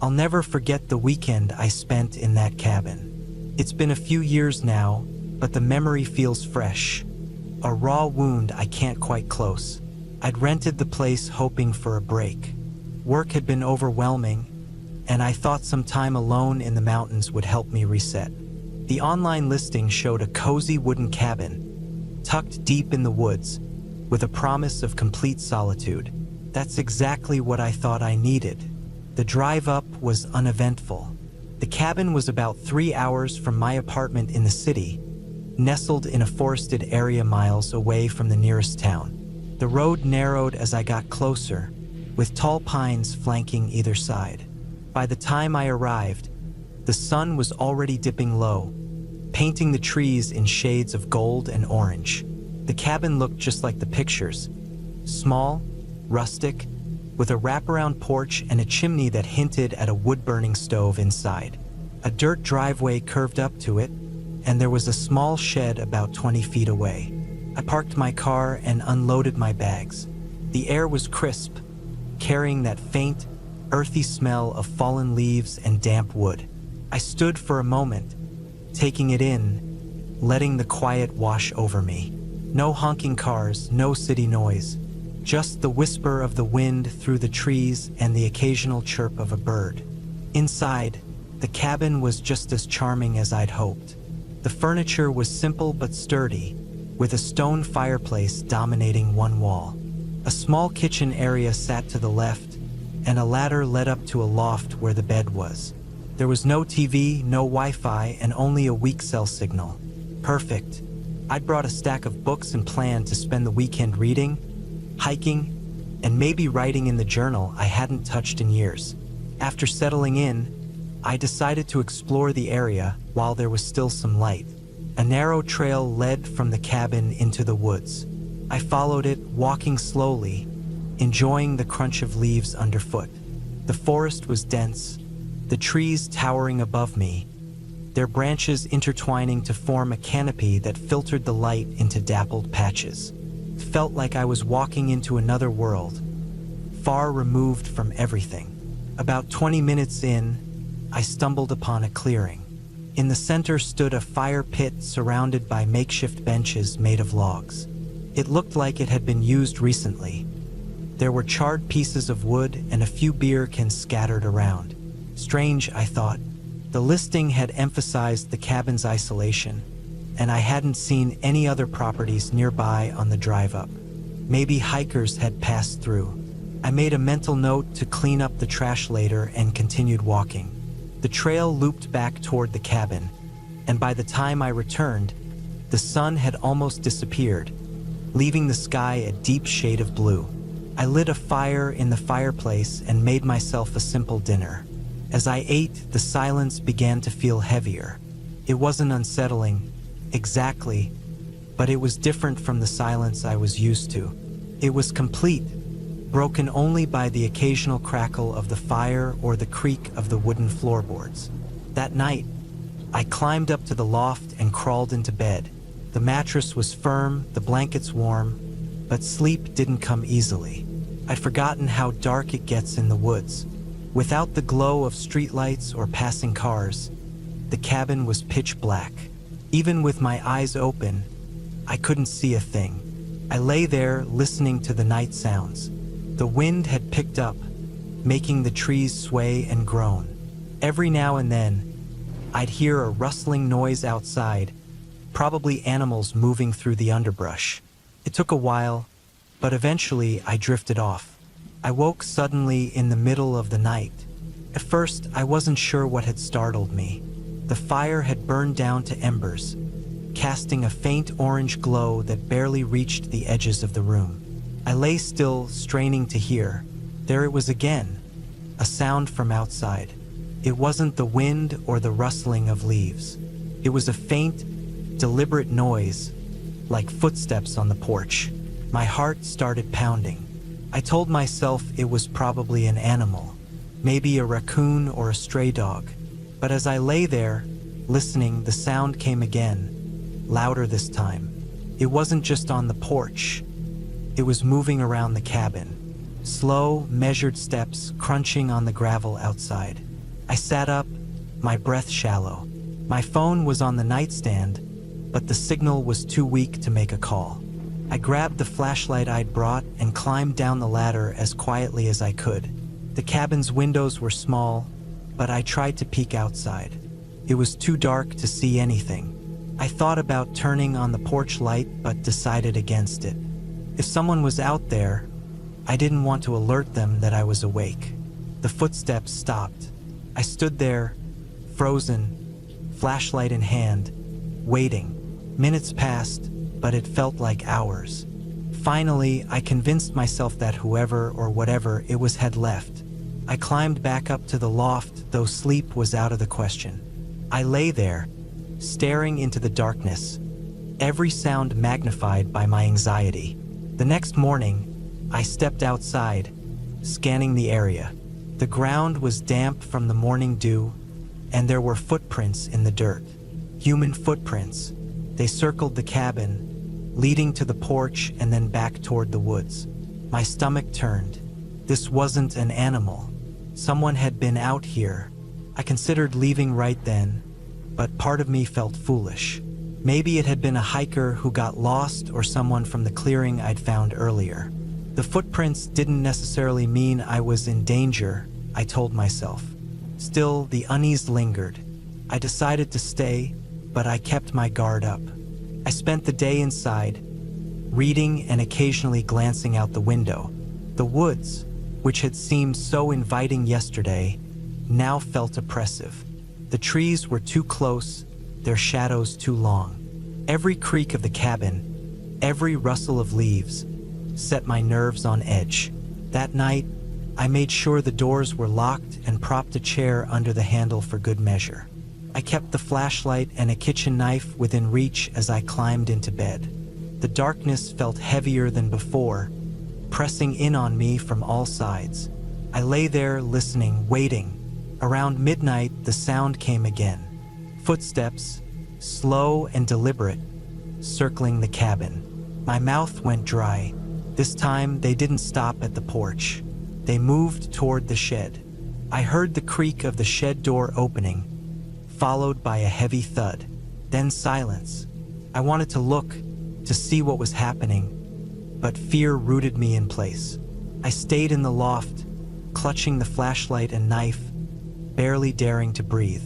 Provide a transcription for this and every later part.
I'll never forget the weekend I spent in that cabin. It's been a few years now, but the memory feels fresh. A raw wound I can't quite close. I'd rented the place hoping for a break. Work had been overwhelming, and I thought some time alone in the mountains would help me reset. The online listing showed a cozy wooden cabin, tucked deep in the woods, with a promise of complete solitude. That's exactly what I thought I needed. The drive up was uneventful. The cabin was about 3 hours from my apartment in the city, nestled in a forested area miles away from the nearest town. The road narrowed as I got closer, with tall pines flanking either side. By the time I arrived, the sun was already dipping low, painting the trees in shades of gold and orange. The cabin looked just like the pictures, small, rustic, with a wraparound porch and a chimney that hinted at a wood-burning stove inside. A dirt driveway curved up to it, and there was a small shed about 20 feet away. I parked my car and unloaded my bags. The air was crisp, carrying that faint, earthy smell of fallen leaves and damp wood. I stood for a moment, taking it in, letting the quiet wash over me. No honking cars, no city noise, just the whisper of the wind through the trees and the occasional chirp of a bird. Inside, the cabin was just as charming as I'd hoped. The furniture was simple but sturdy, with a stone fireplace dominating one wall. A small kitchen area sat to the left, and a ladder led up to a loft where the bed was. There was no TV, no Wi-Fi, and only a weak cell signal. Perfect. I'd brought a stack of books and planned to spend the weekend reading, hiking, and maybe writing in the journal I hadn't touched in years. After settling in, I decided to explore the area while there was still some light. A narrow trail led from the cabin into the woods. I followed it, walking slowly, enjoying the crunch of leaves underfoot. The forest was dense, the trees towering above me, their branches intertwining to form a canopy that filtered the light into dappled patches. It felt like I was walking into another world, far removed from everything. About 20 minutes in, I stumbled upon a clearing. In the center stood a fire pit surrounded by makeshift benches made of logs. It looked like it had been used recently. There were charred pieces of wood and a few beer cans scattered around. Strange, I thought. The listing had emphasized the cabin's isolation, and I hadn't seen any other properties nearby on the drive up. Maybe hikers had passed through. I made a mental note to clean up the trash later and continued walking. The trail looped back toward the cabin, and by the time I returned, the sun had almost disappeared, leaving the sky a deep shade of blue. I lit a fire in the fireplace and made myself a simple dinner. As I ate, the silence began to feel heavier. It wasn't unsettling, exactly, but it was different from the silence I was used to. It was complete, broken only by the occasional crackle of the fire or the creak of the wooden floorboards. That night, I climbed up to the loft and crawled into bed. The mattress was firm, the blankets warm, but sleep didn't come easily. I'd forgotten how dark it gets in the woods. Without the glow of streetlights or passing cars, the cabin was pitch black. Even with my eyes open, I couldn't see a thing. I lay there listening to the night sounds. The wind had picked up, making the trees sway and groan. Every now and then, I'd hear a rustling noise outside, probably animals moving through the underbrush. It took a while, but eventually I drifted off. I woke suddenly in the middle of the night. At first, I wasn't sure what had startled me. The fire had burned down to embers, casting a faint orange glow that barely reached the edges of the room. I lay still, straining to hear. There it was again, a sound from outside. It wasn't the wind or the rustling of leaves. It was a faint, deliberate noise, like footsteps on the porch. My heart started pounding. I told myself it was probably an animal, maybe a raccoon or a stray dog. But as I lay there, listening, the sound came again, louder this time. It wasn't just on the porch. It was moving around the cabin. Slow, measured steps crunching on the gravel outside. I sat up, my breath shallow. My phone was on the nightstand, but the signal was too weak to make a call. I grabbed the flashlight I'd brought and climbed down the ladder as quietly as I could. The cabin's windows were small, but I tried to peek outside. It was too dark to see anything. I thought about turning on the porch light, but decided against it. If someone was out there, I didn't want to alert them that I was awake. The footsteps stopped. I stood there, frozen, flashlight in hand, waiting. Minutes passed, but it felt like hours. Finally, I convinced myself that whoever or whatever it was had left. I climbed back up to the loft, though sleep was out of the question. I lay there, staring into the darkness, every sound magnified by my anxiety. The next morning, I stepped outside, scanning the area. The ground was damp from the morning dew, and there were footprints in the dirt. Human footprints. They circled the cabin, leading to the porch and then back toward the woods. My stomach turned. This wasn't an animal. Someone had been out here. I considered leaving right then, but part of me felt foolish. Maybe it had been a hiker who got lost or someone from the clearing I'd found earlier. The footprints didn't necessarily mean I was in danger, I told myself. Still, the unease lingered. I decided to stay, but I kept my guard up. I spent the day inside, reading and occasionally glancing out the window. The woods, which had seemed so inviting yesterday, now felt oppressive. The trees were too close, their shadows too long. Every creak of the cabin, every rustle of leaves, set my nerves on edge. That night, I made sure the doors were locked and propped a chair under the handle for good measure. I kept the flashlight and a kitchen knife within reach as I climbed into bed. The darkness felt heavier than before, pressing in on me from all sides. I lay there listening, waiting. Around midnight, the sound came again. Footsteps, slow and deliberate, circling the cabin. My mouth went dry. This time, they didn't stop at the porch. They moved toward the shed. I heard the creak of the shed door opening, followed by a heavy thud. Then silence. I wanted to look, to see what was happening, but fear rooted me in place. I stayed in the loft, clutching the flashlight and knife, barely daring to breathe.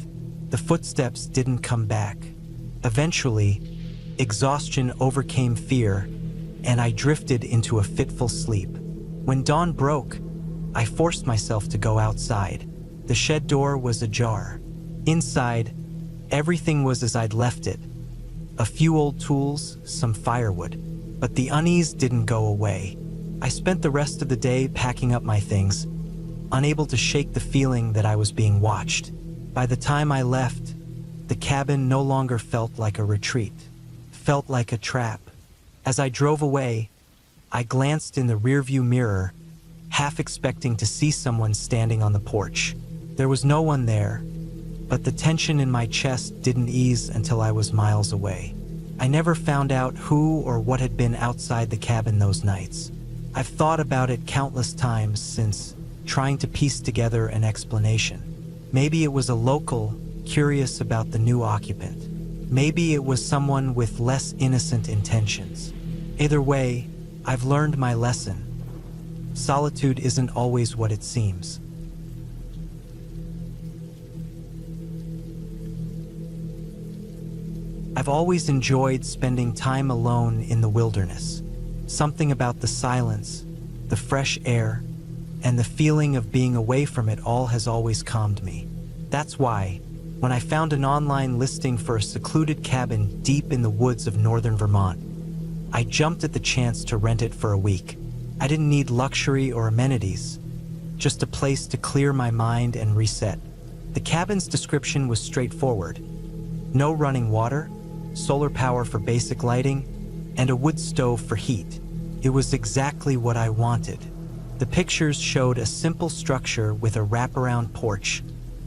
The footsteps didn't come back. Eventually, exhaustion overcame fear, and I drifted into a fitful sleep. When dawn broke, I forced myself to go outside. The shed door was ajar. Inside, everything was as I'd left it. A few old tools, some firewood. But the unease didn't go away. I spent the rest of the day packing up my things, unable to shake the feeling that I was being watched. By the time I left, the cabin no longer felt like a retreat, felt like a trap. As I drove away, I glanced in the rearview mirror, half expecting to see someone standing on the porch. There was no one there, but the tension in my chest didn't ease until I was miles away. I never found out who or what had been outside the cabin those nights. I've thought about it countless times since, trying to piece together an explanation. Maybe it was a local, curious about the new occupant. Maybe it was someone with less innocent intentions. Either way, I've learned my lesson. Solitude isn't always what it seems. I've always enjoyed spending time alone in the wilderness. Something about the silence, the fresh air, and the feeling of being away from it all has always calmed me. That's why, when I found an online listing for a secluded cabin deep in the woods of northern Vermont, I jumped at the chance to rent it for a week. I didn't need luxury or amenities, just a place to clear my mind and reset. The cabin's description was straightforward. No running water, solar power for basic lighting, and a wood stove for heat. It was exactly what I wanted. The pictures showed a simple structure with a wraparound porch,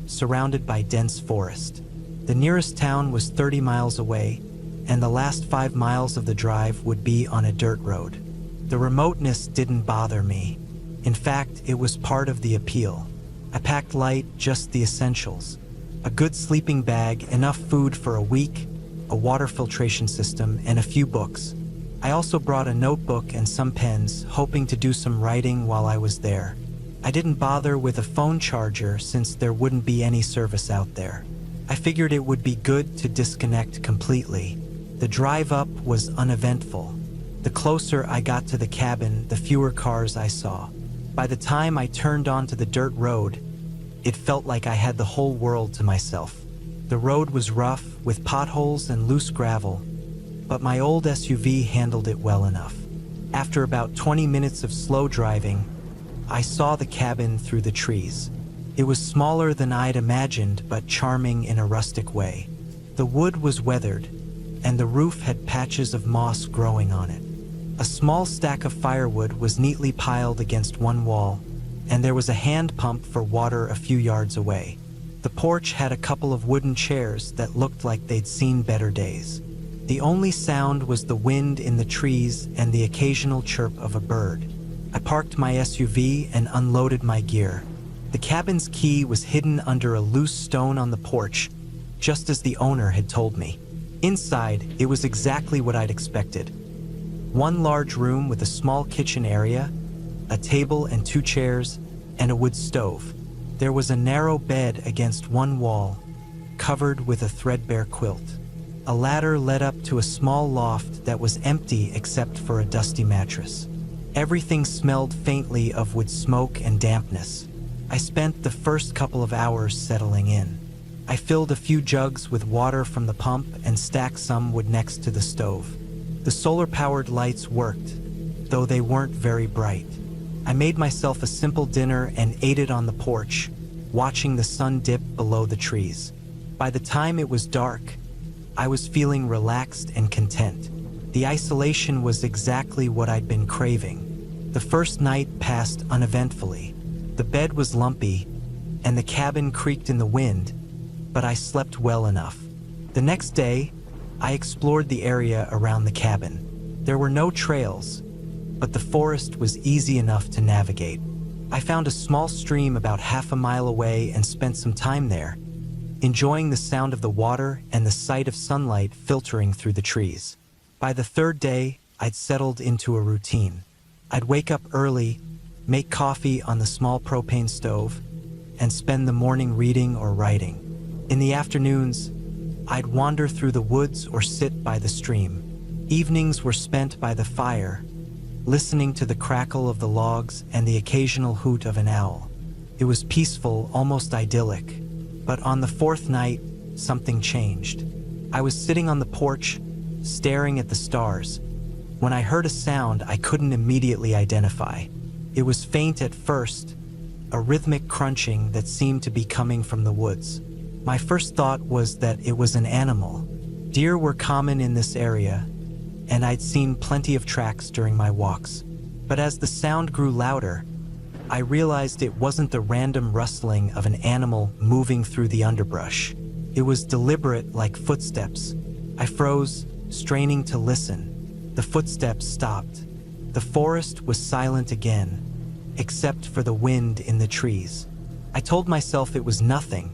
surrounded by dense forest. The nearest town was 30 miles away, and the last 5 miles of the drive would be on a dirt road. The remoteness didn't bother me. In fact, it was part of the appeal. I packed light, just the essentials. A good sleeping bag, enough food for a week, a water filtration system, and a few books. I also brought a notebook and some pens, hoping to do some writing while I was there. I didn't bother with a phone charger since there wouldn't be any service out there. I figured it would be good to disconnect completely. The drive up was uneventful. The closer I got to the cabin, the fewer cars I saw. By the time I turned onto the dirt road, it felt like I had the whole world to myself. The road was rough, with potholes and loose gravel, but my old SUV handled it well enough. After about 20 minutes of slow driving, I saw the cabin through the trees. It was smaller than I'd imagined, but charming in a rustic way. The wood was weathered, and the roof had patches of moss growing on it. A small stack of firewood was neatly piled against one wall, and there was a hand pump for water a few yards away. The porch had a couple of wooden chairs that looked like they'd seen better days. The only sound was the wind in the trees and the occasional chirp of a bird. I parked my SUV and unloaded my gear. The cabin's key was hidden under a loose stone on the porch, just as the owner had told me. Inside, it was exactly what I'd expected. One large room with a small kitchen area, a table and 2 chairs, and a wood stove. There was a narrow bed against one wall, covered with a threadbare quilt. A ladder led up to a small loft that was empty except for a dusty mattress. Everything smelled faintly of wood smoke and dampness. I spent the first couple of hours settling in. I filled a few jugs with water from the pump and stacked some wood next to the stove. The solar-powered lights worked, though they weren't very bright. I made myself a simple dinner and ate it on the porch, watching the sun dip below the trees. By the time it was dark, I was feeling relaxed and content. The isolation was exactly what I'd been craving. The first night passed uneventfully. The bed was lumpy, and the cabin creaked in the wind, but I slept well enough. The next day, I explored the area around the cabin. There were no trails, but the forest was easy enough to navigate. I found a small stream about half a mile away and spent some time there, enjoying the sound of the water and the sight of sunlight filtering through the trees. By the third day, I'd settled into a routine. I'd wake up early, make coffee on the small propane stove, and spend the morning reading or writing. In the afternoons, I'd wander through the woods or sit by the stream. Evenings were spent by the fire, listening to the crackle of the logs and the occasional hoot of an owl. It was peaceful, almost idyllic. But on the 4th night, something changed. I was sitting on the porch, staring at the stars, when I heard a sound I couldn't immediately identify. It was faint at first, a rhythmic crunching that seemed to be coming from the woods. My first thought was that it was an animal. Deer were common in this area, and I'd seen plenty of tracks during my walks. But as the sound grew louder, I realized it wasn't the random rustling of an animal moving through the underbrush. It was deliberate, like footsteps. I froze, straining to listen. The footsteps stopped. The forest was silent again, except for the wind in the trees. I told myself it was nothing,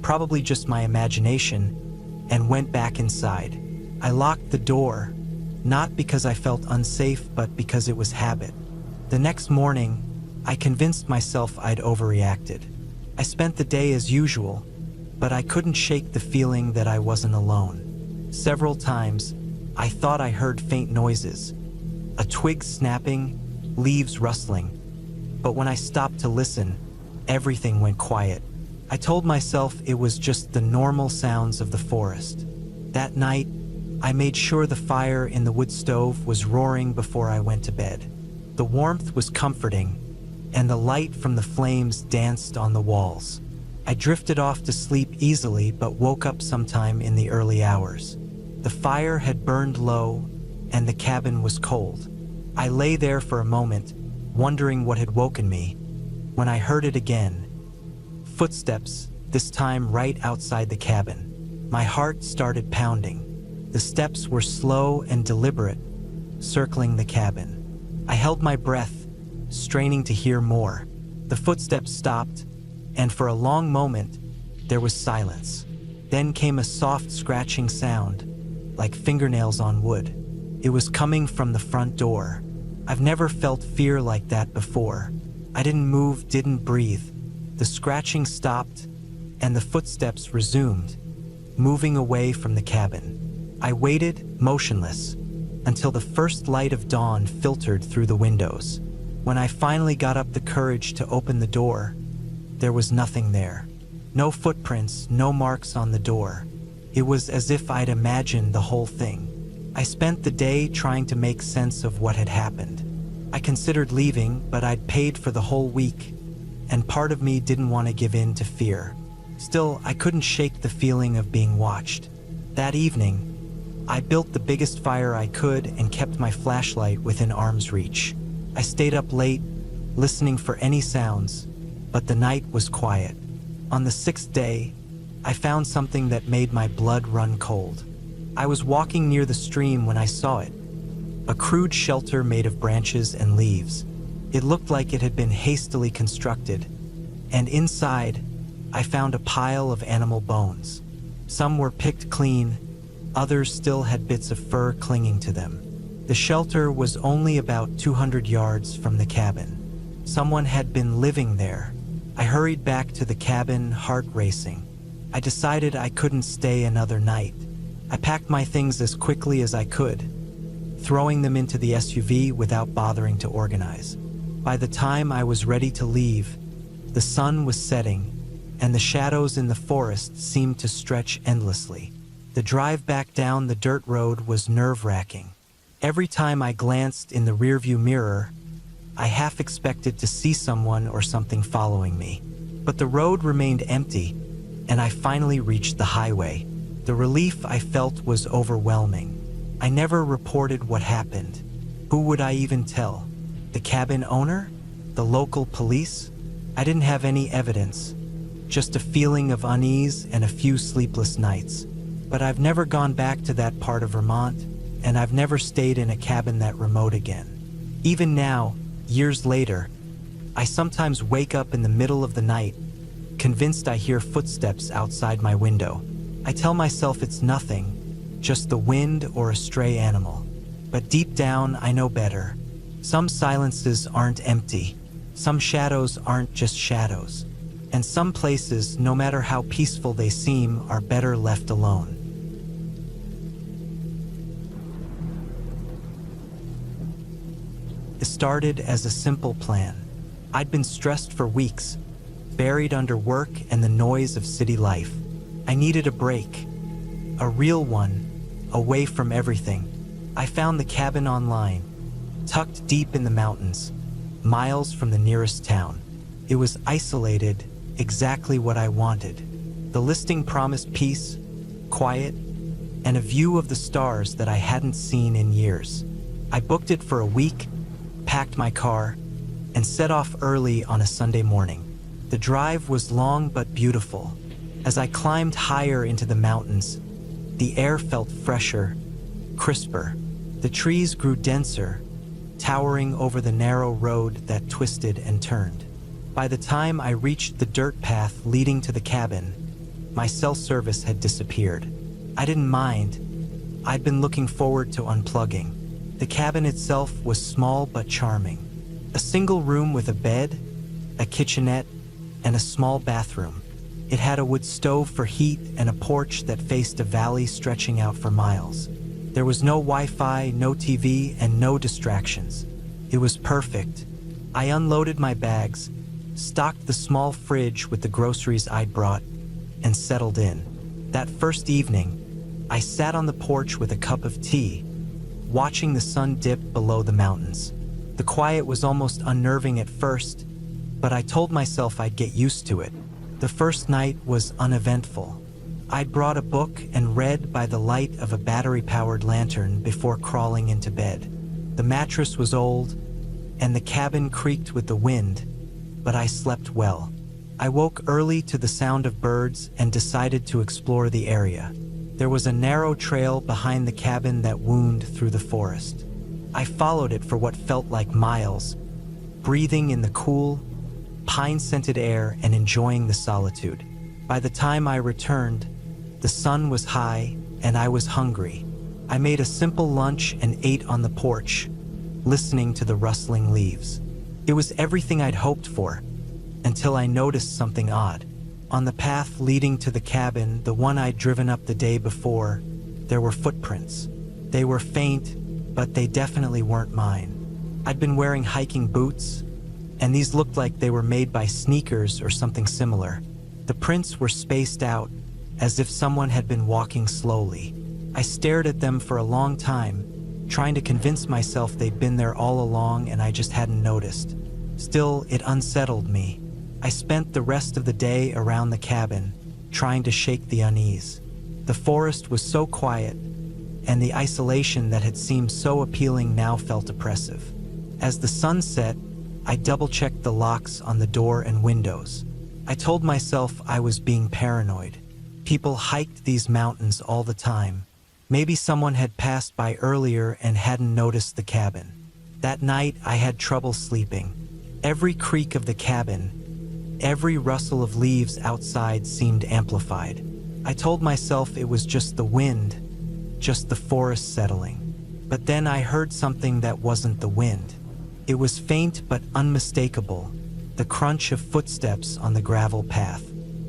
probably just my imagination, and went back inside. I locked the door, not because I felt unsafe, but because it was habit. The next morning, I convinced myself I'd overreacted. I spent the day as usual, but I couldn't shake the feeling that I wasn't alone. Several times, I thought I heard faint noises, a twig snapping, leaves rustling. But when I stopped to listen, everything went quiet. I told myself it was just the normal sounds of the forest. That night, I made sure the fire in the wood stove was roaring before I went to bed. The warmth was comforting, and the light from the flames danced on the walls. I drifted off to sleep easily, but woke up sometime in the early hours. The fire had burned low, and the cabin was cold. I lay there for a moment, wondering what had woken me, when I heard it again. Footsteps, this time right outside the cabin. My heart started pounding. The steps were slow and deliberate, circling the cabin. I held my breath, straining to hear more. The footsteps stopped, and for a long moment, there was silence. Then came a soft scratching sound, like fingernails on wood. It was coming from the front door. I've never felt fear like that before. I didn't move, didn't breathe. The scratching stopped, and the footsteps resumed, moving away from the cabin. I waited, motionless, until the first light of dawn filtered through the windows. When I finally got up the courage to open the door, there was nothing there. No footprints, no marks on the door. It was as if I'd imagined the whole thing. I spent the day trying to make sense of what had happened. I considered leaving, but I'd paid for the whole week, and part of me didn't want to give in to fear. Still, I couldn't shake the feeling of being watched. That evening, I built the biggest fire I could and kept my flashlight within arm's reach. I stayed up late, listening for any sounds, but the night was quiet. On the sixth day, I found something that made my blood run cold. I was walking near the stream when I saw it. A crude shelter made of branches and leaves. It looked like it had been hastily constructed, and inside, I found a pile of animal bones. Some were picked clean, others still had bits of fur clinging to them. The shelter was only about 200 yards from the cabin. Someone had been living there. I hurried back to the cabin, heart racing. I decided I couldn't stay another night. I packed my things as quickly as I could, throwing them into the SUV without bothering to organize. By the time I was ready to leave, the sun was setting, and the shadows in the forest seemed to stretch endlessly. The drive back down the dirt road was nerve-wracking. Every time I glanced in the rearview mirror, I half expected to see someone or something following me. But the road remained empty, and I finally reached the highway. The relief I felt was overwhelming. I never reported what happened. Who would I even tell? The cabin owner? The local police? I didn't have any evidence, just a feeling of unease and a few sleepless nights. But I've never gone back to that part of Vermont, and I've never stayed in a cabin that remote again. Even now, years later, I sometimes wake up in the middle of the night, convinced I hear footsteps outside my window. I tell myself it's nothing, just the wind or a stray animal. But deep down, I know better. Some silences aren't empty. Some shadows aren't just shadows. And some places, no matter how peaceful they seem, are better left alone. It started as a simple plan. I'd been stressed for weeks, buried under work and the noise of city life. I needed a break, a real one, away from everything. I found the cabin online, tucked deep in the mountains, miles from the nearest town. It was isolated, exactly what I wanted. The listing promised peace, quiet, and a view of the stars that I hadn't seen in years. I booked it for a week, packed my car, and set off early on a Sunday morning. The drive was long but beautiful. As I climbed higher into the mountains, the air felt fresher, crisper. The trees grew denser, towering over the narrow road that twisted and turned. By the time I reached the dirt path leading to the cabin, my cell service had disappeared. I didn't mind. I'd been looking forward to unplugging. The cabin itself was small but charming. A single room with a bed, a kitchenette, and a small bathroom. It had a wood stove for heat and a porch that faced a valley stretching out for miles. There was no Wi-Fi, no TV, and no distractions. It was perfect. I unloaded my bags, stocked the small fridge with the groceries I'd brought, and settled in. That first evening, I sat on the porch with a cup of tea, watching the sun dip below the mountains. The quiet was almost unnerving at first, but I told myself I'd get used to it. The first night was uneventful. I'd brought a book and read by the light of a battery-powered lantern before crawling into bed. The mattress was old, and the cabin creaked with the wind, but I slept well. I woke early to the sound of birds and decided to explore the area. There was a narrow trail behind the cabin that wound through the forest. I followed it for what felt like miles, breathing in the cool, pine-scented air and enjoying the solitude. By the time I returned, the sun was high and I was hungry. I made a simple lunch and ate on the porch, listening to the rustling leaves. It was everything I'd hoped for, until I noticed something odd. On the path leading to the cabin, the one I'd driven up the day before, there were footprints. They were faint, but they definitely weren't mine. I'd been wearing hiking boots, and these looked like they were made by sneakers or something similar. The prints were spaced out, as if someone had been walking slowly. I stared at them for a long time, trying to convince myself they'd been there all along and I just hadn't noticed. Still, it unsettled me. I spent the rest of the day around the cabin, trying to shake the unease. The forest was so quiet, and the isolation that had seemed so appealing now felt oppressive. As the sun set, I double-checked the locks on the door and windows. I told myself I was being paranoid. People hiked these mountains all the time. Maybe someone had passed by earlier and hadn't noticed the cabin. That night, I had trouble sleeping. Every creak of the cabin, every rustle of leaves outside seemed amplified. I told myself it was just the wind, just the forest settling. But then I heard something that wasn't the wind. It was faint but unmistakable, the crunch of footsteps on the gravel path.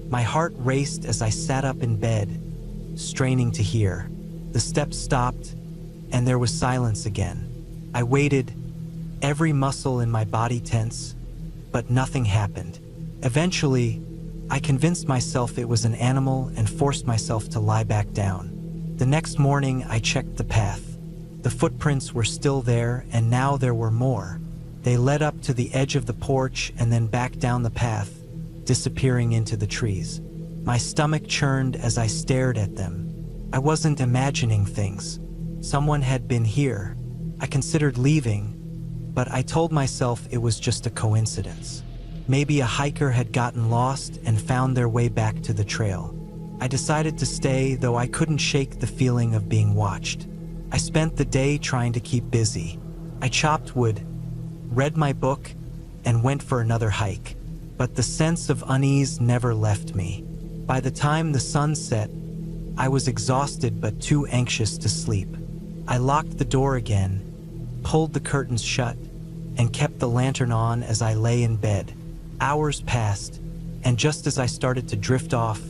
My heart raced as I sat up in bed, straining to hear. The steps stopped, and there was silence again. I waited, every muscle in my body tense, but nothing happened. Eventually, I convinced myself it was an animal and forced myself to lie back down. The next morning, I checked the path. The footprints were still there, and now there were more. They led up to the edge of the porch and then back down the path, disappearing into the trees. My stomach churned as I stared at them. I wasn't imagining things. Someone had been here. I considered leaving, but I told myself it was just a coincidence. Maybe a hiker had gotten lost and found their way back to the trail. I decided to stay, though I couldn't shake the feeling of being watched. I spent the day trying to keep busy. I chopped wood, read my book, and went for another hike. But the sense of unease never left me. By the time the sun set, I was exhausted but too anxious to sleep. I locked the door again, pulled the curtains shut, and kept the lantern on as I lay in bed. Hours passed, and just as I started to drift off,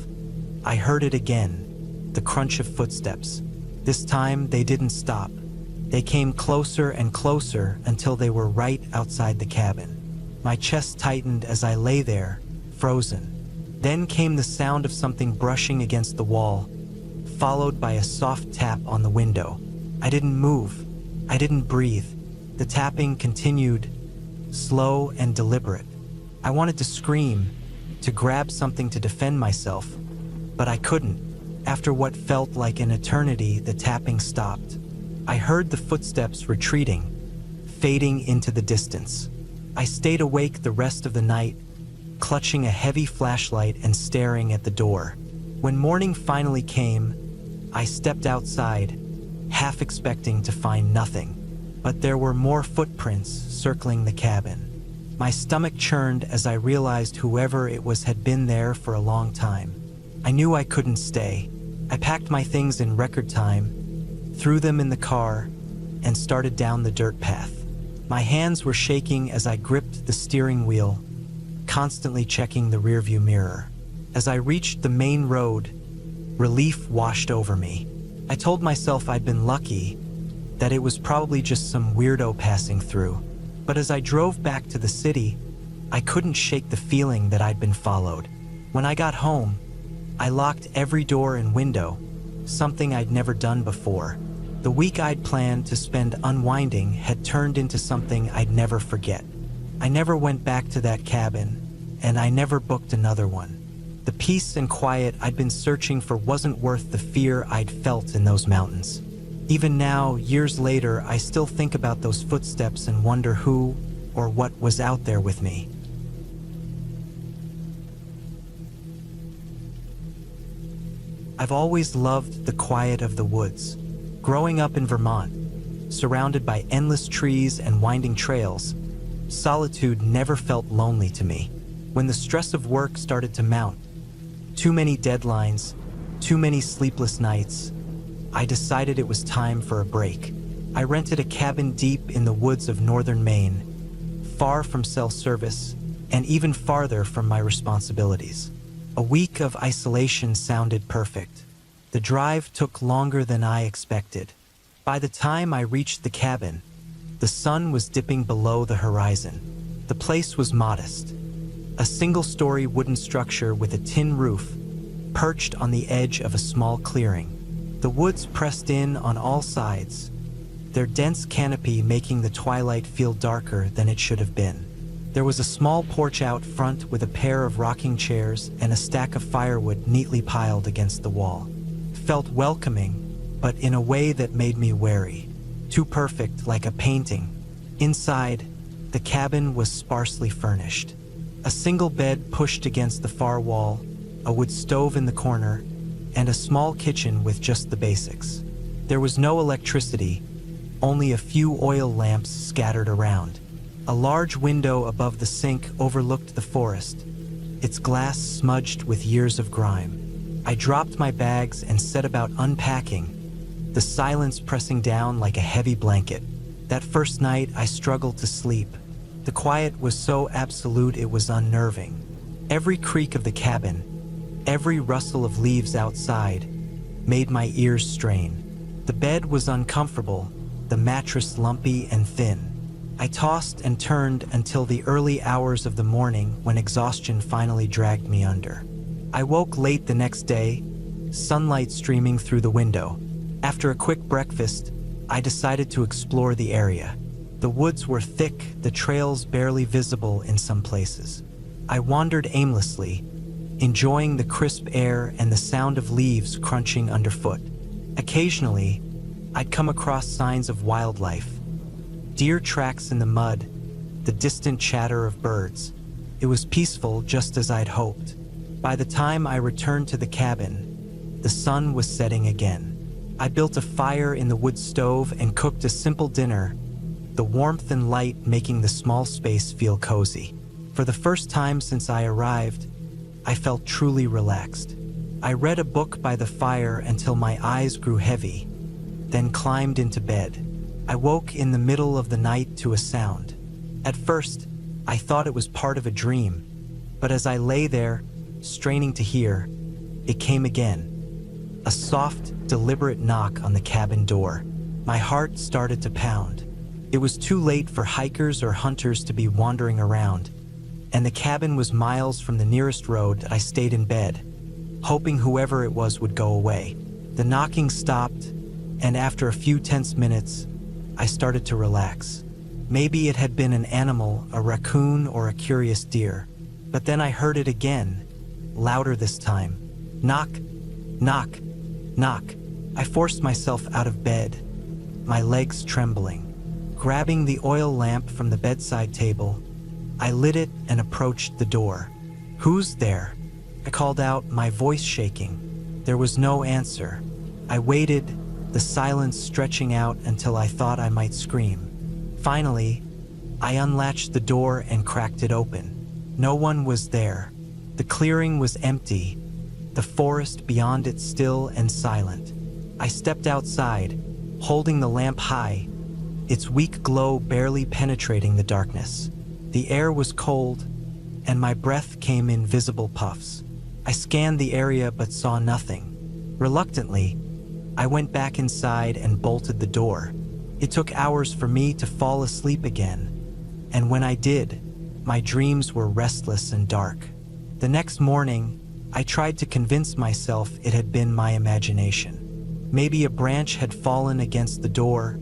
I heard it again, the crunch of footsteps. This time, they didn't stop. They came closer and closer until they were right outside the cabin. My chest tightened as I lay there, frozen. Then came the sound of something brushing against the wall, followed by a soft tap on the window. I didn't move. I didn't breathe. The tapping continued, slow and deliberate. I wanted to scream, to grab something to defend myself, but I couldn't. After what felt like an eternity, the tapping stopped. I heard the footsteps retreating, fading into the distance. I stayed awake the rest of the night, clutching a heavy flashlight and staring at the door. When morning finally came, I stepped outside, half expecting to find nothing. But there were more footprints circling the cabin. My stomach churned as I realized whoever it was had been there for a long time. I knew I couldn't stay. I packed my things in record time, threw them in the car, and started down the dirt path. My hands were shaking as I gripped the steering wheel, constantly checking the rearview mirror. As I reached the main road, relief washed over me. I told myself I'd been lucky, that it was probably just some weirdo passing through. But as I drove back to the city, I couldn't shake the feeling that I'd been followed. When I got home, I locked every door and window, something I'd never done before. The week I'd planned to spend unwinding had turned into something I'd never forget. I never went back to that cabin, and I never booked another one. The peace and quiet I'd been searching for wasn't worth the fear I'd felt in those mountains. Even now, years later, I still think about those footsteps and wonder who or what was out there with me. I've always loved the quiet of the woods. Growing up in Vermont, surrounded by endless trees and winding trails, solitude never felt lonely to me. When the stress of work started to mount, too many deadlines, too many sleepless nights, I decided it was time for a break. I rented a cabin deep in the woods of northern Maine, far from cell service, and even farther from my responsibilities. A week of isolation sounded perfect. The drive took longer than I expected. By the time I reached the cabin, the sun was dipping below the horizon. The place was modest. A single-story wooden structure with a tin roof, perched on the edge of a small clearing. The woods pressed in on all sides, their dense canopy making the twilight feel darker than it should have been. There was a small porch out front with a pair of rocking chairs and a stack of firewood neatly piled against the wall. It felt welcoming, but in a way that made me wary. Too perfect, like a painting. Inside, the cabin was sparsely furnished. A single bed pushed against the far wall, a wood stove in the corner, and a small kitchen with just the basics. There was no electricity, only a few oil lamps scattered around. A large window above the sink overlooked the forest, its glass smudged with years of grime. I dropped my bags and set about unpacking, the silence pressing down like a heavy blanket. That first night, I struggled to sleep. The quiet was so absolute it was unnerving. Every creak of the cabin, every rustle of leaves outside, made my ears strain. The bed was uncomfortable, the mattress lumpy and thin. I tossed and turned until the early hours of the morning when exhaustion finally dragged me under. I woke late the next day, sunlight streaming through the window. After a quick breakfast, I decided to explore the area. The woods were thick, the trails barely visible in some places. I wandered aimlessly, enjoying the crisp air and the sound of leaves crunching underfoot. Occasionally, I'd come across signs of wildlife. Deer tracks in the mud, the distant chatter of birds. It was peaceful, just as I'd hoped. By the time I returned to the cabin, the sun was setting again. I built a fire in the wood stove and cooked a simple dinner, the warmth and light making the small space feel cozy. For the first time since I arrived, I felt truly relaxed. I read a book by the fire until my eyes grew heavy, then climbed into bed. I woke in the middle of the night to a sound. At first, I thought it was part of a dream, but as I lay there, straining to hear, it came again. A soft, deliberate knock on the cabin door. My heart started to pound. It was too late for hikers or hunters to be wandering around, and the cabin was miles from the nearest road. I stayed in bed, hoping whoever it was would go away. The knocking stopped, and after a few tense minutes, I started to relax. Maybe it had been an animal, a raccoon or a curious deer. But then I heard it again, louder this time. Knock, knock, knock. I forced myself out of bed, my legs trembling. Grabbing the oil lamp from the bedside table, I lit it and approached the door. "Who's there?" I called out, my voice shaking. There was no answer. I waited, the silence stretching out until I thought I might scream. Finally, I unlatched the door and cracked it open. No one was there. The clearing was empty, the forest beyond it still and silent. I stepped outside, holding the lamp high, its weak glow barely penetrating the darkness. The air was cold, and my breath came in visible puffs. I scanned the area but saw nothing. Reluctantly, I went back inside and bolted the door. It took hours for me to fall asleep again, and when I did, my dreams were restless and dark. The next morning, I tried to convince myself it had been my imagination. Maybe a branch had fallen against the door,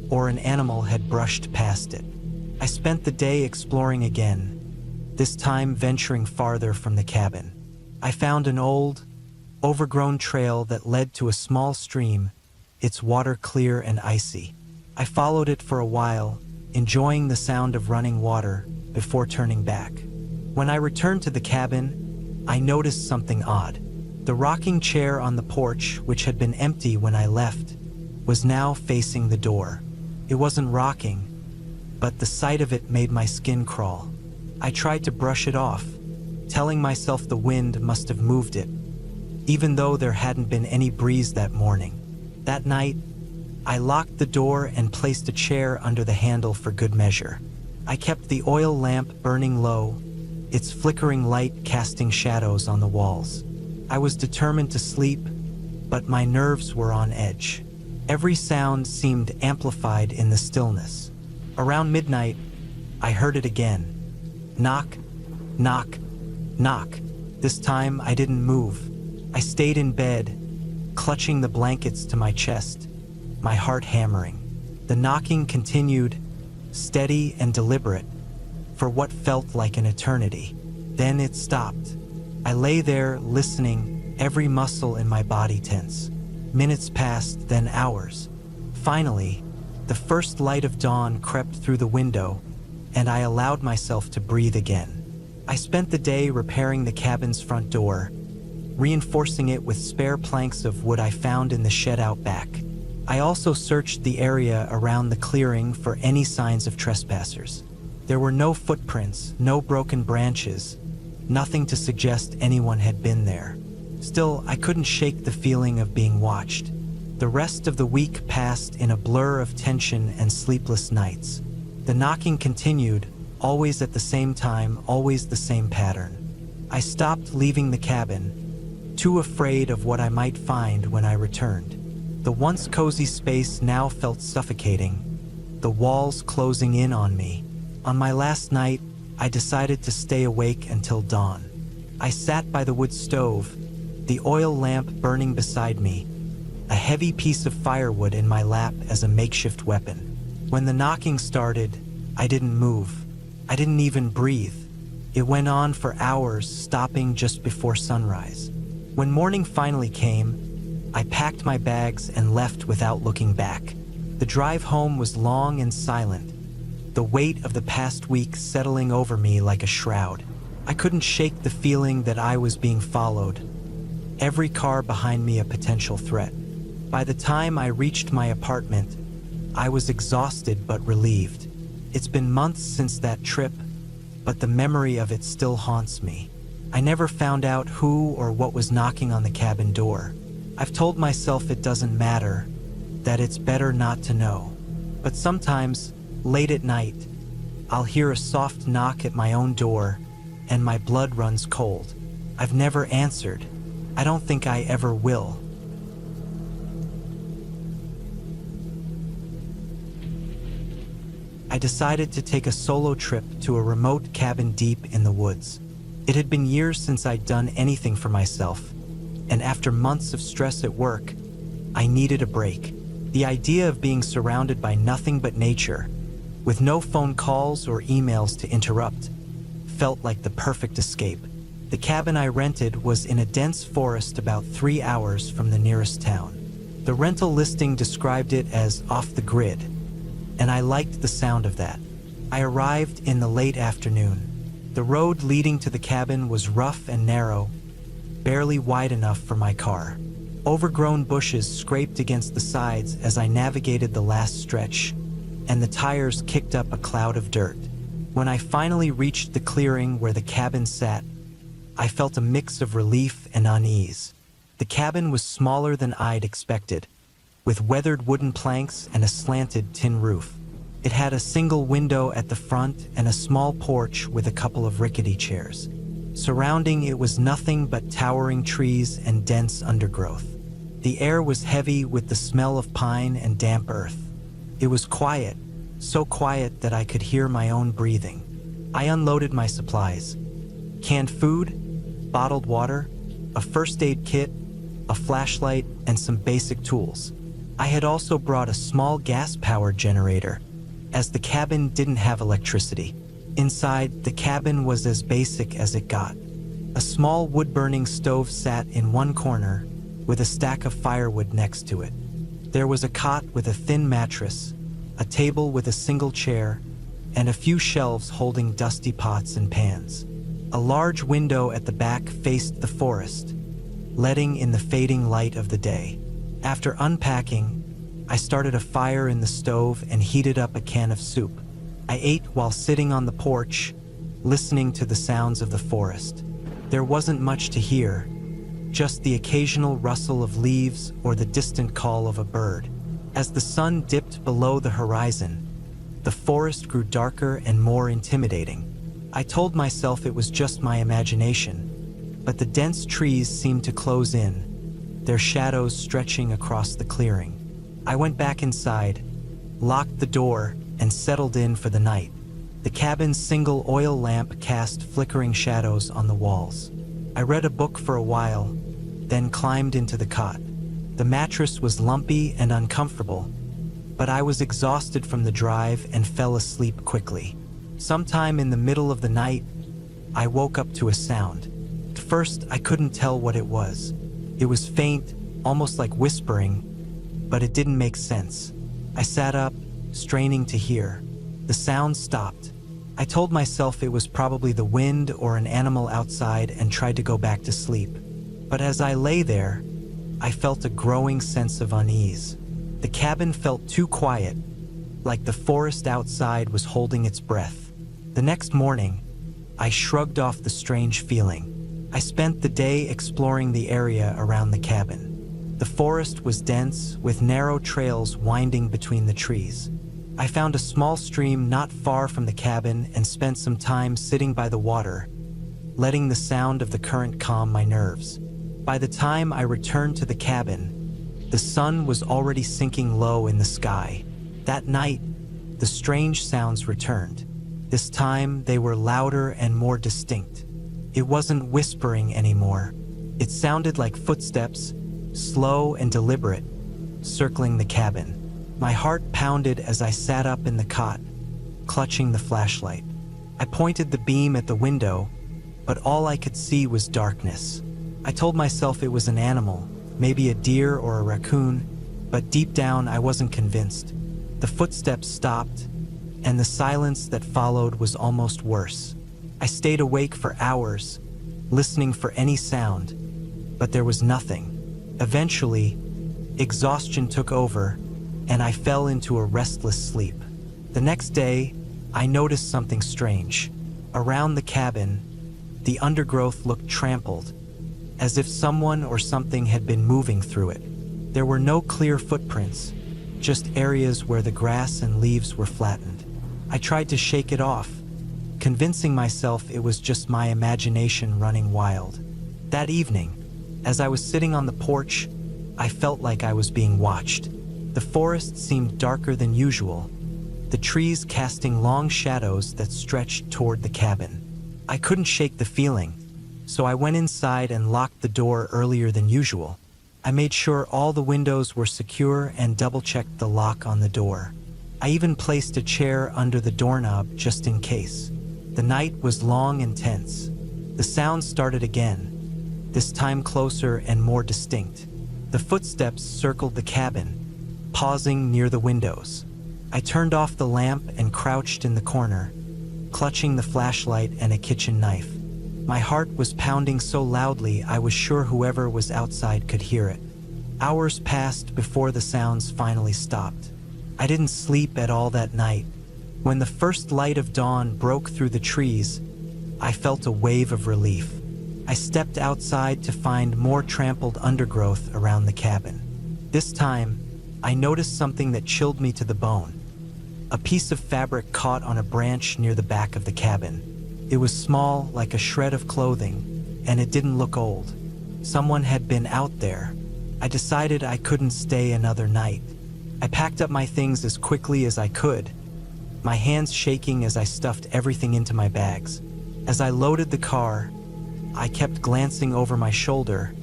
or an animal had brushed past it. I spent the day exploring again, this time venturing farther from the cabin. I found an old, overgrown trail that led to a small stream, its water clear and icy. I followed it for a while, enjoying the sound of running water before turning back. When I returned to the cabin, I noticed something odd. The rocking chair on the porch, which had been empty when I left, was now facing the door. It wasn't rocking, but the sight of it made my skin crawl. I tried to brush it off, telling myself the wind must have moved it, even though there hadn't been any breeze that morning. That night, I locked the door and placed a chair under the handle for good measure. I kept the oil lamp burning low, its flickering light casting shadows on the walls. I was determined to sleep, but my nerves were on edge. Every sound seemed amplified in the stillness. Around midnight, I heard it again. Knock, knock, knock. This time I didn't move. I stayed in bed, clutching the blankets to my chest, my heart hammering. The knocking continued, steady and deliberate, for what felt like an eternity. Then it stopped. I lay there listening, every muscle in my body tense. Minutes passed, then hours. Finally, the first light of dawn crept through the window, and I allowed myself to breathe again. I spent the day repairing the cabin's front door, reinforcing it with spare planks of wood I found in the shed out back. I also searched the area around the clearing for any signs of trespassers. There were no footprints, no broken branches, nothing to suggest anyone had been there. Still, I couldn't shake the feeling of being watched. The rest of the week passed in a blur of tension and sleepless nights. The knocking continued, always at the same time, always the same pattern. I stopped leaving the cabin, too afraid of what I might find when I returned. The once cozy space now felt suffocating, the walls closing in on me. On my last night, I decided to stay awake until dawn. I sat by the wood stove, the oil lamp burning beside me, a heavy piece of firewood in my lap as a makeshift weapon. When the knocking started, I didn't move. I didn't even breathe. It went on for hours, stopping just before sunrise. When morning finally came, I packed my bags and left without looking back. The drive home was long and silent, the weight of the past week settling over me like a shroud. I couldn't shake the feeling that I was being followed, every car behind me a potential threat. By the time I reached my apartment, I was exhausted but relieved. It's been months since that trip, but the memory of it still haunts me. I never found out who or what was knocking on the cabin door. I've told myself it doesn't matter, that it's better not to know. But sometimes, late at night, I'll hear a soft knock at my own door, and my blood runs cold. I've never answered. I don't think I ever will. I decided to take a solo trip to a remote cabin deep in the woods. It had been years since I'd done anything for myself, and after months of stress at work, I needed a break. The idea of being surrounded by nothing but nature, with no phone calls or emails to interrupt, felt like the perfect escape. The cabin I rented was in a dense forest about 3 hours from the nearest town. The rental listing described it as off the grid, and I liked the sound of that. I arrived in the late afternoon. The road leading to the cabin was rough and narrow, barely wide enough for my car. Overgrown bushes scraped against the sides as I navigated the last stretch, and the tires kicked up a cloud of dirt. When I finally reached the clearing where the cabin sat, I felt a mix of relief and unease. The cabin was smaller than I'd expected, with weathered wooden planks and a slanted tin roof. It had a single window at the front and a small porch with a couple of rickety chairs. Surrounding it was nothing but towering trees and dense undergrowth. The air was heavy with the smell of pine and damp earth. It was quiet, so quiet that I could hear my own breathing. I unloaded my supplies: canned food, bottled water, a first aid kit, a flashlight, and some basic tools. I had also brought a small gas-powered generator, as the cabin didn't have electricity. Inside, the cabin was as basic as it got. A small wood-burning stove sat in one corner, with a stack of firewood next to it. There was a cot with a thin mattress, a table with a single chair, and a few shelves holding dusty pots and pans. A large window at the back faced the forest, letting in the fading light of the day. After unpacking, I started a fire in the stove and heated up a can of soup. I ate while sitting on the porch, listening to the sounds of the forest. There wasn't much to hear, just the occasional rustle of leaves or the distant call of a bird. As the sun dipped below the horizon, the forest grew darker and more intimidating. I told myself it was just my imagination, but the dense trees seemed to close in, their shadows stretching across the clearing. I went back inside, locked the door, and settled in for the night. The cabin's single oil lamp cast flickering shadows on the walls. I read a book for a while, then climbed into the cot. The mattress was lumpy and uncomfortable, but I was exhausted from the drive and fell asleep quickly. Sometime in the middle of the night, I woke up to a sound. At first, I couldn't tell what it was. It was faint, almost like whispering, but it didn't make sense. I sat up, straining to hear. The sound stopped. I told myself it was probably the wind or an animal outside and tried to go back to sleep. But as I lay there, I felt a growing sense of unease. The cabin felt too quiet, like the forest outside was holding its breath. The next morning, I shrugged off the strange feeling. I spent the day exploring the area around the cabin. The forest was dense, with narrow trails winding between the trees. I found a small stream not far from the cabin and spent some time sitting by the water, letting the sound of the current calm my nerves. By the time I returned to the cabin, the sun was already sinking low in the sky. That night, the strange sounds returned. This time, they were louder and more distinct. It wasn't whispering anymore. It sounded like footsteps, slow and deliberate, circling the cabin. My heart pounded as I sat up in the cot, clutching the flashlight. I pointed the beam at the window, but all I could see was darkness. I told myself it was an animal, maybe a deer or a raccoon, but deep down I wasn't convinced. The footsteps stopped, and the silence that followed was almost worse. I stayed awake for hours, listening for any sound, but there was nothing. Eventually, exhaustion took over, and I fell into a restless sleep. The next day, I noticed something strange. Around the cabin, the undergrowth looked trampled, as if someone or something had been moving through it. There were no clear footprints, just areas where the grass and leaves were flattened. I tried to shake it off, convincing myself it was just my imagination running wild. That evening, as I was sitting on the porch, I felt like I was being watched. The forest seemed darker than usual, the trees casting long shadows that stretched toward the cabin. I couldn't shake the feeling, so I went inside and locked the door earlier than usual. I made sure all the windows were secure and double-checked the lock on the door. I even placed a chair under the doorknob just in case. The night was long and tense. The sound started again, this time closer and more distinct. The footsteps circled the cabin, pausing near the windows. I turned off the lamp and crouched in the corner, clutching the flashlight and a kitchen knife. My heart was pounding so loudly I was sure whoever was outside could hear it. Hours passed before the sounds finally stopped. I didn't sleep at all that night. When the first light of dawn broke through the trees, I felt a wave of relief. I stepped outside to find more trampled undergrowth around the cabin. This time, I noticed something that chilled me to the bone. A piece of fabric caught on a branch near the back of the cabin. It was small, like a shred of clothing, and it didn't look old. Someone had been out there. I decided I couldn't stay another night. I packed up my things as quickly as I could, my hands shaking as I stuffed everything into my bags. As I loaded the car, I kept glancing over my shoulder,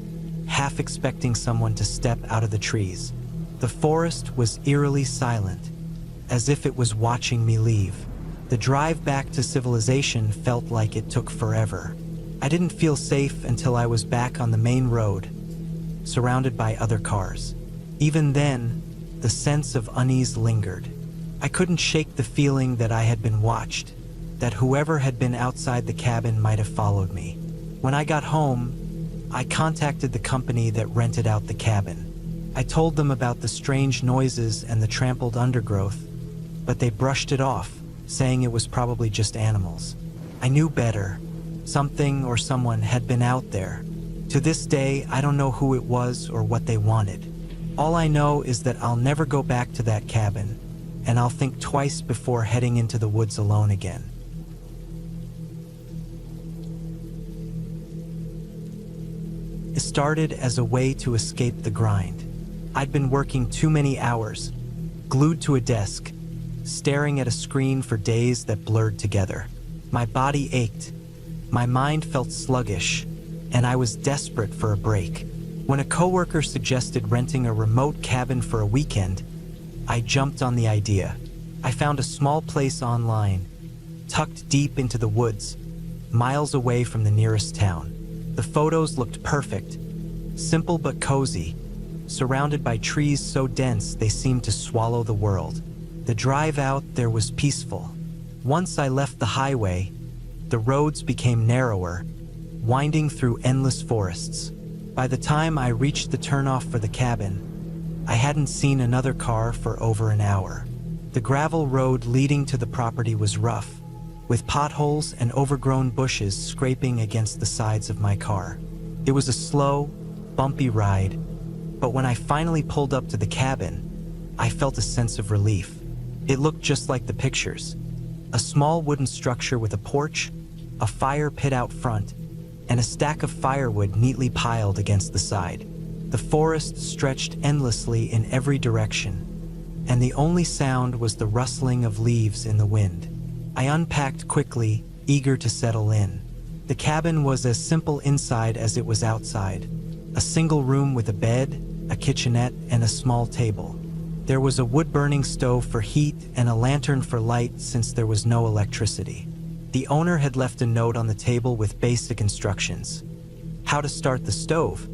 half expecting someone to step out of the trees. The forest was eerily silent, as if it was watching me leave. The drive back to civilization felt like it took forever. I didn't feel safe until I was back on the main road, surrounded by other cars. Even then, the sense of unease lingered. I couldn't shake the feeling that I had been watched, that whoever had been outside the cabin might have followed me. When I got home, I contacted the company that rented out the cabin. I told them about the strange noises and the trampled undergrowth, but they brushed it off, saying it was probably just animals. I knew better. Something or someone had been out there. To this day, I don't know who it was or what they wanted. All I know is that I'll never go back to that cabin, and I'll think twice before heading into the woods alone again. It started as a way to escape the grind. I'd been working too many hours, glued to a desk, staring at a screen for days that blurred together. My body ached, my mind felt sluggish, and I was desperate for a break. When a coworker suggested renting a remote cabin for a weekend, I jumped on the idea. I found a small place online, tucked deep into the woods, miles away from the nearest town. The photos looked perfect, simple but cozy, surrounded by trees so dense they seemed to swallow the world. The drive out there was peaceful. Once I left the highway, the roads became narrower, winding through endless forests. By the time I reached the turnoff for the cabin, I hadn't seen another car for over an hour. The gravel road leading to the property was rough, with potholes and overgrown bushes scraping against the sides of my car. It was a slow, bumpy ride, but when I finally pulled up to the cabin, I felt a sense of relief. It looked just like the pictures. A small wooden structure with a porch, a fire pit out front, and a stack of firewood neatly piled against the side. The forest stretched endlessly in every direction, and the only sound was the rustling of leaves in the wind. I unpacked quickly, eager to settle in. The cabin was as simple inside as it was outside. A single room with a bed, a kitchenette, and a small table. There was a wood-burning stove for heat and a lantern for light since there was no electricity. The owner had left a note on the table with basic instructions: how to start the stove,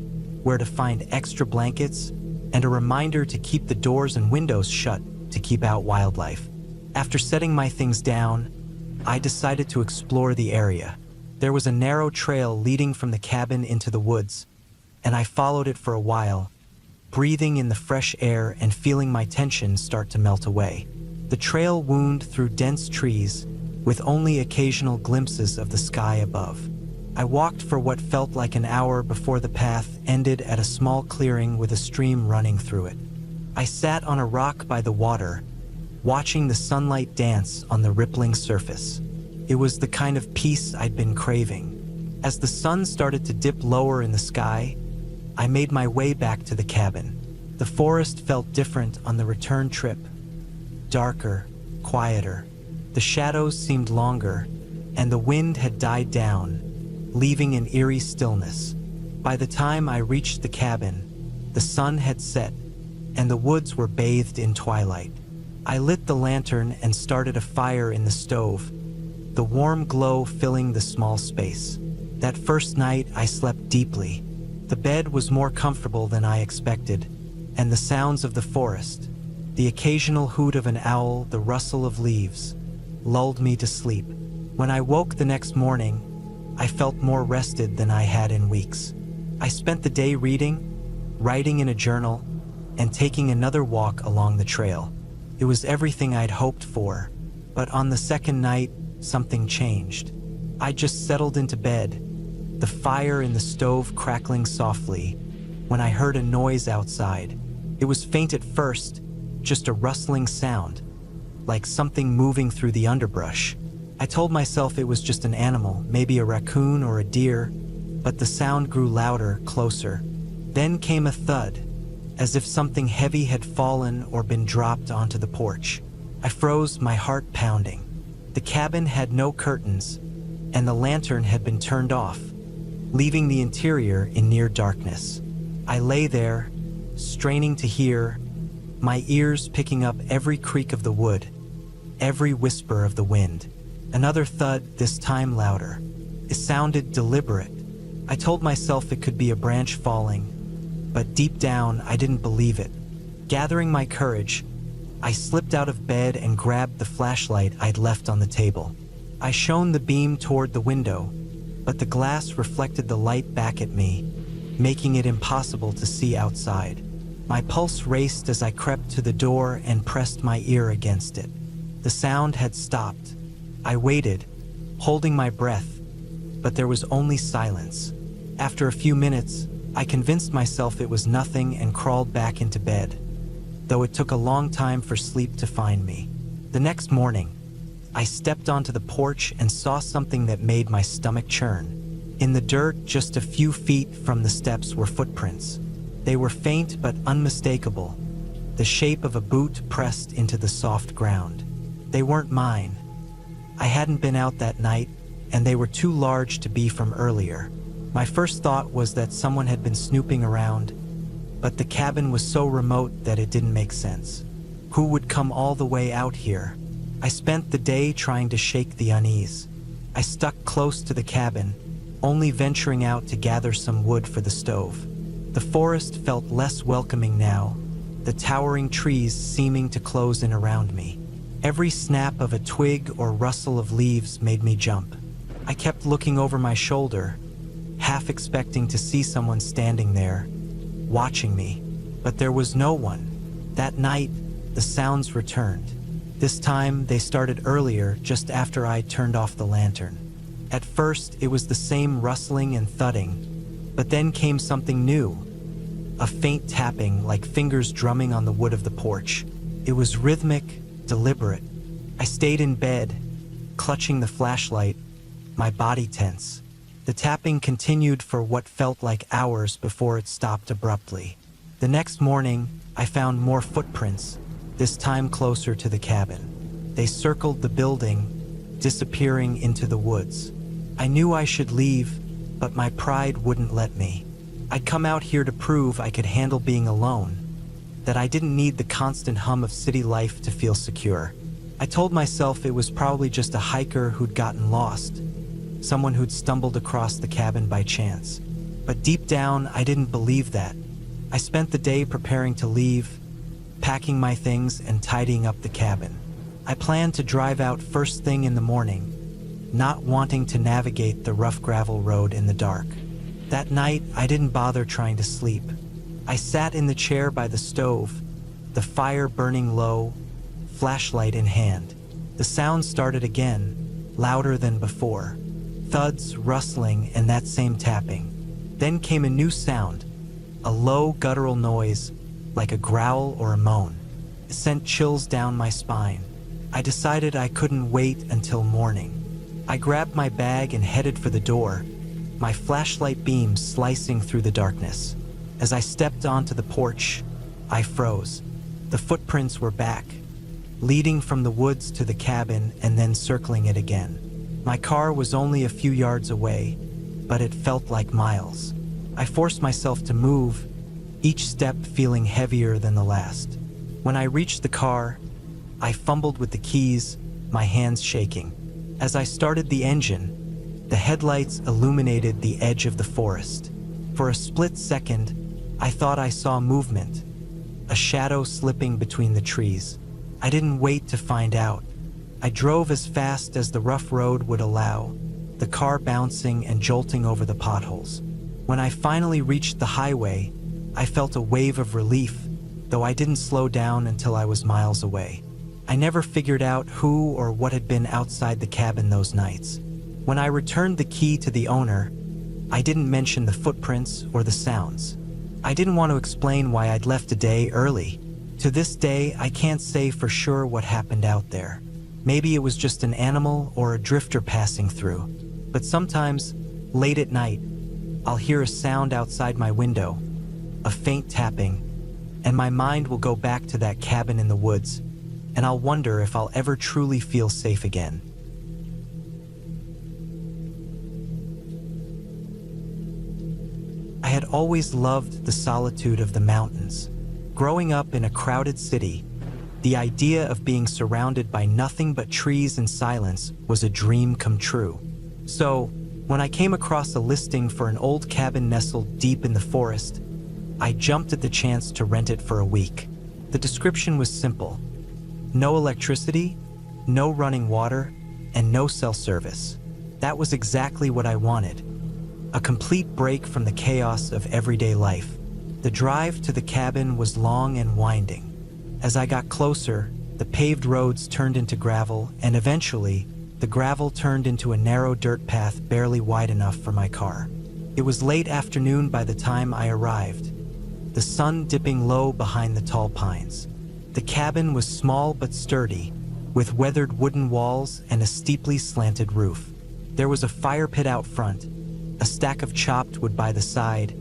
where to find extra blankets, and a reminder to keep the doors and windows shut to keep out wildlife. After setting my things down, I decided to explore the area. There was a narrow trail leading from the cabin into the woods, and I followed it for a while, breathing in the fresh air and feeling my tension start to melt away. The trail wound through dense trees, with only occasional glimpses of the sky above. I walked for what felt like an hour before the path ended at a small clearing with a stream running through it. I sat on a rock by the water, watching the sunlight dance on the rippling surface. It was the kind of peace I'd been craving. As the sun started to dip lower in the sky, I made my way back to the cabin. The forest felt different on the return trip. Darker, quieter. The shadows seemed longer, and the wind had died down, leaving an eerie stillness. By the time I reached the cabin, the sun had set, and the woods were bathed in twilight. I lit the lantern and started a fire in the stove, the warm glow filling the small space. That first night, I slept deeply. The bed was more comfortable than I expected, and the sounds of the forest, the occasional hoot of an owl, the rustle of leaves, lulled me to sleep. When I woke the next morning, I felt more rested than I had in weeks. I spent the day reading, writing in a journal, and taking another walk along the trail. It was everything I'd hoped for, but on the second night, something changed. I just settled into bed, the fire in the stove crackling softly, when I heard a noise outside. It was faint at first, just a rustling sound, like something moving through the underbrush. I told myself it was just an animal, maybe a raccoon or a deer, but the sound grew louder, closer. Then came a thud, as if something heavy had fallen or been dropped onto the porch. I froze, my heart pounding. The cabin had no curtains, and the lantern had been turned off, leaving the interior in near darkness. I lay there, straining to hear, my ears picking up every creak of the wood, every whisper of the wind. Another thud, this time louder. It sounded deliberate. I told myself it could be a branch falling, but deep down, I didn't believe it. Gathering my courage, I slipped out of bed and grabbed the flashlight I'd left on the table. I shone the beam toward the window, but the glass reflected the light back at me, making it impossible to see outside. My pulse raced as I crept to the door and pressed my ear against it. The sound had stopped. I waited, holding my breath, but there was only silence. After a few minutes, I convinced myself it was nothing and crawled back into bed, though it took a long time for sleep to find me. The next morning, I stepped onto the porch and saw something that made my stomach churn. In the dirt, just a few feet from the steps, were footprints. They were faint but unmistakable, the shape of a boot pressed into the soft ground. They weren't mine. I hadn't been out that night, and they were too large to be from earlier. My first thought was that someone had been snooping around, but the cabin was so remote that it didn't make sense. Who would come all the way out here? I spent the day trying to shake the unease. I stuck close to the cabin, only venturing out to gather some wood for the stove. The forest felt less welcoming now, the towering trees seeming to close in around me. Every snap of a twig or rustle of leaves made me jump. I kept looking over my shoulder, half expecting to see someone standing there, watching me. But there was no one. That night, the sounds returned. This time, they started earlier, just after I turned off the lantern. At first, it was the same rustling and thudding, but then came something new. A faint tapping, like fingers drumming on the wood of the porch. It was rhythmic, deliberate. I stayed in bed, clutching the flashlight, my body tense. The tapping continued for what felt like hours before it stopped abruptly. The next morning, I found more footprints, this time closer to the cabin. They circled the building, disappearing into the woods. I knew I should leave, but my pride wouldn't let me. I'd come out here to prove I could handle being alone, that I didn't need the constant hum of city life to feel secure. I told myself it was probably just a hiker who'd gotten lost, someone who'd stumbled across the cabin by chance. But deep down, I didn't believe that. I spent the day preparing to leave, packing my things and tidying up the cabin. I planned to drive out first thing in the morning, not wanting to navigate the rough gravel road in the dark. That night, I didn't bother trying to sleep. I sat in the chair by the stove, the fire burning low, flashlight in hand. The sound started again, louder than before. Thuds, rustling, and that same tapping. Then came a new sound, a low guttural noise, like a growl or a moan. It sent chills down my spine. I decided I couldn't wait until morning. I grabbed my bag and headed for the door, my flashlight beam slicing through the darkness. As I stepped onto the porch, I froze. The footprints were back, leading from the woods to the cabin and then circling it again. My car was only a few yards away, but it felt like miles. I forced myself to move, each step feeling heavier than the last. When I reached the car, I fumbled with the keys, my hands shaking. As I started the engine, the headlights illuminated the edge of the forest. For a split second, I thought I saw movement, a shadow slipping between the trees. I didn't wait to find out. I drove as fast as the rough road would allow, the car bouncing and jolting over the potholes. When I finally reached the highway, I felt a wave of relief, though I didn't slow down until I was miles away. I never figured out who or what had been outside the cabin those nights. When I returned the key to the owner, I didn't mention the footprints or the sounds. I didn't want to explain why I'd left a day early. To this day, I can't say for sure what happened out there. Maybe it was just an animal or a drifter passing through. But sometimes, late at night, I'll hear a sound outside my window, a faint tapping, and my mind will go back to that cabin in the woods, and I'll wonder if I'll ever truly feel safe again. I had always loved the solitude of the mountains. Growing up in a crowded city, the idea of being surrounded by nothing but trees and silence was a dream come true. So, when I came across a listing for an old cabin nestled deep in the forest, I jumped at the chance to rent it for a week. The description was simple: no electricity, no running water, and no cell service. That was exactly what I wanted. A complete break from the chaos of everyday life. The drive to the cabin was long and winding. As I got closer, the paved roads turned into gravel, and eventually, The gravel turned into a narrow dirt path barely wide enough for my car. It was late afternoon by the time I arrived, the sun dipping low behind the tall pines. The cabin was small but sturdy, with weathered wooden walls and a steeply slanted roof. There was a fire pit out front, a stack of chopped wood by the side,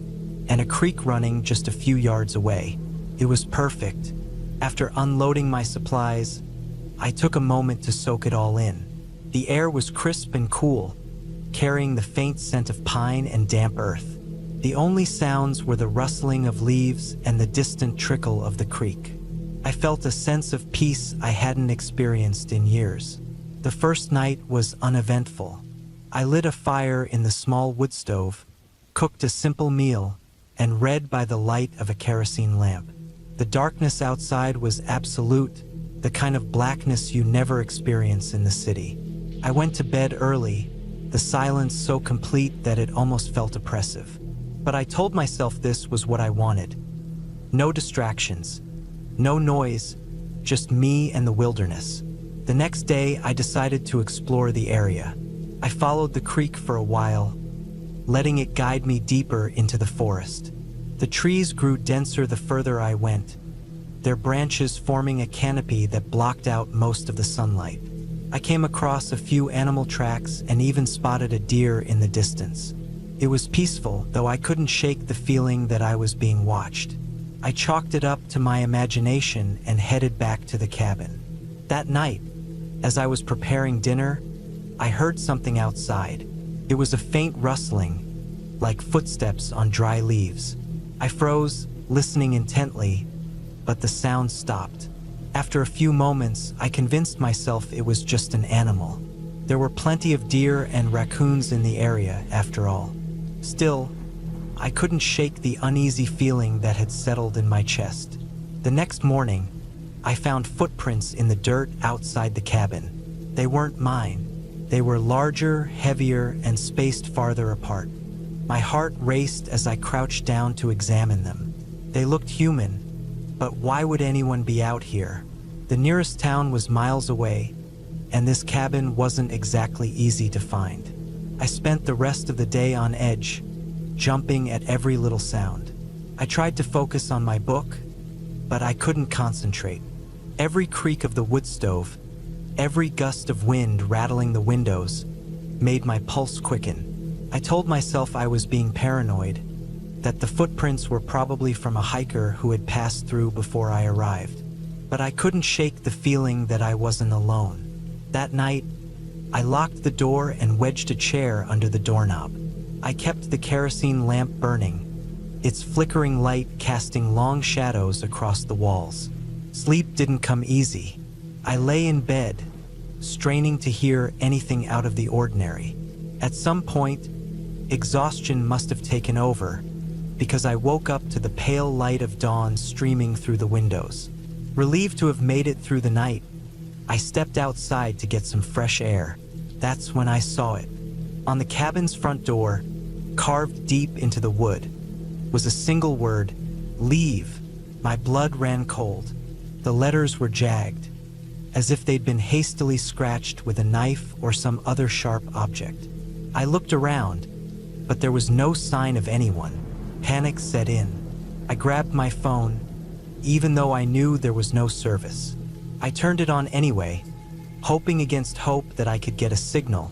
and a creek running just a few yards away. It was perfect. After unloading my supplies, I took a moment to soak it all in. The air was crisp and cool, carrying the faint scent of pine and damp earth. The only sounds were the rustling of leaves and the distant trickle of the creek. I felt a sense of peace I hadn't experienced in years. The first night was uneventful. I lit a fire in the small wood stove, cooked a simple meal, and read by the light of a kerosene lamp. The darkness outside was absolute, the kind of blackness you never experience in the city. I went to bed early, the silence so complete that it almost felt oppressive. But I told myself this was what I wanted. No distractions, no noise, just me and the wilderness. The next day, I decided to explore the area. I followed the creek for a while, letting it guide me deeper into the forest. The trees grew denser the further I went, their branches forming a canopy that blocked out most of the sunlight. I came across a few animal tracks and even spotted a deer in the distance. It was peaceful, though I couldn't shake the feeling that I was being watched. I chalked it up to my imagination and headed back to the cabin. That night, as I was preparing dinner, I heard something outside. It was a faint rustling, like footsteps on dry leaves. I froze, listening intently, but the sound stopped. After a few moments, I convinced myself it was just an animal. There were plenty of deer and raccoons in the area, after all. Still, I couldn't shake the uneasy feeling that had settled in my chest. The next morning, I found footprints in the dirt outside the cabin. They weren't mine. They were larger, heavier, and spaced farther apart. My heart raced as I crouched down to examine them. They looked human, but why would anyone be out here? The nearest town was miles away, and this cabin wasn't exactly easy to find. I spent the rest of the day on edge, jumping at every little sound. I tried to focus on my book, but I couldn't concentrate. Every creak of the wood stove, every gust of wind rattling the windows, made my pulse quicken. I told myself I was being paranoid, that the footprints were probably from a hiker who had passed through before I arrived. But I couldn't shake the feeling that I wasn't alone. That night, I locked the door and wedged a chair under the doorknob. I kept the kerosene lamp burning, its flickering light casting long shadows across the walls. Sleep didn't come easy. I lay in bed, straining to hear anything out of the ordinary. At some point, exhaustion must have taken over, because I woke up to the pale light of dawn streaming through the windows. Relieved to have made it through the night, I stepped outside to get some fresh air. That's when I saw it. On the cabin's front door, carved deep into the wood, was a single word, "Leave." My blood ran cold. The letters were jagged, as if they'd been hastily scratched with a knife or some other sharp object. I looked around, but there was no sign of anyone. Panic set in. I grabbed my phone, even though I knew there was no service. I turned it on anyway, hoping against hope that I could get a signal,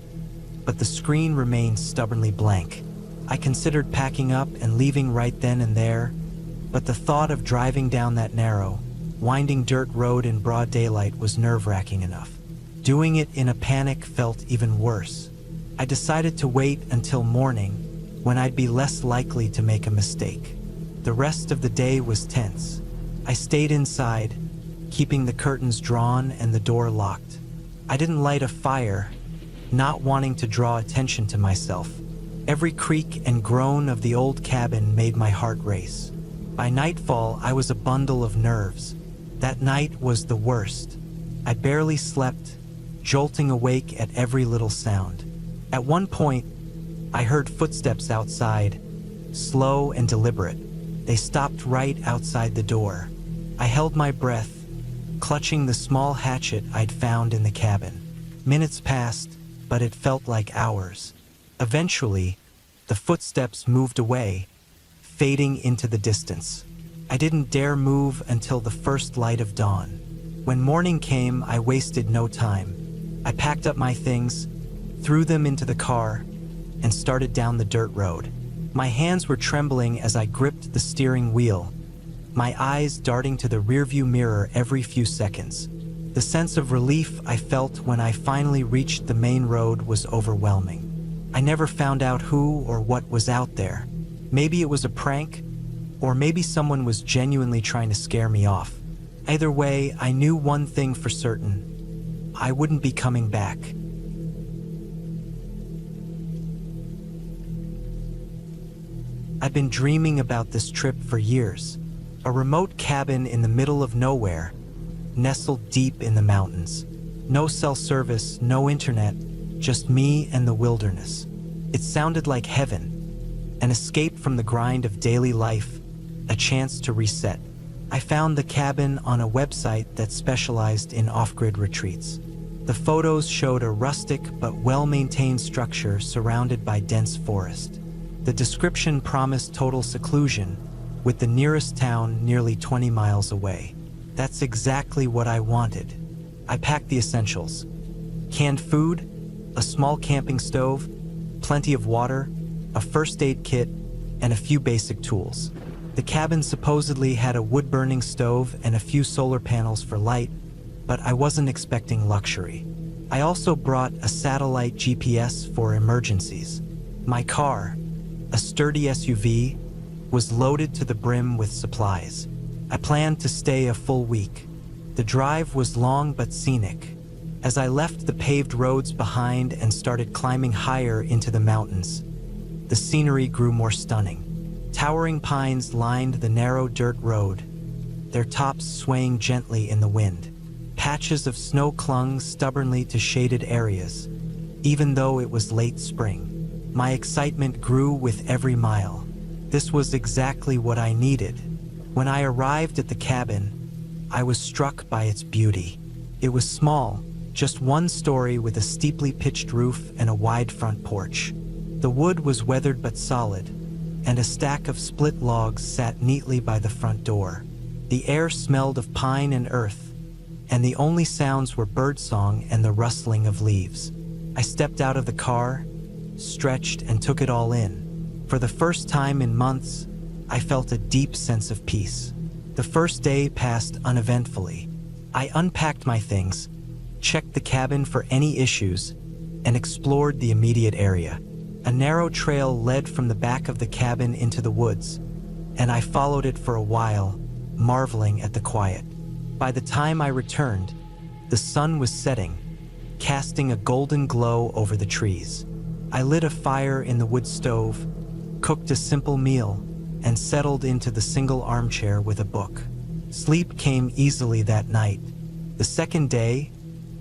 but the screen remained stubbornly blank. I considered packing up and leaving right then and there, but the thought of driving down that narrow, winding dirt road in broad daylight was nerve-wracking enough. Doing it in a panic felt even worse. I decided to wait until morning, when I'd be less likely to make a mistake. The rest of the day was tense. I stayed inside, keeping the curtains drawn and the door locked. I didn't light a fire, not wanting to draw attention to myself. Every creak and groan of the old cabin made my heart race. By nightfall, I was a bundle of nerves. That night was the worst. I barely slept, jolting awake at every little sound. At one point, I heard footsteps outside, slow and deliberate. They stopped right outside the door. I held my breath, clutching the small hatchet I'd found in the cabin. Minutes passed, but it felt like hours. Eventually, the footsteps moved away, fading into the distance. I didn't dare move until the first light of dawn. When morning came, I wasted no time. I packed up my things, threw them into the car, and started down the dirt road. My hands were trembling as I gripped the steering wheel, my eyes darting to the rearview mirror every few seconds. The sense of relief I felt when I finally reached the main road was overwhelming. I never found out who or what was out there. Maybe it was a prank, or maybe someone was genuinely trying to scare me off. Either way, I knew one thing for certain: I wouldn't be coming back. I've been dreaming about this trip for years. A remote cabin in the middle of nowhere, nestled deep in the mountains. No cell service, no internet, just me and the wilderness. It sounded like heaven, an escape from the grind of daily life, a chance to reset. I found the cabin on a website that specialized in off-grid retreats. The photos showed a rustic but well-maintained structure surrounded by dense forest. The description promised total seclusion, with the nearest town nearly 20 miles away. That's exactly what I wanted. I packed the essentials: canned food, a small camping stove, plenty of water, a first aid kit, and a few basic tools. The cabin supposedly had a wood-burning stove and a few solar panels for light, but I wasn't expecting luxury. I also brought a satellite GPS for emergencies. My car, a sturdy SUV, was loaded to the brim with supplies. I planned to stay a full week. The drive was long but scenic. As I left the paved roads behind and started climbing higher into the mountains, the scenery grew more stunning. Towering pines lined the narrow dirt road, their tops swaying gently in the wind. Patches of snow clung stubbornly to shaded areas, even though it was late spring. My excitement grew with every mile. This was exactly what I needed. When I arrived at the cabin, I was struck by its beauty. It was small, just one story with a steeply pitched roof and a wide front porch. The wood was weathered but solid, and a stack of split logs sat neatly by the front door. The air smelled of pine and earth, and the only sounds were birdsong and the rustling of leaves. I stepped out of the car, stretched, and took it all in. For the first time in months, I felt a deep sense of peace. The first day passed uneventfully. I unpacked my things, checked the cabin for any issues, and explored the immediate area. A narrow trail led from the back of the cabin into the woods, and I followed it for a while, marveling at the quiet. By the time I returned, the sun was setting, casting a golden glow over the trees. I lit a fire in the wood stove, cooked a simple meal, and settled into the single armchair with a book. Sleep came easily that night. The second day,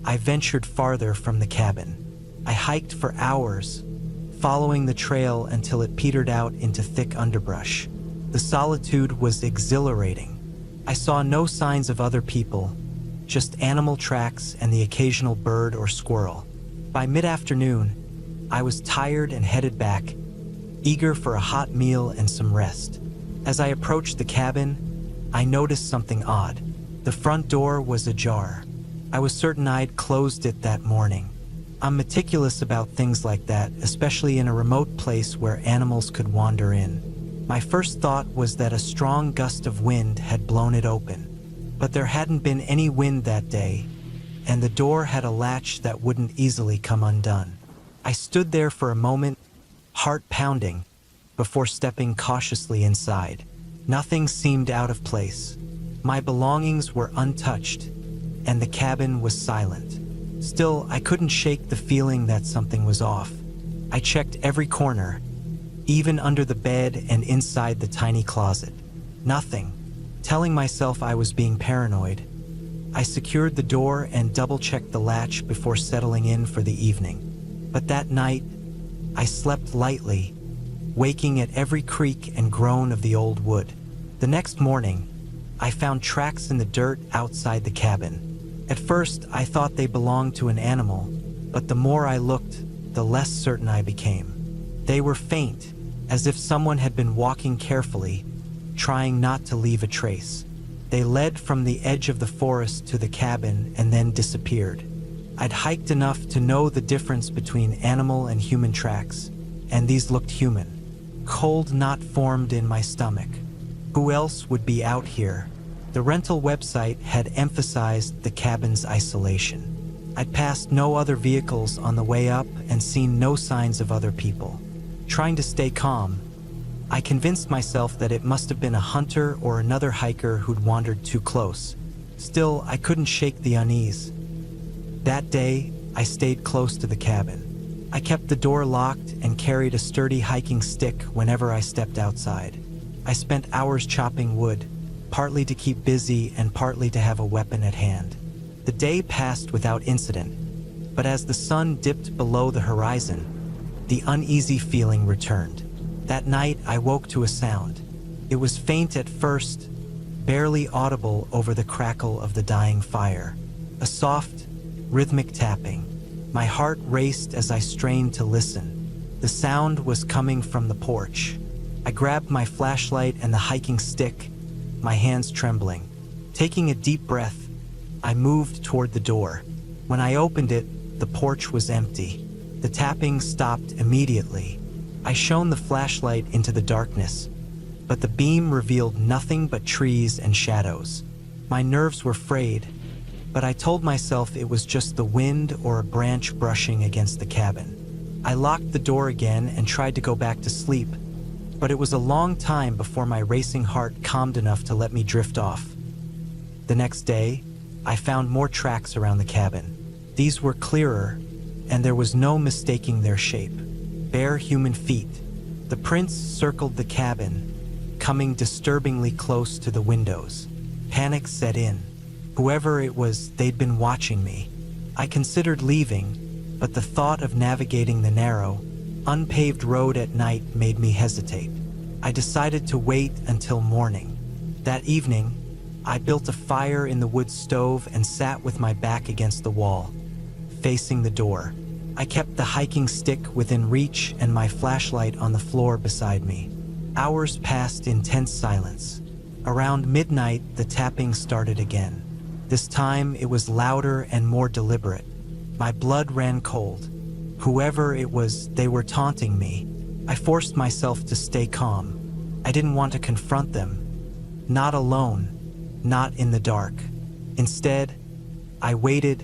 I ventured farther from the cabin. I hiked for hours, following the trail until it petered out into thick underbrush. The solitude was exhilarating. I saw no signs of other people, just animal tracks and the occasional bird or squirrel. By mid-afternoon, I was tired and headed back, eager for a hot meal and some rest. As I approached the cabin, I noticed something odd. The front door was ajar. I was certain I'd closed it that morning. I'm meticulous about things like that, especially in a remote place where animals could wander in. My first thought was that a strong gust of wind had blown it open, but there hadn't been any wind that day, and the door had a latch that wouldn't easily come undone. I stood there for a moment, heart pounding, before stepping cautiously inside. Nothing seemed out of place. My belongings were untouched, and the cabin was silent. Still, I couldn't shake the feeling that something was off. I checked every corner, even under the bed and inside the tiny closet. Nothing. Telling myself I was being paranoid, I secured the door and double-checked the latch before settling in for the evening. But that night, I slept lightly, waking at every creak and groan of the old wood. The next morning, I found tracks in the dirt outside the cabin. At first, I thought they belonged to an animal, but the more I looked, the less certain I became. They were faint, as if someone had been walking carefully, trying not to leave a trace. They led from the edge of the forest to the cabin and then disappeared. I'd hiked enough to know the difference between animal and human tracks, and these looked human. Cold knot formed in my stomach. Who else would be out here? The rental website had emphasized the cabin's isolation. I'd passed no other vehicles on the way up and seen no signs of other people. Trying to stay calm, I convinced myself that it must have been a hunter or another hiker who'd wandered too close. Still, I couldn't shake the unease. That day, I stayed close to the cabin. I kept the door locked and carried a sturdy hiking stick whenever I stepped outside. I spent hours chopping wood, partly to keep busy and partly to have a weapon at hand. The day passed without incident, but as the sun dipped below the horizon, the uneasy feeling returned. That night, I woke to a sound. It was faint at first, barely audible over the crackle of the dying fire. A soft, rhythmic tapping. My heart raced as I strained to listen. The sound was coming from the porch. I grabbed my flashlight and the hiking stick, my hands trembling. Taking a deep breath, I moved toward the door. When I opened it, the porch was empty. The tapping stopped immediately. I shone the flashlight into the darkness, but the beam revealed nothing but trees and shadows. My nerves were frayed, but I told myself it was just the wind or a branch brushing against the cabin. I locked the door again and tried to go back to sleep, but it was a long time before my racing heart calmed enough to let me drift off. The next day, I found more tracks around the cabin. These were clearer, and there was no mistaking their shape. Bare human feet. The prints circled the cabin, coming disturbingly close to the windows. Panic set in. Whoever it was, they'd been watching me. I considered leaving, but the thought of navigating the narrow, unpaved road at night made me hesitate. I decided to wait until morning. That evening, I built a fire in the wood stove and sat with my back against the wall, facing the door. I kept the hiking stick within reach and my flashlight on the floor beside me. Hours passed in tense silence. Around midnight, the tapping started again. This time, it was louder and more deliberate. My blood ran cold. Whoever it was, they were taunting me. I forced myself to stay calm. I didn't want to confront them. Not alone. Not in the dark. Instead, I waited,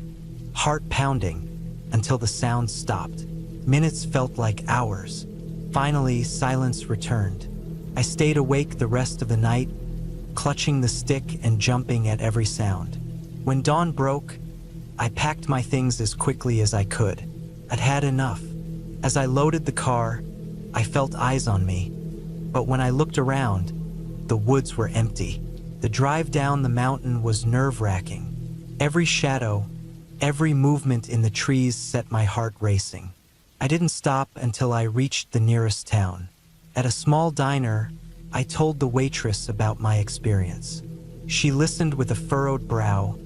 heart pounding, until the sound stopped. Minutes felt like hours. Finally, silence returned. I stayed awake the rest of the night, clutching the stick and jumping at every sound. When dawn broke, I packed my things as quickly as I could. I'd had enough. As I loaded the car, I felt eyes on me. But when I looked around, the woods were empty. The drive down the mountain was nerve-wracking. Every shadow, every movement in the trees set my heart racing. I didn't stop until I reached the nearest town. At a small diner, I told the waitress about my experience. She listened with a furrowed brow,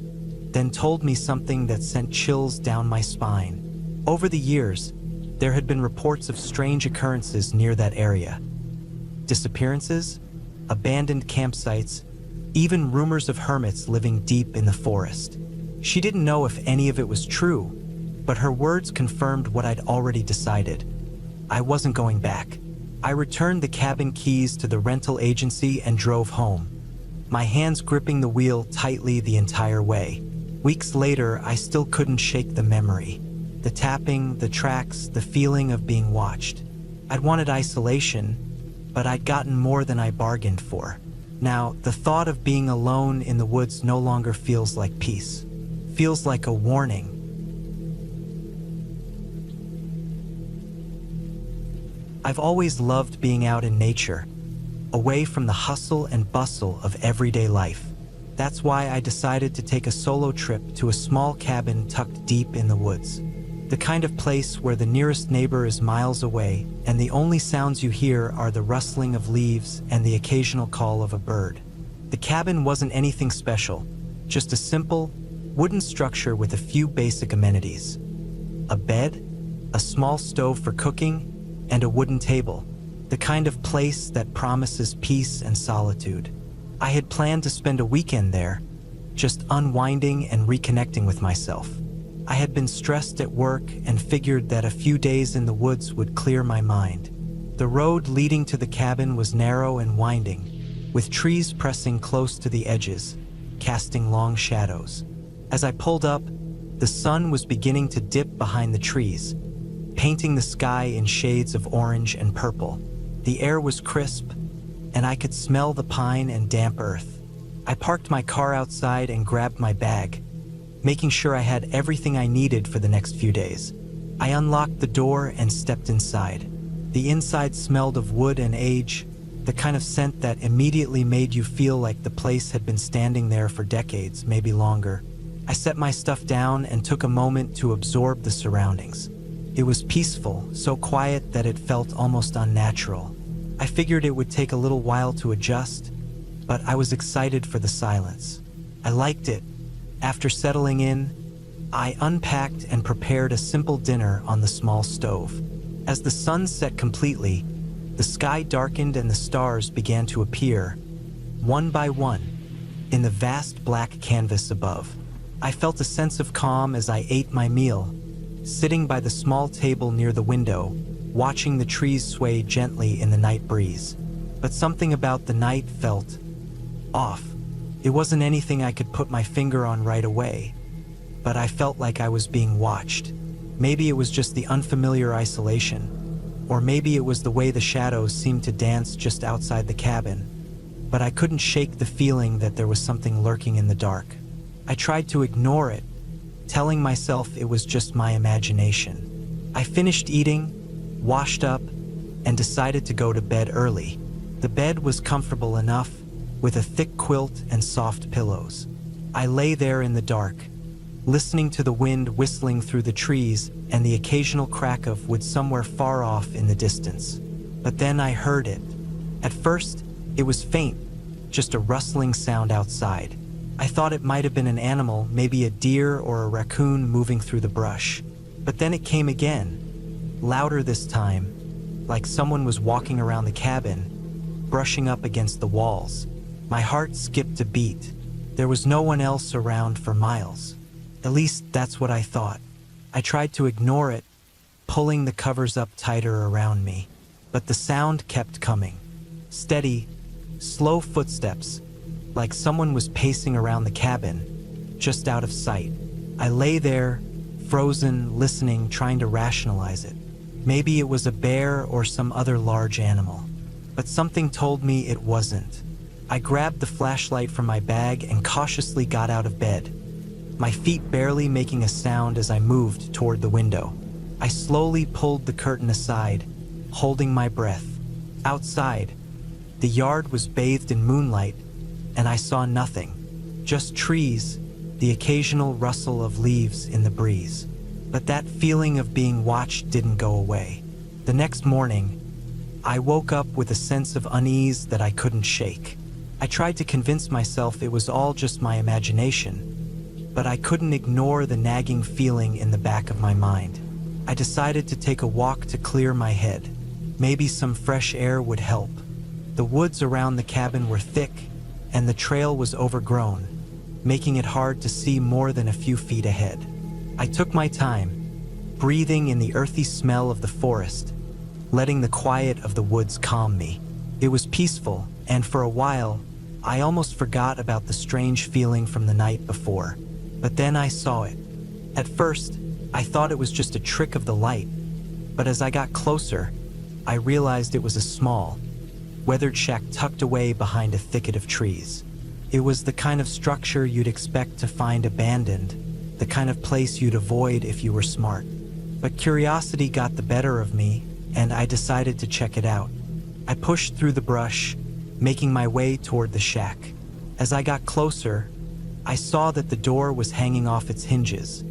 then told me something that sent chills down my spine. Over the years, there had been reports of strange occurrences near that area. Disappearances, abandoned campsites, even rumors of hermits living deep in the forest. She didn't know if any of it was true, but her words confirmed what I'd already decided. I wasn't going back. I returned the cabin keys to the rental agency and drove home, my hands gripping the wheel tightly the entire way. Weeks later, I still couldn't shake the memory. The tapping, the tracks, the feeling of being watched. I'd wanted isolation, but I'd gotten more than I bargained for. Now, the thought of being alone in the woods no longer feels like peace. Feels like a warning. I've always loved being out in nature, away from the hustle and bustle of everyday life. That's why I decided to take a solo trip to a small cabin tucked deep in the woods. The kind of place where the nearest neighbor is miles away and the only sounds you hear are the rustling of leaves and the occasional call of a bird. The cabin wasn't anything special, just a simple, wooden structure with a few basic amenities. a bed, a small stove for cooking, and a wooden table, the kind of place that promises peace and solitude. I had planned to spend a weekend there, just unwinding and reconnecting with myself. I had been stressed at work and figured that a few days in the woods would clear my mind. The road leading to the cabin was narrow and winding, with trees pressing close to the edges, casting long shadows. As I pulled up, the sun was beginning to dip behind the trees, painting the sky in shades of orange and purple. The air was crisp, and I could smell the pine and damp earth. I parked my car outside and grabbed my bag, making sure I had everything I needed for the next few days. I unlocked the door and stepped inside. The inside smelled of wood and age, the kind of scent that immediately made you feel like the place had been standing there for decades, maybe longer. I set my stuff down and took a moment to absorb the surroundings. It was peaceful, so quiet that it felt almost unnatural. I figured it would take a little while to adjust, but I was excited for the silence. I liked it. After settling in, I unpacked and prepared a simple dinner on the small stove. As the sun set completely, the sky darkened and the stars began to appear, one by one, in the vast black canvas above. I felt a sense of calm as I ate my meal, sitting by the small table near the window, watching the trees sway gently in the night breeze. But something about the night felt off. It wasn't anything I could put my finger on right away, but I felt like I was being watched. Maybe it was just the unfamiliar isolation, or maybe it was the way the shadows seemed to dance just outside the cabin, but I couldn't shake the feeling that there was something lurking in the dark. I tried to ignore it, telling myself it was just my imagination. I finished eating, washed up, and decided to go to bed early. The bed was comfortable enough, with a thick quilt and soft pillows. I lay there in the dark, listening to the wind whistling through the trees and the occasional crack of wood somewhere far off in the distance. But then I heard it. At first, it was faint, just a rustling sound outside. I thought it might have been an animal, maybe a deer or a raccoon moving through the brush. But then it came again, louder this time, like someone was walking around the cabin, brushing up against the walls. My heart skipped a beat. There was no one else around for miles. At least that's what I thought. I tried to ignore it, pulling the covers up tighter around me. But the sound kept coming. Steady, slow footsteps, like someone was pacing around the cabin, just out of sight. I lay there, frozen, listening, trying to rationalize it. Maybe it was a bear or some other large animal. But something told me it wasn't. I grabbed the flashlight from my bag and cautiously got out of bed, my feet barely making a sound as I moved toward the window. I slowly pulled the curtain aside, holding my breath. Outside, the yard was bathed in moonlight, and I saw nothing, just trees, the occasional rustle of leaves in the breeze. But that feeling of being watched didn't go away. The next morning, I woke up with a sense of unease that I couldn't shake. I tried to convince myself it was all just my imagination, but I couldn't ignore the nagging feeling in the back of my mind. I decided to take a walk to clear my head. Maybe some fresh air would help. The woods around the cabin were thick, and the trail was overgrown, making it hard to see more than a few feet ahead. I took my time, breathing in the earthy smell of the forest, letting the quiet of the woods calm me. It was peaceful, and for a while, I almost forgot about the strange feeling from the night before. But then I saw it. At first, I thought it was just a trick of the light, but as I got closer, I realized it was a small, weathered shack tucked away behind a thicket of trees. It was the kind of structure you'd expect to find abandoned, the kind of place you'd avoid if you were smart. But curiosity got the better of me, and I decided to check it out. I pushed through the brush, making my way toward the shack. As I got closer, I saw that the door was hanging off its hinges,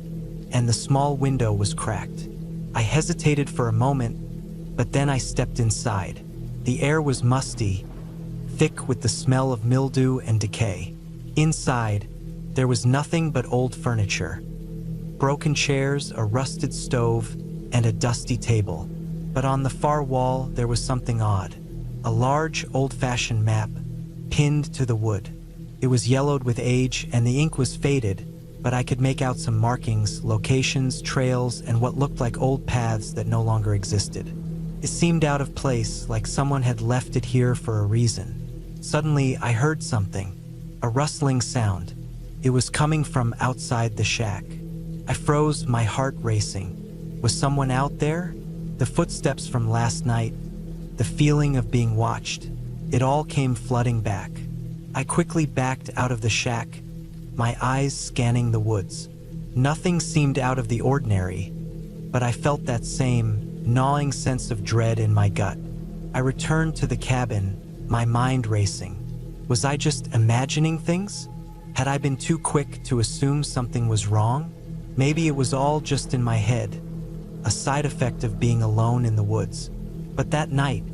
and the small window was cracked. I hesitated for a moment, but then I stepped inside. The air was musty, thick with the smell of mildew and decay. Inside, there was nothing but old furniture. broken chairs, a rusted stove, and a dusty table. But on the far wall, there was something odd. A large, old-fashioned map, pinned to the wood. It was yellowed with age, and the ink was faded, but I could make out some markings, locations, trails, and what looked like old paths that no longer existed. It seemed out of place, like someone had left it here for a reason. Suddenly, I heard something, a rustling sound. It was coming from outside the shack. I froze, my heart racing. Was someone out there? The footsteps from last night, the feeling of being watched, it all came flooding back. I quickly backed out of the shack, my eyes scanning the woods. Nothing seemed out of the ordinary, but I felt that same gnawing sense of dread in my gut. I returned to the cabin, my mind racing. Was I just imagining things? Had I been too quick to assume something was wrong? Maybe it was all just in my head, a side effect of being alone in the woods. But that night,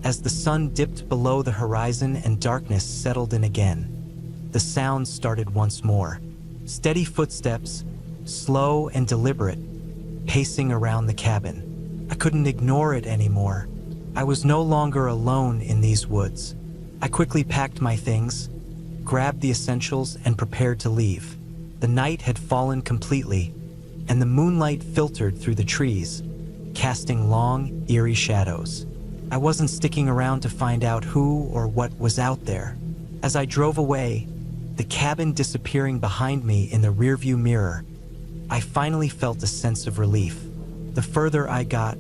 as the sun dipped below the horizon and darkness settled in again, the sounds started once more. Steady footsteps, slow and deliberate, pacing around the cabin. I couldn't ignore it anymore. I was no longer alone in these woods. I quickly packed my things, grabbed the essentials, and prepared to leave. The night had fallen completely, and the moonlight filtered through the trees, casting long, eerie shadows. I wasn't sticking around to find out who or what was out there. As I drove away, the cabin disappearing behind me in the rearview mirror, I finally felt a sense of relief. The further I got,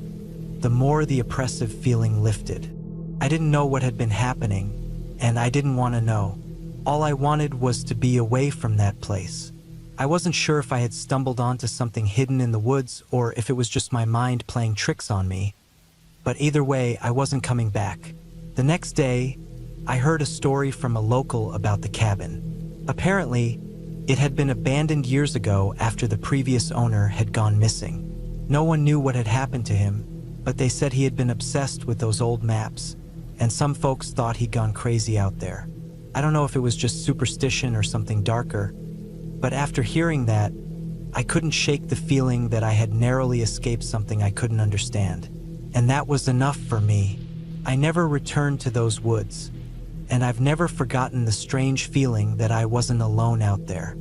the more the oppressive feeling lifted. I didn't know what had been happening, and I didn't want to know. All I wanted was to be away from that place. I wasn't sure if I had stumbled onto something hidden in the woods or if it was just my mind playing tricks on me. But either way, I wasn't coming back. The next day, I heard a story from a local about the cabin. Apparently, it had been abandoned years ago after the previous owner had gone missing. No one knew what had happened to him, but they said he had been obsessed with those old maps, and some folks thought he'd gone crazy out there. I don't know if it was just superstition or something darker, but after hearing that, I couldn't shake the feeling that I had narrowly escaped something I couldn't understand. And that was enough for me. I never returned to those woods, and I've never forgotten the strange feeling that I wasn't alone out there.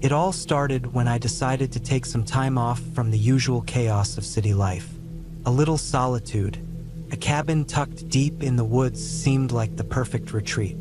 It all started when I decided to take some time off from the usual chaos of city life. A little solitude, a cabin tucked deep in the woods seemed like the perfect retreat.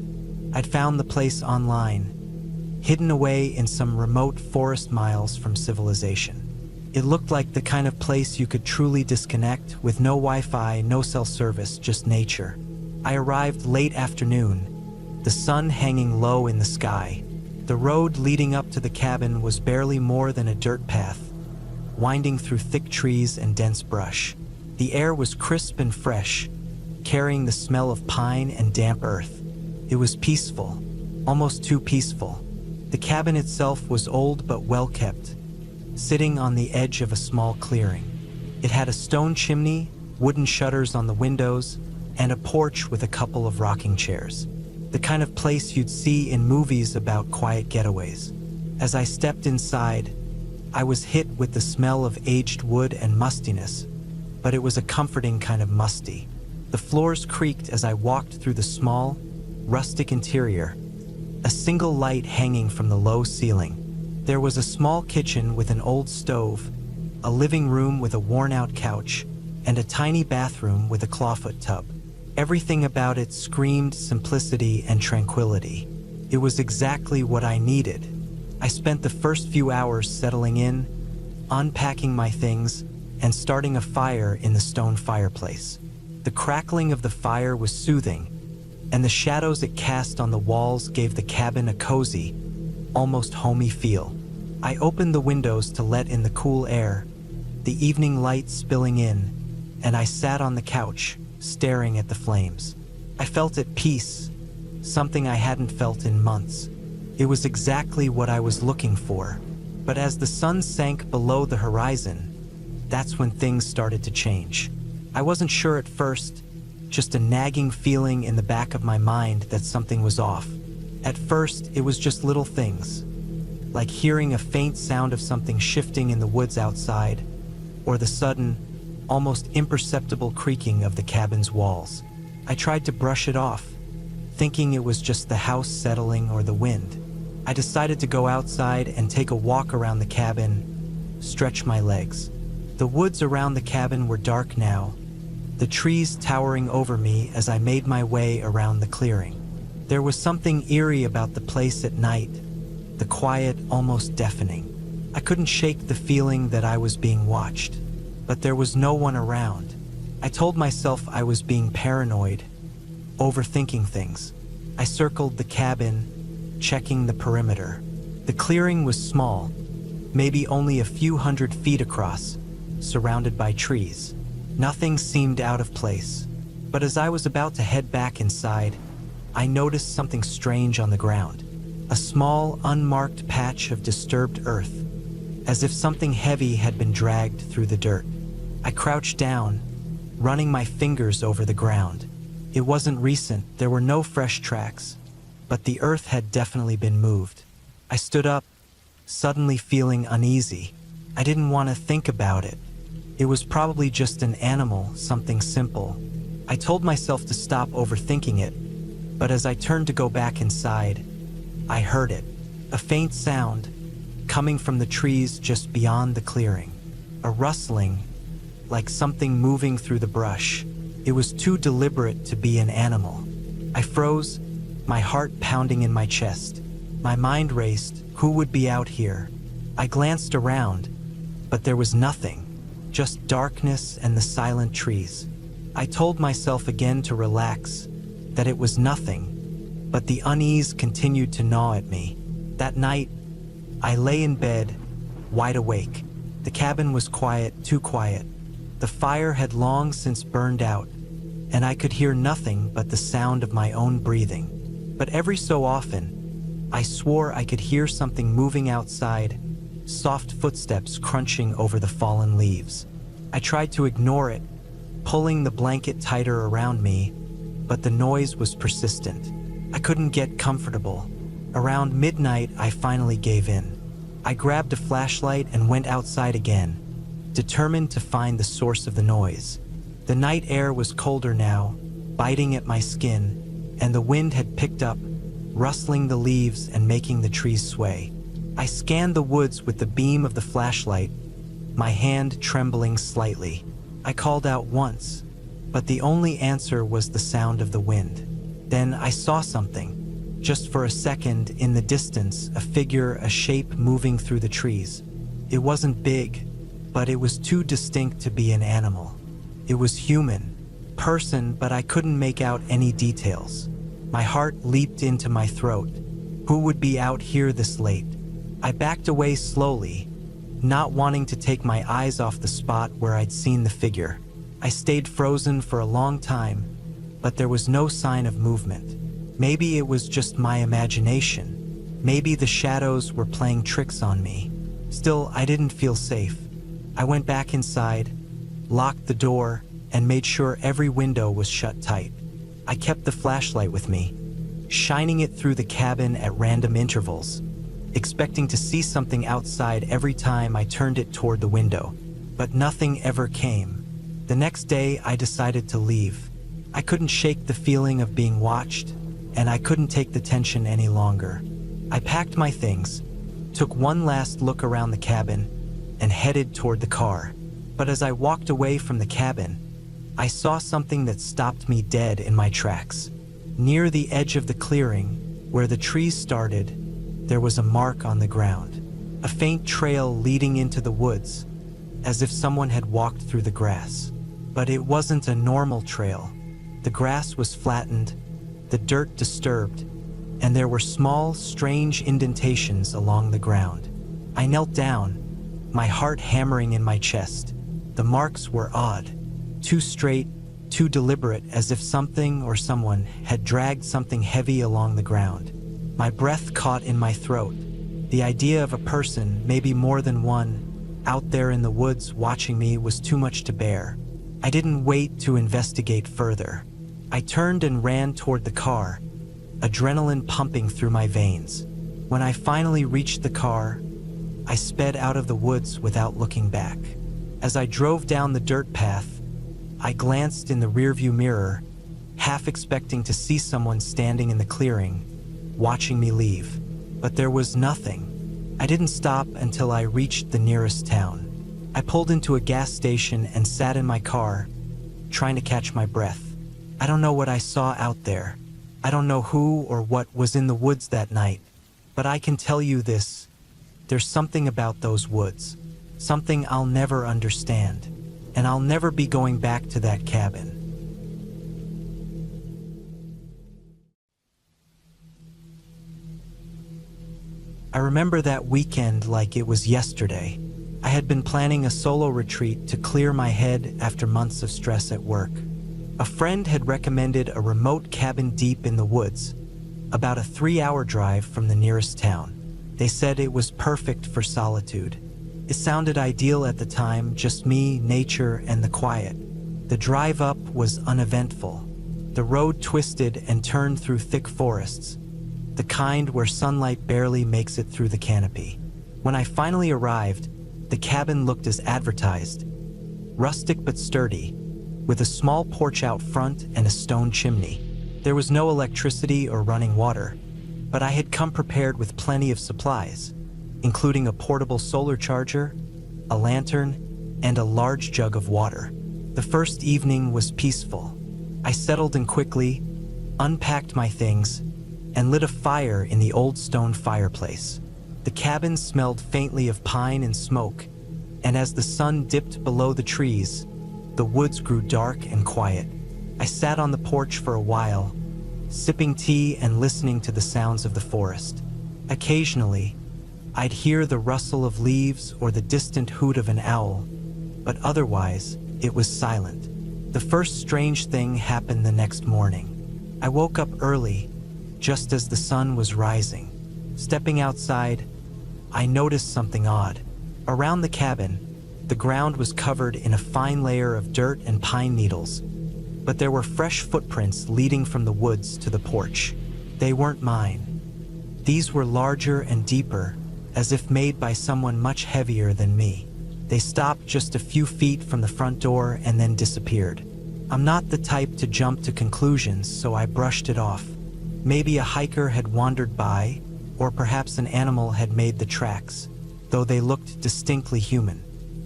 I'd found the place online, hidden away in some remote forest miles from civilization. It looked like the kind of place you could truly disconnect, with no Wi-Fi, no cell service, just nature. I arrived late afternoon, the sun hanging low in the sky. The road leading up to the cabin was barely more than a dirt path, winding through thick trees and dense brush. The air was crisp and fresh, carrying the smell of pine and damp earth. It was peaceful, almost too peaceful. The cabin itself was old but well kept, sitting on the edge of a small clearing. It had a stone chimney, wooden shutters on the windows, and a porch with a couple of rocking chairs. The kind of place you'd see in movies about quiet getaways. As I stepped inside, I was hit with the smell of aged wood and mustiness, but it was a comforting kind of musty. The floors creaked as I walked through the small, rustic interior, a single light hanging from the low ceiling. There was a small kitchen with an old stove, a living room with a worn-out couch, and a tiny bathroom with a clawfoot tub. Everything about it screamed simplicity and tranquility. It was exactly what I needed. I spent the first few hours settling in, unpacking my things, and starting a fire in the stone fireplace. The crackling of the fire was soothing, and the shadows it cast on the walls gave the cabin a cozy, almost homey feel. I opened the windows to let in the cool air, the evening light spilling in, and I sat on the couch, staring at the flames. I felt at peace, something I hadn't felt in months. It was exactly what I was looking for. But as the sun sank below the horizon, that's when things started to change. I wasn't sure at first, just a nagging feeling in the back of my mind that something was off. At first, it was just little things, like hearing a faint sound of something shifting in the woods outside, or the sudden, almost imperceptible creaking of the cabin's walls. I tried to brush it off, thinking it was just the house settling or the wind. I decided to go outside and take a walk around the cabin, stretch my legs. The woods around the cabin were dark now, the trees towering over me as I made my way around the clearing. There was something eerie about the place at night, the quiet, almost deafening. I couldn't shake the feeling that I was being watched, but there was no one around. I told myself I was being paranoid, overthinking things. I circled the cabin, checking the perimeter. The clearing was small, maybe only a few 100 feet across, surrounded by trees. Nothing seemed out of place, but as I was about to head back inside, I noticed something strange on the ground. A small, unmarked patch of disturbed earth, as if something heavy had been dragged through the dirt. I crouched down, running my fingers over the ground. It wasn't recent, there were no fresh tracks, but the earth had definitely been moved. I stood up, suddenly feeling uneasy. I didn't want to think about it. It was probably just an animal, something simple. I told myself to stop overthinking it, but as I turned to go back inside, I heard it. A faint sound, coming from the trees just beyond the clearing. A rustling, like something moving through the brush. It was too deliberate to be an animal. I froze, my heart pounding in my chest. My mind raced, who would be out here? I glanced around, but there was nothing, just darkness and the silent trees. I told myself again to relax, that it was nothing, but the unease continued to gnaw at me. That night, I lay in bed, wide awake. The cabin was quiet, too quiet. The fire had long since burned out, and I could hear nothing but the sound of my own breathing. But every so often, I swore I could hear something moving outside, soft footsteps crunching over the fallen leaves. I tried to ignore it, pulling the blanket tighter around me, but the noise was persistent. I couldn't get comfortable. Around midnight, I finally gave in. I grabbed a flashlight and went outside again, determined to find the source of the noise. The night air was colder now, biting at my skin, and the wind had picked up, rustling the leaves and making the trees sway. I scanned the woods with the beam of the flashlight, my hand trembling slightly. I called out once, but the only answer was the sound of the wind. Then I saw something. Just for a second, in the distance, a figure, a shape moving through the trees. It wasn't big, but it was too distinct to be an animal. It was human, person, but I couldn't make out any details. My heart leaped into my throat. Who would be out here this late? I backed away slowly, not wanting to take my eyes off the spot where I'd seen the figure. I stayed frozen for a long time, but there was no sign of movement. Maybe it was just my imagination. Maybe the shadows were playing tricks on me. Still, I didn't feel safe. I went back inside, locked the door, and made sure every window was shut tight. I kept the flashlight with me, shining it through the cabin at random intervals, expecting to see something outside every time I turned it toward the window. But nothing ever came. The next day, I decided to leave. I couldn't shake the feeling of being watched, and I couldn't take the tension any longer. I packed my things, took one last look around the cabin, and headed toward the car. But as I walked away from the cabin, I saw something that stopped me dead in my tracks. Near the edge of the clearing, where the trees started, there was a mark on the ground, a faint trail leading into the woods, as if someone had walked through the grass. But it wasn't a normal trail. The grass was flattened, the dirt disturbed, and there were small, strange indentations along the ground. I knelt down, my heart hammering in my chest. The marks were odd, too straight, too deliberate, as if something or someone had dragged something heavy along the ground. My breath caught in my throat. The idea of a person, maybe more than one, out there in the woods watching me was too much to bear. I didn't wait to investigate further. I turned and ran toward the car, adrenaline pumping through my veins. When I finally reached the car, I sped out of the woods without looking back. As I drove down the dirt path, I glanced in the rearview mirror, half expecting to see someone standing in the clearing, watching me leave. But there was nothing. I didn't stop until I reached the nearest town. I pulled into a gas station and sat in my car, trying to catch my breath. I don't know what I saw out there. I don't know who or what was in the woods that night. But I can tell you this, there's something about those woods, something I'll never understand, and I'll never be going back to that cabin. I remember that weekend like it was yesterday. I had been planning a solo retreat to clear my head after months of stress at work. A friend had recommended a remote cabin deep in the woods, about a 3-hour drive from the nearest town. They said it was perfect for solitude. It sounded ideal at the time, just me, nature, and the quiet. The drive up was uneventful. The road twisted and turned through thick forests, the kind where sunlight barely makes it through the canopy. When I finally arrived, the cabin looked as advertised, rustic but sturdy, with a small porch out front and a stone chimney. There was no electricity or running water, but I had come prepared with plenty of supplies, including a portable solar charger, a lantern, and a large jug of water. The first evening was peaceful. I settled in quickly, unpacked my things, and lit a fire in the old stone fireplace. The cabin smelled faintly of pine and smoke, and as the sun dipped below the trees, the woods grew dark and quiet. I sat on the porch for a while, sipping tea and listening to the sounds of the forest. Occasionally, I'd hear the rustle of leaves or the distant hoot of an owl, but otherwise, it was silent. The first strange thing happened the next morning. I woke up early, just as the sun was rising. Stepping outside, I noticed something odd. Around the cabin, the ground was covered in a fine layer of dirt and pine needles, but there were fresh footprints leading from the woods to the porch. They weren't mine. These were larger and deeper, as if made by someone much heavier than me. They stopped just a few feet from the front door and then disappeared. I'm not the type to jump to conclusions, so I brushed it off. Maybe a hiker had wandered by, or perhaps an animal had made the tracks, though they looked distinctly human.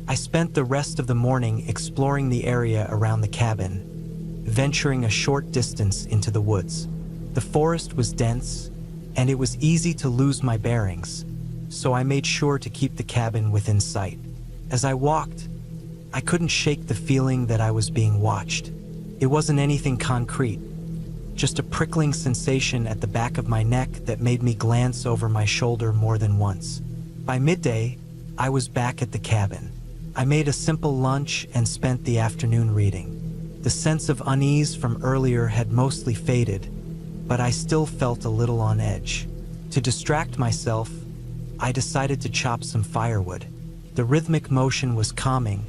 I spent the rest of the morning exploring the area around the cabin, venturing a short distance into the woods. The forest was dense, and it was easy to lose my bearings, so I made sure to keep the cabin within sight. As I walked, I couldn't shake the feeling that I was being watched. It wasn't anything concrete, just a prickling sensation at the back of my neck that made me glance over my shoulder more than once. By midday, I was back at the cabin. I made a simple lunch and spent the afternoon reading. The sense of unease from earlier had mostly faded, but I still felt a little on edge. To distract myself, I decided to chop some firewood. The rhythmic motion was calming,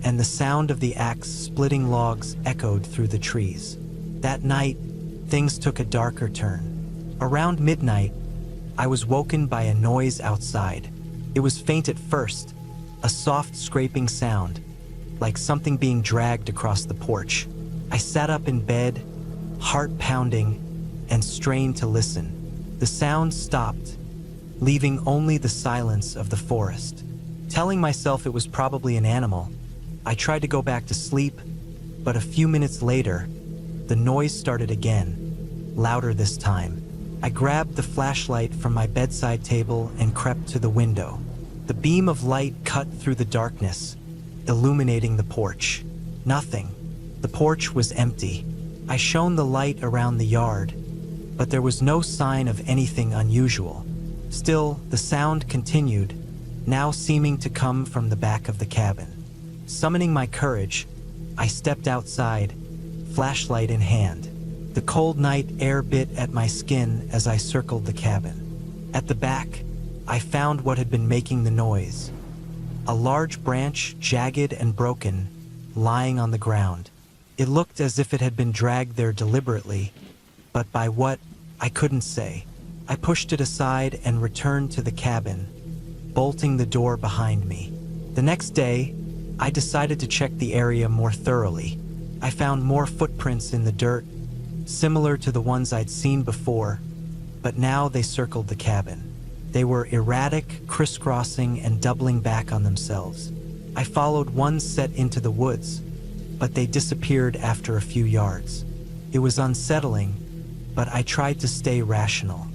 and the sound of the axe splitting logs echoed through the trees. That night, things took a darker turn. Around midnight, I was woken by a noise outside. It was faint at first, a soft scraping sound, like something being dragged across the porch. I sat up in bed, heart pounding, and strained to listen. The sound stopped, leaving only the silence of the forest. Telling myself it was probably an animal, I tried to go back to sleep, but a few minutes later, the noise started again, louder this time. I grabbed the flashlight from my bedside table and crept to the window. The beam of light cut through the darkness, illuminating the porch. Nothing. The porch was empty. I shone the light around the yard, but there was no sign of anything unusual. Still, the sound continued, now seeming to come from the back of the cabin. Summoning my courage, I stepped outside, flashlight in hand. The cold night air bit at my skin as I circled the cabin. At the back, I found what had been making the noise. A large branch, jagged and broken, lying on the ground. It looked as if it had been dragged there deliberately, but by what I couldn't say. I pushed it aside and returned to the cabin, bolting the door behind me. The next day, I decided to check the area more thoroughly. I found more footprints in the dirt, similar to the ones I'd seen before, but now they circled the cabin. They were erratic, crisscrossing, and doubling back on themselves. I followed one set into the woods, but they disappeared after a few yards. It was unsettling, but I tried to stay rational.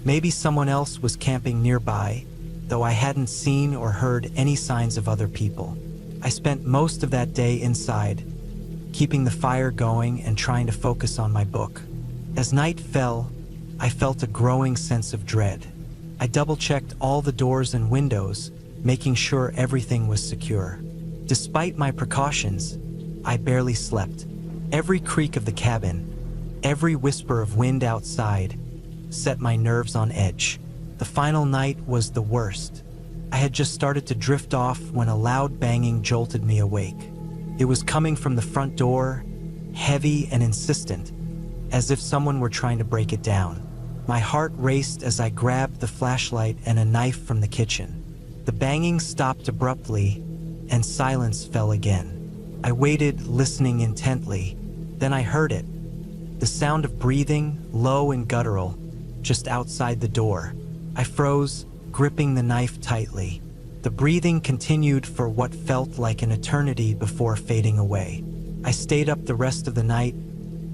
Maybe someone else was camping nearby, though I hadn't seen or heard any signs of other people. I spent most of that day inside, keeping the fire going and trying to focus on my book. As night fell, I felt a growing sense of dread. I double-checked all the doors and windows, making sure everything was secure. Despite my precautions, I barely slept. Every creak of the cabin, every whisper of wind outside, set my nerves on edge. The final night was the worst. I had just started to drift off when a loud banging jolted me awake. It was coming from the front door, heavy and insistent, as if someone were trying to break it down. My heart raced as I grabbed the flashlight and a knife from the kitchen. The banging stopped abruptly, and silence fell again. I waited, listening intently. Then I heard it. The sound of breathing, low and guttural, just outside the door. I froze, gripping the knife tightly. The breathing continued for what felt like an eternity before fading away. I stayed up the rest of the night,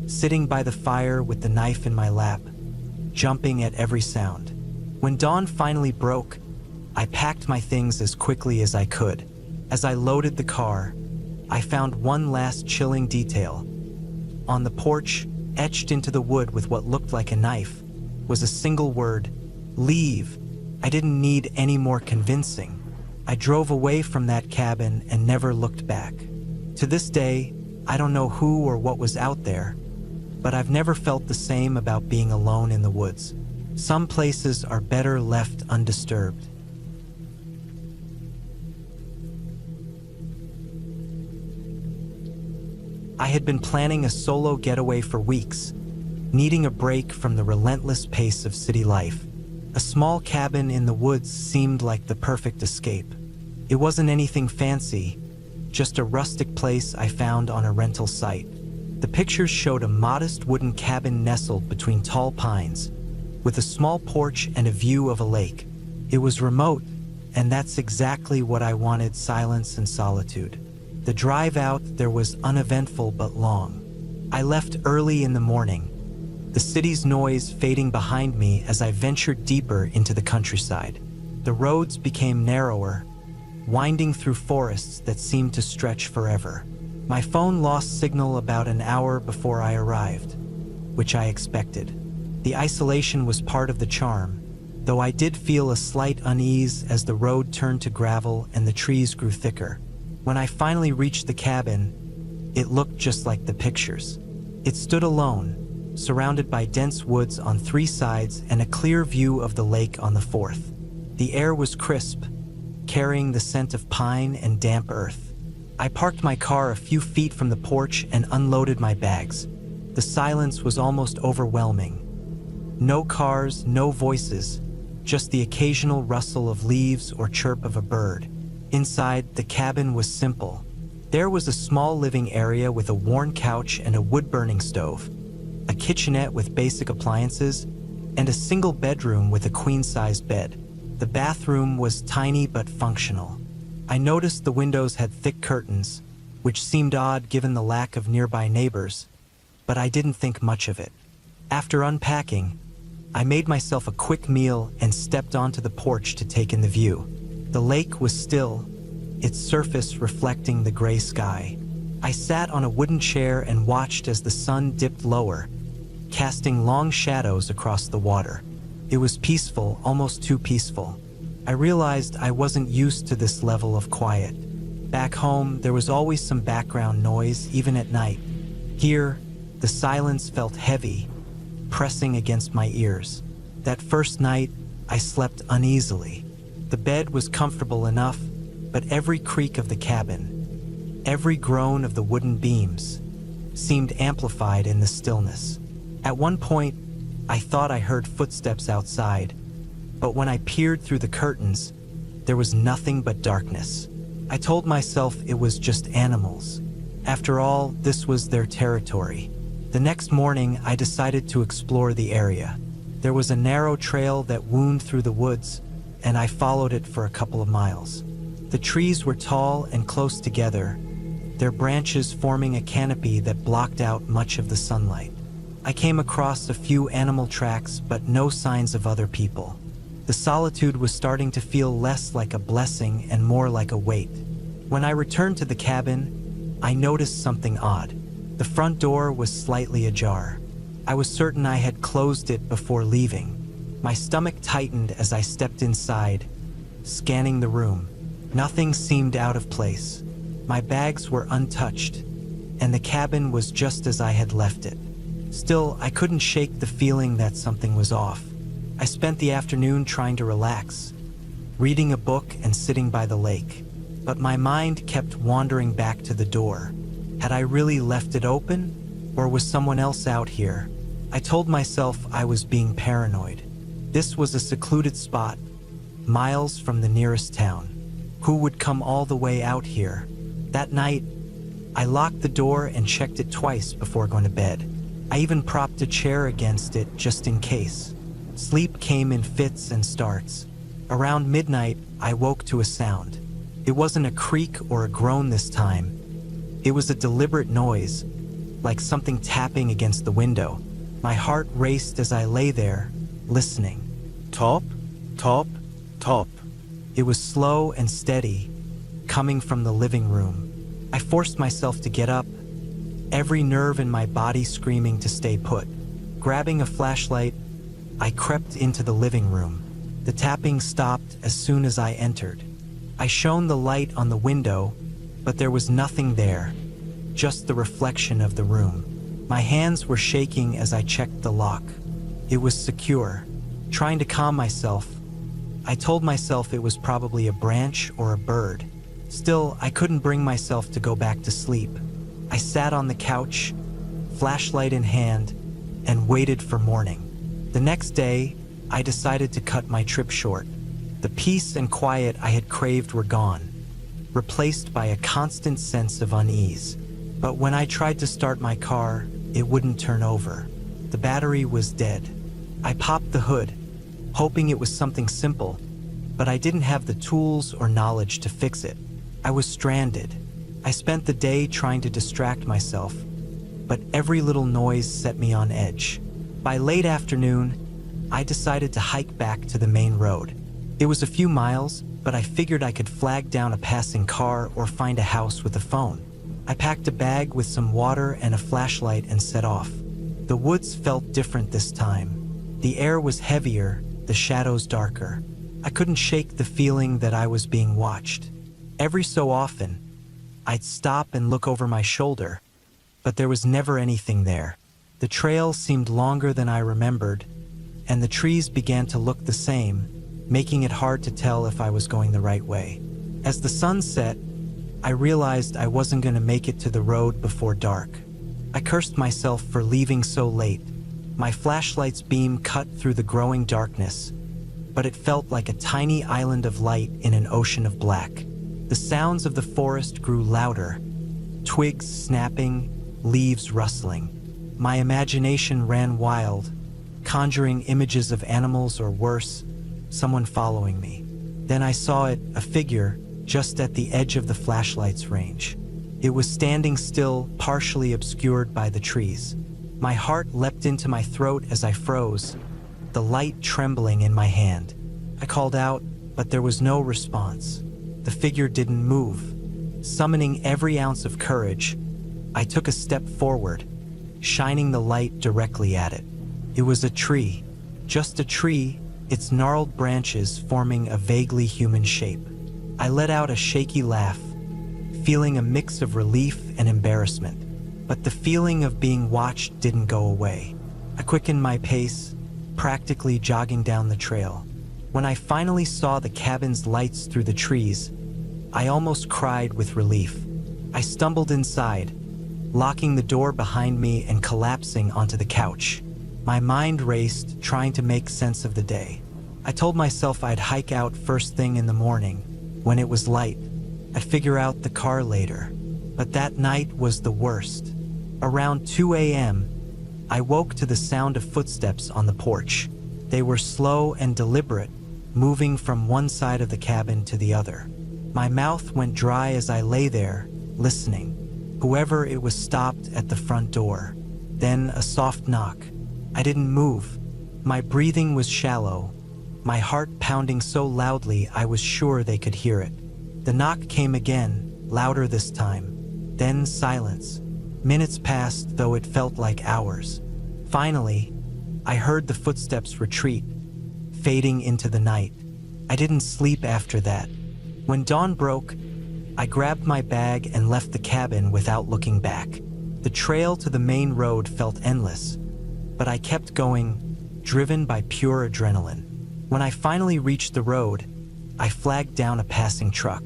sitting by the fire with the knife in my lap, jumping at every sound. When dawn finally broke, I packed my things as quickly as I could. As I loaded the car, I found one last chilling detail. On the porch, etched into the wood with what looked like a knife, was a single word: leave. I didn't need any more convincing. I drove away from that cabin and never looked back. To this day, I don't know who or what was out there, but I've never felt the same about being alone in the woods. Some places are better left undisturbed. I had been planning a solo getaway for weeks, needing a break from the relentless pace of city life. A small cabin in the woods seemed like the perfect escape. It wasn't anything fancy, just a rustic place I found on a rental site. The pictures showed a modest wooden cabin nestled between tall pines, with a small porch and a view of a lake. It was remote, and that's exactly what I wanted: silence and solitude. The drive out there was uneventful but long. I left early in the morning, the city's noise fading behind me as I ventured deeper into the countryside. The roads became narrower, winding through forests that seemed to stretch forever. My phone lost signal about an hour before I arrived, which I expected. The isolation was part of the charm, though I did feel a slight unease as the road turned to gravel and the trees grew thicker. When I finally reached the cabin, it looked just like the pictures. It stood alone, surrounded by dense woods on 3 sides and a clear view of the lake on the 4th. The air was crisp, carrying the scent of pine and damp earth. I parked my car a few feet from the porch and unloaded my bags. The silence was almost overwhelming. No cars, no voices, just the occasional rustle of leaves or chirp of a bird. Inside, the cabin was simple. There was a small living area with a worn couch and a wood-burning stove, a kitchenette with basic appliances, and a single bedroom with a queen-sized bed. The bathroom was tiny but functional. I noticed the windows had thick curtains, which seemed odd given the lack of nearby neighbors, but I didn't think much of it. After unpacking, I made myself a quick meal and stepped onto the porch to take in the view. The lake was still, its surface reflecting the gray sky. I sat on a wooden chair and watched as the sun dipped lower, casting long shadows across the water. It was peaceful, almost too peaceful. I realized I wasn't used to this level of quiet. Back home, there was always some background noise, even at night. Here, the silence felt heavy, pressing against my ears. That first night, I slept uneasily. The bed was comfortable enough, but every creak of the cabin, every groan of the wooden beams, seemed amplified in the stillness. At one point, I thought I heard footsteps outside, but when I peered through the curtains, there was nothing but darkness. I told myself it was just animals. After all, this was their territory. The next morning, I decided to explore the area. There was a narrow trail that wound through the woods, and I followed it for a couple of miles. The trees were tall and close together, their branches forming a canopy that blocked out much of the sunlight. I came across a few animal tracks, but no signs of other people. The solitude was starting to feel less like a blessing and more like a weight. When I returned to the cabin, I noticed something odd. The front door was slightly ajar. I was certain I had closed it before leaving. My stomach tightened as I stepped inside, scanning the room. Nothing seemed out of place. My bags were untouched, and the cabin was just as I had left it. Still, I couldn't shake the feeling that something was off. I spent the afternoon trying to relax, reading a book and sitting by the lake. But my mind kept wandering back to the door. Had I really left it open, or was someone else out here? I told myself I was being paranoid. This was a secluded spot, miles from the nearest town. Who would come all the way out here? That night, I locked the door and checked it twice before going to bed. I even propped a chair against it just in case. Sleep came in fits and starts. Around midnight, I woke to a sound. It wasn't a creak or a groan this time. It was a deliberate noise, like something tapping against the window. My heart raced as I lay there, listening. Top, top, top. It was slow and steady, coming from the living room. I forced myself to get up, every nerve in my body screaming to stay put. Grabbing a flashlight, I crept into the living room. The tapping stopped as soon as I entered. I shone the light on the window, but there was nothing there, just the reflection of the room. My hands were shaking as I checked the lock. It was secure. Trying to calm myself, I told myself it was probably a branch or a bird. Still, I couldn't bring myself to go back to sleep. I sat on the couch, flashlight in hand, and waited for morning. The next day, I decided to cut my trip short. The peace and quiet I had craved were gone, replaced by a constant sense of unease. But when I tried to start my car, it wouldn't turn over. The battery was dead. I popped the hood, hoping it was something simple, but I didn't have the tools or knowledge to fix it. I was stranded. I spent the day trying to distract myself, but every little noise set me on edge. By late afternoon, I decided to hike back to the main road. It was a few miles, but I figured I could flag down a passing car or find a house with a phone. I packed a bag with some water and a flashlight and set off. The woods felt different this time. The air was heavier, the shadows darker. I couldn't shake the feeling that I was being watched. Every so often, I'd stop and look over my shoulder, but there was never anything there. The trail seemed longer than I remembered, and the trees began to look the same, making it hard to tell if I was going the right way. As the sun set, I realized I wasn't going to make it to the road before dark. I cursed myself for leaving so late. My flashlight's beam cut through the growing darkness, but it felt like a tiny island of light in an ocean of black. The sounds of the forest grew louder, twigs snapping, leaves rustling. My imagination ran wild, conjuring images of animals or worse, someone following me. Then I saw it, a figure, just at the edge of the flashlight's range. It was standing still, partially obscured by the trees. My heart leapt into my throat as I froze, the light trembling in my hand. I called out, but there was no response. The figure didn't move. Summoning every ounce of courage, I took a step forward, shining the light directly at it. It was a tree, just a tree, its gnarled branches forming a vaguely human shape. I let out a shaky laugh, feeling a mix of relief and embarrassment. But the feeling of being watched didn't go away. I quickened my pace, practically jogging down the trail. When I finally saw the cabin's lights through the trees, I almost cried with relief. I stumbled inside, locking the door behind me and collapsing onto the couch. My mind raced, trying to make sense of the day. I told myself I'd hike out first thing in the morning, when it was light. I'd figure out the car later. But that night was the worst. Around 2 a.m., I woke to the sound of footsteps on the porch. They were slow and deliberate, moving from one side of the cabin to the other. My mouth went dry as I lay there, listening. Whoever it was stopped at the front door. Then a soft knock. I didn't move. My breathing was shallow, my heart pounding so loudly I was sure they could hear it. The knock came again, louder this time. Then silence. Minutes passed, though it felt like hours. Finally, I heard the footsteps retreat, fading into the night. I didn't sleep after that. When dawn broke, I grabbed my bag and left the cabin without looking back. The trail to the main road felt endless, but I kept going, driven by pure adrenaline. When I finally reached the road, I flagged down a passing truck.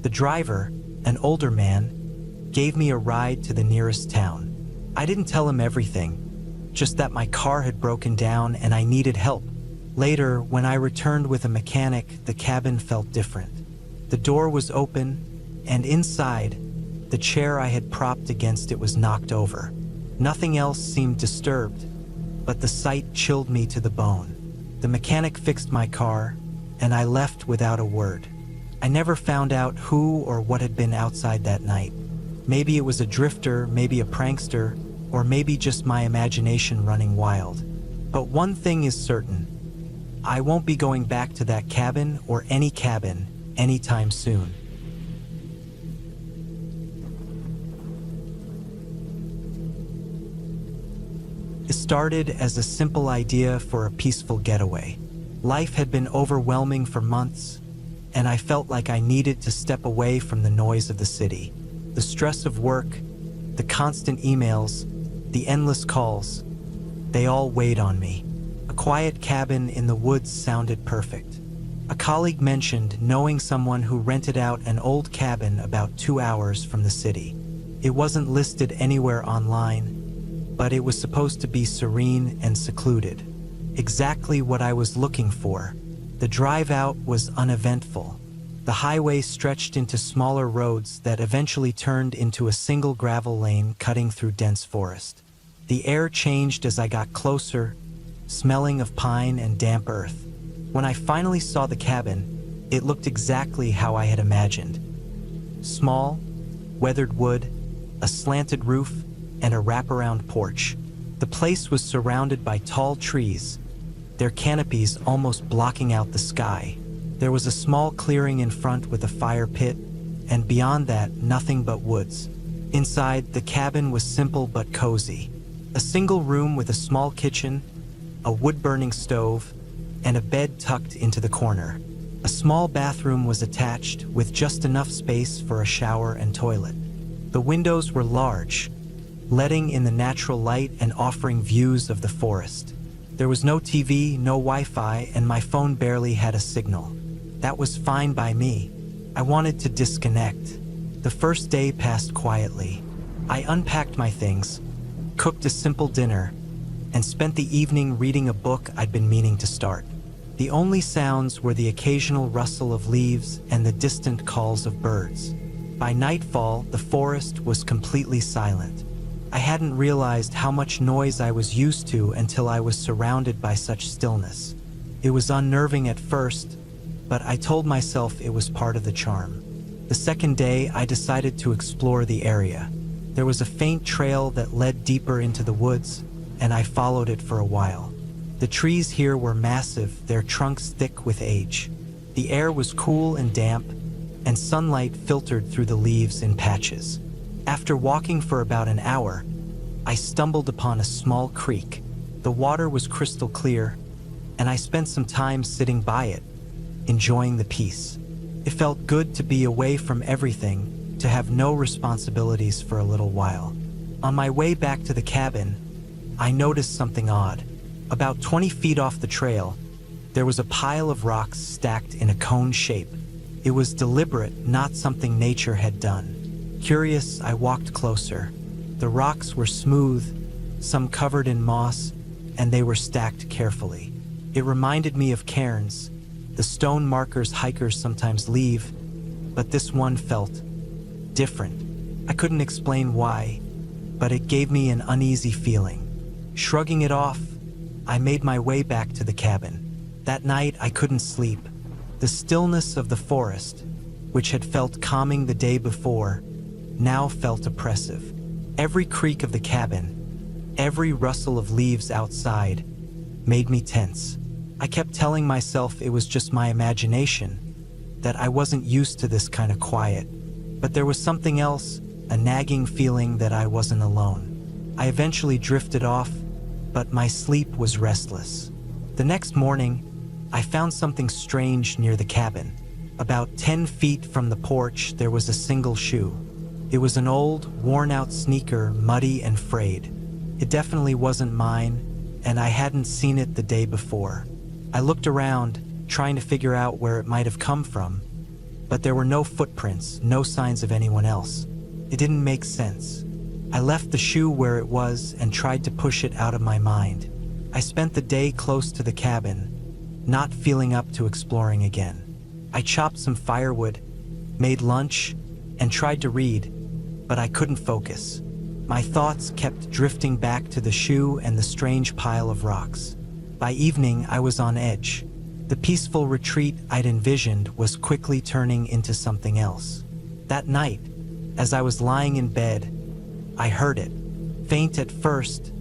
The driver, an older man, gave me a ride to the nearest town. I didn't tell him everything, just that my car had broken down and I needed help. Later, when I returned with a mechanic, the cabin felt different. The door was open, and inside, the chair I had propped against it was knocked over. Nothing else seemed disturbed, but the sight chilled me to the bone. The mechanic fixed my car, and I left without a word. I never found out who or what had been outside that night. Maybe it was a drifter, maybe a prankster, or maybe just my imagination running wild. But one thing is certain. I won't be going back to that cabin or any cabin anytime soon. It started as a simple idea for a peaceful getaway. Life had been overwhelming for months, and I felt like I needed to step away from the noise of the city. The stress of work, the constant emails, the endless calls, they all weighed on me. A quiet cabin in the woods sounded perfect. A colleague mentioned knowing someone who rented out an old cabin about 2 hours from the city. It wasn't listed anywhere online, but it was supposed to be serene and secluded. Exactly what I was looking for. The drive out was uneventful. The highway stretched into smaller roads that eventually turned into a single gravel lane cutting through dense forest. The air changed as I got closer, smelling of pine and damp earth. When I finally saw the cabin, it looked exactly how I had imagined. Small, weathered wood, a slanted roof, and a wraparound porch. The place was surrounded by tall trees, their canopies almost blocking out the sky. There was a small clearing in front with a fire pit, and beyond that, nothing but woods. Inside, the cabin was simple but cozy. A single room with a small kitchen, a wood-burning stove, and a bed tucked into the corner. A small bathroom was attached, with just enough space for a shower and toilet. The windows were large, letting in the natural light and offering views of the forest. There was no TV, no Wi-Fi, and my phone barely had a signal. That was fine by me. I wanted to disconnect. The first day passed quietly. I unpacked my things, cooked a simple dinner, and spent the evening reading a book I'd been meaning to start. The only sounds were the occasional rustle of leaves and the distant calls of birds. By nightfall, the forest was completely silent. I hadn't realized how much noise I was used to until I was surrounded by such stillness. It was unnerving at first, but I told myself it was part of the charm. The second day, I decided to explore the area. There was a faint trail that led deeper into the woods, and I followed it for a while. The trees here were massive, their trunks thick with age. The air was cool and damp, and sunlight filtered through the leaves in patches. After walking for about an hour, I stumbled upon a small creek. The water was crystal clear, and I spent some time sitting by it, enjoying the peace. It felt good to be away from everything, to have no responsibilities for a little while. On my way back to the cabin, I noticed something odd. About 20 feet off the trail, there was a pile of rocks stacked in a cone shape. It was deliberate, not something nature had done. Curious, I walked closer. The rocks were smooth, some covered in moss, and they were stacked carefully. It reminded me of cairns, the stone markers hikers sometimes leave, but this one felt different. I couldn't explain why, but it gave me an uneasy feeling. Shrugging it off, I made my way back to the cabin. That night, I couldn't sleep. The stillness of the forest, which had felt calming the day before, now felt oppressive. Every creak of the cabin, every rustle of leaves outside, made me tense. I kept telling myself it was just my imagination, that I wasn't used to this kind of quiet. But there was something else, a nagging feeling that I wasn't alone. I eventually drifted off, but my sleep was restless. The next morning, I found something strange near the cabin. About 10 feet from the porch, there was a single shoe. It was an old, worn-out sneaker, muddy and frayed. It definitely wasn't mine, and I hadn't seen it the day before. I looked around, trying to figure out where it might have come from, but there were no footprints, no signs of anyone else. It didn't make sense. I left the shoe where it was and tried to push it out of my mind. I spent the day close to the cabin, not feeling up to exploring again. I chopped some firewood, made lunch, and tried to read, but I couldn't focus. My thoughts kept drifting back to the shoe and the strange pile of rocks. By evening, I was on edge. The peaceful retreat I'd envisioned was quickly turning into something else. That night, as I was lying in bed, I heard it, faint at first,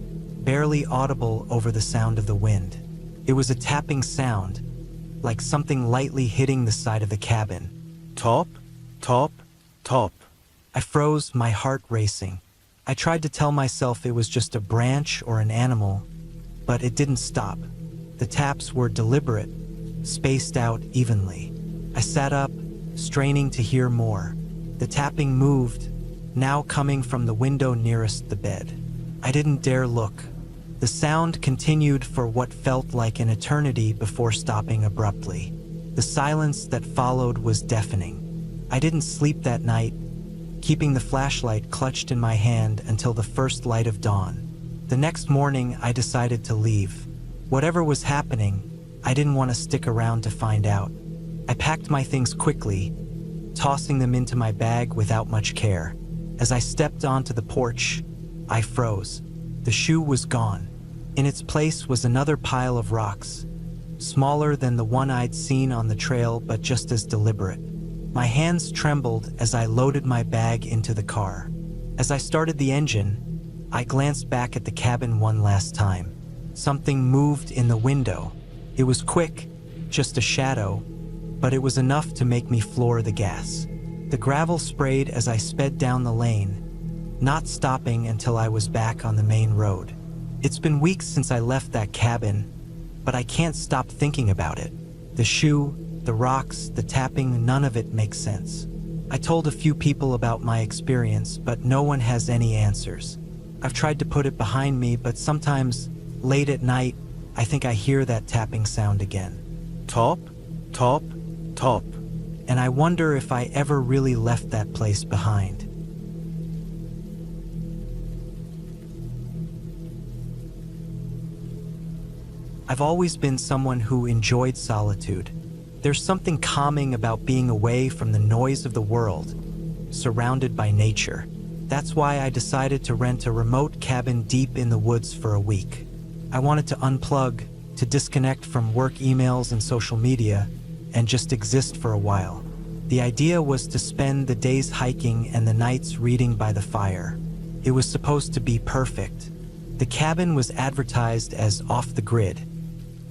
barely audible over the sound of the wind. It was a tapping sound, like something lightly hitting the side of the cabin. Top, top, top. I froze, my heart racing. I tried to tell myself it was just a branch or an animal, but it didn't stop. The taps were deliberate, spaced out evenly. I sat up, straining to hear more. The tapping moved, now coming from the window nearest the bed. I didn't dare look. The sound continued for what felt like an eternity before stopping abruptly. The silence that followed was deafening. I didn't sleep that night, keeping the flashlight clutched in my hand until the first light of dawn. The next morning, I decided to leave. Whatever was happening, I didn't want to stick around to find out. I packed my things quickly, tossing them into my bag without much care. As I stepped onto the porch, I froze. The shoe was gone. In its place was another pile of rocks, smaller than the one I'd seen on the trail, but just as deliberate. My hands trembled as I loaded my bag into the car. As I started the engine, I glanced back at the cabin one last time. Something moved in the window. It was quick, just a shadow, but it was enough to make me floor the gas. The gravel sprayed as I sped down the lane, not stopping until I was back on the main road. It's been weeks since I left that cabin, but I can't stop thinking about it. The shoe, the rocks, the tapping, none of it makes sense. I told a few people about my experience, but no one has any answers. I've tried to put it behind me, but sometimes, late at night, I think I hear that tapping sound again. Top, top, top. And I wonder if I ever really left that place behind. I've always been someone who enjoyed solitude. There's something calming about being away from the noise of the world, surrounded by nature. That's why I decided to rent a remote cabin deep in the woods for a week. I wanted to unplug, to disconnect from work emails and social media, and just exist for a while. The idea was to spend the days hiking and the nights reading by the fire. It was supposed to be perfect. The cabin was advertised as off the grid,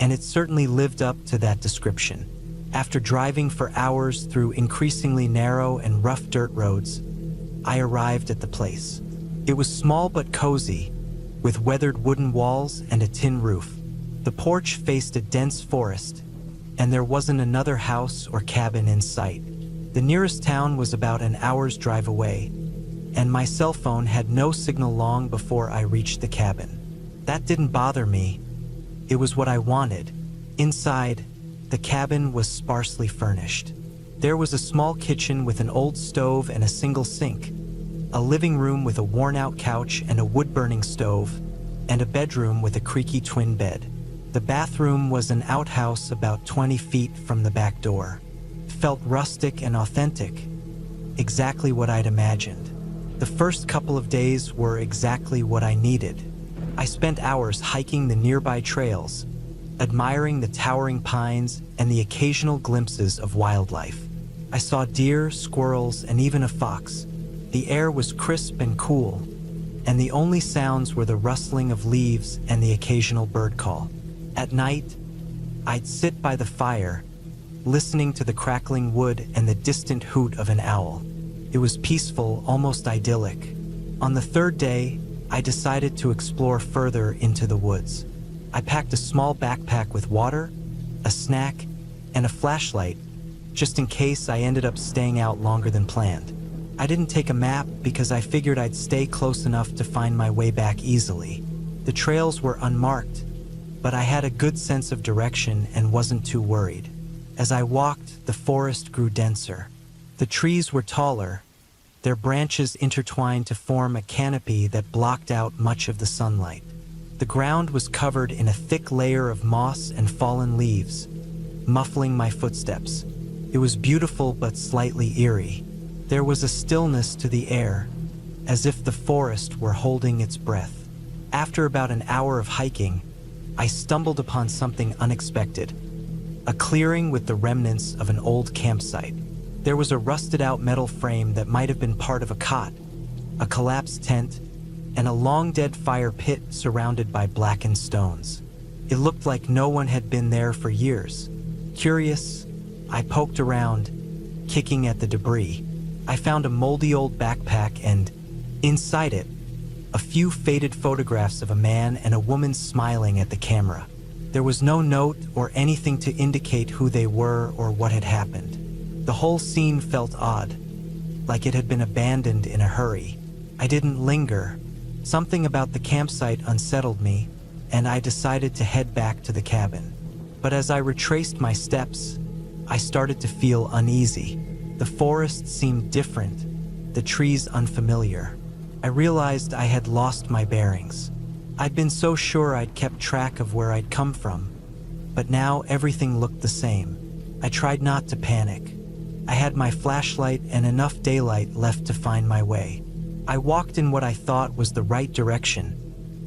and it certainly lived up to that description. After driving for hours through increasingly narrow and rough dirt roads, I arrived at the place. It was small but cozy, with weathered wooden walls and a tin roof. The porch faced a dense forest, and there wasn't another house or cabin in sight. The nearest town was about an hour's drive away, and my cell phone had no signal long before I reached the cabin. That didn't bother me. It was what I wanted. Inside, the cabin was sparsely furnished. There was a small kitchen with an old stove and a single sink, a living room with a worn-out couch and a wood-burning stove, and a bedroom with a creaky twin bed. The bathroom was an outhouse about 20 feet from the back door. It felt rustic and authentic, exactly what I'd imagined. The first couple of days were exactly what I needed. I spent hours hiking the nearby trails, admiring the towering pines and the occasional glimpses of wildlife. I saw deer, squirrels, and even a fox. The air was crisp and cool, and the only sounds were the rustling of leaves and the occasional bird call. At night, I'd sit by the fire, listening to the crackling wood and the distant hoot of an owl. It was peaceful, almost idyllic. On the third day, I decided to explore further into the woods. I packed a small backpack with water, a snack, and a flashlight, just in case I ended up staying out longer than planned. I didn't take a map because I figured I'd stay close enough to find my way back easily. The trails were unmarked, but I had a good sense of direction and wasn't too worried. As I walked, the forest grew denser. The trees were taller, their branches intertwined to form a canopy that blocked out much of the sunlight. The ground was covered in a thick layer of moss and fallen leaves, muffling my footsteps. It was beautiful but slightly eerie. There was a stillness to the air, as if the forest were holding its breath. After about an hour of hiking, I stumbled upon something unexpected, a clearing with the remnants of an old campsite. There was a rusted-out metal frame that might have been part of a cot, a collapsed tent, and a long-dead fire pit surrounded by blackened stones. It looked like no one had been there for years. Curious, I poked around, kicking at the debris. I found a moldy old backpack and, inside it, a few faded photographs of a man and a woman smiling at the camera. There was no note or anything to indicate who they were or what had happened. The whole scene felt odd, like it had been abandoned in a hurry. I didn't linger. Something about the campsite unsettled me, and I decided to head back to the cabin. But as I retraced my steps, I started to feel uneasy. The forest seemed different, the trees unfamiliar. I realized I had lost my bearings. I'd been so sure I'd kept track of where I'd come from, but now everything looked the same. I tried not to panic. I had my flashlight and enough daylight left to find my way. I walked in what I thought was the right direction,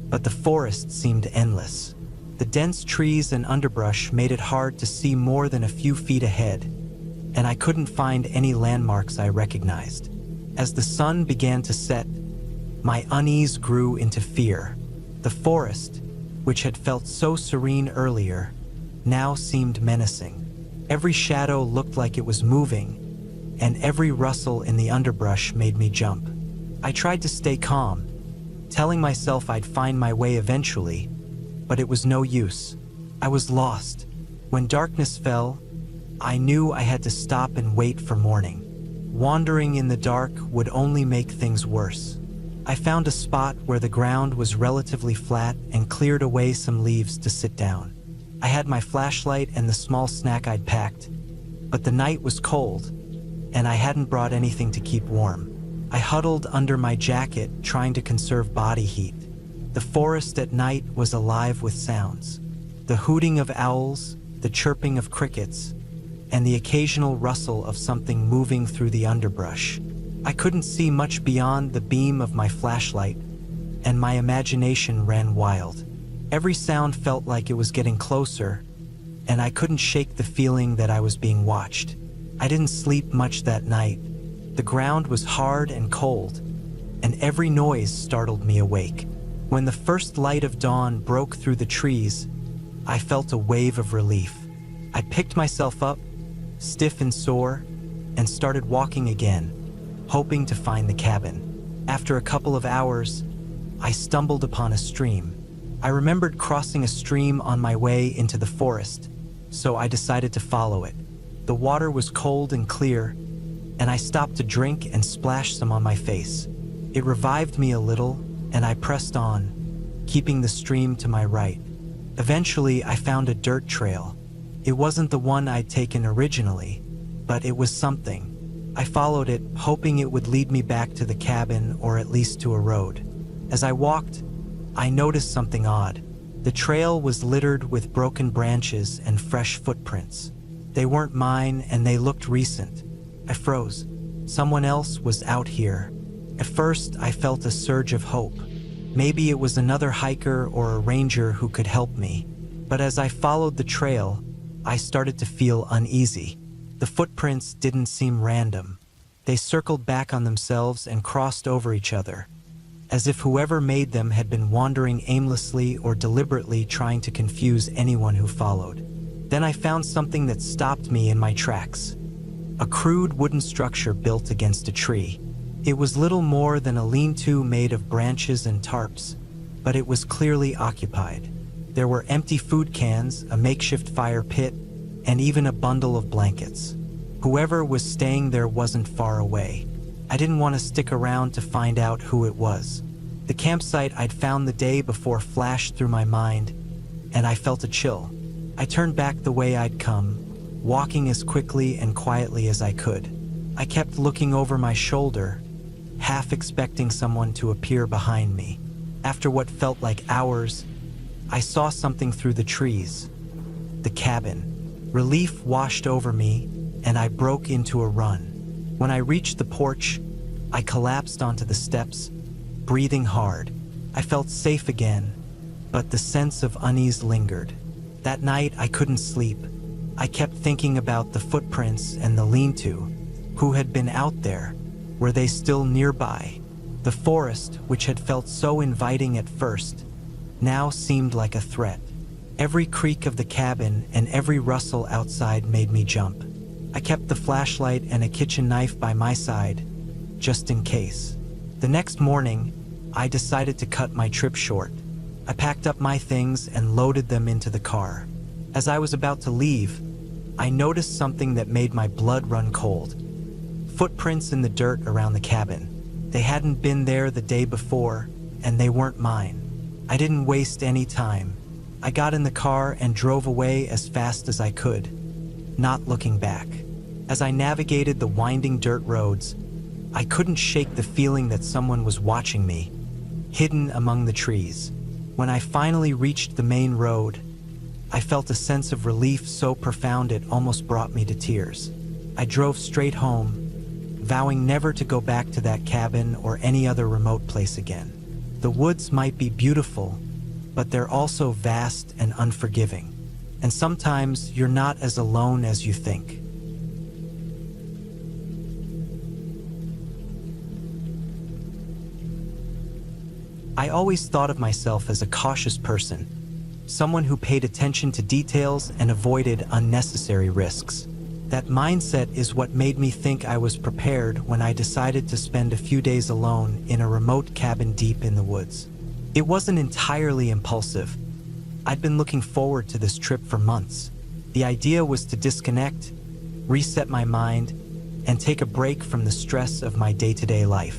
but the forest seemed endless. The dense trees and underbrush made it hard to see more than a few feet ahead, and I couldn't find any landmarks I recognized. As the sun began to set, my unease grew into fear. The forest, which had felt so serene earlier, now seemed menacing. Every shadow looked like it was moving, and every rustle in the underbrush made me jump. I tried to stay calm, telling myself I'd find my way eventually, but it was no use. I was lost. When darkness fell, I knew I had to stop and wait for morning. Wandering in the dark would only make things worse. I found a spot where the ground was relatively flat and cleared away some leaves to sit down. I had my flashlight and the small snack I'd packed, but the night was cold, and I hadn't brought anything to keep warm. I huddled under my jacket, trying to conserve body heat. The forest at night was alive with sounds. The hooting of owls, the chirping of crickets, and the occasional rustle of something moving through the underbrush. I couldn't see much beyond the beam of my flashlight, and my imagination ran wild. Every sound felt like it was getting closer, and I couldn't shake the feeling that I was being watched. I didn't sleep much that night. The ground was hard and cold, and every noise startled me awake. When the first light of dawn broke through the trees, I felt a wave of relief. I picked myself up, stiff and sore, and started walking again, hoping to find the cabin. After a couple of hours, I stumbled upon a stream. I remembered crossing a stream on my way into the forest, so I decided to follow it. The water was cold and clear, and I stopped to drink and splash some on my face. It revived me a little, and I pressed on, keeping the stream to my right. Eventually, I found a dirt trail. It wasn't the one I'd taken originally, but it was something. I followed it, hoping it would lead me back to the cabin or at least to a road. As I walked, I noticed something odd. The trail was littered with broken branches and fresh footprints. They weren't mine and they looked recent. I froze. Someone else was out here. At first, I felt a surge of hope. Maybe it was another hiker or a ranger who could help me. But as I followed the trail, I started to feel uneasy. The footprints didn't seem random. They circled back on themselves and crossed over each other, as if whoever made them had been wandering aimlessly or deliberately trying to confuse anyone who followed. Then I found something that stopped me in my tracks. A crude wooden structure built against a tree. It was little more than a lean-to made of branches and tarps, but it was clearly occupied. There were empty food cans, a makeshift fire pit, and even a bundle of blankets. Whoever was staying there wasn't far away. I didn't want to stick around to find out who it was. The campsite I'd found the day before flashed through my mind, and I felt a chill. I turned back the way I'd come, walking as quickly and quietly as I could. I kept looking over my shoulder, half expecting someone to appear behind me. After what felt like hours, I saw something through the trees. The cabin. Relief washed over me, and I broke into a run. When I reached the porch, I collapsed onto the steps, breathing hard. I felt safe again, but the sense of unease lingered. That night, I couldn't sleep. I kept thinking about the footprints and the lean-to. Who had been out there? Were they still nearby? The forest, which had felt so inviting at first, now seemed like a threat. Every creak of the cabin and every rustle outside made me jump. I kept the flashlight and a kitchen knife by my side, just in case. The next morning, I decided to cut my trip short. I packed up my things and loaded them into the car. As I was about to leave, I noticed something that made my blood run cold. Footprints in the dirt around the cabin. They hadn't been there the day before, and they weren't mine. I didn't waste any time. I got in the car and drove away as fast as I could, not looking back. As I navigated the winding dirt roads, I couldn't shake the feeling that someone was watching me, hidden among the trees. When I finally reached the main road, I felt a sense of relief so profound it almost brought me to tears. I drove straight home, vowing never to go back to that cabin or any other remote place again. The woods might be beautiful, but they're also vast and unforgiving. And sometimes you're not as alone as you think. I always thought of myself as a cautious person, someone who paid attention to details and avoided unnecessary risks. That mindset is what made me think I was prepared when I decided to spend a few days alone in a remote cabin deep in the woods. It wasn't entirely impulsive. I'd been looking forward to this trip for months. The idea was to disconnect, reset my mind, and take a break from the stress of my day-to-day life.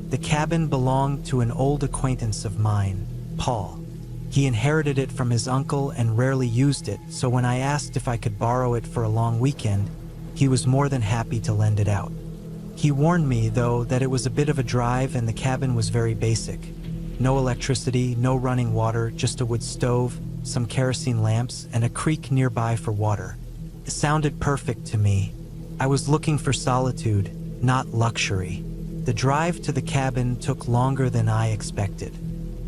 The cabin belonged to an old acquaintance of mine, Paul. He inherited it from his uncle and rarely used it, so when I asked if I could borrow it for a long weekend, he was more than happy to lend it out. He warned me, though, that it was a bit of a drive and the cabin was very basic. No electricity, no running water, just a wood stove, some kerosene lamps, and a creek nearby for water. It sounded perfect to me. I was looking for solitude, not luxury. The drive to the cabin took longer than I expected.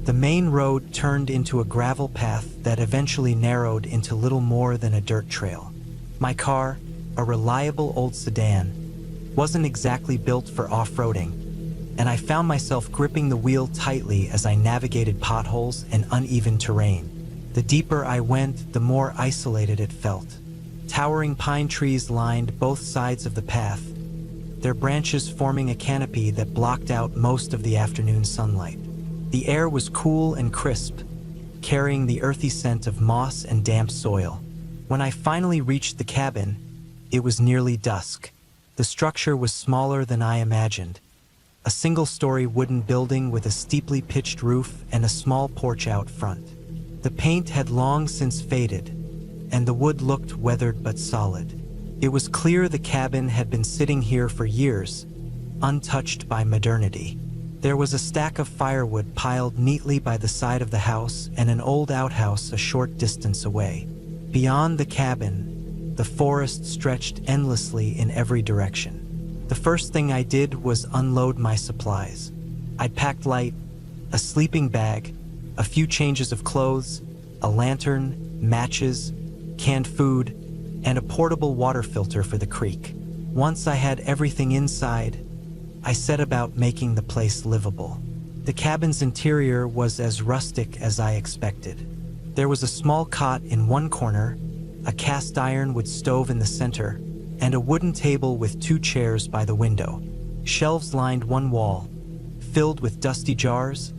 The main road turned into a gravel path that eventually narrowed into little more than a dirt trail. My car, a reliable old sedan, wasn't exactly built for off-roading, and I found myself gripping the wheel tightly as I navigated potholes and uneven terrain. The deeper I went, the more isolated it felt. Towering pine trees lined both sides of the path, their branches forming a canopy that blocked out most of the afternoon sunlight. The air was cool and crisp, carrying the earthy scent of moss and damp soil. When I finally reached the cabin, it was nearly dusk. The structure was smaller than I imagined. A single-story wooden building with a steeply pitched roof and a small porch out front. The paint had long since faded, and the wood looked weathered but solid. It was clear the cabin had been sitting here for years, untouched by modernity. There was a stack of firewood piled neatly by the side of the house and an old outhouse a short distance away. Beyond the cabin, the forest stretched endlessly in every direction. The first thing I did was unload my supplies. I'd packed light, a sleeping bag, a few changes of clothes, a lantern, matches, canned food, and a portable water filter for the creek. Once I had everything inside, I set about making the place livable. The cabin's interior was as rustic as I expected. There was a small cot in one corner, a cast iron wood stove in the center, and a wooden table with 2 chairs by the window. Shelves lined one wall, filled with dusty jars,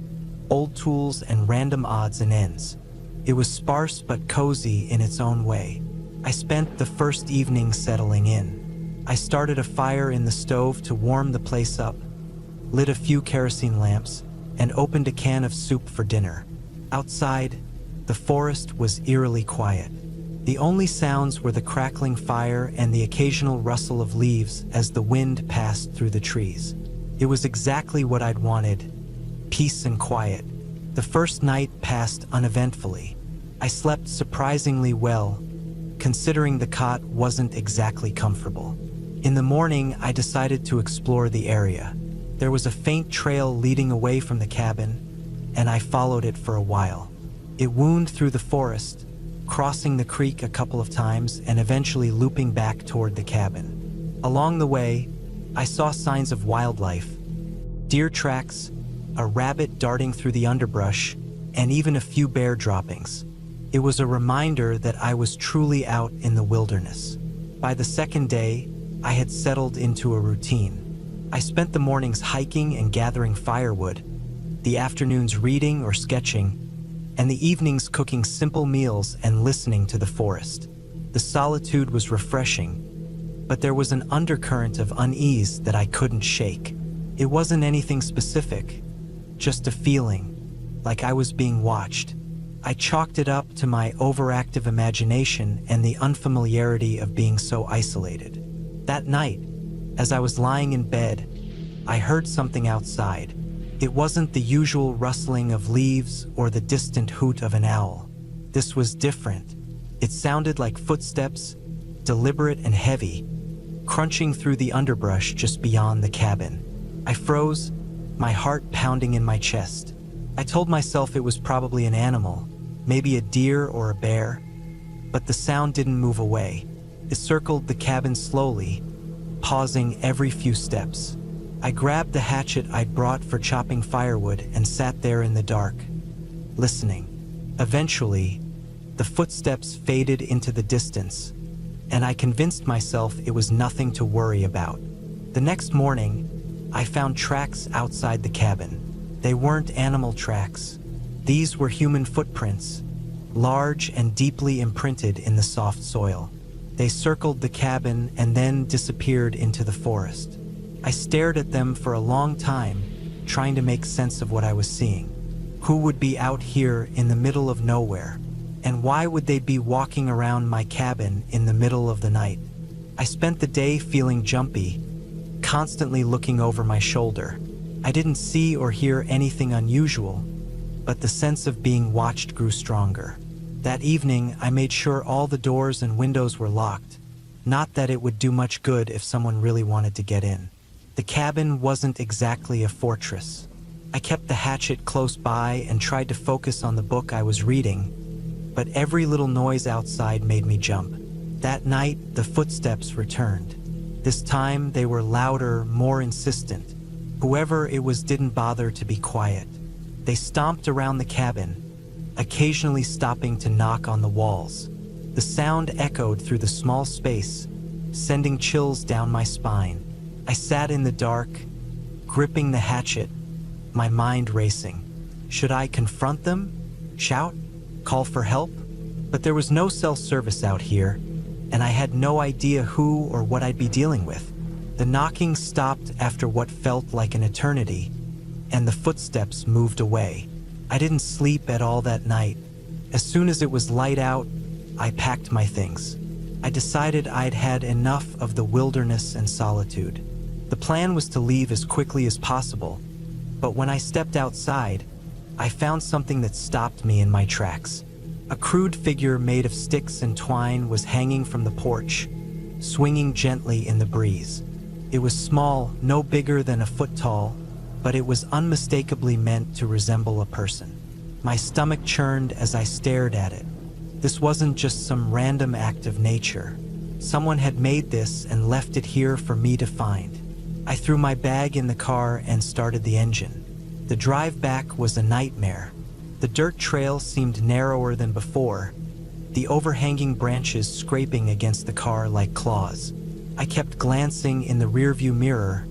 old tools, and random odds and ends. It was sparse but cozy in its own way. I spent the first evening settling in. I started a fire in the stove to warm the place up, lit a few kerosene lamps, and opened a can of soup for dinner. Outside, the forest was eerily quiet. The only sounds were the crackling fire and the occasional rustle of leaves as the wind passed through the trees. It was exactly what I'd wanted: peace and quiet. The first night passed uneventfully. I slept surprisingly well, considering the cot wasn't exactly comfortable. In the morning, I decided to explore the area. There was a faint trail leading away from the cabin, and I followed it for a while. It wound through the forest, crossing the creek a couple of times and eventually looping back toward the cabin. Along the way, I saw signs of wildlife: deer tracks, a rabbit darting through the underbrush, and even a few bear droppings. It was a reminder that I was truly out in the wilderness. By the second day, I had settled into a routine. I spent the mornings hiking and gathering firewood, the afternoons reading or sketching, and the evenings cooking simple meals and listening to the forest. The solitude was refreshing, but there was an undercurrent of unease that I couldn't shake. It wasn't anything specific, just a feeling, like I was being watched. I chalked it up to my overactive imagination and the unfamiliarity of being so isolated. That night, as I was lying in bed, I heard something outside. It wasn't the usual rustling of leaves or the distant hoot of an owl. This was different. It sounded like footsteps, deliberate and heavy, crunching through the underbrush just beyond the cabin. I froze, my heart pounding in my chest. I told myself it was probably an animal, maybe a deer or a bear, but the sound didn't move away. It circled the cabin slowly, pausing every few steps. I grabbed the hatchet I'd brought for chopping firewood and sat there in the dark, listening. Eventually, the footsteps faded into the distance, and I convinced myself it was nothing to worry about. The next morning, I found tracks outside the cabin. They weren't animal tracks. These were human footprints, large and deeply imprinted in the soft soil. They circled the cabin and then disappeared into the forest. I stared at them for a long time, trying to make sense of what I was seeing. Who would be out here in the middle of nowhere? And why would they be walking around my cabin in the middle of the night? I spent the day feeling jumpy, constantly looking over my shoulder. I didn't see or hear anything unusual, but the sense of being watched grew stronger. That evening, I made sure all the doors and windows were locked. Not that it would do much good if someone really wanted to get in. The cabin wasn't exactly a fortress. I kept the hatchet close by and tried to focus on the book I was reading, but every little noise outside made me jump. That night, the footsteps returned. This time, they were louder, more insistent. Whoever it was didn't bother to be quiet. They stomped around the cabin, occasionally stopping to knock on the walls. The sound echoed through the small space, sending chills down my spine. I sat in the dark, gripping the hatchet, my mind racing. Should I confront them? Shout? Call for help? But there was no cell service out here, and I had no idea who or what I'd be dealing with. The knocking stopped after what felt like an eternity, and the footsteps moved away. I didn't sleep at all that night. As soon as it was light out, I packed my things. I decided I'd had enough of the wilderness and solitude. The plan was to leave as quickly as possible, But when I stepped outside, I found something that stopped me in my tracks. A crude figure made of sticks and twine was hanging from the porch, swinging gently in the breeze. It was small, no bigger than a foot tall, but it was unmistakably meant to resemble a person. My stomach churned as I stared at it. This wasn't just some random act of nature. Someone had made this and left it here for me to find. I threw my bag in the car and started the engine. The drive back was a nightmare. The dirt trail seemed narrower than before, the overhanging branches scraping against the car like claws. I kept glancing in the rearview mirror,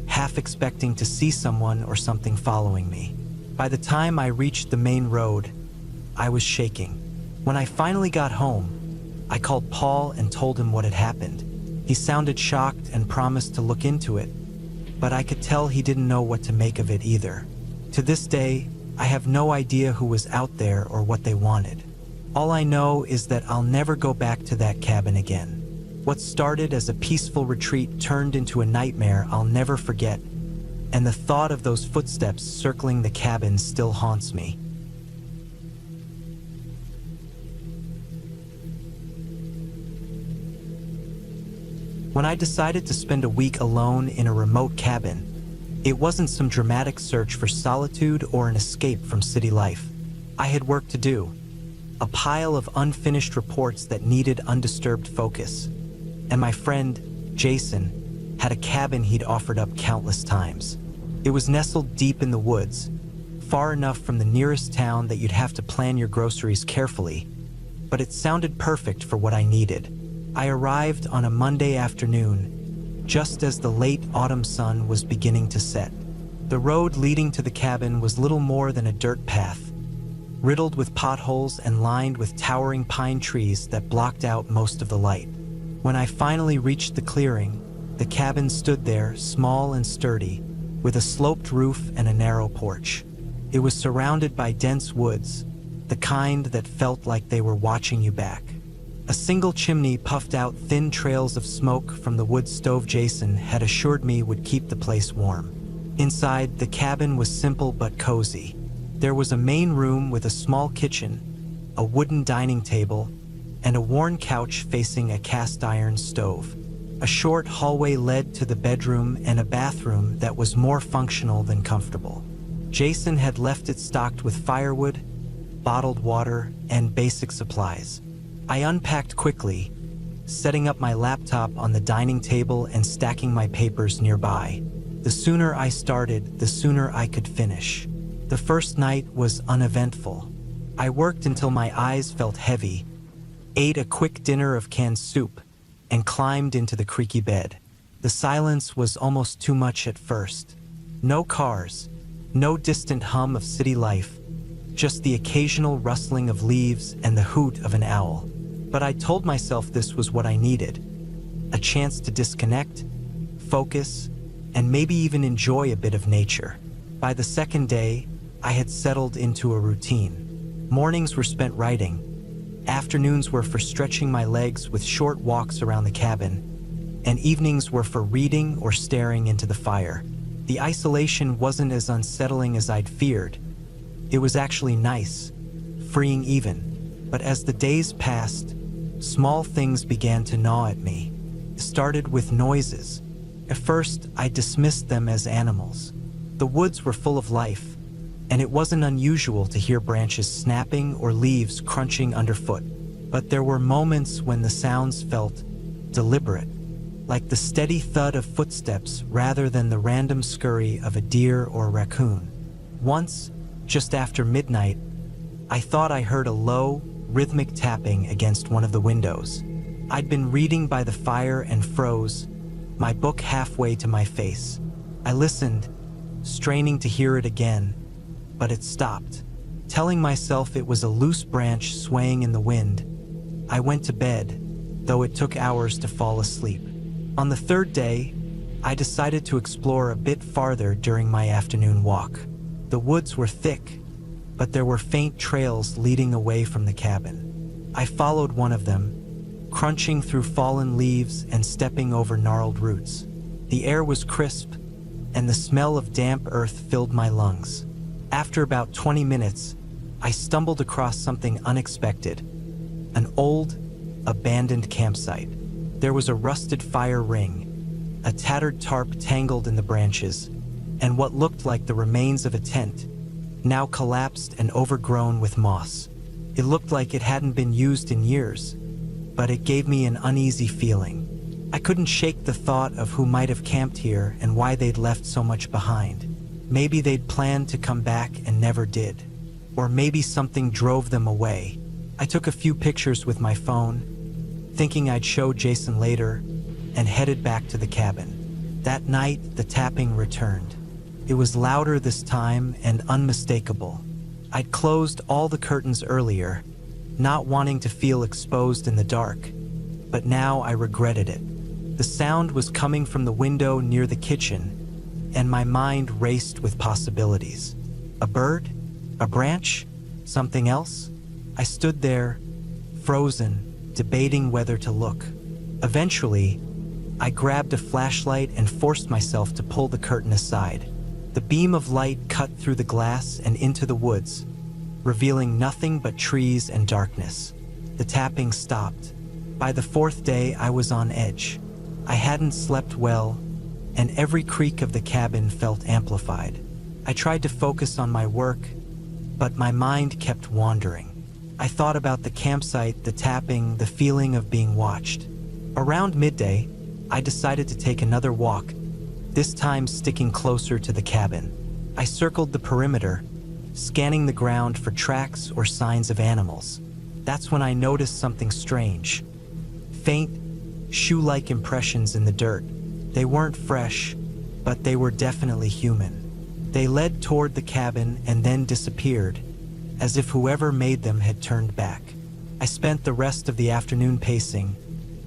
half expecting to see someone or something following me. By the time I reached the main road, I was shaking. When I finally got home, I called Paul and told him what had happened. He sounded shocked and promised to look into it, but I could tell he didn't know what to make of it either. To this day, I have no idea who was out there or what they wanted. All I know is that I'll never go back to that cabin again. What started as a peaceful retreat turned into a nightmare I'll never forget, and the thought of those footsteps circling the cabin still haunts me. When I decided to spend a week alone in a remote cabin, it wasn't some dramatic search for solitude or an escape from city life. I had work to do, a pile of unfinished reports that needed undisturbed focus. And my friend, Jason, had a cabin he'd offered up countless times. It was nestled deep in the woods, far enough from the nearest town that you'd have to plan your groceries carefully, but it sounded perfect for what I needed. I arrived on a Monday afternoon, just as the late autumn sun was beginning to set. The road leading to the cabin was little more than a dirt path, riddled with potholes and lined with towering pine trees that blocked out most of the light. When I finally reached the clearing, the cabin stood there, small and sturdy, with a sloped roof and a narrow porch. It was surrounded by dense woods, the kind that felt like they were watching you back. A single chimney puffed out thin trails of smoke from the wood stove Jason had assured me would keep the place warm. Inside, the cabin was simple but cozy. There was a main room with a small kitchen, a wooden dining table, and a worn couch facing a cast-iron stove. A short hallway led to the bedroom and a bathroom that was more functional than comfortable. Jason had left it stocked with firewood, bottled water, and basic supplies. I unpacked quickly, setting up my laptop on the dining table and stacking my papers nearby. The sooner I started, the sooner I could finish. The first night was uneventful. I worked until my eyes felt heavy, ate a quick dinner of canned soup, and climbed into the creaky bed. The silence was almost too much at first. No cars, no distant hum of city life, just the occasional rustling of leaves and the hoot of an owl. But I told myself this was what I needed, a chance to disconnect, focus, and maybe even enjoy a bit of nature. By the second day, I had settled into a routine. Mornings were spent writing, afternoons were for stretching my legs with short walks around the cabin, and evenings were for reading or staring into the fire. The isolation wasn't as unsettling as I'd feared. It was actually nice, freeing even. But as the days passed, small things began to gnaw at me. It started with noises. At first, I dismissed them as animals. The woods were full of life, and it wasn't unusual to hear branches snapping or leaves crunching underfoot. But there were moments when the sounds felt deliberate, like the steady thud of footsteps rather than the random scurry of a deer or a raccoon. Once, just after midnight, I thought I heard a low, rhythmic tapping against one of the windows. I'd been reading by the fire and froze, my book halfway to my face. I listened, straining to hear it again, but it stopped. Telling myself it was a loose branch swaying in the wind, I went to bed, though it took hours to fall asleep. On the third day, I decided to explore a bit farther during my afternoon walk. The woods were thick, but there were faint trails leading away from the cabin. I followed one of them, crunching through fallen leaves and stepping over gnarled roots. The air was crisp, and the smell of damp earth filled my lungs. After about 20 minutes, I stumbled across something unexpected: an old, abandoned campsite. There was a rusted fire ring, a tattered tarp tangled in the branches, and what looked like the remains of a tent, now collapsed and overgrown with moss. It looked like it hadn't been used in years, but it gave me an uneasy feeling. I couldn't shake the thought of who might have camped here and why they'd left so much behind. Maybe they'd planned to come back and never did. Or maybe something drove them away. I took a few pictures with my phone, thinking I'd show Jason later, and headed back to the cabin. That night, the tapping returned. It was louder this time and unmistakable. I'd closed all the curtains earlier, not wanting to feel exposed in the dark, but now I regretted it. The sound was coming from the window near the kitchen, and my mind raced with possibilities. A bird? A branch? Something else? I stood there, frozen, debating whether to look. Eventually, I grabbed a flashlight and forced myself to pull the curtain aside. The beam of light cut through the glass and into the woods, revealing nothing but trees and darkness. The tapping stopped. By the fourth day, I was on edge. I hadn't slept well, and every creak of the cabin felt amplified. I tried to focus on my work, but my mind kept wandering. I thought about the campsite, the tapping, the feeling of being watched. Around midday, I decided to take another walk, this time sticking closer to the cabin. I circled the perimeter, scanning the ground for tracks or signs of animals. That's when I noticed something strange. Faint, shoe-like impressions in the dirt. They weren't fresh, but they were definitely human. They led toward the cabin and then disappeared, as if whoever made them had turned back. I spent the rest of the afternoon pacing,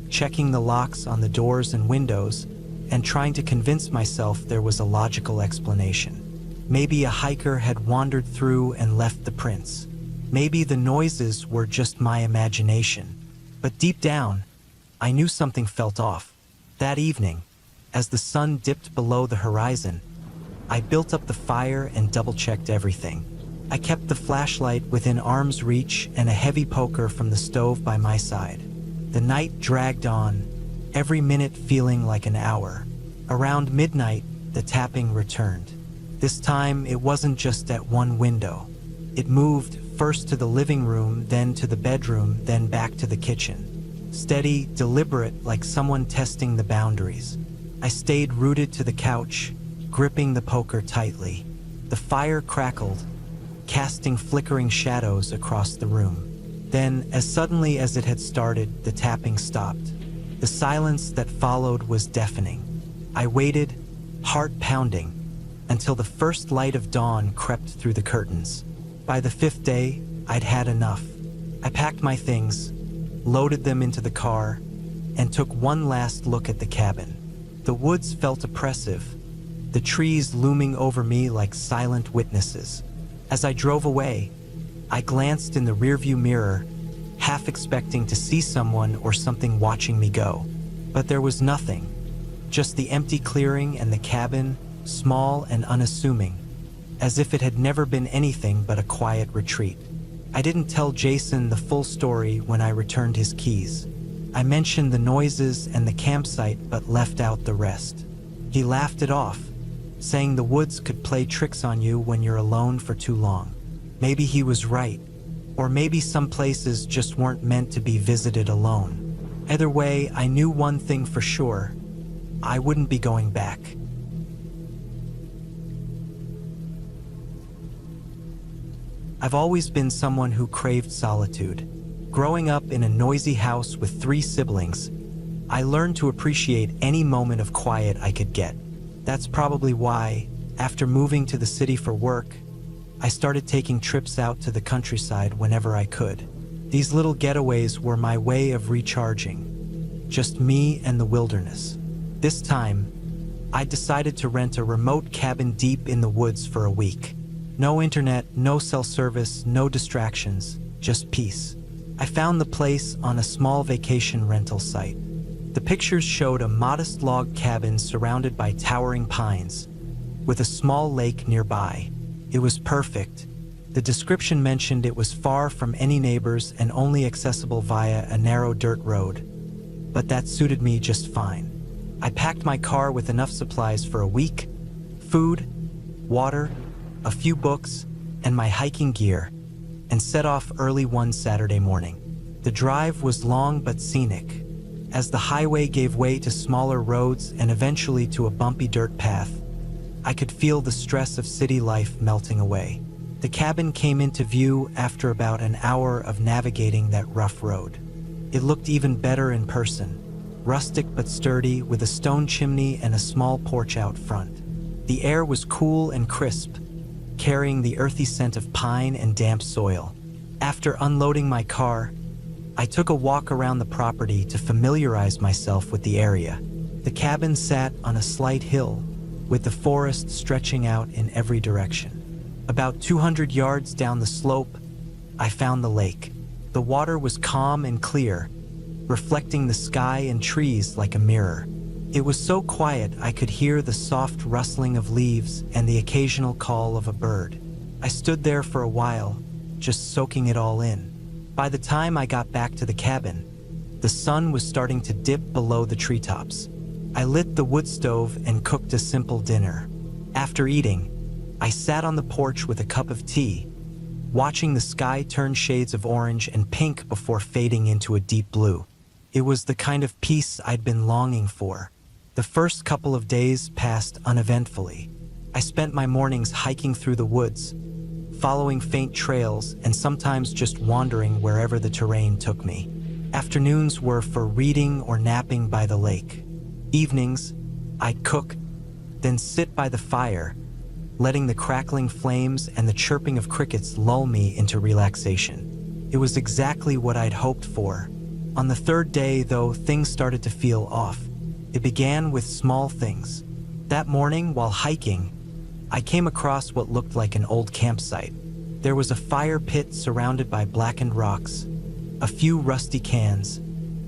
checking the locks on the doors and windows, and trying to convince myself there was a logical explanation. Maybe a hiker had wandered through and left the prints. Maybe the noises were just my imagination. But deep down, I knew something felt off. That evening, as the sun dipped below the horizon, I built up the fire and double-checked everything. I kept the flashlight within arm's reach and a heavy poker from the stove by my side. The night dragged on, every minute feeling like an hour. Around midnight, the tapping returned. This time, it wasn't just at one window. It moved first to the living room, then to the bedroom, then back to the kitchen. Steady, deliberate, like someone testing the boundaries. I stayed rooted to the couch, gripping the poker tightly. The fire crackled, casting flickering shadows across the room. Then, as suddenly as it had started, the tapping stopped. The silence that followed was deafening. I waited, heart pounding, until the first light of dawn crept through the curtains. By the fifth day, I'd had enough. I packed my things, loaded them into the car, and took one last look at the cabin. The woods felt oppressive, the trees looming over me like silent witnesses. As I drove away, I glanced in the rearview mirror, half expecting to see someone or something watching me go. But there was nothing, just the empty clearing and the cabin, small and unassuming, as if it had never been anything but a quiet retreat. I didn't tell Jason the full story when I returned his keys. I mentioned the noises and the campsite but left out the rest. He laughed it off, saying the woods could play tricks on you when you're alone for too long. Maybe he was right, or maybe some places just weren't meant to be visited alone. Either way, I knew one thing for sure: I wouldn't be going back. I've always been someone who craved solitude. Growing up in a noisy house with 3 siblings, I learned to appreciate any moment of quiet I could get. That's probably why, after moving to the city for work, I started taking trips out to the countryside whenever I could. These little getaways were my way of recharging. Just me and the wilderness. This time, I decided to rent a remote cabin deep in the woods for a week. No internet, no cell service, no distractions, just peace. I found the place on a small vacation rental site. The pictures showed a modest log cabin surrounded by towering pines, with a small lake nearby. It was perfect. The description mentioned it was far from any neighbors and only accessible via a narrow dirt road. But that suited me just fine. I packed my car with enough supplies for a week: food, water, a few books, and my hiking gear, and set off early one Saturday morning. The drive was long but scenic, as the highway gave way to smaller roads and eventually to a bumpy dirt path. I could feel the stress of city life melting away. The cabin came into view after about an hour of navigating that rough road. It looked even better in person, rustic but sturdy, with a stone chimney and a small porch out front. The air was cool and crisp, carrying the earthy scent of pine and damp soil. After unloading my car, I took a walk around the property to familiarize myself with the area. The cabin sat on a slight hill, with the forest stretching out in every direction. About 200 yards down the slope, I found the lake. The water was calm and clear, reflecting the sky and trees like a mirror. It was so quiet I could hear the soft rustling of leaves and the occasional call of a bird. I stood there for a while, just soaking it all in. By the time I got back to the cabin, the sun was starting to dip below the treetops. I lit the wood stove and cooked a simple dinner. After eating, I sat on the porch with a cup of tea, watching the sky turn shades of orange and pink before fading into a deep blue. It was the kind of peace I'd been longing for. The first couple of days passed uneventfully. I spent my mornings hiking through the woods, following faint trails and sometimes just wandering wherever the terrain took me. Afternoons were for reading or napping by the lake. Evenings, I'd cook, then sit by the fire, letting the crackling flames and the chirping of crickets lull me into relaxation. It was exactly what I'd hoped for. On the third day, though, things started to feel off. It began with small things. That morning, while hiking, I came across what looked like an old campsite. There was a fire pit surrounded by blackened rocks, a few rusty cans,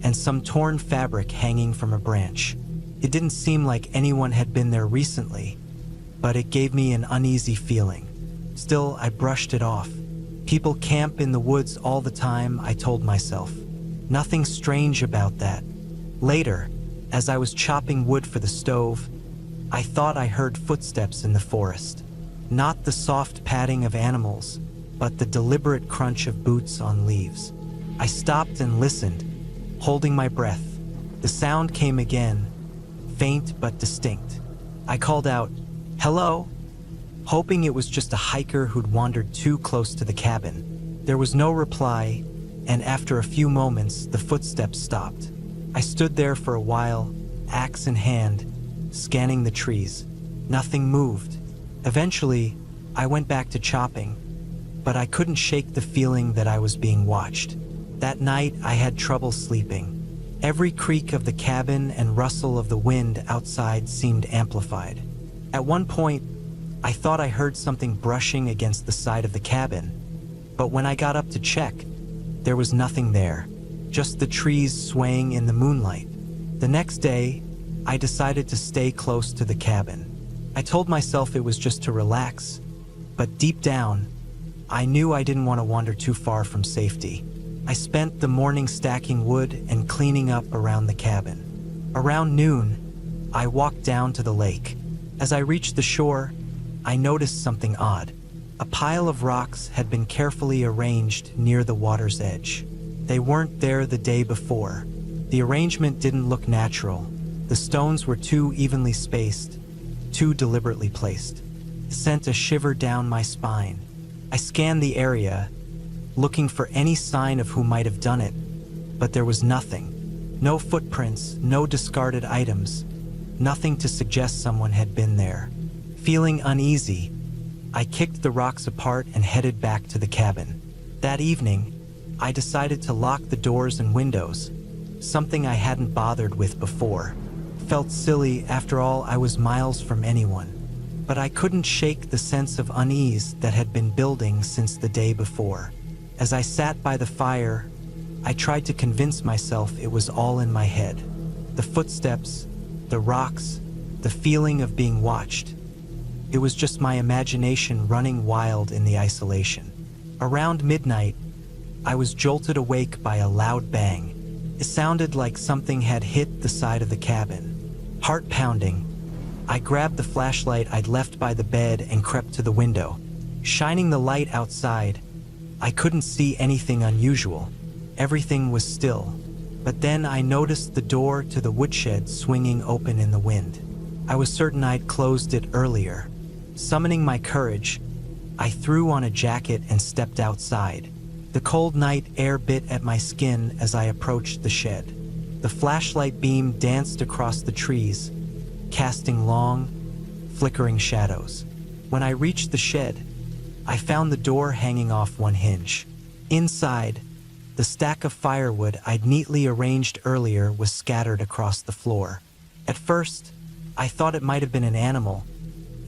and some torn fabric hanging from a branch. It didn't seem like anyone had been there recently, but it gave me an uneasy feeling. Still, I brushed it off. People camp in the woods all the time, I told myself. Nothing strange about that. Later, as I was chopping wood for the stove, I thought I heard footsteps in the forest. Not the soft padding of animals, but the deliberate crunch of boots on leaves. I stopped and listened, holding my breath. The sound came again, faint but distinct. I called out, "Hello?" hoping it was just a hiker who'd wandered too close to the cabin. There was no reply, and after a few moments, the footsteps stopped. I stood there for a while, axe in hand, scanning the trees. Nothing moved. Eventually, I went back to chopping, but I couldn't shake the feeling that I was being watched. That night, I had trouble sleeping. Every creak of the cabin and rustle of the wind outside seemed amplified. At one point, I thought I heard something brushing against the side of the cabin, but when I got up to check, there was nothing there, just the trees swaying in the moonlight. The next day, I decided to stay close to the cabin. I told myself it was just to relax, but deep down, I knew I didn't want to wander too far from safety. I spent the morning stacking wood and cleaning up around the cabin. Around noon, I walked down to the lake. As I reached the shore, I noticed something odd. A pile of rocks had been carefully arranged near the water's edge. They weren't there the day before. The arrangement didn't look natural. The stones were too evenly spaced, too deliberately placed. It sent a shiver down my spine. I scanned the area, looking for any sign of who might have done it, but there was nothing. No footprints, no discarded items, nothing to suggest someone had been there. Feeling uneasy, I kicked the rocks apart and headed back to the cabin. That evening, I decided to lock the doors and windows, something I hadn't bothered with before. Felt silly, after all, I was miles from anyone. But I couldn't shake the sense of unease that had been building since the day before. As I sat by the fire, I tried to convince myself it was all in my head. The footsteps, the rocks, the feeling of being watched. It was just my imagination running wild in the isolation. Around midnight, I was jolted awake by a loud bang. It sounded like something had hit the side of the cabin. Heart pounding, I grabbed the flashlight I'd left by the bed and crept to the window. Shining the light outside, I couldn't see anything unusual. Everything was still. But then I noticed the door to the woodshed swinging open in the wind. I was certain I'd closed it earlier. Summoning my courage, I threw on a jacket and stepped outside. The cold night air bit at my skin as I approached the shed. The flashlight beam danced across the trees, casting long, flickering shadows. When I reached the shed, I found the door hanging off one hinge. Inside, the stack of firewood I'd neatly arranged earlier was scattered across the floor. At first, I thought it might have been an animal,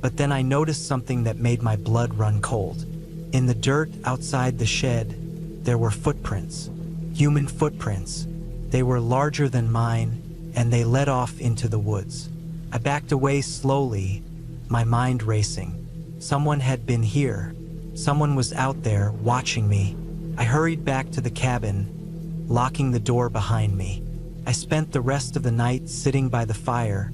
but then I noticed something that made my blood run cold. In the dirt outside the shed, there were footprints. Human footprints. They were larger than mine, and they led off into the woods. I backed away slowly, my mind racing. Someone had been here. Someone was out there, watching me. I hurried back to the cabin, locking the door behind me. I spent the rest of the night sitting by the fire,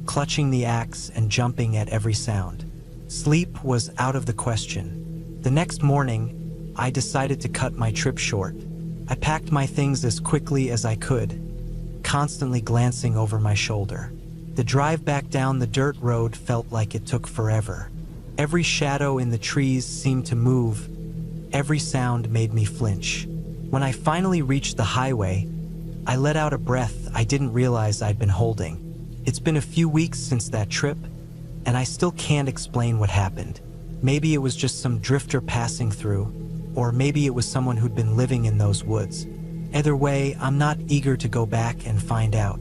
clutching the axe and jumping at every sound. Sleep was out of the question. The next morning, I decided to cut my trip short. I packed my things as quickly as I could, constantly glancing over my shoulder. The drive back down the dirt road felt like it took forever. Every shadow in the trees seemed to move. Every sound made me flinch. When I finally reached the highway, I let out a breath I didn't realize I'd been holding. It's been a few weeks since that trip, and I still can't explain what happened. Maybe it was just some drifter passing through, or maybe it was someone who'd been living in those woods. Either way, I'm not eager to go back and find out.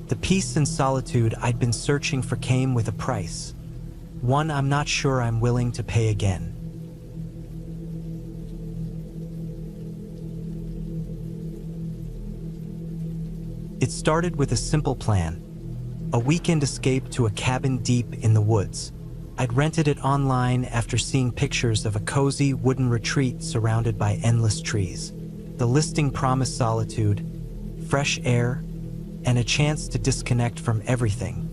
The peace and solitude I'd been searching for came with a price. One I'm not sure I'm willing to pay again. It started with a simple plan. A weekend escape to a cabin deep in the woods. I'd rented it online after seeing pictures of a cozy wooden retreat surrounded by endless trees. The listing promised solitude, fresh air, and a chance to disconnect from everything.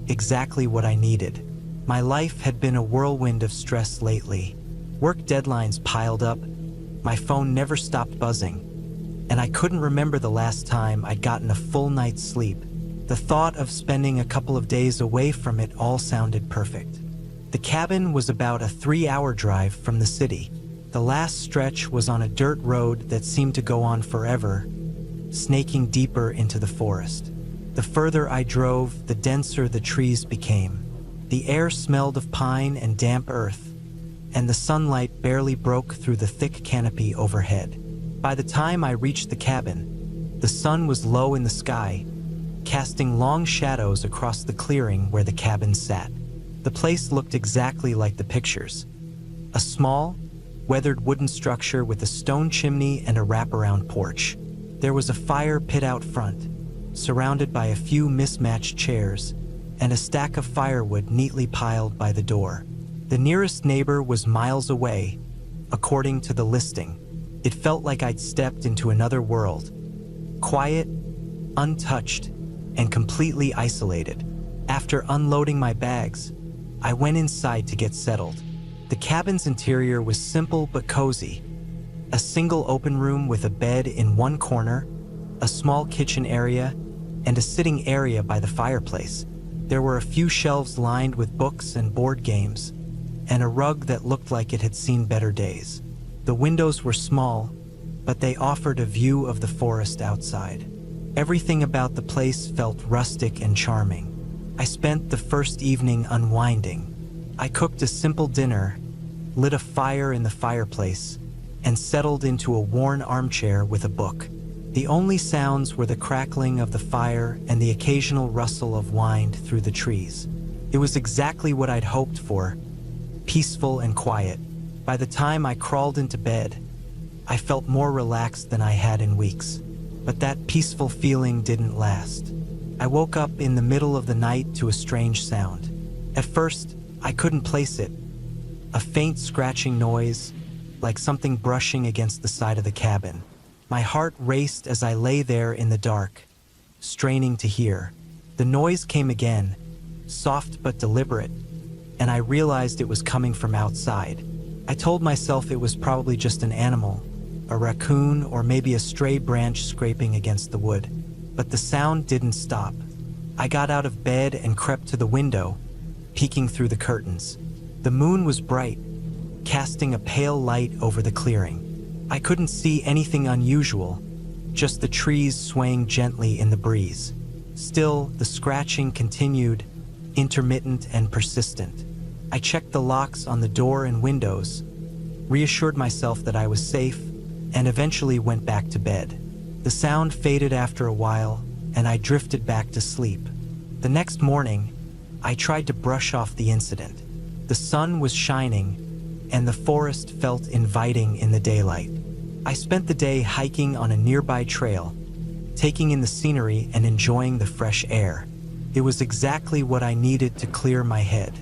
Exactly what I needed. My life had been a whirlwind of stress lately. Work deadlines piled up, my phone never stopped buzzing, and I couldn't remember the last time I'd gotten a full night's sleep. The thought of spending a couple of days away from it all sounded perfect. The cabin was about a 3-hour drive from the city. The last stretch was on a dirt road that seemed to go on forever, snaking deeper into the forest. The further I drove, the denser the trees became. The air smelled of pine and damp earth, and the sunlight barely broke through the thick canopy overhead. By the time I reached the cabin, the sun was low in the sky, casting long shadows across the clearing where the cabin sat. The place looked exactly like the pictures. A small, weathered wooden structure with a stone chimney and a wraparound porch. There was a fire pit out front, surrounded by a few mismatched chairs, and a stack of firewood neatly piled by the door. The nearest neighbor was miles away, according to the listing. It felt like I'd stepped into another world. Quiet, untouched, and completely isolated. After unloading my bags, I went inside to get settled. The cabin's interior was simple but cozy. A single open room with a bed in one corner, a small kitchen area, and a sitting area by the fireplace. There were a few shelves lined with books and board games, and a rug that looked like it had seen better days. The windows were small, but they offered a view of the forest outside. Everything about the place felt rustic and charming. I spent the first evening unwinding. I cooked a simple dinner, lit a fire in the fireplace, and settled into a worn armchair with a book. The only sounds were the crackling of the fire and the occasional rustle of wind through the trees. It was exactly what I'd hoped for, peaceful and quiet. By the time I crawled into bed, I felt more relaxed than I had in weeks. But that peaceful feeling didn't last. I woke up in the middle of the night to a strange sound. At first, I couldn't place it. A faint scratching noise, like something brushing against the side of the cabin. My heart raced as I lay there in the dark, straining to hear. The noise came again, soft but deliberate, and I realized it was coming from outside. I told myself it was probably just an animal, a raccoon or maybe a stray branch scraping against the wood. But the sound didn't stop. I got out of bed and crept to the window, peeking through the curtains. The moon was bright, casting a pale light over the clearing. I couldn't see anything unusual, just the trees swaying gently in the breeze. Still, the scratching continued, intermittent and persistent. I checked the locks on the door and windows, reassured myself that I was safe, and eventually went back to bed. The sound faded after a while, and I drifted back to sleep. The next morning, I tried to brush off the incident. The sun was shining, and the forest felt inviting in the daylight. I spent the day hiking on a nearby trail, taking in the scenery and enjoying the fresh air. It was exactly what I needed to clear my head.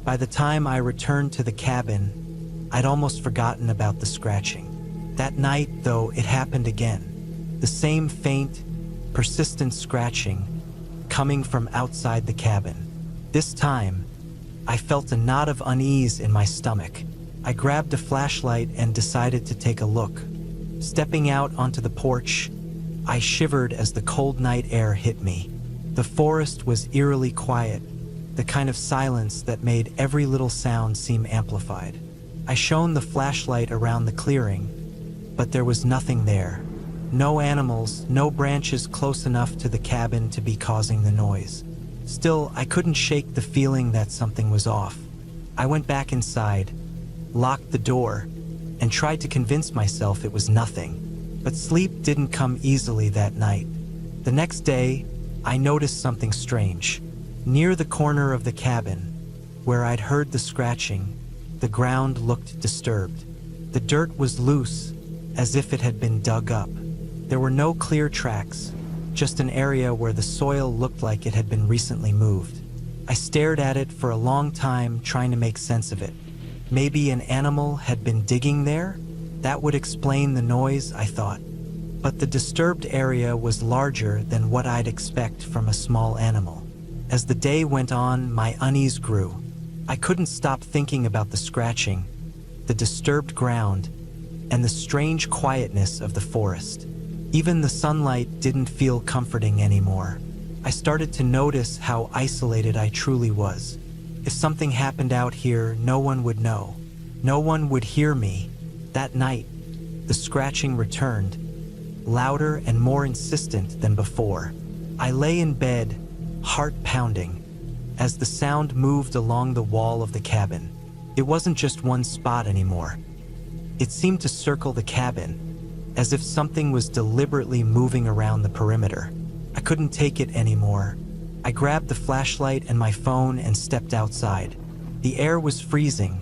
By the time I returned to the cabin, I'd almost forgotten about the scratching. That night, though, it happened again. The same faint, persistent scratching coming from outside the cabin. This time, I felt a knot of unease in my stomach. I grabbed a flashlight and decided to take a look. Stepping out onto the porch, I shivered as the cold night air hit me. The forest was eerily quiet, the kind of silence that made every little sound seem amplified. I shone the flashlight around the clearing, but there was nothing there. No animals, no branches close enough to the cabin to be causing the noise. Still, I couldn't shake the feeling that something was off. I went back inside, locked the door, and tried to convince myself it was nothing. But sleep didn't come easily that night. The next day, I noticed something strange. Near the corner of the cabin, where I'd heard the scratching, the ground looked disturbed. The dirt was loose, as if it had been dug up. There were no clear tracks, just an area where the soil looked like it had been recently moved. I stared at it for a long time, trying to make sense of it. Maybe an animal had been digging there? That would explain the noise, I thought. But the disturbed area was larger than what I'd expect from a small animal. As the day went on, my unease grew. I couldn't stop thinking about the scratching, the disturbed ground, and the strange quietness of the forest. Even the sunlight didn't feel comforting anymore. I started to notice how isolated I truly was. If something happened out here, no one would know. No one would hear me. That night, the scratching returned, louder and more insistent than before. I lay in bed, heart pounding, as the sound moved along the wall of the cabin. It wasn't just one spot anymore. It seemed to circle the cabin, as if something was deliberately moving around the perimeter. I couldn't take it anymore. I grabbed the flashlight and my phone and stepped outside. The air was freezing,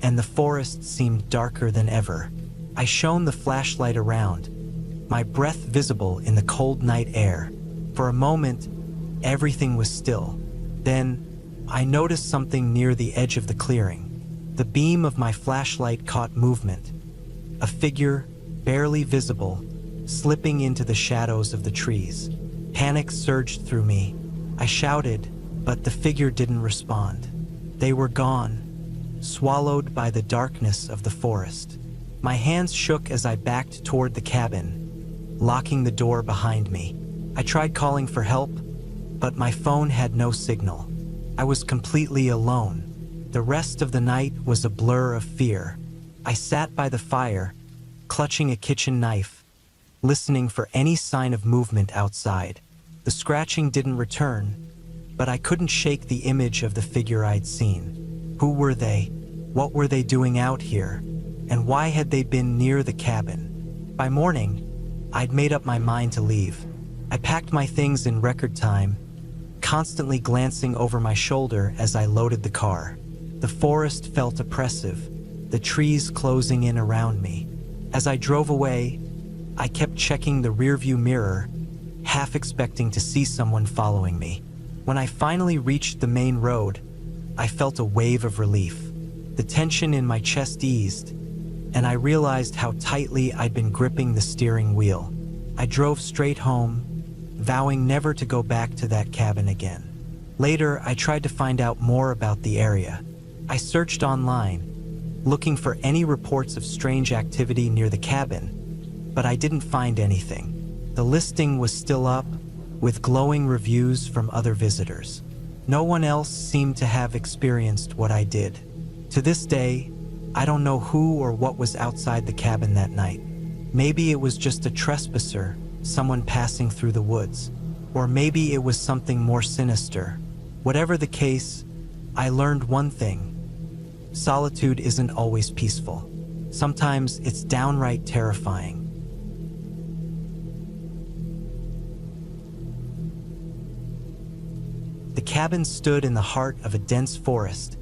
and the forest seemed darker than ever. I shone the flashlight around, my breath visible in the cold night air. For a moment, everything was still. Then, I noticed something near the edge of the clearing. The beam of my flashlight caught movement. A figure, barely visible, slipping into the shadows of the trees. Panic surged through me. I shouted, but the figure didn't respond. They were gone, swallowed by the darkness of the forest. My hands shook as I backed toward the cabin, locking the door behind me. I tried calling for help, but my phone had no signal. I was completely alone. The rest of the night was a blur of fear. I sat by the fire, clutching a kitchen knife, listening for any sign of movement outside. The scratching didn't return, but I couldn't shake the image of the figure I'd seen. Who were they? What were they doing out here? And why had they been near the cabin? By morning, I'd made up my mind to leave. I packed my things in record time, constantly glancing over my shoulder as I loaded the car. The forest felt oppressive, the trees closing in around me. As I drove away, I kept checking the rearview mirror, half expecting to see someone following me. When I finally reached the main road, I felt a wave of relief. The tension in my chest eased, and I realized how tightly I'd been gripping the steering wheel. I drove straight home, vowing never to go back to that cabin again. Later, I tried to find out more about the area. I searched online, looking for any reports of strange activity near the cabin, but I didn't find anything. The listing was still up, with glowing reviews from other visitors. No one else seemed to have experienced what I did. To this day, I don't know who or what was outside the cabin that night. Maybe it was just a trespasser, someone passing through the woods. Or maybe it was something more sinister. Whatever the case, I learned one thing. Solitude isn't always peaceful. Sometimes it's downright terrifying. The cabin stood in the heart of a dense forest,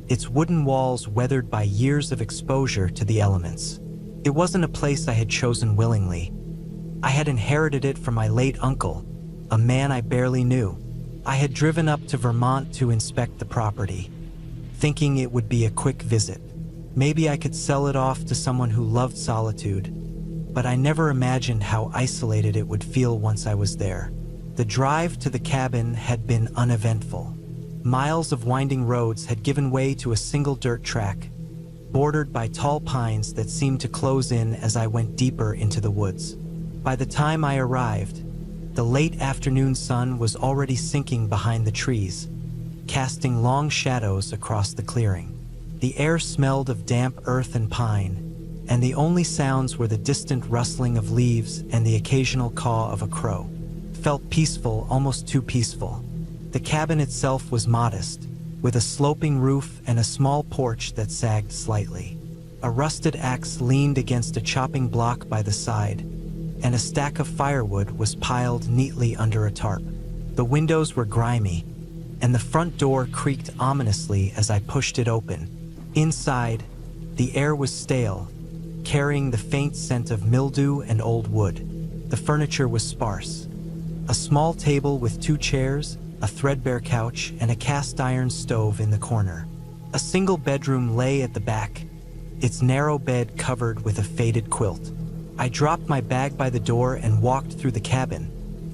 its wooden walls weathered by years of exposure to the elements. It wasn't a place I had chosen willingly. I had inherited it from my late uncle, a man I barely knew. I had driven up to Vermont to inspect the property, thinking it would be a quick visit. Maybe I could sell it off to someone who loved solitude, but I never imagined how isolated it would feel once I was there. The drive to the cabin had been uneventful. Miles of winding roads had given way to a single dirt track, bordered by tall pines that seemed to close in as I went deeper into the woods. By the time I arrived, the late afternoon sun was already sinking behind the trees, casting long shadows across the clearing. The air smelled of damp earth and pine, and the only sounds were the distant rustling of leaves and the occasional caw of a crow. It felt peaceful, almost too peaceful. The cabin itself was modest, with a sloping roof and a small porch that sagged slightly. A rusted axe leaned against a chopping block by the side, and a stack of firewood was piled neatly under a tarp. The windows were grimy, and the front door creaked ominously as I pushed it open. Inside, the air was stale, carrying the faint scent of mildew and old wood. The furniture was sparse. A small table with 2 chairs, a threadbare couch, and a cast-iron stove in the corner. A single bedroom lay at the back, its narrow bed covered with a faded quilt. I dropped my bag by the door and walked through the cabin,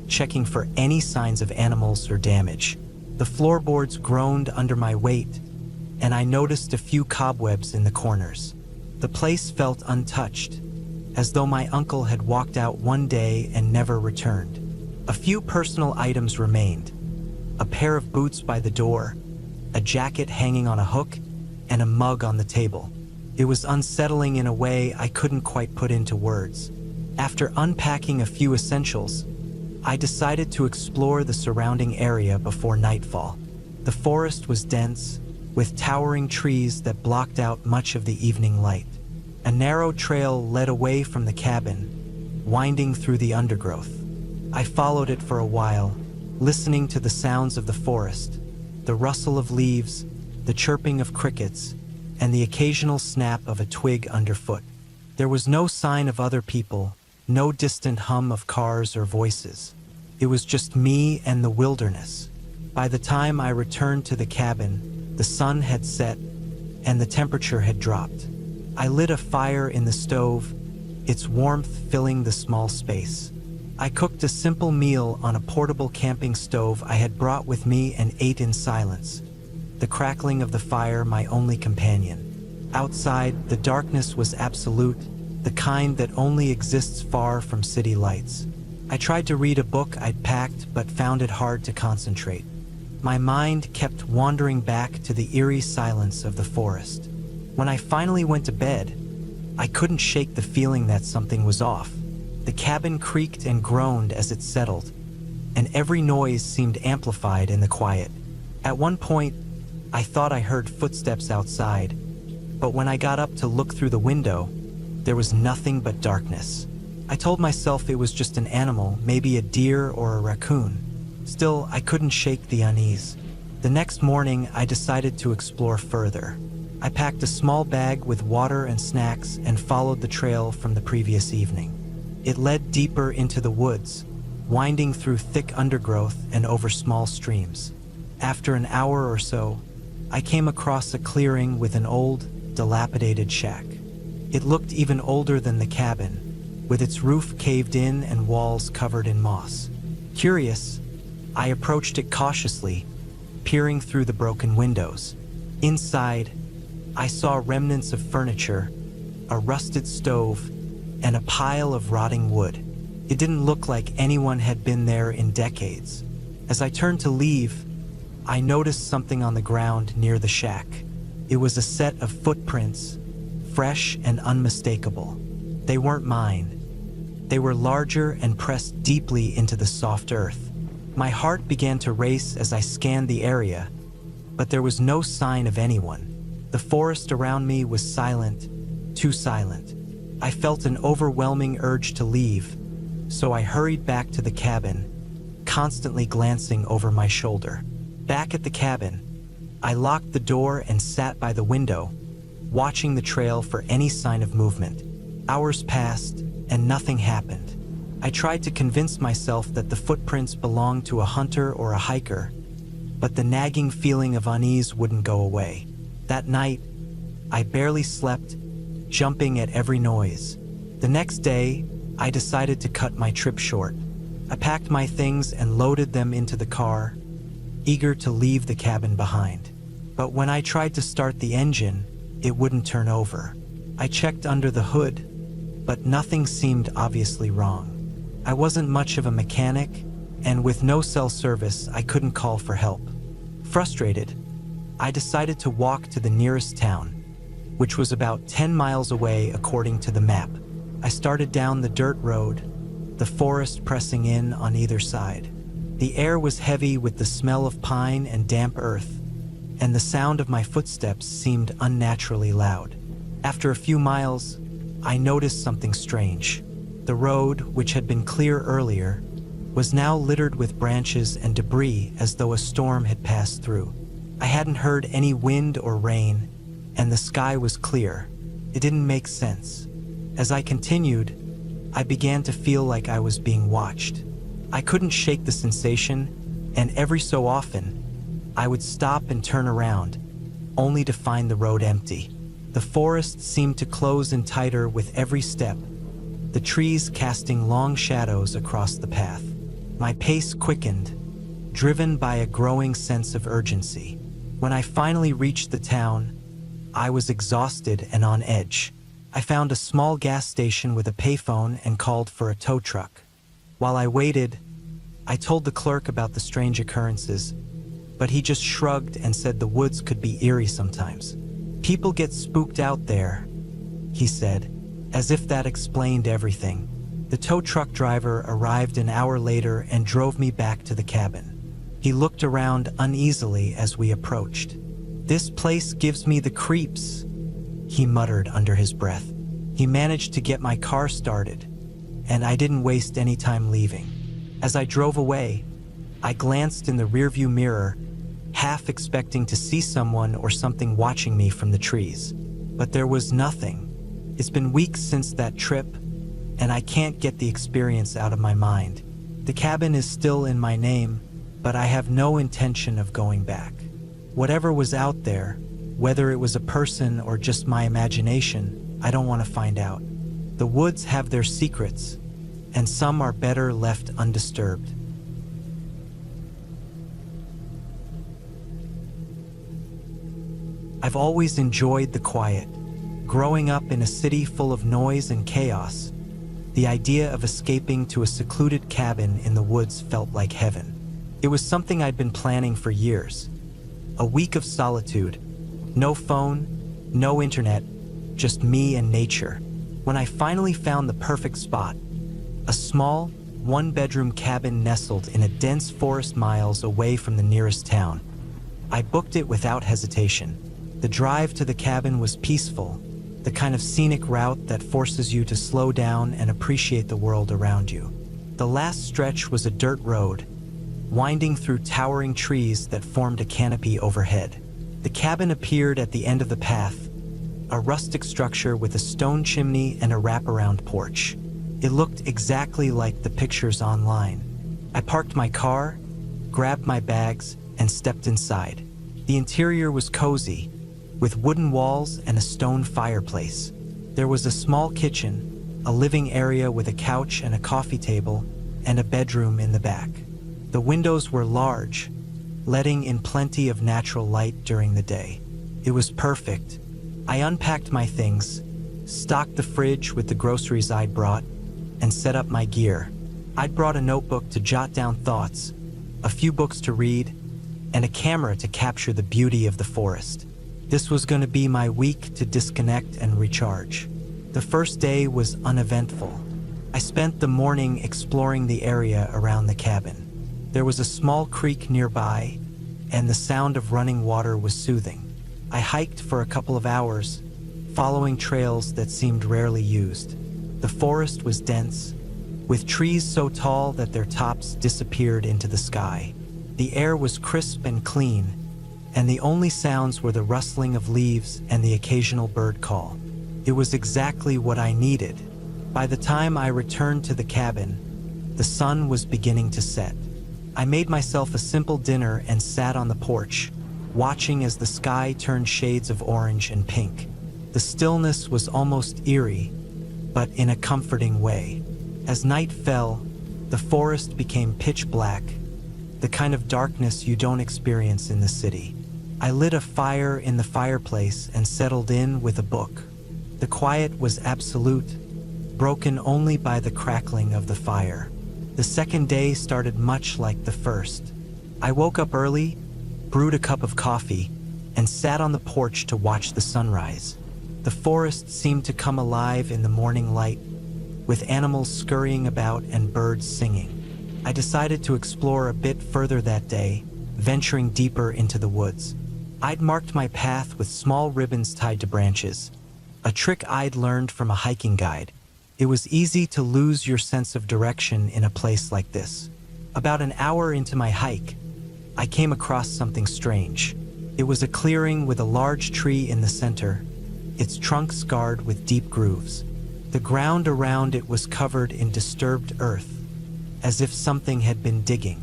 checking for any signs of animals or damage. The floorboards groaned under my weight, and I noticed a few cobwebs in the corners. The place felt untouched, as though my uncle had walked out one day and never returned. A few personal items remained: a pair of boots by the door, a jacket hanging on a hook, and a mug on the table. It was unsettling in a way I couldn't quite put into words. After unpacking a few essentials, I decided to explore the surrounding area before nightfall. The forest was dense, with towering trees that blocked out much of the evening light. A narrow trail led away from the cabin, winding through the undergrowth. I followed it for a while, listening to the sounds of the forest, the rustle of leaves, the chirping of crickets, and the occasional snap of a twig underfoot. There was no sign of other people, no distant hum of cars or voices. It was just me and the wilderness. By the time I returned to the cabin, the sun had set and the temperature had dropped. I lit a fire in the stove, its warmth filling the small space. I cooked a simple meal on a portable camping stove I had brought with me and ate in silence, the crackling of the fire my only companion. Outside, the darkness was absolute, the kind that only exists far from city lights. I tried to read a book I'd packed but found it hard to concentrate. My mind kept wandering back to the eerie silence of the forest. When I finally went to bed, I couldn't shake the feeling that something was off. The cabin creaked and groaned as it settled, and every noise seemed amplified in the quiet. At one point, I thought I heard footsteps outside, but when I got up to look through the window, there was nothing but darkness. I told myself it was just an animal, maybe a deer or a raccoon. Still, I couldn't shake the unease. The next morning, I decided to explore further. I packed a small bag with water and snacks and followed the trail from the previous evening. It led deeper into the woods, winding through thick undergrowth and over small streams. After an hour or so, I came across a clearing with an old, dilapidated shack. It looked even older than the cabin, with its roof caved in and walls covered in moss. Curious, I approached it cautiously, peering through the broken windows. Inside, I saw remnants of furniture, a rusted stove, and a pile of rotting wood. It didn't look like anyone had been there in decades. As I turned to leave, I noticed something on the ground near the shack. It was a set of footprints, fresh and unmistakable. They weren't mine. They were larger and pressed deeply into the soft earth. My heart began to race as I scanned the area, but there was no sign of anyone. The forest around me was silent, too silent. I felt an overwhelming urge to leave, so I hurried back to the cabin, constantly glancing over my shoulder. Back at the cabin, I locked the door and sat by the window, watching the trail for any sign of movement. Hours passed, and nothing happened. I tried to convince myself that the footprints belonged to a hunter or a hiker, but the nagging feeling of unease wouldn't go away. That night, I barely slept, jumping at every noise. The next day, I decided to cut my trip short. I packed my things and loaded them into the car, eager to leave the cabin behind. But when I tried to start the engine, it wouldn't turn over. I checked under the hood, but nothing seemed obviously wrong. I wasn't much of a mechanic, and with no cell service, I couldn't call for help. Frustrated, I decided to walk to the nearest town, which was about 10 miles away according to the map. I started down the dirt road, the forest pressing in on either side. The air was heavy with the smell of pine and damp earth, and the sound of my footsteps seemed unnaturally loud. After a few miles, I noticed something strange. The road, which had been clear earlier, was now littered with branches and debris as though a storm had passed through. I hadn't heard any wind or rain, and the sky was clear. It didn't make sense. As I continued, I began to feel like I was being watched. I couldn't shake the sensation, and every so often, I would stop and turn around, only to find the road empty. The forest seemed to close in tighter with every step, the trees casting long shadows across the path. My pace quickened, driven by a growing sense of urgency. When I finally reached the town, I was exhausted and on edge. I found a small gas station with a payphone and called for a tow truck. While I waited, I told the clerk about the strange occurrences, but he just shrugged and said the woods could be eerie sometimes. People get spooked out there, he said, as if that explained everything. The tow truck driver arrived an hour later and drove me back to the cabin. He looked around uneasily as we approached. "This place gives me the creeps," he muttered under his breath. He managed to get my car started, and I didn't waste any time leaving. As I drove away, I glanced in the rearview mirror, half expecting to see someone or something watching me from the trees. But there was nothing. It's been weeks since that trip, and I can't get the experience out of my mind. The cabin is still in my name, but I have no intention of going back. Whatever was out there, whether it was a person or just my imagination, I don't want to find out. The woods have their secrets, and some are better left undisturbed. I've always enjoyed the quiet. Growing up in a city full of noise and chaos, the idea of escaping to a secluded cabin in the woods felt like heaven. It was something I'd been planning for years. A week of solitude. No phone, no internet, just me and nature. When I finally found the perfect spot, a small, one-bedroom cabin nestled in a dense forest miles away from the nearest town, I booked it without hesitation. The drive to the cabin was peaceful, the kind of scenic route that forces you to slow down and appreciate the world around you. The last stretch was a dirt road, winding through towering trees that formed a canopy overhead. The cabin appeared at the end of the path, a rustic structure with a stone chimney and a wraparound porch. It looked exactly like the pictures online. I parked my car, grabbed my bags, and stepped inside. The interior was cozy, with wooden walls and a stone fireplace. There was a small kitchen, a living area with a couch and a coffee table, and a bedroom in the back. The windows were large, letting in plenty of natural light during the day. It was perfect. I unpacked my things, stocked the fridge with the groceries I'd brought, and set up my gear. I'd brought a notebook to jot down thoughts, a few books to read, and a camera to capture the beauty of the forest. This was going to be my week to disconnect and recharge. The first day was uneventful. I spent the morning exploring the area around the cabin. There was a small creek nearby, and the sound of running water was soothing. I hiked for a couple of hours, following trails that seemed rarely used. The forest was dense, with trees so tall that their tops disappeared into the sky. The air was crisp and clean, and the only sounds were the rustling of leaves and the occasional bird call. It was exactly what I needed. By the time I returned to the cabin, the sun was beginning to set. I made myself a simple dinner and sat on the porch, watching as the sky turned shades of orange and pink. The stillness was almost eerie, but in a comforting way. As night fell, the forest became pitch black, the kind of darkness you don't experience in the city. I lit a fire in the fireplace and settled in with a book. The quiet was absolute, broken only by the crackling of the fire. The second day started much like the first. I woke up early, brewed a cup of coffee, and sat on the porch to watch the sunrise. The forest seemed to come alive in the morning light, with animals scurrying about and birds singing. I decided to explore a bit further that day, venturing deeper into the woods. I'd marked my path with small ribbons tied to branches, a trick I'd learned from a hiking guide. It was easy to lose your sense of direction in a place like this. About an hour into my hike, I came across something strange. It was a clearing with a large tree in the center, its trunk scarred with deep grooves. The ground around it was covered in disturbed earth, as if something had been digging.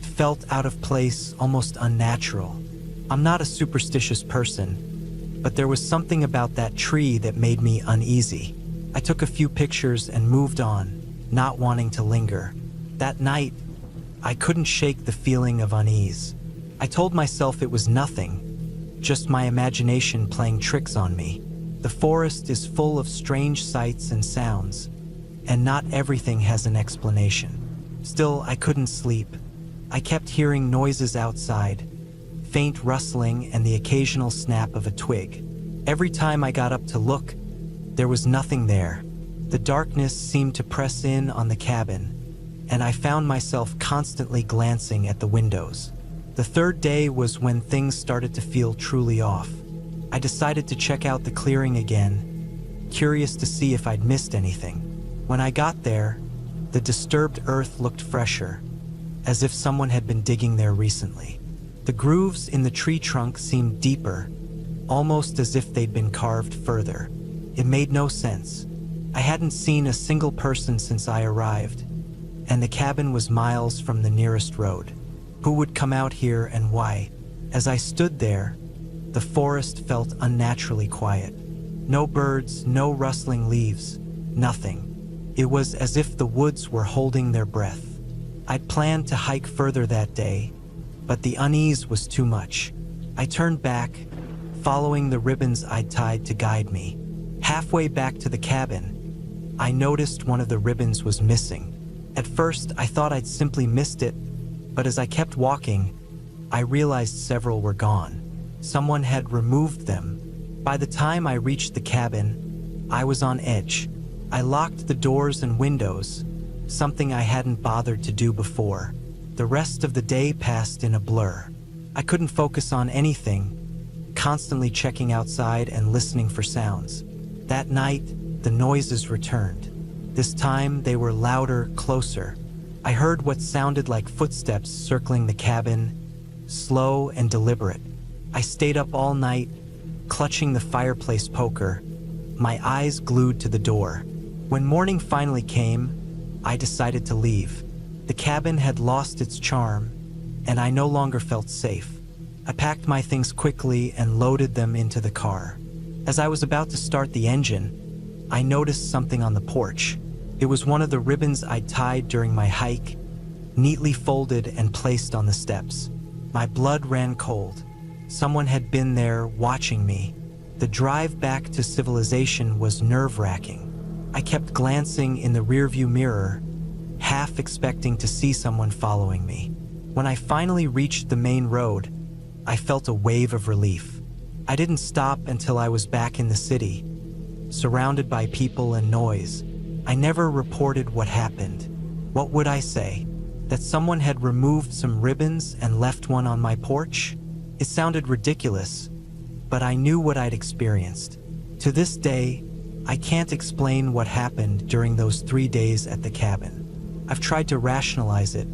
It felt out of place, almost unnatural. I'm not a superstitious person, but there was something about that tree that made me uneasy. I took a few pictures and moved on, not wanting to linger. That night, I couldn't shake the feeling of unease. I told myself it was nothing, just my imagination playing tricks on me. The forest is full of strange sights and sounds, and not everything has an explanation. Still, I couldn't sleep. I kept hearing noises outside, faint rustling and the occasional snap of a twig. Every time I got up to look, there was nothing there. The darkness seemed to press in on the cabin, and I found myself constantly glancing at the windows. The third day was when things started to feel truly off. I decided to check out the clearing again, curious to see if I'd missed anything. When I got there, the disturbed earth looked fresher, as if someone had been digging there recently. The grooves in the tree trunk seemed deeper, almost as if they'd been carved further. It made no sense. I hadn't seen a single person since I arrived, and the cabin was miles from the nearest road. Who would come out here and why? As I stood there, the forest felt unnaturally quiet. No birds, no rustling leaves, nothing. It was as if the woods were holding their breath. I'd planned to hike further that day, but the unease was too much. I turned back, following the ribbons I'd tied to guide me. Halfway back to the cabin, I noticed one of the ribbons was missing. At first, I thought I'd simply missed it, but as I kept walking, I realized several were gone. Someone had removed them. By the time I reached the cabin, I was on edge. I locked the doors and windows, something I hadn't bothered to do before. The rest of the day passed in a blur. I couldn't focus on anything, constantly checking outside and listening for sounds. That night, the noises returned. This time, they were louder, closer. I heard what sounded like footsteps circling the cabin, slow and deliberate. I stayed up all night, clutching the fireplace poker, my eyes glued to the door. When morning finally came, I decided to leave. The cabin had lost its charm, and I no longer felt safe. I packed my things quickly and loaded them into the car. As I was about to start the engine, I noticed something on the porch. It was one of the ribbons I'd tied during my hike, neatly folded and placed on the steps. My blood ran cold. Someone had been there watching me. The drive back to civilization was nerve-wracking. I kept glancing in the rearview mirror, half expecting to see someone following me. When I finally reached the main road, I felt a wave of relief. I didn't stop until I was back in the city, surrounded by people and noise. I never reported what happened. What would I say? That someone had removed some ribbons and left one on my porch? It sounded ridiculous, but I knew what I'd experienced. To this day, I can't explain what happened during those 3 days at the cabin. I've tried to rationalize it,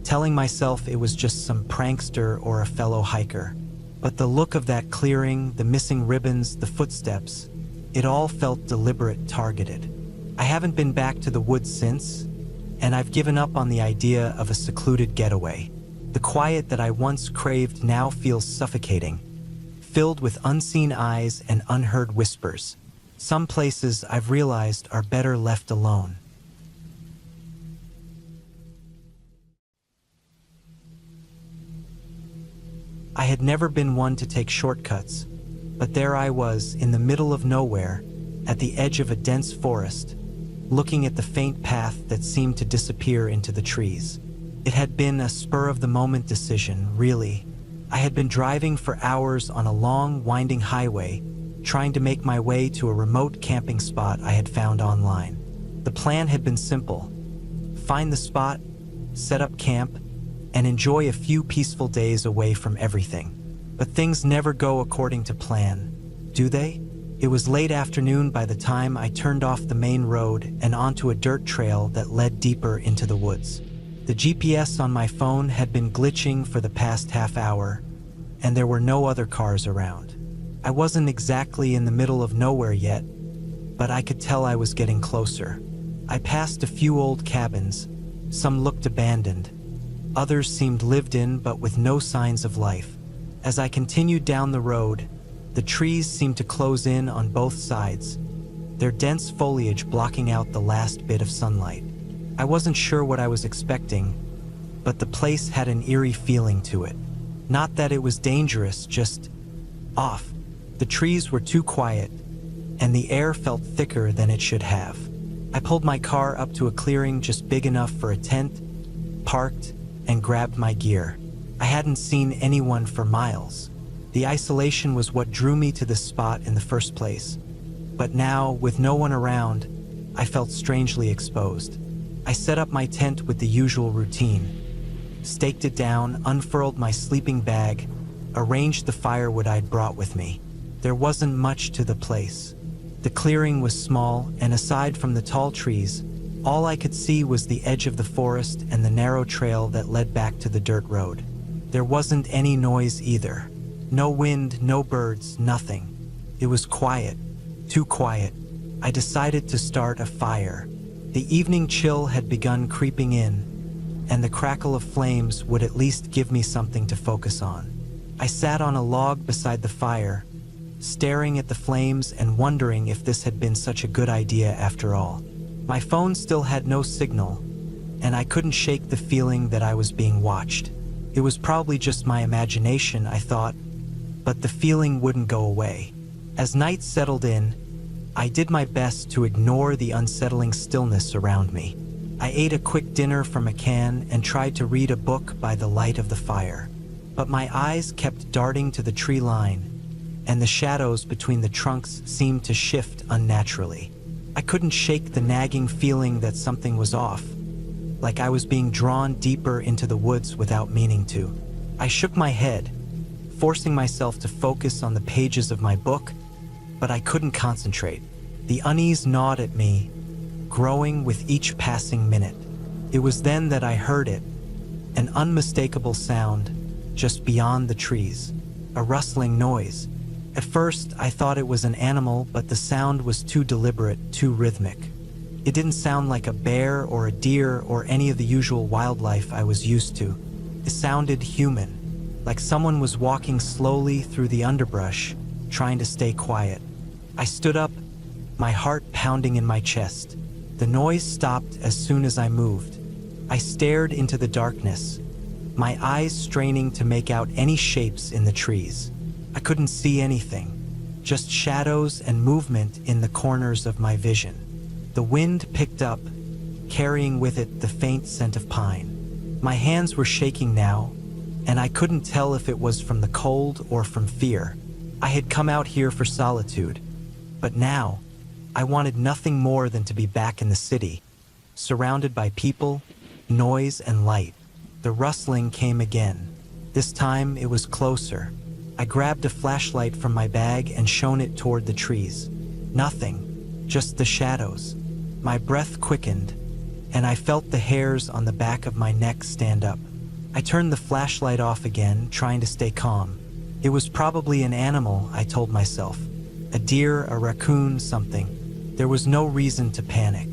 telling myself it was just some prankster or a fellow hiker. But the look of that clearing, the missing ribbons, the footsteps, it all felt deliberate, targeted. I haven't been back to the woods since, and I've given up on the idea of a secluded getaway. The quiet that I once craved now feels suffocating, filled with unseen eyes and unheard whispers. Some places I've realized are better left alone. I had never been one to take shortcuts, but there I was in the middle of nowhere, at the edge of a dense forest, looking at the faint path that seemed to disappear into the trees. It had been a spur-of-the-moment decision, really. I had been driving for hours on a long, winding highway, trying to make my way to a remote camping spot I had found online. The plan had been simple: find the spot, set up camp, and enjoy a few peaceful days away from everything. But things never go according to plan, do they? It was late afternoon by the time I turned off the main road and onto a dirt trail that led deeper into the woods. The GPS on my phone had been glitching for the past half hour, and there were no other cars around. I wasn't exactly in the middle of nowhere yet, but I could tell I was getting closer. I passed a few old cabins. Some looked abandoned. Others seemed lived in, but with no signs of life. As I continued down the road, the trees seemed to close in on both sides, their dense foliage blocking out the last bit of sunlight. I wasn't sure what I was expecting, but the place had an eerie feeling to it. Not that it was dangerous, just off. The trees were too quiet, and the air felt thicker than it should have. I pulled my car up to a clearing just big enough for a tent, parked, and grabbed my gear. I hadn't seen anyone for miles. The isolation was what drew me to this spot in the first place. But now, with no one around, I felt strangely exposed. I set up my tent with the usual routine, staked it down, unfurled my sleeping bag, arranged the firewood I'd brought with me. There wasn't much to the place. The clearing was small, and aside from the tall trees, all I could see was the edge of the forest and the narrow trail that led back to the dirt road. There wasn't any noise either. No wind, no birds, nothing. It was quiet, too quiet. I decided to start a fire. The evening chill had begun creeping in, and the crackle of flames would at least give me something to focus on. I sat on a log beside the fire, staring at the flames and wondering if this had been such a good idea after all. My phone still had no signal, and I couldn't shake the feeling that I was being watched. It was probably just my imagination, I thought, but the feeling wouldn't go away. As night settled in, I did my best to ignore the unsettling stillness around me. I ate a quick dinner from a can and tried to read a book by the light of the fire. But my eyes kept darting to the tree line, and the shadows between the trunks seemed to shift unnaturally. I couldn't shake the nagging feeling that something was off, like I was being drawn deeper into the woods without meaning to. I shook my head, forcing myself to focus on the pages of my book, but I couldn't concentrate. The unease gnawed at me, growing with each passing minute. It was then that I heard it, an unmistakable sound just beyond the trees, a rustling noise. At first, I thought it was an animal, but the sound was too deliberate, too rhythmic. It didn't sound like a bear or a deer or any of the usual wildlife I was used to. It sounded human, like someone was walking slowly through the underbrush, trying to stay quiet. I stood up, my heart pounding in my chest. The noise stopped as soon as I moved. I stared into the darkness, my eyes straining to make out any shapes in the trees. I couldn't see anything, just shadows and movement in the corners of my vision. The wind picked up, carrying with it the faint scent of pine. My hands were shaking now, and I couldn't tell if it was from the cold or from fear. I had come out here for solitude, but now I wanted nothing more than to be back in the city, surrounded by people, noise, and light. The rustling came again. This time it was closer. I grabbed a flashlight from my bag and shone it toward the trees. Nothing, just the shadows. My breath quickened, and I felt the hairs on the back of my neck stand up. I turned the flashlight off again, trying to stay calm. It was probably an animal, I told myself. A deer, a raccoon, something. There was no reason to panic.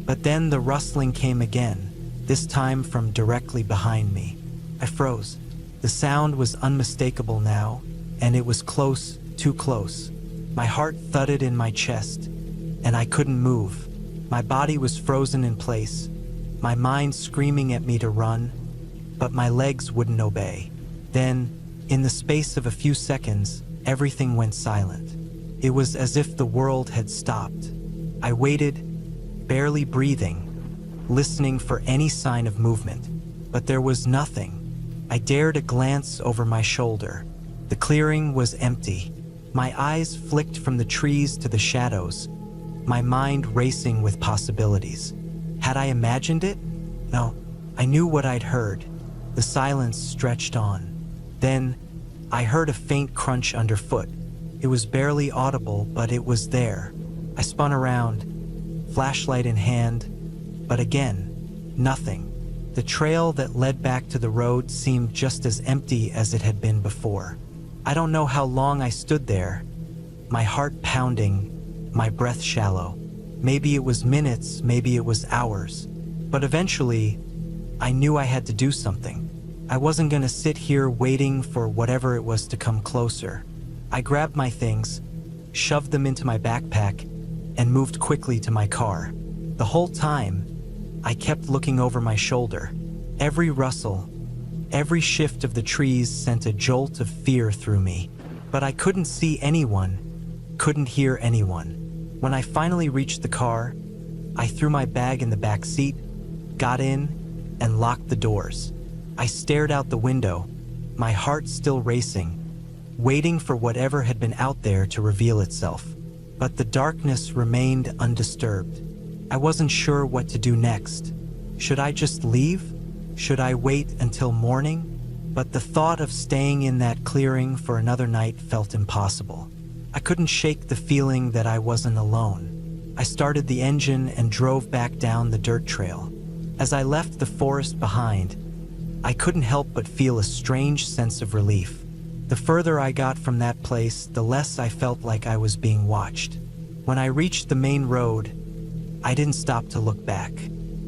But then the rustling came again, this time from directly behind me. I froze. The sound was unmistakable now, and it was close, too close. My heart thudded in my chest, and I couldn't move. My body was frozen in place, my mind screaming at me to run, but my legs wouldn't obey. Then, in the space of a few seconds, everything went silent. It was as if the world had stopped. I waited, barely breathing, listening for any sign of movement, but there was nothing. I dared a glance over my shoulder. The clearing was empty. My eyes flicked from the trees to the shadows, my mind racing with possibilities. Had I imagined it? No, I knew what I'd heard. The silence stretched on. Then, I heard a faint crunch underfoot. It was barely audible, but it was there. I spun around, flashlight in hand, but again, nothing. The trail that led back to the road seemed just as empty as it had been before. I don't know how long I stood there, my heart pounding, my breath shallow. Maybe it was minutes, maybe it was hours. But eventually, I knew I had to do something. I wasn't going to sit here waiting for whatever it was to come closer. I grabbed my things, shoved them into my backpack, and moved quickly to my car. The whole time, I kept looking over my shoulder. Every rustle, every shift of the trees sent a jolt of fear through me. But I couldn't see anyone, couldn't hear anyone. When I finally reached the car, I threw my bag in the back seat, got in, and locked the doors. I stared out the window, my heart still racing, waiting for whatever had been out there to reveal itself. But the darkness remained undisturbed. I wasn't sure what to do next. Should I just leave? Should I wait until morning? But the thought of staying in that clearing for another night felt impossible. I couldn't shake the feeling that I wasn't alone. I started the engine and drove back down the dirt trail. As I left the forest behind, I couldn't help but feel a strange sense of relief. The further I got from that place, the less I felt like I was being watched. When I reached the main road, I didn't stop to look back.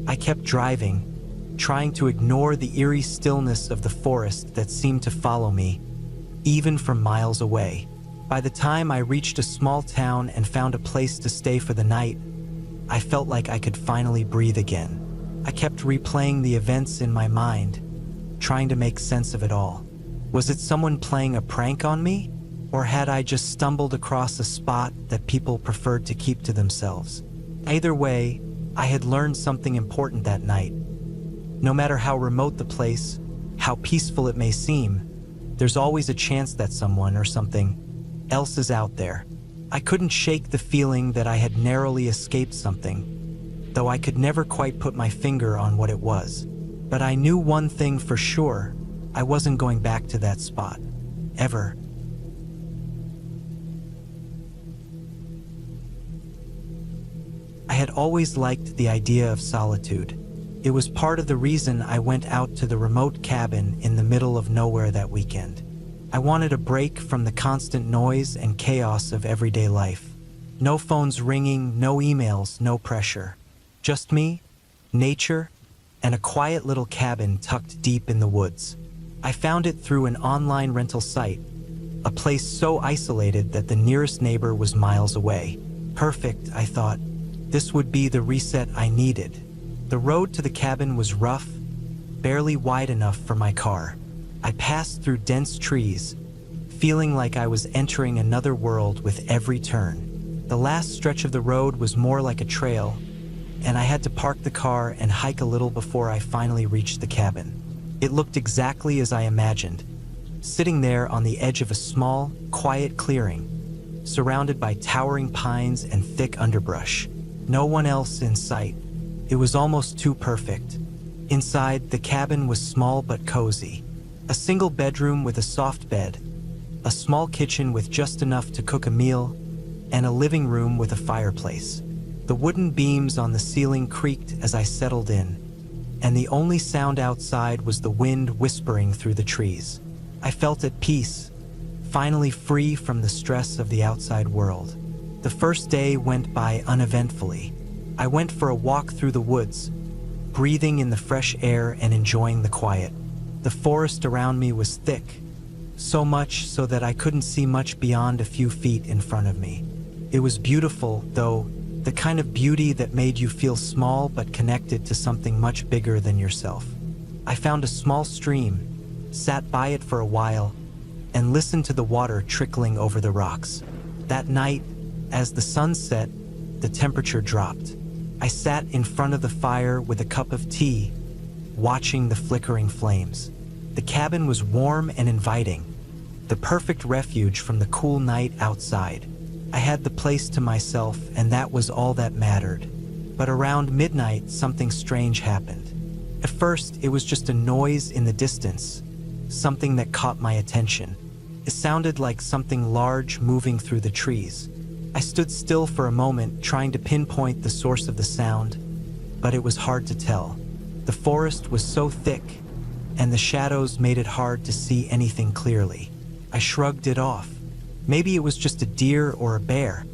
I kept driving, trying to ignore the eerie stillness of the forest that seemed to follow me, even from miles away. By the time I reached a small town and found a place to stay for the night, I felt like I could finally breathe again. I kept replaying the events in my mind, trying to make sense of it all. Was it someone playing a prank on me? Or had I just stumbled across a spot that people preferred to keep to themselves? Either way, I had learned something important that night. No matter how remote the place, how peaceful it may seem, there's always a chance that someone or something else is out there. I couldn't shake the feeling that I had narrowly escaped something, though I could never quite put my finger on what it was. But I knew one thing for sure: I wasn't going back to that spot. Ever. I had always liked the idea of solitude. It was part of the reason I went out to the remote cabin in the middle of nowhere that weekend. I wanted a break from the constant noise and chaos of everyday life. No phones ringing, no emails, no pressure. Just me, nature, and a quiet little cabin tucked deep in the woods. I found it through an online rental site, a place so isolated that the nearest neighbor was miles away. Perfect, I thought. This would be the reset I needed. The road to the cabin was rough, barely wide enough for my car. I passed through dense trees, feeling like I was entering another world with every turn. The last stretch of the road was more like a trail, and I had to park the car and hike a little before I finally reached the cabin. It looked exactly as I imagined, sitting there on the edge of a small, quiet clearing, surrounded by towering pines and thick underbrush. No one else in sight. It was almost too perfect. Inside, the cabin was small but cozy. A single bedroom with a soft bed, a small kitchen with just enough to cook a meal, and a living room with a fireplace. The wooden beams on the ceiling creaked as I settled in, and the only sound outside was the wind whispering through the trees. I felt at peace, finally free from the stress of the outside world. The first day went by uneventfully. I went for a walk through the woods, breathing in the fresh air and enjoying the quiet. The forest around me was thick, so much so that I couldn't see much beyond a few feet in front of me. It was beautiful, though, the kind of beauty that made you feel small but connected to something much bigger than yourself. I found a small stream, sat by it for a while, and listened to the water trickling over the rocks. That night, as the sun set, the temperature dropped. I sat in front of the fire with a cup of tea, watching the flickering flames. The cabin was warm and inviting, the perfect refuge from the cool night outside. I had the place to myself, and that was all that mattered. But around midnight, something strange happened. At first, it was just a noise in the distance, something that caught my attention. It sounded like something large moving through the trees. I stood still for a moment, trying to pinpoint the source of the sound, but it was hard to tell. The forest was so thick, and the shadows made it hard to see anything clearly. I shrugged it off. Maybe it was just a deer or a bear,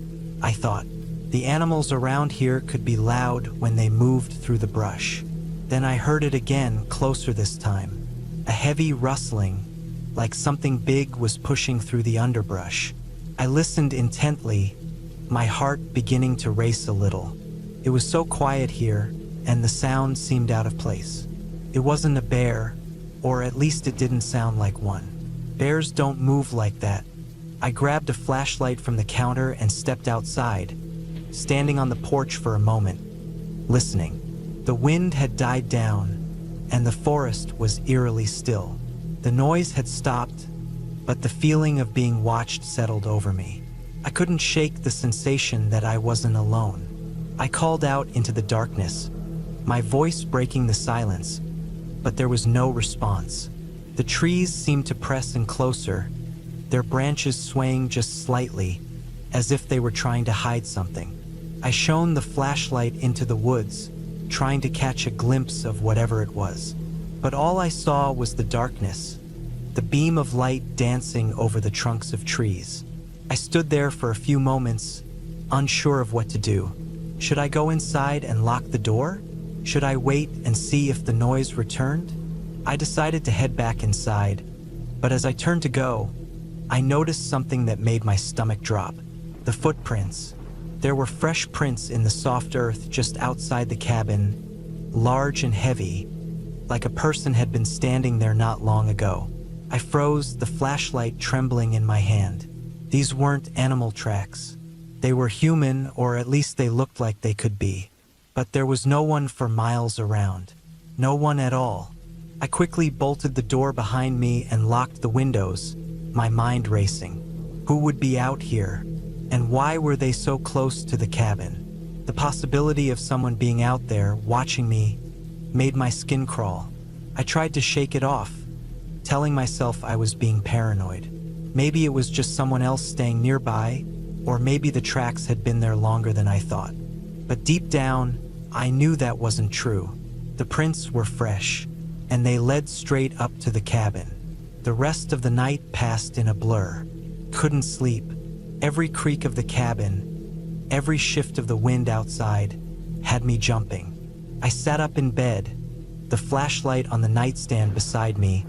I thought. The animals around here could be loud when they moved through the brush. Then I heard it again, closer this time. A heavy rustling, like something big was pushing through the underbrush. I listened intently, my heart beginning to race a little. It was so quiet here, and the sound seemed out of place. It wasn't a bear, or at least it didn't sound like one. Bears don't move like that. I grabbed a flashlight from the counter and stepped outside, standing on the porch for a moment, listening. The wind had died down, and the forest was eerily still. The noise had stopped, but the feeling of being watched settled over me. I couldn't shake the sensation that I wasn't alone. I called out into the darkness, my voice breaking the silence, but there was no response. The trees seemed to press in closer, their branches swaying just slightly, as if they were trying to hide something. I shone the flashlight into the woods, trying to catch a glimpse of whatever it was. But all I saw was the darkness, the beam of light dancing over the trunks of trees. I stood there for a few moments, unsure of what to do. Should I go inside and lock the door? Should I wait and see if the noise returned? I decided to head back inside, but as I turned to go, I noticed something that made my stomach drop. The footprints. There were fresh prints in the soft earth just outside the cabin, large and heavy, like a person had been standing there not long ago. I froze, the flashlight trembling in my hand. These weren't animal tracks. They were human, or at least they looked like they could be. But there was no one for miles around. No one at all. I quickly bolted the door behind me and locked the windows, my mind racing. Who would be out here? And why were they so close to the cabin? The possibility of someone being out there, watching me, made my skin crawl. I tried to shake it off, telling myself I was being paranoid. Maybe it was just someone else staying nearby, or maybe the tracks had been there longer than I thought. But deep down, I knew that wasn't true. The prints were fresh, and they led straight up to the cabin. The rest of the night passed in a blur. Couldn't sleep. Every creak of the cabin, every shift of the wind outside, had me jumping. I sat up in bed, the flashlight on the nightstand beside me,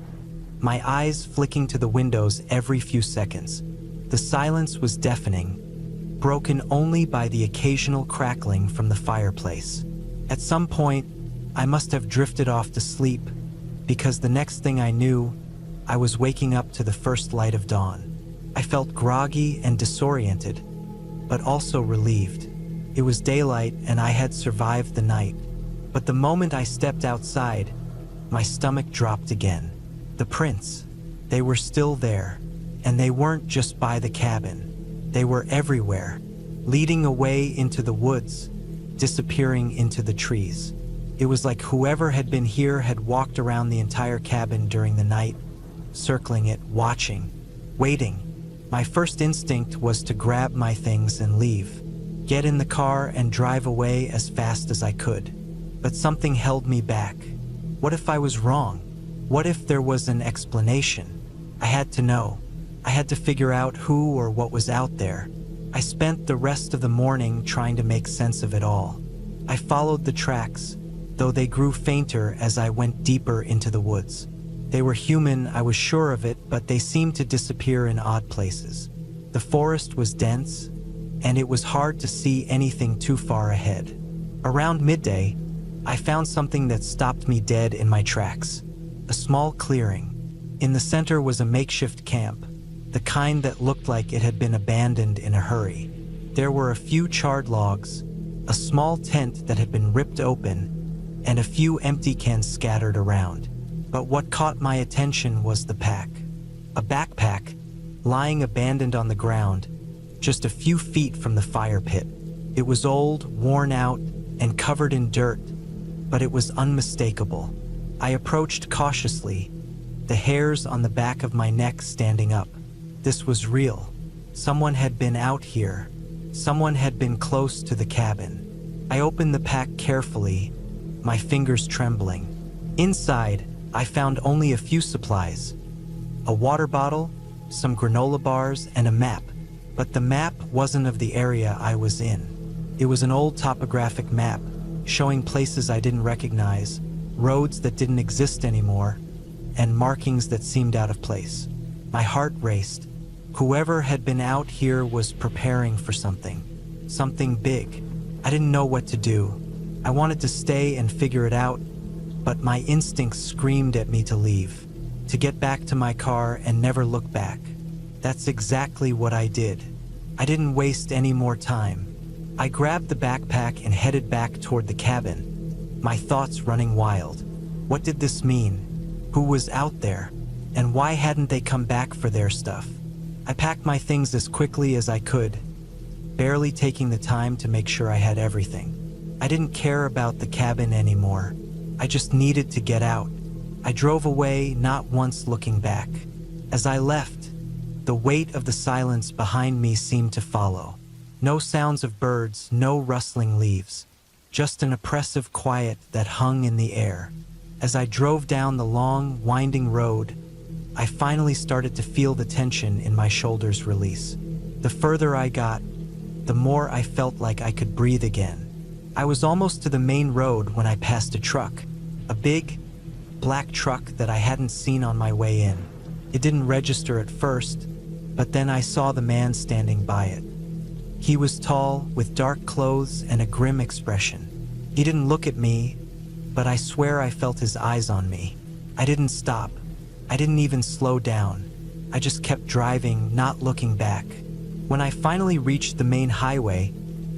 my eyes flicking to the windows every few seconds. The silence was deafening, broken only by the occasional crackling from the fireplace. At some point, I must have drifted off to sleep, because the next thing I knew, I was waking up to the first light of dawn. I felt groggy and disoriented, but also relieved. It was daylight and I had survived the night. But the moment I stepped outside, my stomach dropped again. The prints, they were still there, and they weren't just by the cabin. They were everywhere, leading away into the woods, disappearing into the trees. It was like whoever had been here had walked around the entire cabin during the night, circling it, watching, waiting. My first instinct was to grab my things and leave, get in the car and drive away as fast as I could. But something held me back. What if I was wrong? What if there was an explanation? I had to know. I had to figure out who or what was out there. I spent the rest of the morning trying to make sense of it all. I followed the tracks, though they grew fainter as I went deeper into the woods. They were human, I was sure of it, but they seemed to disappear in odd places. The forest was dense, and it was hard to see anything too far ahead. Around midday, I found something that stopped me dead in my tracks. A small clearing. In the center was a makeshift camp, the kind that looked like it had been abandoned in a hurry. There were a few charred logs, a small tent that had been ripped open, and a few empty cans scattered around. But what caught my attention was the pack. A backpack, lying abandoned on the ground, just a few feet from the fire pit. It was old, worn out, and covered in dirt, but it was unmistakable. I approached cautiously, the hairs on the back of my neck standing up. This was real. Someone had been out here. Someone had been close to the cabin. I opened the pack carefully, my fingers trembling. Inside, I found only a few supplies. A water bottle, some granola bars, and a map. But the map wasn't of the area I was in. It was an old topographic map, showing places I didn't recognize, roads that didn't exist anymore, and markings that seemed out of place. My heart raced. Whoever had been out here was preparing for something big. I didn't know what to do. I wanted to stay and figure it out, but my instincts screamed at me to leave, to get back to my car and never look back. That's exactly what I did. I didn't waste any more time. I grabbed the backpack and headed back toward the cabin, my thoughts running wild. What did this mean? Who was out there? And why hadn't they come back for their stuff? I packed my things as quickly as I could, barely taking the time to make sure I had everything. I didn't care about the cabin anymore. I just needed to get out. I drove away, not once looking back. As I left, the weight of the silence behind me seemed to follow. No sounds of birds, no rustling leaves, just an oppressive quiet that hung in the air. As I drove down the long, winding road, I finally started to feel the tension in my shoulders release. The further I got, the more I felt like I could breathe again. I was almost to the main road when I passed a truck, a big, black truck that I hadn't seen on my way in. It didn't register at first, but then I saw the man standing by it. He was tall, with dark clothes and a grim expression. He didn't look at me, but I swear I felt his eyes on me. I didn't stop. I didn't even slow down. I just kept driving, not looking back. When I finally reached the main highway,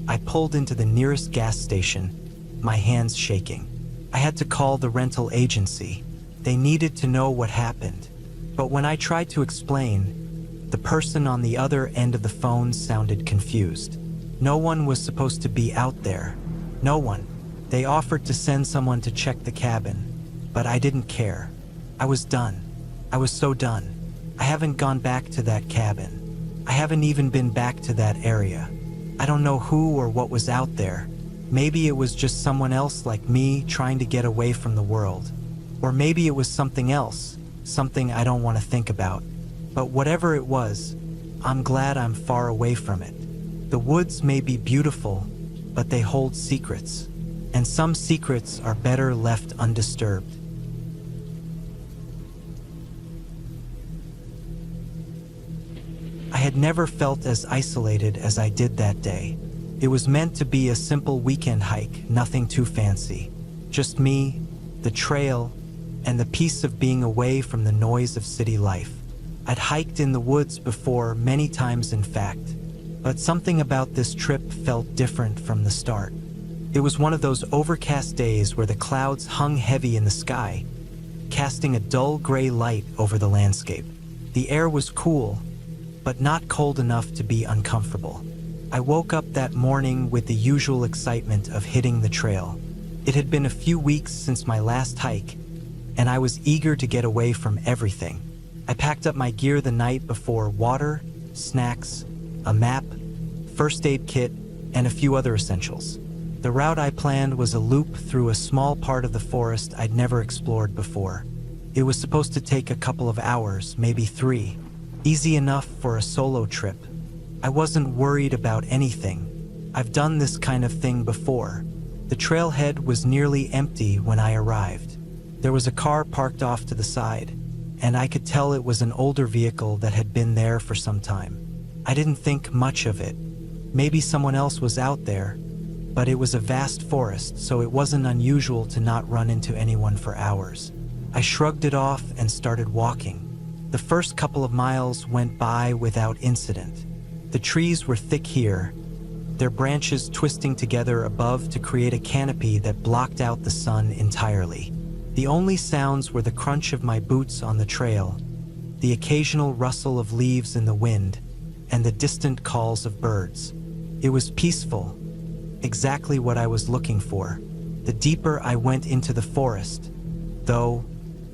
I pulled into the nearest gas station, my hands shaking. I had to call the rental agency. They needed to know what happened. But when I tried to explain, the person on the other end of the phone sounded confused. No one was supposed to be out there. No one. They offered to send someone to check the cabin, but I didn't care. I was done. I was so done. I haven't gone back to that cabin. I haven't even been back to that area. I don't know who or what was out there. Maybe it was just someone else like me trying to get away from the world. Or maybe it was something else, something I don't want to think about. But whatever it was, I'm glad I'm far away from it. The woods may be beautiful, but they hold secrets. And some secrets are better left undisturbed. had never felt as isolated as I did that day. It was meant to be a simple weekend hike, nothing too fancy. Just me, the trail, and the peace of being away from the noise of city life. I'd hiked in the woods before, many times in fact, but something about this trip felt different from the start. It was one of those overcast days where the clouds hung heavy in the sky, casting a dull gray light over the landscape. The air was cool, but not cold enough to be uncomfortable. I woke up that morning with the usual excitement of hitting the trail. It had been a few weeks since my last hike, and I was eager to get away from everything. I packed up my gear the night before: water, snacks, a map, first aid kit, and a few other essentials. The route I planned was a loop through a small part of the forest I'd never explored before. It was supposed to take a couple of hours, maybe 3. Easy enough for a solo trip. I wasn't worried about anything. I've done this kind of thing before. The trailhead was nearly empty when I arrived. There was a car parked off to the side, and I could tell it was an older vehicle that had been there for some time. I didn't think much of it. Maybe someone else was out there, but it was a vast forest, so it wasn't unusual to not run into anyone for hours. I shrugged it off and started walking. The first couple of miles went by without incident. The trees were thick here, their branches twisting together above to create a canopy that blocked out the sun entirely. The only sounds were the crunch of my boots on the trail, the occasional rustle of leaves in the wind, and the distant calls of birds. It was peaceful, exactly what I was looking for. The deeper I went into the forest, though,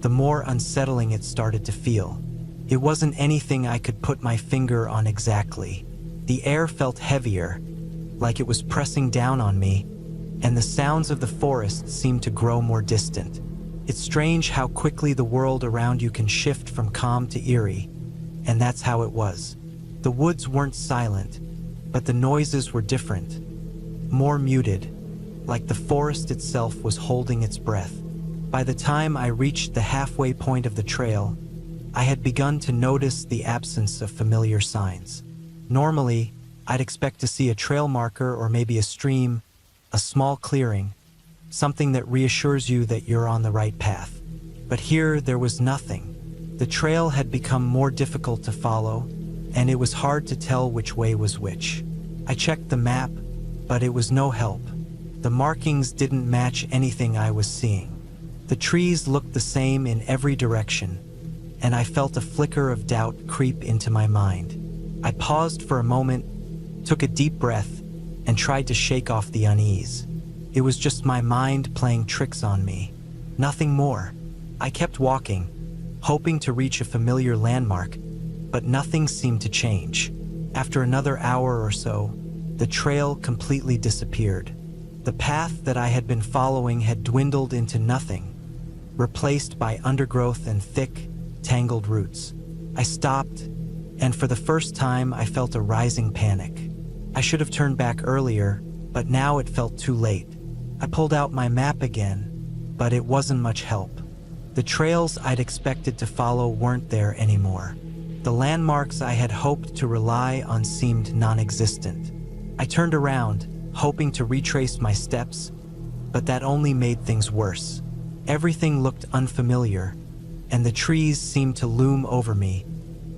the more unsettling it started to feel. It wasn't anything I could put my finger on exactly. The air felt heavier, like it was pressing down on me, and the sounds of the forest seemed to grow more distant. It's strange how quickly the world around you can shift from calm to eerie, and that's how it was. The woods weren't silent, but the noises were different, more muted, like the forest itself was holding its breath. By the time I reached the halfway point of the trail, I had begun to notice the absence of familiar signs. Normally, I'd expect to see a trail marker or maybe a stream, a small clearing, something that reassures you that you're on the right path. But here, there was nothing. The trail had become more difficult to follow, and it was hard to tell which way was which. I checked the map, but it was no help. The markings didn't match anything I was seeing. The trees looked the same in every direction, and I felt a flicker of doubt creep into my mind. I paused for a moment, took a deep breath, and tried to shake off the unease. It was just my mind playing tricks on me. Nothing more. I kept walking, hoping to reach a familiar landmark, but nothing seemed to change. After another hour or so, the trail completely disappeared. The path that I had been following had dwindled into nothing, replaced by undergrowth and thick, tangled roots. I stopped, and for the first time I felt a rising panic. I should have turned back earlier, but now it felt too late. I pulled out my map again, but it wasn't much help. The trails I'd expected to follow weren't there anymore. The landmarks I had hoped to rely on seemed non-existent. I turned around, hoping to retrace my steps, but that only made things worse. Everything looked unfamiliar, and the trees seemed to loom over me,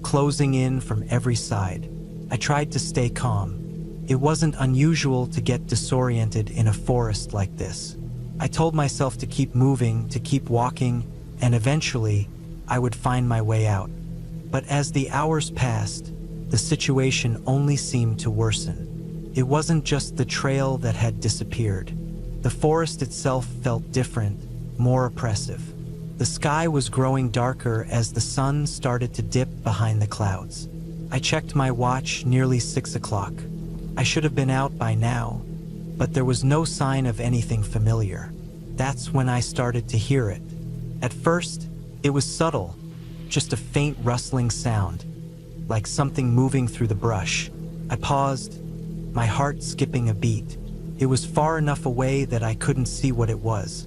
closing in from every side. I tried to stay calm. It wasn't unusual to get disoriented in a forest like this. I told myself to keep moving, to keep walking, and eventually, I would find my way out. But as the hours passed, the situation only seemed to worsen. It wasn't just the trail that had disappeared. The forest itself felt different, more oppressive. The sky was growing darker as the sun started to dip behind the clouds. I checked my watch, nearly 6 o'clock. I should have been out by now, but there was no sign of anything familiar. That's when I started to hear it. At first, it was subtle, just a faint rustling sound, like something moving through the brush. I paused, my heart skipping a beat. It was far enough away that I couldn't see what it was,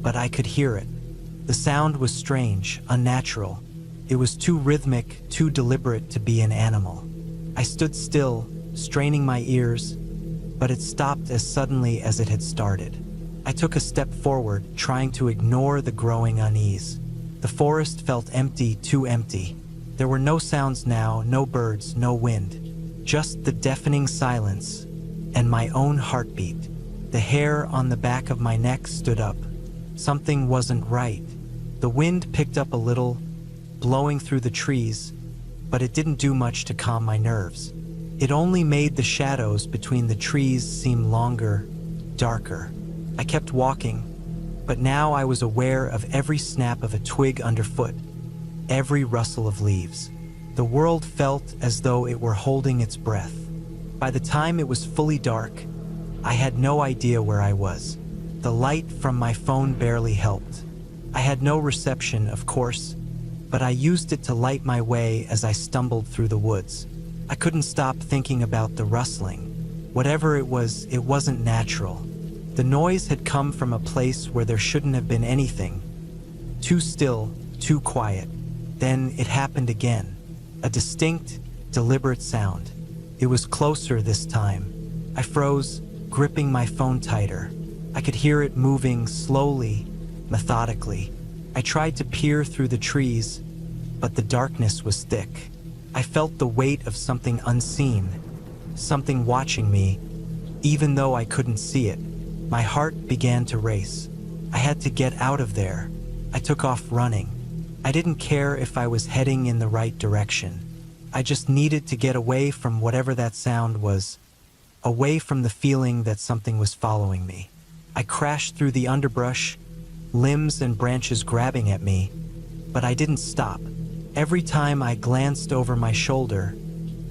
but I could hear it. The sound was strange, unnatural. It was too rhythmic, too deliberate to be an animal. I stood still, straining my ears, but it stopped as suddenly as it had started. I took a step forward, trying to ignore the growing unease. The forest felt empty, too empty. There were no sounds now, no birds, no wind. Just the deafening silence and my own heartbeat. The hair on the back of my neck stood up. Something wasn't right. The wind picked up a little, blowing through the trees, but it didn't do much to calm my nerves. It only made the shadows between the trees seem longer, darker. I kept walking, but now I was aware of every snap of a twig underfoot, every rustle of leaves. The world felt as though it were holding its breath. By the time it was fully dark, I had no idea where I was. The light from my phone barely helped. I had no reception, of course, but I used it to light my way as I stumbled through the woods. I couldn't stop thinking about the rustling. Whatever it wasn't natural. The noise had come from a place where there shouldn't have been anything. Too still, too quiet. Then it happened again. A distinct, deliberate sound. It was closer this time. I froze, gripping my phone tighter. I could hear it moving slowly, methodically. I tried to peer through the trees, but the darkness was thick. I felt the weight of something unseen, something watching me, even though I couldn't see it. My heart began to race. I had to get out of there. I took off running. I didn't care if I was heading in the right direction. I just needed to get away from whatever that sound was, away from the feeling that something was following me. I crashed through the underbrush, limbs and branches grabbing at me, but I didn't stop. Every time I glanced over my shoulder,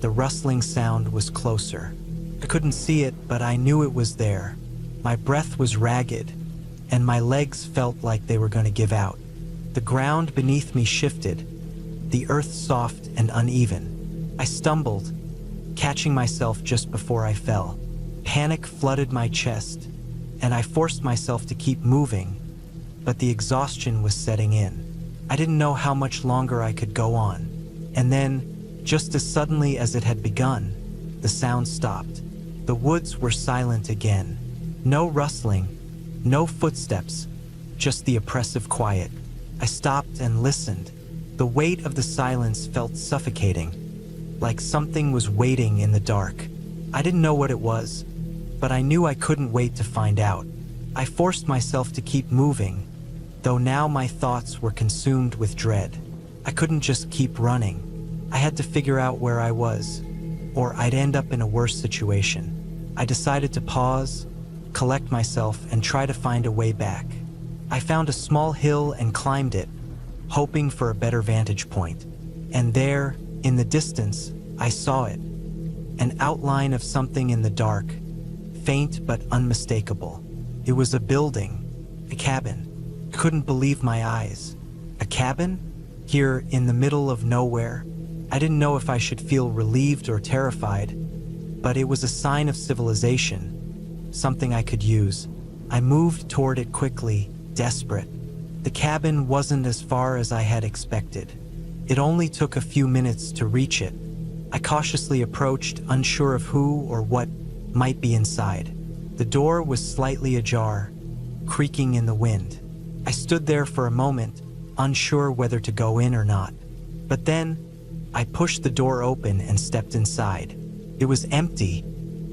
the rustling sound was closer. I couldn't see it, but I knew it was there. My breath was ragged, and my legs felt like they were going to give out. The ground beneath me shifted, the earth soft and uneven. I stumbled, catching myself just before I fell. Panic flooded my chest, and I forced myself to keep moving, but the exhaustion was setting in. I didn't know how much longer I could go on. And then, just as suddenly as it had begun, the sound stopped. The woods were silent again. No rustling, no footsteps, just the oppressive quiet. I stopped and listened. The weight of the silence felt suffocating, like something was waiting in the dark. I didn't know what it was, but I knew I couldn't wait to find out. I forced myself to keep moving, though now my thoughts were consumed with dread. I couldn't just keep running. I had to figure out where I was, or I'd end up in a worse situation. I decided to pause, collect myself, and try to find a way back. I found a small hill and climbed it, hoping for a better vantage point. And there, in the distance, I saw it. An outline of something in the dark, faint but unmistakable. It was a building, a cabin. I couldn't believe my eyes. A cabin? Here in the middle of nowhere? I didn't know if I should feel relieved or terrified, but it was a sign of civilization. Something I could use. I moved toward it quickly, desperate. The cabin wasn't as far as I had expected. It only took a few minutes to reach it. I cautiously approached, unsure of who or what might be inside. The door was slightly ajar, creaking in the wind. I stood there for a moment, unsure whether to go in or not. But then, I pushed the door open and stepped inside. It was empty,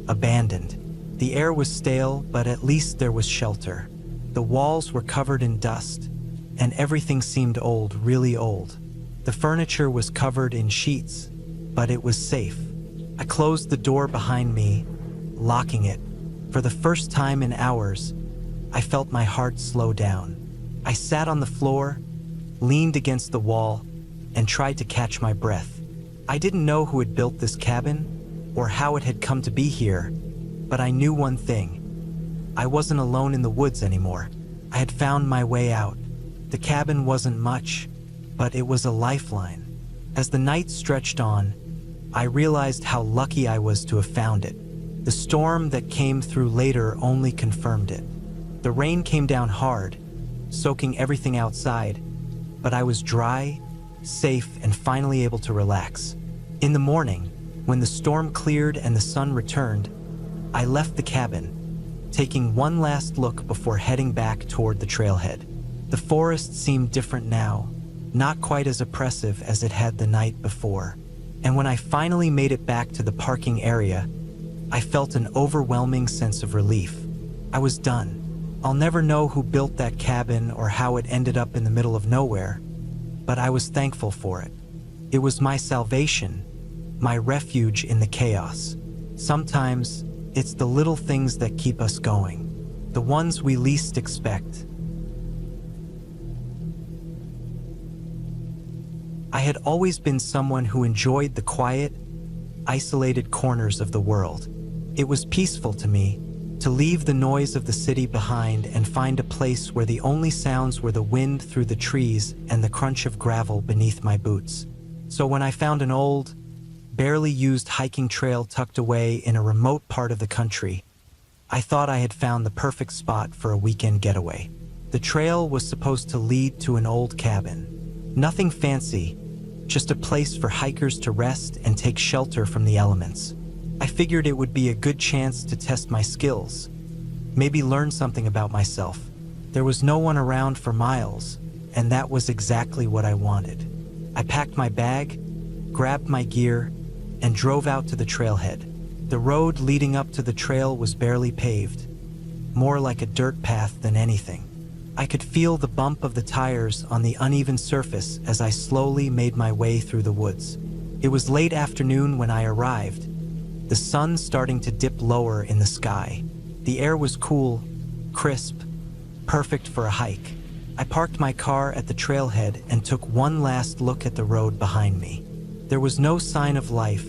abandoned. The air was stale, but at least there was shelter. The walls were covered in dust, and everything seemed old, really old. The furniture was covered in sheets, but it was safe. I closed the door behind me, locking it. For the first time in hours, I felt my heart slow down. I sat on the floor, leaned against the wall, and tried to catch my breath. I didn't know who had built this cabin, or how it had come to be here, but I knew one thing. I wasn't alone in the woods anymore. I had found my way out. The cabin wasn't much, but it was a lifeline. As the night stretched on, I realized how lucky I was to have found it. The storm that came through later only confirmed it. The rain came down hard, soaking everything outside, but I was dry, safe, and finally able to relax. In the morning, When the storm cleared and the sun returned, I left the cabin, taking one last look before heading back toward the trailhead. The forest seemed different now, not quite as oppressive as it had the night before. And when I finally made it back to the parking area, I felt an overwhelming sense of relief. I was done. I'll never know who built that cabin or how it ended up in the middle of nowhere, but I was thankful for it. It was my salvation, my refuge in the chaos. Sometimes, it's the little things that keep us going, the ones we least expect. I had always been someone who enjoyed the quiet, isolated corners of the world. It was peaceful to me to leave the noise of the city behind and find a place where the only sounds were the wind through the trees and the crunch of gravel beneath my boots. So when I found an old, barely used hiking trail tucked away in a remote part of the country, I thought I had found the perfect spot for a weekend getaway. The trail was supposed to lead to an old cabin. Nothing fancy, just a place for hikers to rest and take shelter from the elements. I figured it would be a good chance to test my skills, maybe learn something about myself. There was no one around for miles, and that was exactly what I wanted. I packed my bag, grabbed my gear, and drove out to the trailhead. The road leading up to the trail was barely paved, more like a dirt path than anything. I could feel the bump of the tires on the uneven surface as I slowly made my way through the woods. It was late afternoon when I arrived, the sun starting to dip lower in the sky. The air was cool, crisp, perfect for a hike. I parked my car at the trailhead and took one last look at the road behind me. There was no sign of life,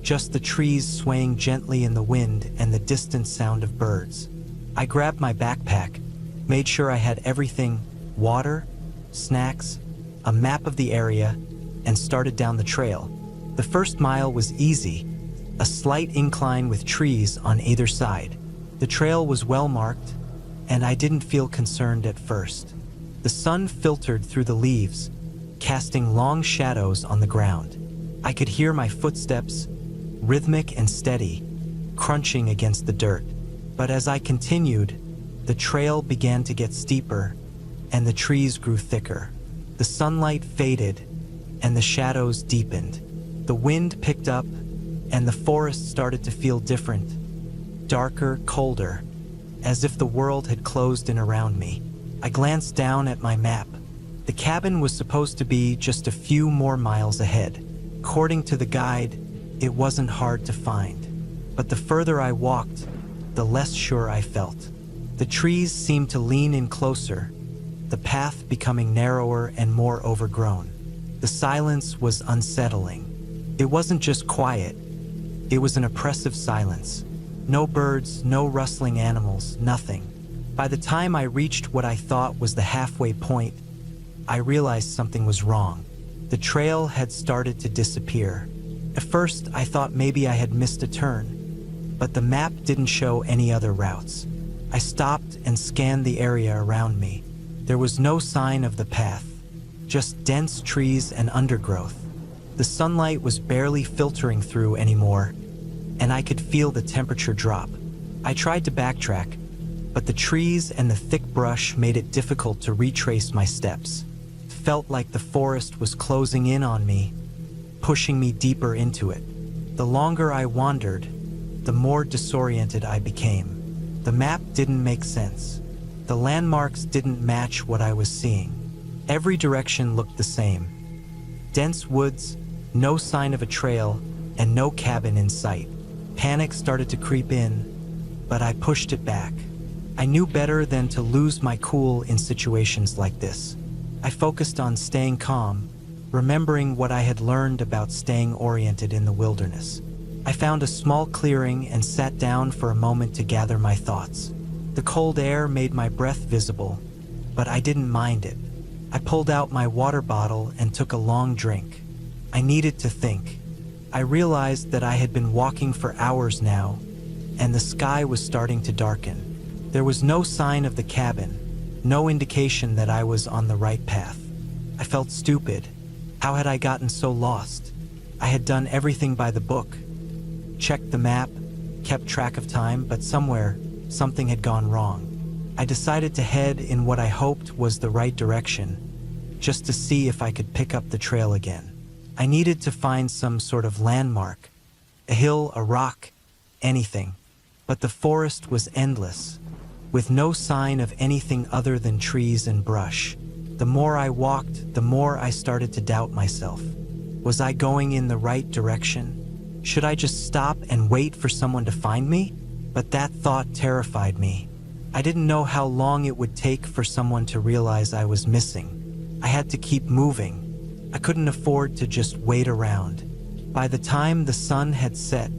just the trees swaying gently in the wind and the distant sound of birds. I grabbed my backpack, made sure I had everything: water, snacks, a map of the area, and started down the trail. The first mile was easy, a slight incline with trees on either side. The trail was well marked, and I didn't feel concerned at first. The sun filtered through the leaves, casting long shadows on the ground. I could hear my footsteps, rhythmic and steady, crunching against the dirt. But as I continued, the trail began to get steeper, and the trees grew thicker. The sunlight faded, and the shadows deepened. The wind picked up, and the forest started to feel different, darker, colder, as if the world had closed in around me. I glanced down at my map. The cabin was supposed to be just a few more miles ahead. According to the guide, it wasn't hard to find. But the further I walked, the less sure I felt. The trees seemed to lean in closer, the path becoming narrower and more overgrown. The silence was unsettling. It wasn't just quiet, it was an oppressive silence. No birds, no rustling animals, nothing. By the time I reached what I thought was the halfway point, I realized something was wrong. The trail had started to disappear. At first, I thought maybe I had missed a turn, but the map didn't show any other routes. I stopped and scanned the area around me. There was no sign of the path, just dense trees and undergrowth. The sunlight was barely filtering through anymore, and I could feel the temperature drop. I tried to backtrack, but the trees and the thick brush made it difficult to retrace my steps. It felt like the forest was closing in on me, pushing me deeper into it. The longer I wandered, the more disoriented I became. The map didn't make sense. The landmarks didn't match what I was seeing. Every direction looked the same. Dense woods, no sign of a trail, and no cabin in sight. Panic started to creep in, but I pushed it back. I knew better than to lose my cool in situations like this. I focused on staying calm, remembering what I had learned about staying oriented in the wilderness. I found a small clearing and sat down for a moment to gather my thoughts. The cold air made my breath visible, but I didn't mind it. I pulled out my water bottle and took a long drink. I needed to think. I realized that I had been walking for hours now, and the sky was starting to darken. There was no sign of the cabin, no indication that I was on the right path. I felt stupid. How had I gotten so lost? I had done everything by the book. checked the map, kept track of time, but somewhere, something had gone wrong. I decided to head in what I hoped was the right direction, just to see if I could pick up the trail again. I needed to find some sort of landmark, a hill, a rock, anything. But the forest was endless, with no sign of anything other than trees and brush. The more I walked, the more I started to doubt myself. Was I going in the right direction? Should I just stop and wait for someone to find me? But that thought terrified me. I didn't know how long it would take for someone to realize I was missing. I had to keep moving. I couldn't afford to just wait around. By the time the sun had set,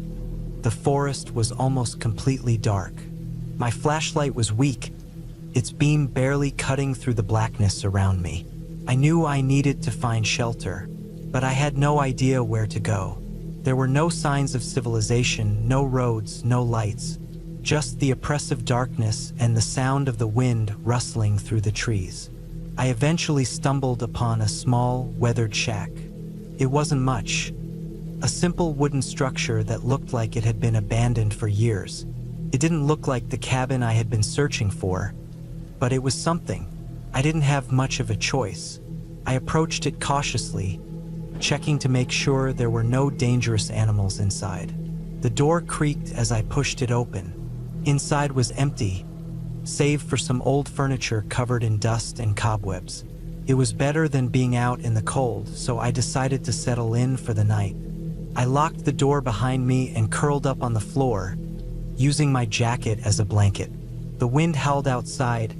the forest was almost completely dark. My flashlight was weak, its beam barely cutting through the blackness around me. I knew I needed to find shelter, but I had no idea where to go. There were no signs of civilization, no roads, no lights, just the oppressive darkness and the sound of the wind rustling through the trees. I eventually stumbled upon a small, weathered shack. It wasn't much. A simple wooden structure that looked like it had been abandoned for years. It didn't look like the cabin I had been searching for, but it was something. I didn't have much of a choice. I approached it cautiously, checking to make sure there were no dangerous animals inside. The door creaked as I pushed it open. Inside was empty, save for some old furniture covered in dust and cobwebs. It was better than being out in the cold, so I decided to settle in for the night. I locked the door behind me and curled up on the floor, using my jacket as a blanket. The wind howled outside,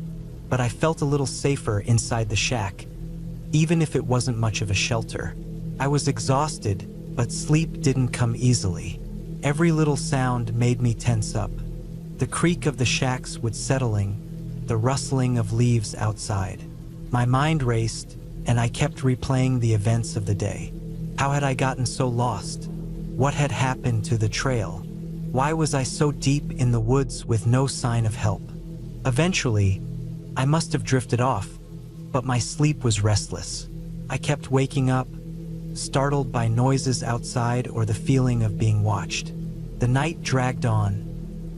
but I felt a little safer inside the shack, even if it wasn't much of a shelter. I was exhausted, but sleep didn't come easily. Every little sound made me tense up. The creak of the shack's wood settling, the rustling of leaves outside. My mind raced, and I kept replaying the events of the day. How had I gotten so lost? What had happened to the trail? Why was I so deep in the woods with no sign of help? Eventually, I must have drifted off, but my sleep was restless. I kept waking up, startled by noises outside or the feeling of being watched. The night dragged on,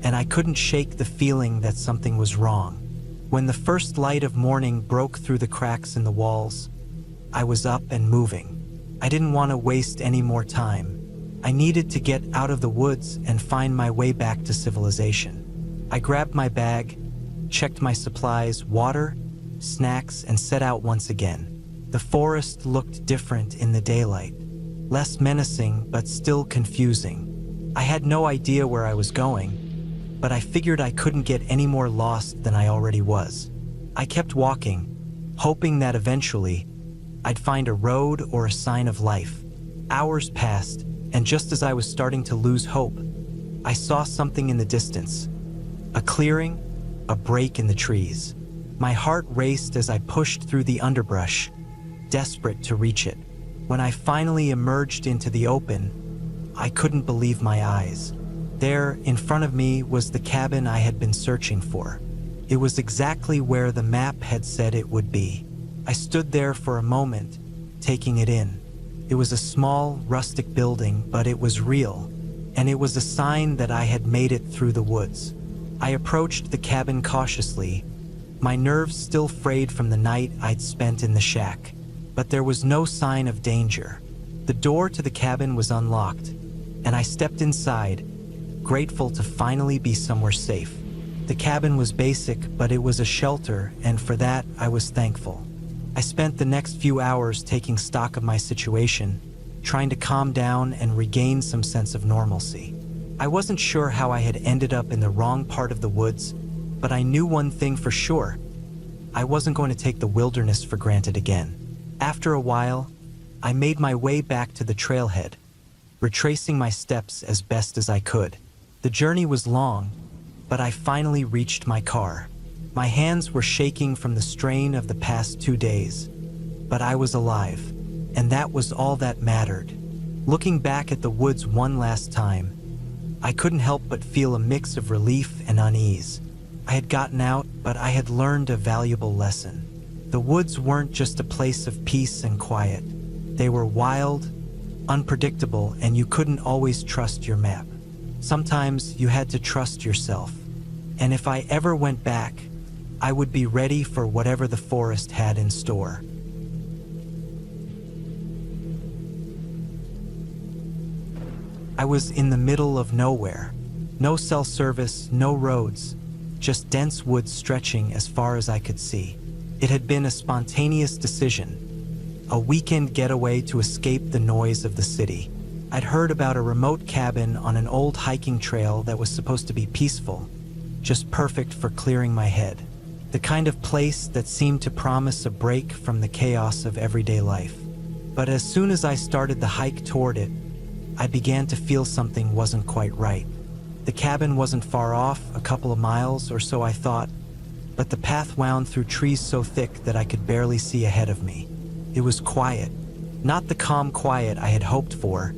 and I couldn't shake the feeling that something was wrong. When the first light of morning broke through the cracks in the walls, I was up and moving. I didn't want to waste any more time. I needed to get out of the woods and find my way back to civilization. I grabbed my bag, checked my supplies, water, snacks, and set out once again. The forest looked different in the daylight, less menacing but still confusing. I had no idea where I was going, but I figured I couldn't get any more lost than I already was. I kept walking, hoping that eventually I'd find a road or a sign of life. Hours passed, and just as I was starting to lose hope, I saw something in the distance. A clearing, a break in the trees. My heart raced as I pushed through the underbrush, desperate to reach it. When I finally emerged into the open, I couldn't believe my eyes. There, in front of me, was the cabin I had been searching for. It was exactly where the map had said it would be. I stood there for a moment, taking it in. It was a small, rustic building, but it was real, and it was a sign that I had made it through the woods. I approached the cabin cautiously, my nerves still frayed from the night I'd spent in the shack, but there was no sign of danger. The door to the cabin was unlocked, and I stepped inside, grateful to finally be somewhere safe. The cabin was basic, but it was a shelter, and for that, I was thankful. I spent the next few hours taking stock of my situation, trying to calm down and regain some sense of normalcy. I wasn't sure how I had ended up in the wrong part of the woods, but I knew one thing for sure. I wasn't going to take the wilderness for granted again. After a while, I made my way back to the trailhead, retracing my steps as best as I could. The journey was long, but I finally reached my car. My hands were shaking from the strain of the past 2 days, but I was alive, and that was all that mattered. Looking back at the woods one last time, I couldn't help but feel a mix of relief and unease. I had gotten out, but I had learned a valuable lesson. The woods weren't just a place of peace and quiet. They were wild, unpredictable, and you couldn't always trust your map. Sometimes you had to trust yourself. And if I ever went back, I would be ready for whatever the forest had in store. I was in the middle of nowhere. No cell service, no roads, just dense woods stretching as far as I could see. It had been a spontaneous decision, a weekend getaway to escape the noise of the city. I'd heard about a remote cabin on an old hiking trail that was supposed to be peaceful, just perfect for clearing my head. The kind of place that seemed to promise a break from the chaos of everyday life. But as soon as I started the hike toward it, I began to feel something wasn't quite right. The cabin wasn't far off, a couple of miles or so I thought, but the path wound through trees so thick that I could barely see ahead of me. It was quiet, not the calm quiet I had hoped for,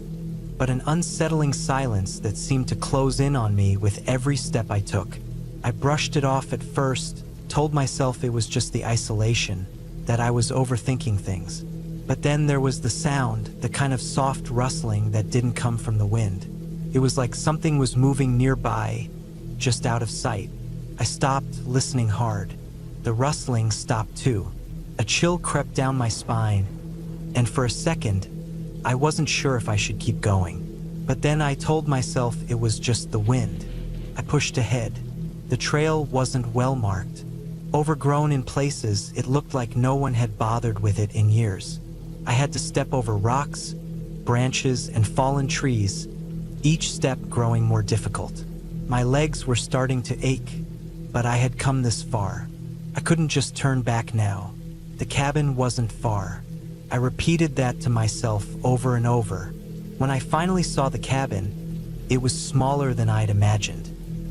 but an unsettling silence that seemed to close in on me with every step I took. I brushed it off at first, told myself it was just the isolation, that I was overthinking things. But then there was the sound, the kind of soft rustling that didn't come from the wind. It was like something was moving nearby, just out of sight. I stopped, listening hard. The rustling stopped too. A chill crept down my spine, and for a second, I wasn't sure if I should keep going. But then I told myself it was just the wind. I pushed ahead. The trail wasn't well marked. Overgrown in places, it looked like no one had bothered with it in years. I had to step over rocks, branches, and fallen trees, each step growing more difficult. My legs were starting to ache, but I had come this far. I couldn't just turn back now. The cabin wasn't far. I repeated that to myself over and over. When I finally saw the cabin, it was smaller than I'd imagined.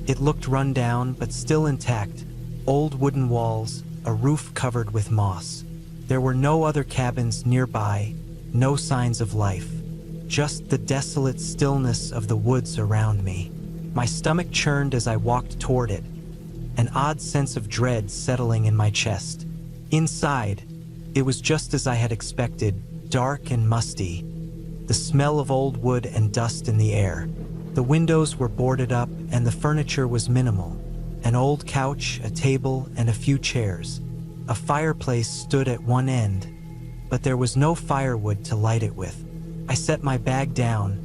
It looked run down, but still intact. Old wooden walls, a roof covered with moss. There were no other cabins nearby, no signs of life. Just the desolate stillness of the woods around me. My stomach churned as I walked toward it, an odd sense of dread settling in my chest. Inside, it was just as I had expected, dark and musty. The smell of old wood and dust in the air. The windows were boarded up and the furniture was minimal. An old couch, a table, and a few chairs. A fireplace stood at one end, but there was no firewood to light it with. I set my bag down,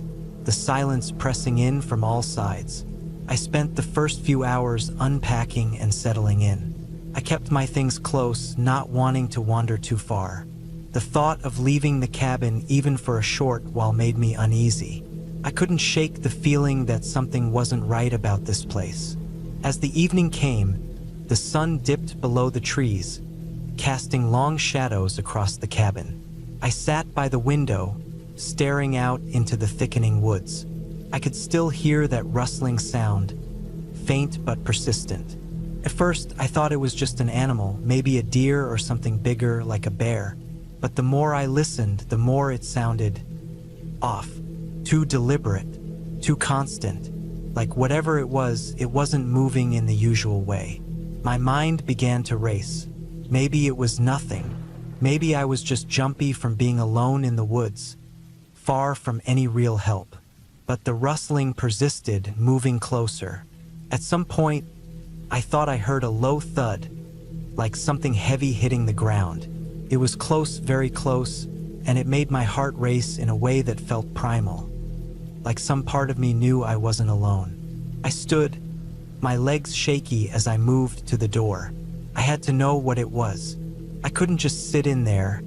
the silence pressing in from all sides. I spent the first few hours unpacking and settling in. I kept my things close, not wanting to wander too far. The thought of leaving the cabin even for a short while made me uneasy. I couldn't shake the feeling that something wasn't right about this place. As the evening came, the sun dipped below the trees, casting long shadows across the cabin. I sat by the window, staring out into the thickening woods. I could still hear that rustling sound, faint but persistent. At first, I thought it was just an animal, maybe a deer or something bigger like a bear. But the more I listened, the more it sounded off, too deliberate, too constant. Like whatever it wasn't moving in the usual way. My mind began to race. Maybe it was nothing. Maybe I was just jumpy from being alone in the woods, far from any real help. But the rustling persisted, moving closer. At some point, I thought I heard a low thud, like something heavy hitting the ground. It was close, very close, and it made my heart race in a way that felt primal. Like some part of me knew I wasn't alone. I stood, my legs shaky as I moved to the door. I had to know what it was. I couldn't just sit in there,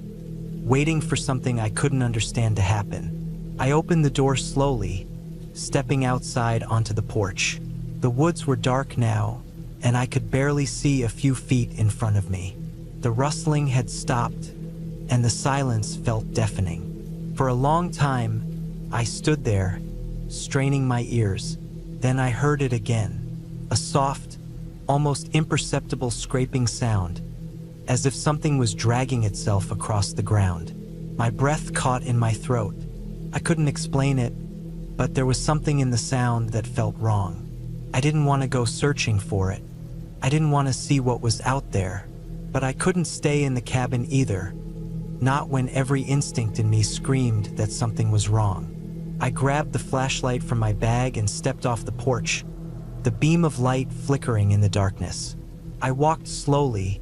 waiting for something I couldn't understand to happen. I opened the door slowly, stepping outside onto the porch. The woods were dark now, and I could barely see a few feet in front of me. The rustling had stopped, and the silence felt deafening. For a long time, I stood there, straining my ears. Then I heard it again, a soft, almost imperceptible scraping sound, as if something was dragging itself across the ground. My breath caught in my throat. I couldn't explain it, but there was something in the sound that felt wrong. I didn't want to go searching for it. I didn't want to see what was out there, but I couldn't stay in the cabin either, not when every instinct in me screamed that something was wrong. I grabbed the flashlight from my bag and stepped off the porch, the beam of light flickering in the darkness. I walked slowly,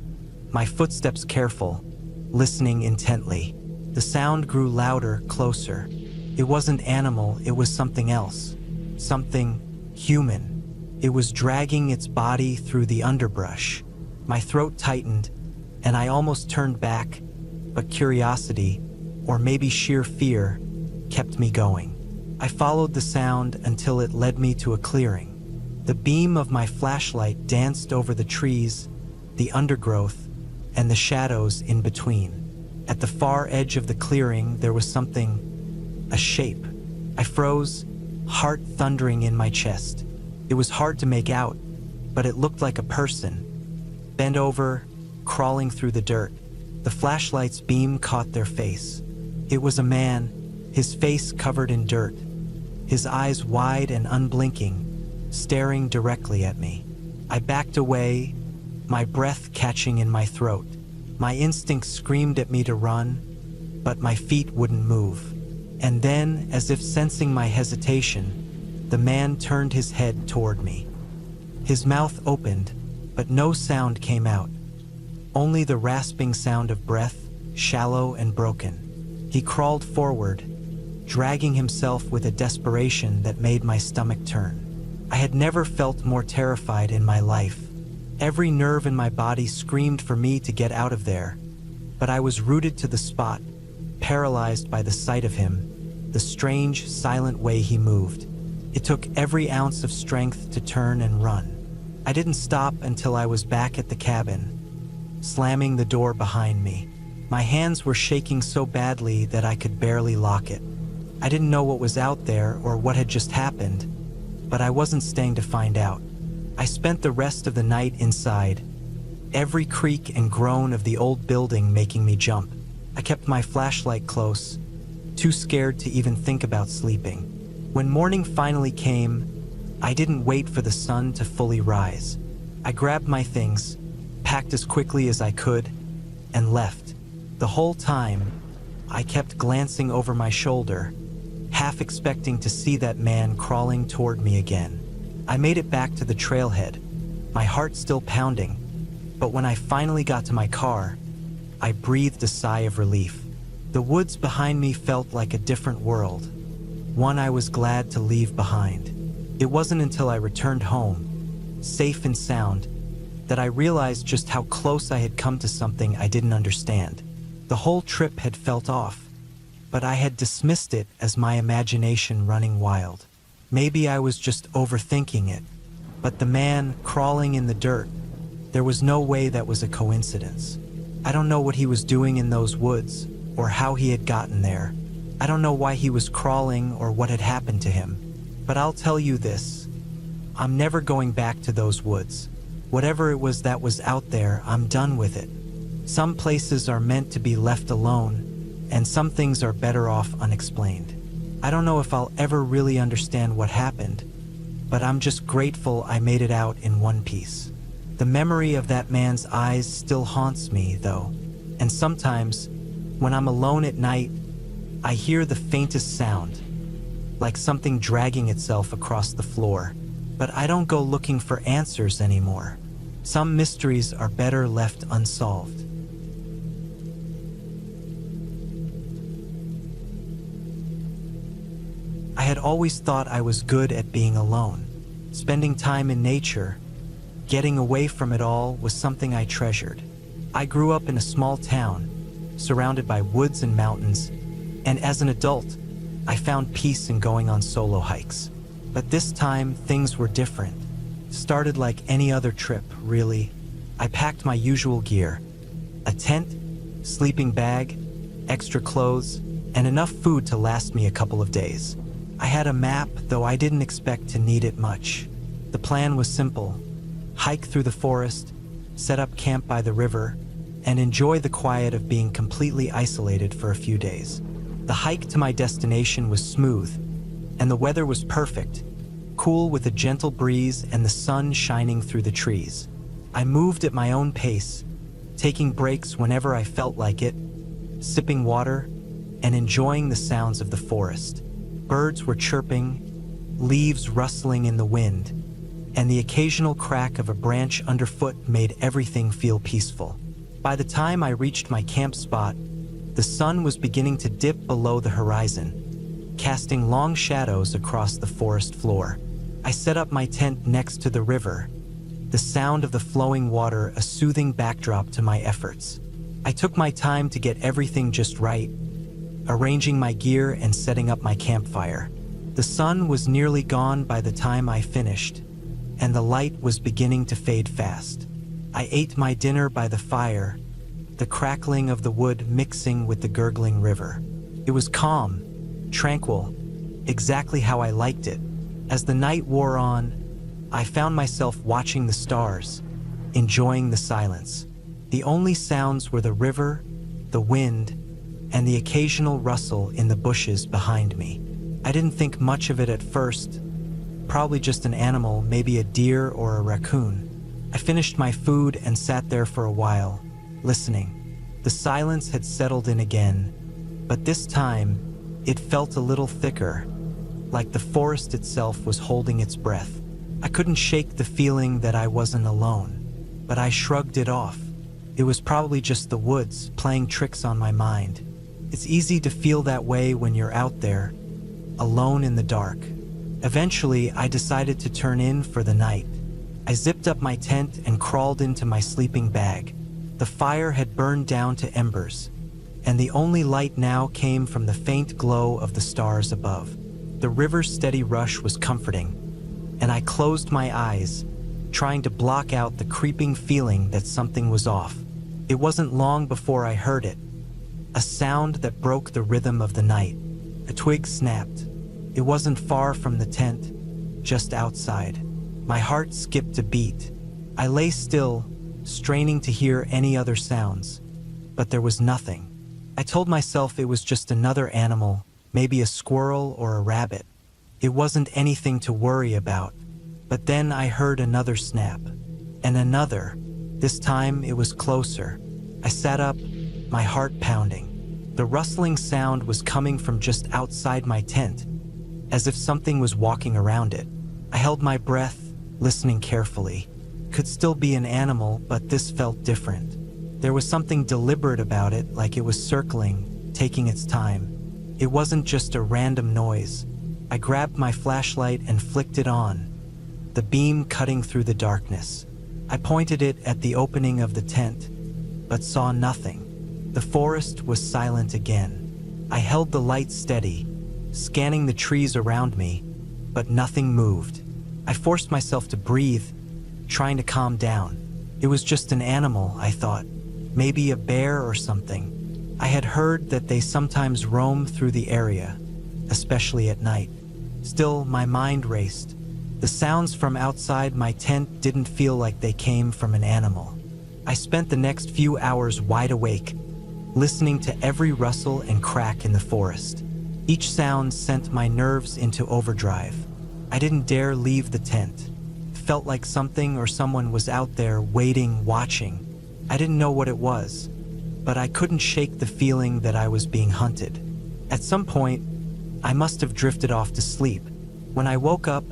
my footsteps careful, listening intently. The sound grew louder, closer. It wasn't animal, it was something else. Something human. It was dragging its body through the underbrush. My throat tightened, and I almost turned back, but curiosity, or maybe sheer fear, kept me going. I followed the sound until it led me to a clearing. The beam of my flashlight danced over the trees, the undergrowth, and the shadows in between. At the far edge of the clearing, there was something, a shape. I froze, heart thundering in my chest. It was hard to make out, but it looked like a person, bent over, crawling through the dirt. The flashlight's beam caught their face. It was a man, his face covered in dirt, his eyes wide and unblinking, staring directly at me. I backed away, my breath catching in my throat. My instincts screamed at me to run, but my feet wouldn't move. And then, as if sensing my hesitation, the man turned his head toward me. His mouth opened, but no sound came out. Only the rasping sound of breath, shallow and broken. He crawled forward, dragging himself with a desperation that made my stomach turn. I had never felt more terrified in my life. Every nerve in my body screamed for me to get out of there, but I was rooted to the spot, paralyzed by the sight of him, the strange, silent way he moved. It took every ounce of strength to turn and run. I didn't stop until I was back at the cabin, slamming the door behind me. My hands were shaking so badly that I could barely lock it. I didn't know what was out there or what had just happened, but I wasn't staying to find out. I spent the rest of the night inside, every creak and groan of the old building making me jump. I kept my flashlight close, too scared to even think about sleeping. When morning finally came, I didn't wait for the sun to fully rise. I grabbed my things, packed as quickly as I could, and left. The whole time, I kept glancing over my shoulder, half expecting to see that man crawling toward me again. I made it back to the trailhead, my heart still pounding, but when I finally got to my car, I breathed a sigh of relief. The woods behind me felt like a different world, one I was glad to leave behind. It wasn't until I returned home, safe and sound, that I realized just how close I had come to something I didn't understand. The whole trip had felt off, but I had dismissed it as my imagination running wild. Maybe I was just overthinking it, but the man crawling in the dirt, there was no way that was a coincidence. I don't know what he was doing in those woods, or how he had gotten there. I don't know why he was crawling or what had happened to him. But I'll tell you this, I'm never going back to those woods. Whatever it was that was out there, I'm done with it. Some places are meant to be left alone, and some things are better off unexplained. I don't know if I'll ever really understand what happened, but I'm just grateful I made it out in one piece. The memory of that man's eyes still haunts me, though, and sometimes, when I'm alone at night, I hear the faintest sound, like something dragging itself across the floor. But I don't go looking for answers anymore. Some mysteries are better left unsolved. I had always thought I was good at being alone. Spending time in nature, getting away from it all was something I treasured. I grew up in a small town, surrounded by woods and mountains, and as an adult, I found peace in going on solo hikes. But this time, things were different. Started like any other trip, really. I packed my usual gear: a tent, sleeping bag, extra clothes, and enough food to last me a couple of days. I had a map, though I didn't expect to need it much. The plan was simple: hike through the forest, set up camp by the river, and enjoy the quiet of being completely isolated for a few days. The hike to my destination was smooth, and the weather was perfect, cool with a gentle breeze and the sun shining through the trees. I moved at my own pace, taking breaks whenever I felt like it, sipping water, and enjoying the sounds of the forest. Birds were chirping, leaves rustling in the wind, and the occasional crack of a branch underfoot made everything feel peaceful. By the time I reached my camp spot, the sun was beginning to dip below the horizon, casting long shadows across the forest floor. I set up my tent next to the river, the sound of the flowing water a soothing backdrop to my efforts. I took my time to get everything just right, arranging my gear and setting up my campfire. The sun was nearly gone by the time I finished, and the light was beginning to fade fast. I ate my dinner by the fire, the crackling of the wood mixing with the gurgling river. It was calm, tranquil, exactly how I liked it. As the night wore on, I found myself watching the stars, enjoying the silence. The only sounds were the river, the wind, and the occasional rustle in the bushes behind me. I didn't think much of it at first, probably just an animal, maybe a deer or a raccoon. I finished my food and sat there for a while, listening. The silence had settled in again, but this time it felt a little thicker, like the forest itself was holding its breath. I couldn't shake the feeling that I wasn't alone, but I shrugged it off. It was probably just the woods playing tricks on my mind. It's easy to feel that way when you're out there, alone in the dark. Eventually, I decided to turn in for the night. I zipped up my tent and crawled into my sleeping bag. The fire had burned down to embers, and the only light now came from the faint glow of the stars above. The river's steady rush was comforting, and I closed my eyes, trying to block out the creeping feeling that something was off. It wasn't long before I heard it, a sound that broke the rhythm of the night. A twig snapped. It wasn't far from the tent, just outside. My heart skipped a beat. I lay still, straining to hear any other sounds, but there was nothing. I told myself it was just another animal, maybe a squirrel or a rabbit. It wasn't anything to worry about. But then I heard another snap, and another. This time it was closer. I sat up, my heart pounding. The rustling sound was coming from just outside my tent, as if something was walking around it. I held my breath, listening carefully. Could still be an animal, but this felt different. There was something deliberate about it, like it was circling, taking its time. It wasn't just a random noise. I grabbed my flashlight and flicked it on, the beam cutting through the darkness. I pointed it at the opening of the tent, but saw nothing. The forest was silent again. I held the light steady, scanning the trees around me, but nothing moved. I forced myself to breathe, trying to calm down. It was just an animal, I thought. Maybe a bear or something. I had heard that they sometimes roam through the area, especially at night. Still, my mind raced. The sounds from outside my tent didn't feel like they came from an animal. I spent the next few hours wide awake, listening to every rustle and crack in the forest. Each sound sent my nerves into overdrive. I didn't dare leave the tent. It felt like something or someone was out there waiting, watching. I didn't know what it was, but I couldn't shake the feeling that I was being hunted. At some point, I must have drifted off to sleep. When I woke up,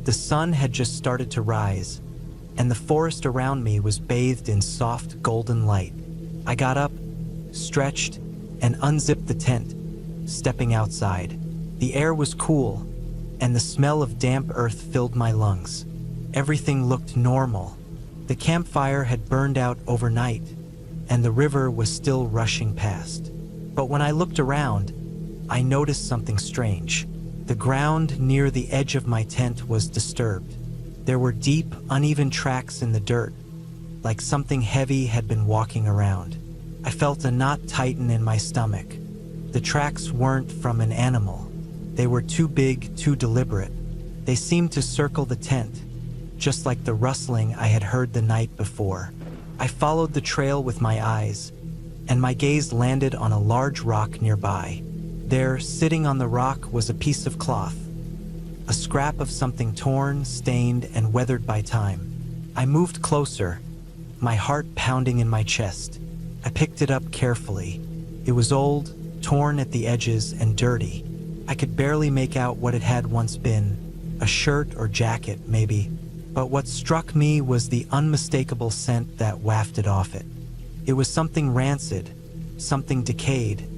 the sun had just started to rise, and the forest around me was bathed in soft golden light. I got up, stretched, and unzipped the tent, stepping outside. The air was cool, and the smell of damp earth filled my lungs. Everything looked normal. The campfire had burned out overnight, and the river was still rushing past. But when I looked around, I noticed something strange. The ground near the edge of my tent was disturbed. There were deep, uneven tracks in the dirt, like something heavy had been walking around. I felt a knot tighten in my stomach. The tracks weren't from an animal. They were too big, too deliberate. They seemed to circle the tent, just like the rustling I had heard the night before. I followed the trail with my eyes, and my gaze landed on a large rock nearby. There, sitting on the rock, was a piece of cloth, a scrap of something torn, stained, and weathered by time. I moved closer, my heart pounding in my chest. I picked it up carefully. It was old, torn at the edges, and dirty. I I could barely make out what it had once been, a shirt or jacket, maybe. But what struck me was the unmistakable scent that wafted off it. It was something rancid, something decayed,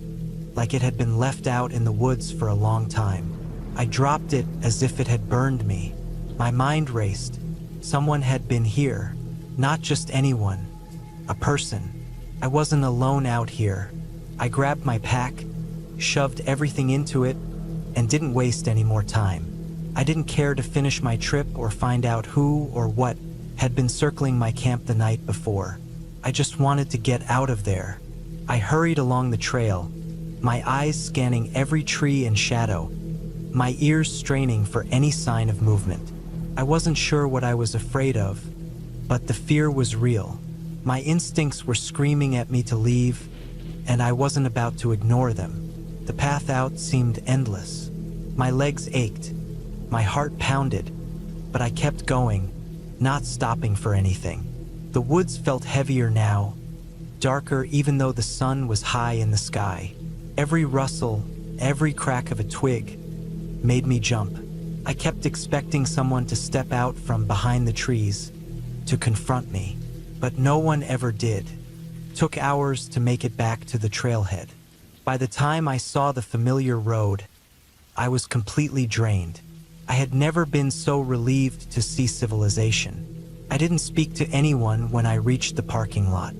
like it had been left out in the woods for a long time. I dropped it as if it had burned me. My mind raced. Someone had been here, not just anyone, a person. I wasn't alone out here. I grabbed my pack, shoved everything into it, and didn't waste any more time. I didn't care to finish my trip or find out who or what had been circling my camp the night before. I just wanted to get out of there. I hurried along the trail, my eyes scanning every tree and shadow, my ears straining for any sign of movement. I wasn't sure what I was afraid of, but the fear was real. My instincts were screaming at me to leave, and I wasn't about to ignore them. The path out seemed endless. My legs ached, my heart pounded, but I kept going, not stopping for anything. The woods felt heavier now, darker even though the sun was high in the sky. Every rustle, every crack of a twig made me jump. I kept expecting someone to step out from behind the trees, to confront me, but no one ever did. It took hours to make it back to the trailhead. By the time I saw the familiar road, I was completely drained. I had never been so relieved to see civilization. I didn't speak to anyone when I reached the parking lot.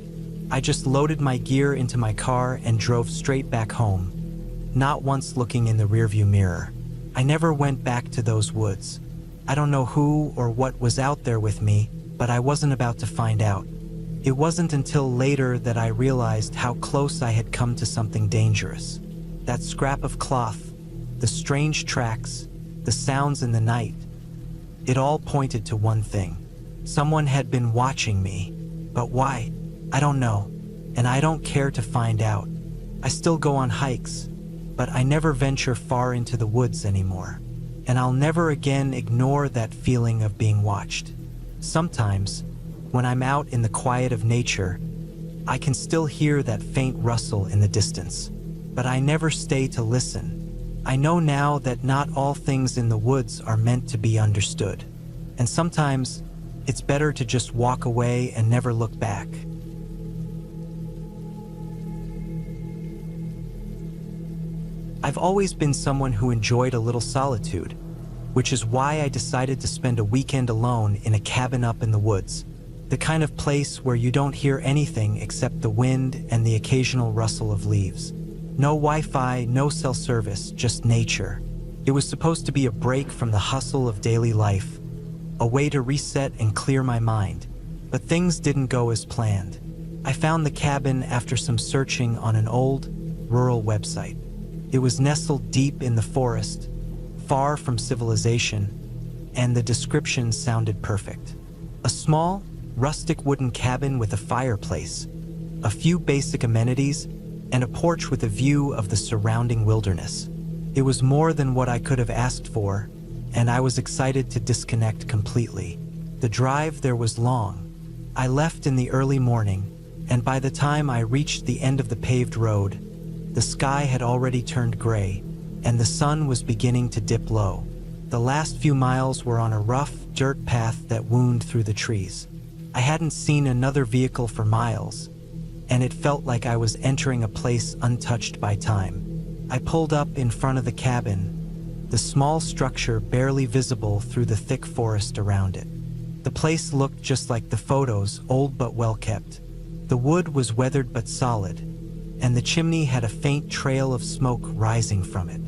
I just loaded my gear into my car and drove straight back home, not once looking in the rearview mirror. I never went back to those woods. I don't know who or what was out there with me, but I wasn't about to find out. It wasn't until later that I realized how close I had come to something dangerous. That scrap of cloth, the strange tracks, the sounds in the night, it all pointed to one thing. Someone had been watching me, but why? I don't know, and I don't care to find out. I still go on hikes, but I never venture far into the woods anymore, and I'll never again ignore that feeling of being watched. Sometimes, when I'm out in the quiet of nature, I can still hear that faint rustle in the distance, but I never stay to listen. I know now that not all things in the woods are meant to be understood, and sometimes it's better to just walk away and never look back. I've always been someone who enjoyed a little solitude, which is why I decided to spend a weekend alone in a cabin up in the woods, the kind of place where you don't hear anything except the wind and the occasional rustle of leaves. No Wi-Fi, no cell service, just nature. It was supposed to be a break from the hustle of daily life, a way to reset and clear my mind, but things didn't go as planned. I found the cabin after some searching on an old, rural website. It was nestled deep in the forest, far from civilization, and the description sounded perfect. A small, rustic wooden cabin with a fireplace, a few basic amenities, and a porch with a view of the surrounding wilderness. It was more than what I could have asked for, and I was excited to disconnect completely. The drive there was long. I left in the early morning, and by the time I reached the end of the paved road, the sky had already turned gray, and the sun was beginning to dip low. The last few miles were on a rough, dirt path that wound through the trees. I hadn't seen another vehicle for miles, and it felt like I was entering a place untouched by time. I pulled up in front of the cabin, the small structure barely visible through the thick forest around it. The place looked just like the photos, old but well kept. The wood was weathered but solid, and the chimney had a faint trail of smoke rising from it.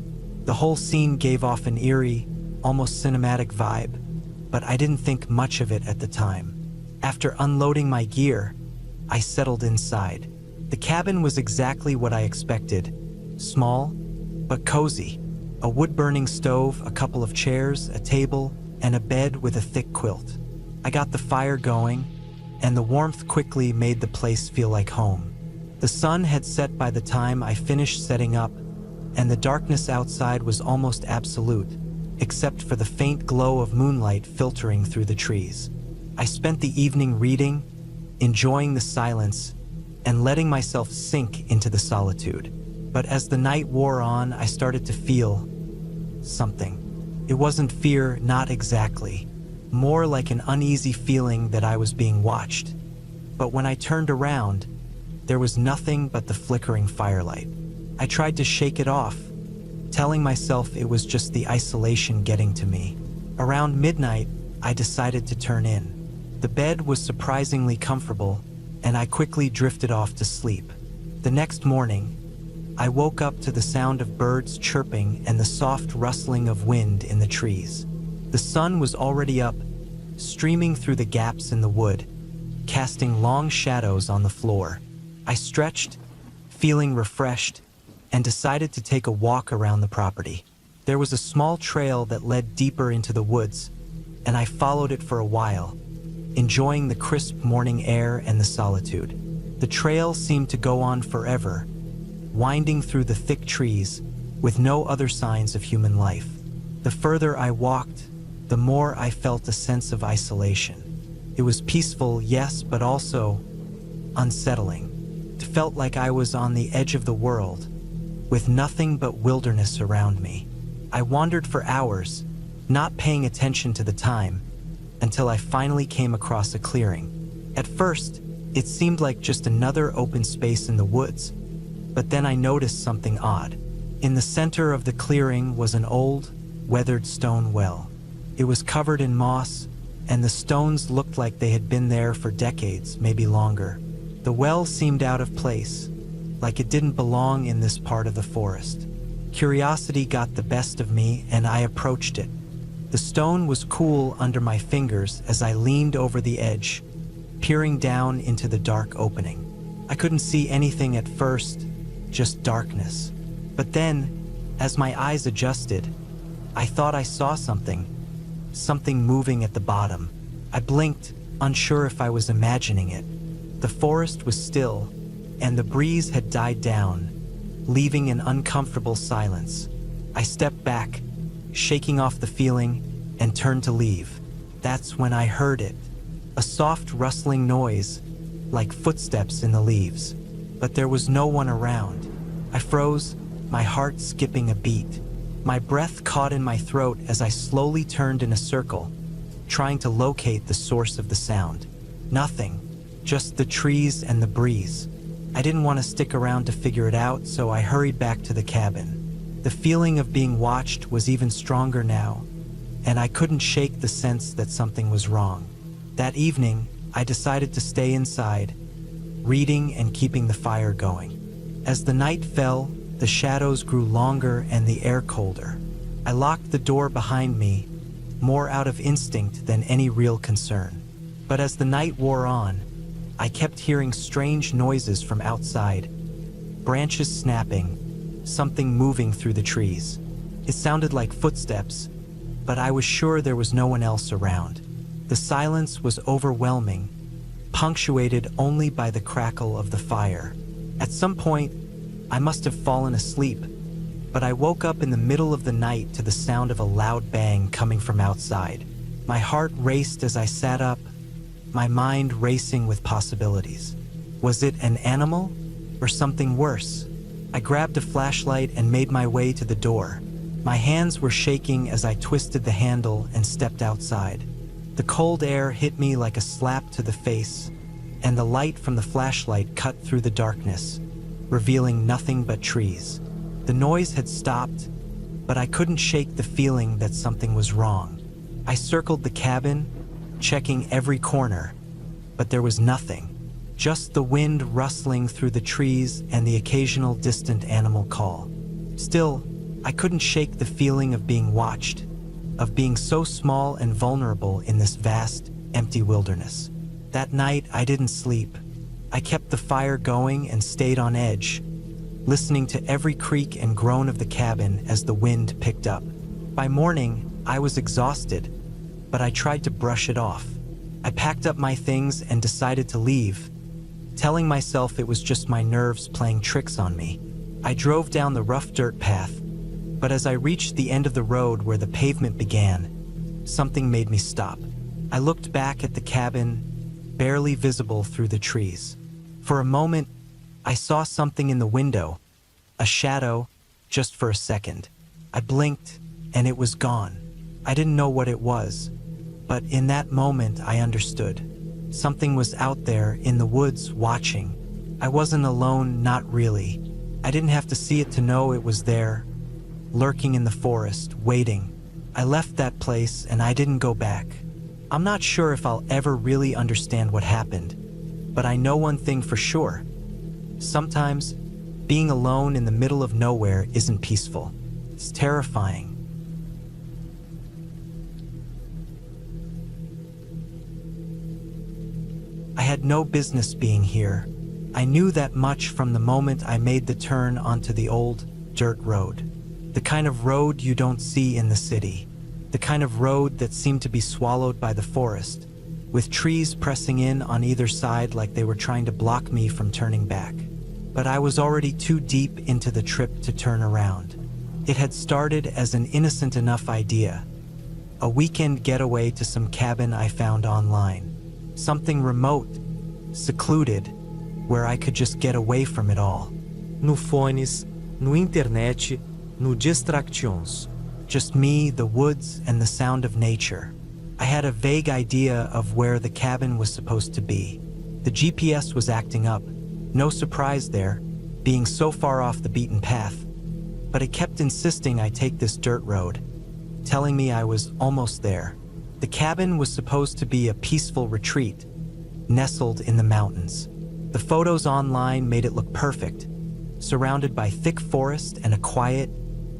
The whole scene gave off an eerie, almost cinematic vibe, but I didn't think much of it at the time. After unloading my gear, I settled inside. The cabin was exactly what I expected. Small, but cozy. A wood-burning stove, a couple of chairs, a table, and a bed with a thick quilt. I got the fire going, and the warmth quickly made the place feel like home. The sun had set by the time I finished setting up, and the darkness outside was almost absolute, except for the faint glow of moonlight filtering through the trees. I spent the evening reading, enjoying the silence, and letting myself sink into the solitude. But as the night wore on, I started to feel something. It wasn't fear, not exactly. More like an uneasy feeling that I was being watched. But when I turned around, there was nothing but the flickering firelight. I tried to shake it off, telling myself it was just the isolation getting to me. Around midnight, I decided to turn in. The bed was surprisingly comfortable, and I quickly drifted off to sleep. The next morning, I woke up to the sound of birds chirping and the soft rustling of wind in the trees. The sun was already up, streaming through the gaps in the wood, casting long shadows on the floor. I stretched, feeling refreshed, and decided to take a walk around the property. There was a small trail that led deeper into the woods, and I followed it for a while, enjoying the crisp morning air and the solitude. The trail seemed to go on forever, winding through the thick trees with no other signs of human life. The further I walked, the more I felt a sense of isolation. It was peaceful, yes, but also unsettling. It felt like I was on the edge of the world, with nothing but wilderness around me. I wandered for hours, not paying attention to the time, until I finally came across a clearing. At first, it seemed like just another open space in the woods, but then I noticed something odd. In the center of the clearing was an old, weathered stone well. It was covered in moss, and the stones looked like they had been there for decades, maybe longer. The well seemed out of place, like it didn't belong in this part of the forest. Curiosity got the best of me, and I approached it. The stone was cool under my fingers as I leaned over the edge, peering down into the dark opening. I couldn't see anything at first, just darkness. But then, as my eyes adjusted, I thought I saw something moving at the bottom. I blinked, unsure if I was imagining it. The forest was still, and the breeze had died down, leaving an uncomfortable silence. I stepped back, shaking off the feeling, and turned to leave. That's when I heard it. A soft rustling noise, like footsteps in the leaves. But there was no one around. I froze, my heart skipping a beat. My breath caught in my throat as I slowly turned in a circle, trying to locate the source of the sound. Nothing, just the trees and the breeze. I didn't want to stick around to figure it out, so I hurried back to the cabin. The feeling of being watched was even stronger now, and I couldn't shake the sense that something was wrong. That evening, I decided to stay inside, reading and keeping the fire going. As the night fell, the shadows grew longer and the air colder. I locked the door behind me, more out of instinct than any real concern. But as the night wore on, I kept hearing strange noises from outside, branches snapping, something moving through the trees. It sounded like footsteps, but I was sure there was no one else around. The silence was overwhelming, punctuated only by the crackle of the fire. At some point, I must have fallen asleep, but I woke up in the middle of the night to the sound of a loud bang coming from outside. My heart raced as I sat up, my mind racing with possibilities. Was it an animal or something worse? I grabbed a flashlight and made my way to the door. My hands were shaking as I twisted the handle and stepped outside. The cold air hit me like a slap to the face, and the light from the flashlight cut through the darkness, revealing nothing but trees. The noise had stopped, but I couldn't shake the feeling that something was wrong. I circled the cabin, checking every corner, but there was nothing. Just the wind rustling through the trees and the occasional distant animal call. Still, I couldn't shake the feeling of being watched, of being so small and vulnerable in this vast, empty wilderness. That night, I didn't sleep. I kept the fire going and stayed on edge, listening to every creak and groan of the cabin as the wind picked up. By morning, I was exhausted, but I tried to brush it off. I packed up my things and decided to leave, telling myself it was just my nerves playing tricks on me. I drove down the rough dirt path, but as I reached the end of the road where the pavement began, something made me stop. I looked back at the cabin, barely visible through the trees. For a moment, I saw something in the window, a shadow, just for a second. I blinked, and it was gone. I didn't know what it was, but in that moment I understood. Something was out there in the woods watching. I wasn't alone, not really. I didn't have to see it to know it was there, lurking in the forest, waiting. I left that place and I didn't go back. I'm not sure if I'll ever really understand what happened, but I know one thing for sure. Sometimes, being alone in the middle of nowhere isn't peaceful. It's terrifying. I had no business being here. I knew that much from the moment I made the turn onto the old dirt road. The kind of road you don't see in the city. The kind of road that seemed to be swallowed by the forest, with trees pressing in on either side like they were trying to block me from turning back. But I was already too deep into the trip to turn around. It had started as an innocent enough idea. A weekend getaway to some cabin I found online. Something remote, secluded, where I could just get away from it all. No fones, no internet, no distractions. Just me, the woods, and the sound of nature. I had a vague idea of where the cabin was supposed to be. The GPS was acting up. No surprise there, being so far off the beaten path. But it kept insisting I take this dirt road, telling me I was almost there. The cabin was supposed to be a peaceful retreat, nestled in the mountains. The photos online made it look perfect, surrounded by thick forest and a quiet,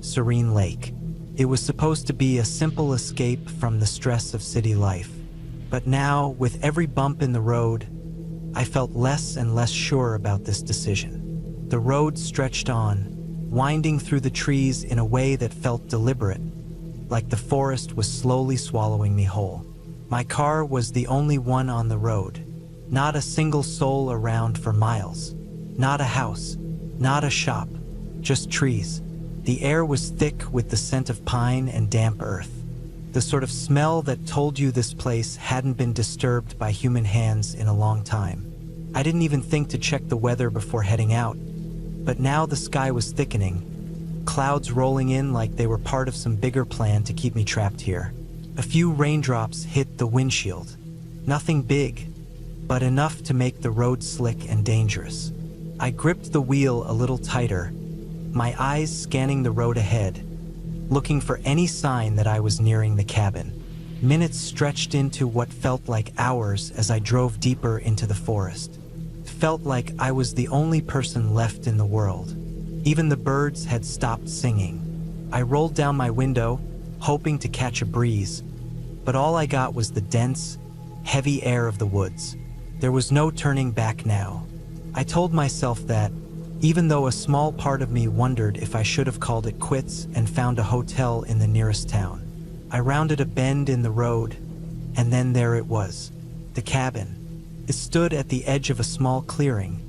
serene lake. It was supposed to be a simple escape from the stress of city life. But now, with every bump in the road, I felt less and less sure about this decision. The road stretched on, winding through the trees in a way that felt deliberate, like the forest was slowly swallowing me whole. My car was the only one on the road. Not a single soul around for miles. Not a house, not a shop, just trees. The air was thick with the scent of pine and damp earth. The sort of smell that told you this place hadn't been disturbed by human hands in a long time. I didn't even think to check the weather before heading out, but now the sky was thickening, clouds rolling in like they were part of some bigger plan to keep me trapped here. A few raindrops hit the windshield. Nothing big, but enough to make the road slick and dangerous. I gripped the wheel a little tighter, my eyes scanning the road ahead, looking for any sign that I was nearing the cabin. Minutes stretched into what felt like hours as I drove deeper into the forest. It felt like I was the only person left in the world. Even the birds had stopped singing. I rolled down my window, hoping to catch a breeze, but all I got was the dense, heavy air of the woods. There was no turning back now. I told myself that, even though a small part of me wondered if I should have called it quits and found a hotel in the nearest town. I rounded a bend in the road, and then there it was, the cabin. It stood at the edge of a small clearing,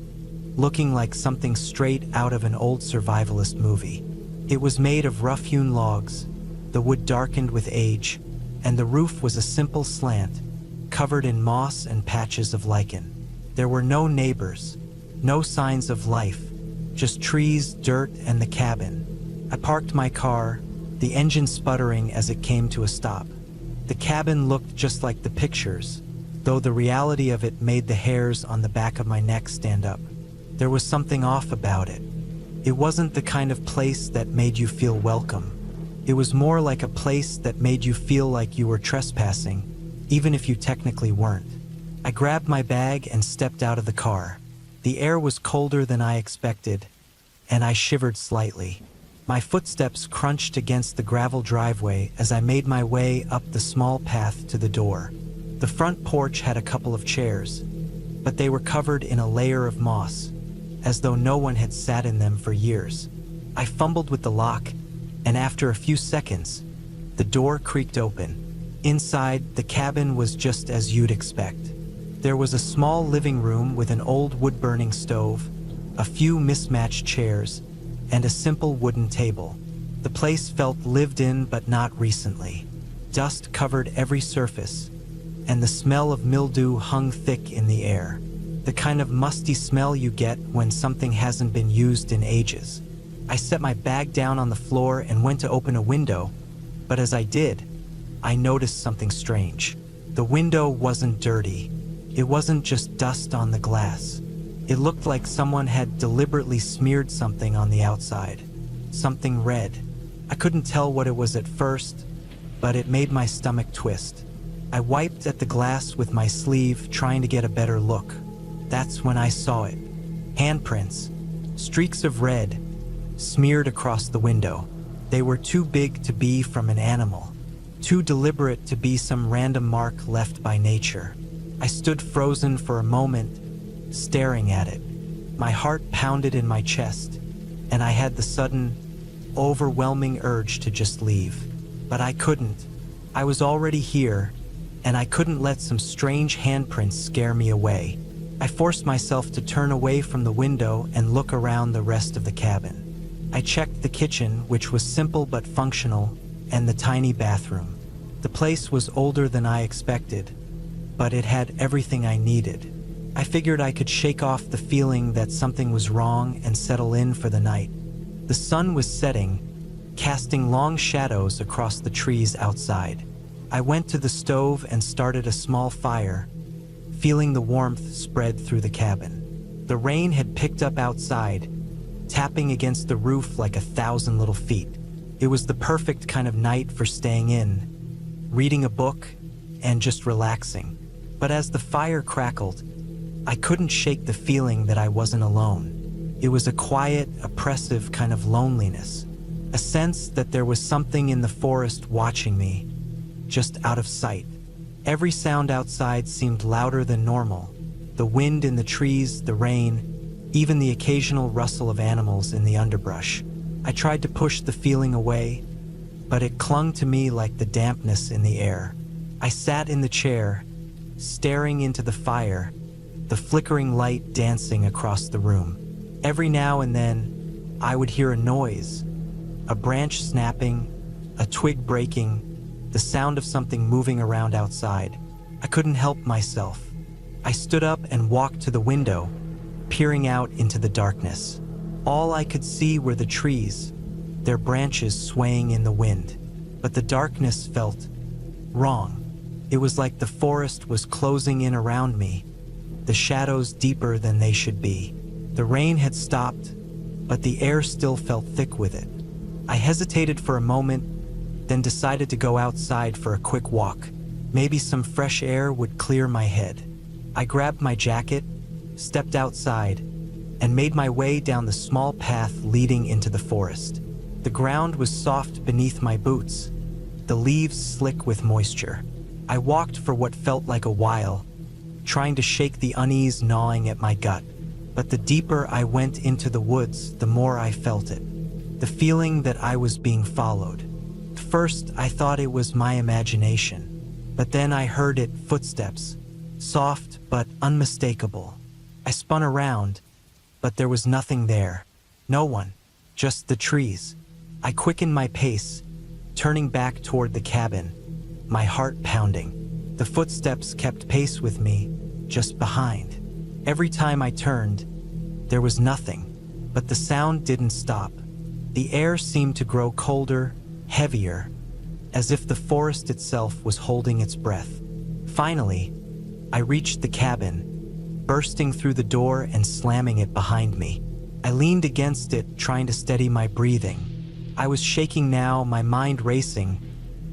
looking like something straight out of an old survivalist movie. It was made of rough-hewn logs, the wood darkened with age, and the roof was a simple slant, covered in moss and patches of lichen. There were no neighbors, no signs of life, just trees, dirt, and the cabin. I parked my car, the engine sputtering as it came to a stop. The cabin looked just like the pictures, though the reality of it made the hairs on the back of my neck stand up. There was something off about it. It wasn't the kind of place that made you feel welcome. It was more like a place that made you feel like you were trespassing, even if you technically weren't. I grabbed my bag and stepped out of the car. The air was colder than I expected, and I shivered slightly. My footsteps crunched against the gravel driveway as I made my way up the small path to the door. The front porch had a couple of chairs, but they were covered in a layer of moss, as though no one had sat in them for years. I fumbled with the lock, and after a few seconds, the door creaked open. Inside, the cabin was just as you'd expect. There was a small living room with an old wood-burning stove, a few mismatched chairs, and a simple wooden table. The place felt lived in but not recently. Dust covered every surface, and the smell of mildew hung thick in the air. The kind of musty smell you get when something hasn't been used in ages. I set my bag down on the floor and went to open a window, But as I did, I noticed something strange. The window wasn't dirty. It wasn't just dust on the glass. It looked like someone had deliberately smeared something on the outside. Something red. I couldn't tell what it was at first, but it made my stomach twist. I wiped at the glass with my sleeve, trying to get a better look. That's when I saw it. Handprints. Streaks of red, smeared across the window. They were too big to be from an animal. Too deliberate to be some random mark left by nature. I stood frozen for a moment, staring at it. My heart pounded in my chest, and I had the sudden, overwhelming urge to just leave. But I couldn't. I was already here, and I couldn't let some strange handprints scare me away. I forced myself to turn away from the window and look around the rest of the cabin. I checked the kitchen, which was simple but functional, and the tiny bathroom. The place was older than I expected, but it had everything I needed. I figured I could shake off the feeling that something was wrong and settle in for the night. The sun was setting, casting long shadows across the trees outside. I went to the stove and started a small fire, feeling the warmth spread through the cabin. The rain had picked up outside, tapping against the roof like 1,000 little feet. It was the perfect kind of night for staying in, reading a book, and just relaxing. But as the fire crackled, I couldn't shake the feeling that I wasn't alone. It was a quiet, oppressive kind of loneliness, a sense that there was something in the forest watching me, just out of sight. Every sound outside seemed louder than normal. The wind in the trees, the rain, even the occasional rustle of animals in the underbrush. I tried to push the feeling away, but it clung to me like the dampness in the air. I sat in the chair, staring into the fire, the flickering light dancing across the room. Every now and then, I would hear a noise, a branch snapping, a twig breaking, the sound of something moving around outside. I couldn't help myself. I stood up and walked to the window, peering out into the darkness. All I could see were the trees, their branches swaying in the wind. But the darkness felt wrong. It was like the forest was closing in around me, the shadows deeper than they should be. The rain had stopped, but the air still felt thick with it. I hesitated for a moment, then decided to go outside for a quick walk. Maybe some fresh air would clear my head. I grabbed my jacket, stepped outside, and made my way down the small path leading into the forest. The ground was soft beneath my boots, the leaves slick with moisture. I walked for what felt like a while, trying to shake the unease gnawing at my gut. But the deeper I went into the woods, the more I felt it. The feeling that I was being followed. First, I thought it was my imagination, but then I heard it, footsteps, soft but unmistakable. I spun around, but there was nothing there. No one, just the trees. I quickened my pace, turning back toward the cabin, my heart pounding. The footsteps kept pace with me, just behind. Every time I turned, there was nothing, but the sound didn't stop. The air seemed to grow colder, heavier, as if the forest itself was holding its breath. Finally, I reached the cabin, bursting through the door and slamming it behind me. I leaned against it, trying to steady my breathing. I was shaking now, my mind racing,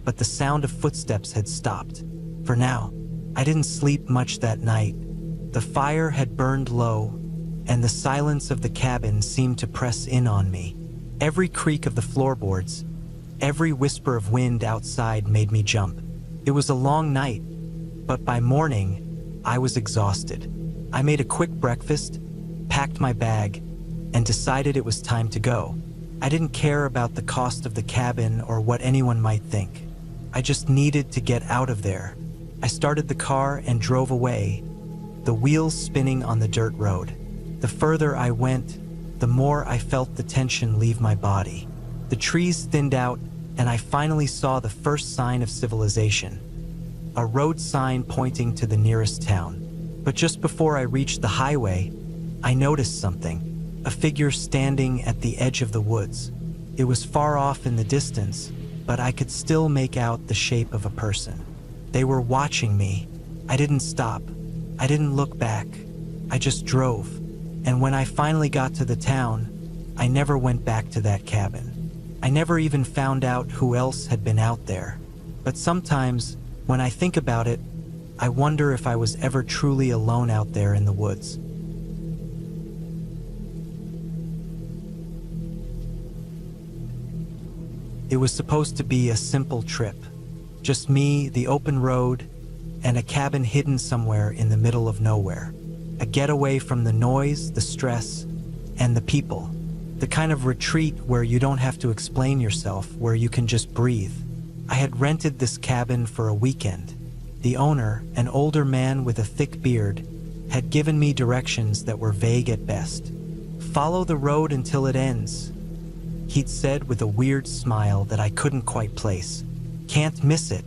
but the sound of footsteps had stopped. For now, I didn't sleep much that night. The fire had burned low, and the silence of the cabin seemed to press in on me. Every creak of the floorboards, every whisper of wind outside made me jump. It was a long night, but by morning, I was exhausted. I made a quick breakfast, packed my bag, and decided it was time to go. I didn't care about the cost of the cabin or what anyone might think. I just needed to get out of there. I started the car and drove away, the wheels spinning on the dirt road. The further I went, the more I felt the tension leave my body. The trees thinned out, and I finally saw the first sign of civilization, a road sign pointing to the nearest town. But just before I reached the highway, I noticed something, a figure standing at the edge of the woods. It was far off in the distance, but I could still make out the shape of a person. They were watching me. I didn't stop. I didn't look back. I just drove. And when I finally got to the town, I never went back to that cabin. I never even found out who else had been out there. But sometimes, when I think about it, I wonder if I was ever truly alone out there in the woods. It was supposed to be a simple trip. Just me, the open road, and a cabin hidden somewhere in the middle of nowhere. A getaway from the noise, the stress, and the people. The kind of retreat where you don't have to explain yourself, where you can just breathe. I had rented this cabin for a weekend. The owner, an older man with a thick beard, had given me directions that were vague at best. "Follow the road until it ends," he'd said with a weird smile that I couldn't quite place. "Can't miss it.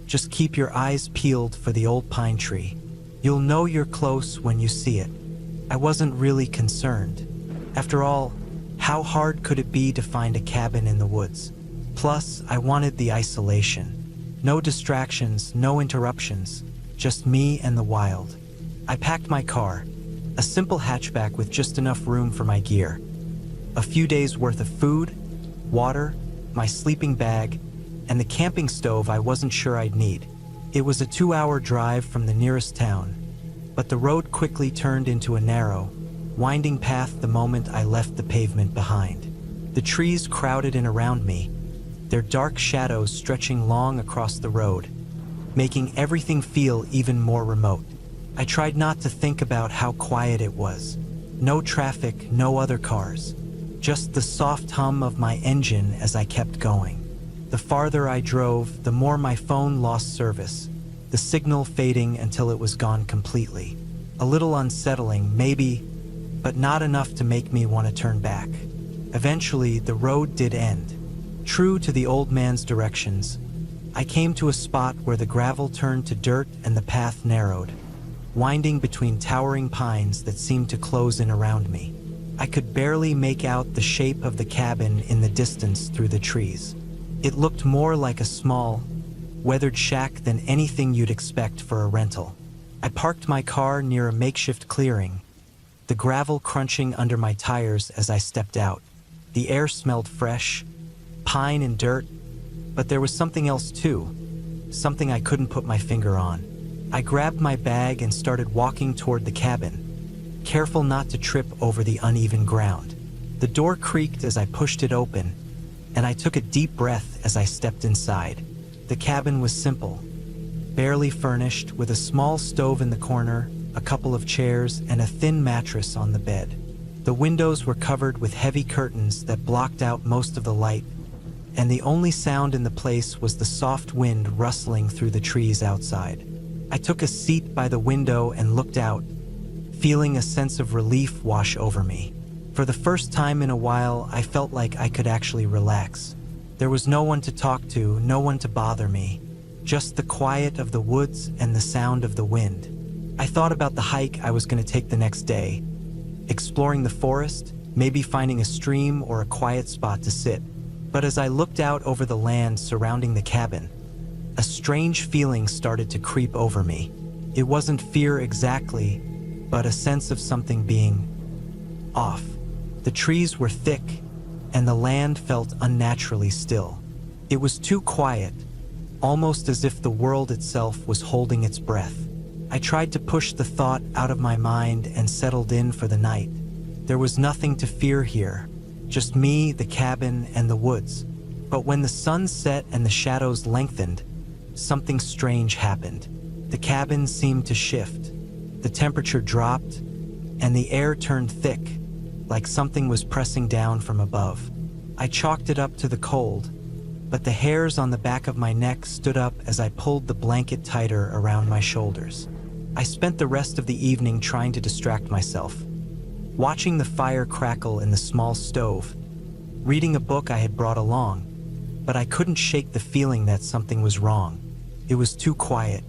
Just keep your eyes peeled for the old pine tree. You'll know you're close when you see it." I wasn't really concerned. After all, how hard could it be to find a cabin in the woods? Plus, I wanted the isolation. No distractions, no interruptions, just me and the wild. I packed my car, a simple hatchback with just enough room for my gear. A few days worth of food, water, my sleeping bag, and the camping stove I wasn't sure I'd need. It was a 2-hour drive from the nearest town, but the road quickly turned into a narrow, winding path the moment I left the pavement behind. The trees crowded in around me, their dark shadows stretching long across the road, making everything feel even more remote. I tried not to think about how quiet it was. No traffic, no other cars. Just the soft hum of my engine as I kept going. The farther I drove, the more my phone lost service, the signal fading until it was gone completely. A little unsettling, maybe, but not enough to make me want to turn back. Eventually, the road did end. True to the old man's directions, I came to a spot where the gravel turned to dirt and the path narrowed, winding between towering pines that seemed to close in around me. I could barely make out the shape of the cabin in the distance through the trees. It looked more like a small, weathered shack than anything you'd expect for a rental. I parked my car near a makeshift clearing, the gravel crunching under my tires as I stepped out. The air smelled fresh, pine and dirt, but there was something else too, something I couldn't put my finger on. I grabbed my bag and started walking toward the cabin, careful not to trip over the uneven ground. The door creaked as I pushed it open, and I took a deep breath as I stepped inside. The cabin was simple, barely furnished, with a small stove in the corner, a couple of chairs, and a thin mattress on the bed. The windows were covered with heavy curtains that blocked out most of the light, and the only sound in the place was the soft wind rustling through the trees outside. I took a seat by the window and looked out, feeling a sense of relief wash over me. For the first time in a while, I felt like I could actually relax. There was no one to talk to, no one to bother me, just the quiet of the woods and the sound of the wind. I thought about the hike I was going to take the next day, exploring the forest, maybe finding a stream or a quiet spot to sit. But as I looked out over the land surrounding the cabin, a strange feeling started to creep over me. It wasn't fear exactly, but a sense of something being off. The trees were thick, and the land felt unnaturally still. It was too quiet, almost as if the world itself was holding its breath. I tried to push the thought out of my mind and settled in for the night. There was nothing to fear here, just me, the cabin, and the woods. But when the sun set and the shadows lengthened, something strange happened. The cabin seemed to shift. The temperature dropped, and the air turned thick, like something was pressing down from above. I chalked it up to the cold, but the hairs on the back of my neck stood up as I pulled the blanket tighter around my shoulders. I spent the rest of the evening trying to distract myself, watching the fire crackle in the small stove, reading a book I had brought along, but I couldn't shake the feeling that something was wrong. It was too quiet.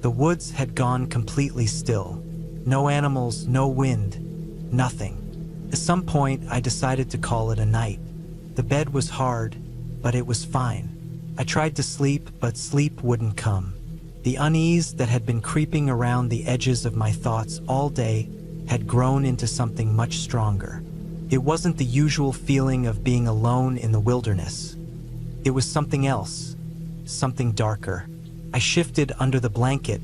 The woods had gone completely still. No animals, no wind, nothing. At some point, I decided to call it a night. The bed was hard, but it was fine. I tried to sleep, but sleep wouldn't come. The unease that had been creeping around the edges of my thoughts all day had grown into something much stronger. It wasn't the usual feeling of being alone in the wilderness. It was something else, something darker. I shifted under the blanket,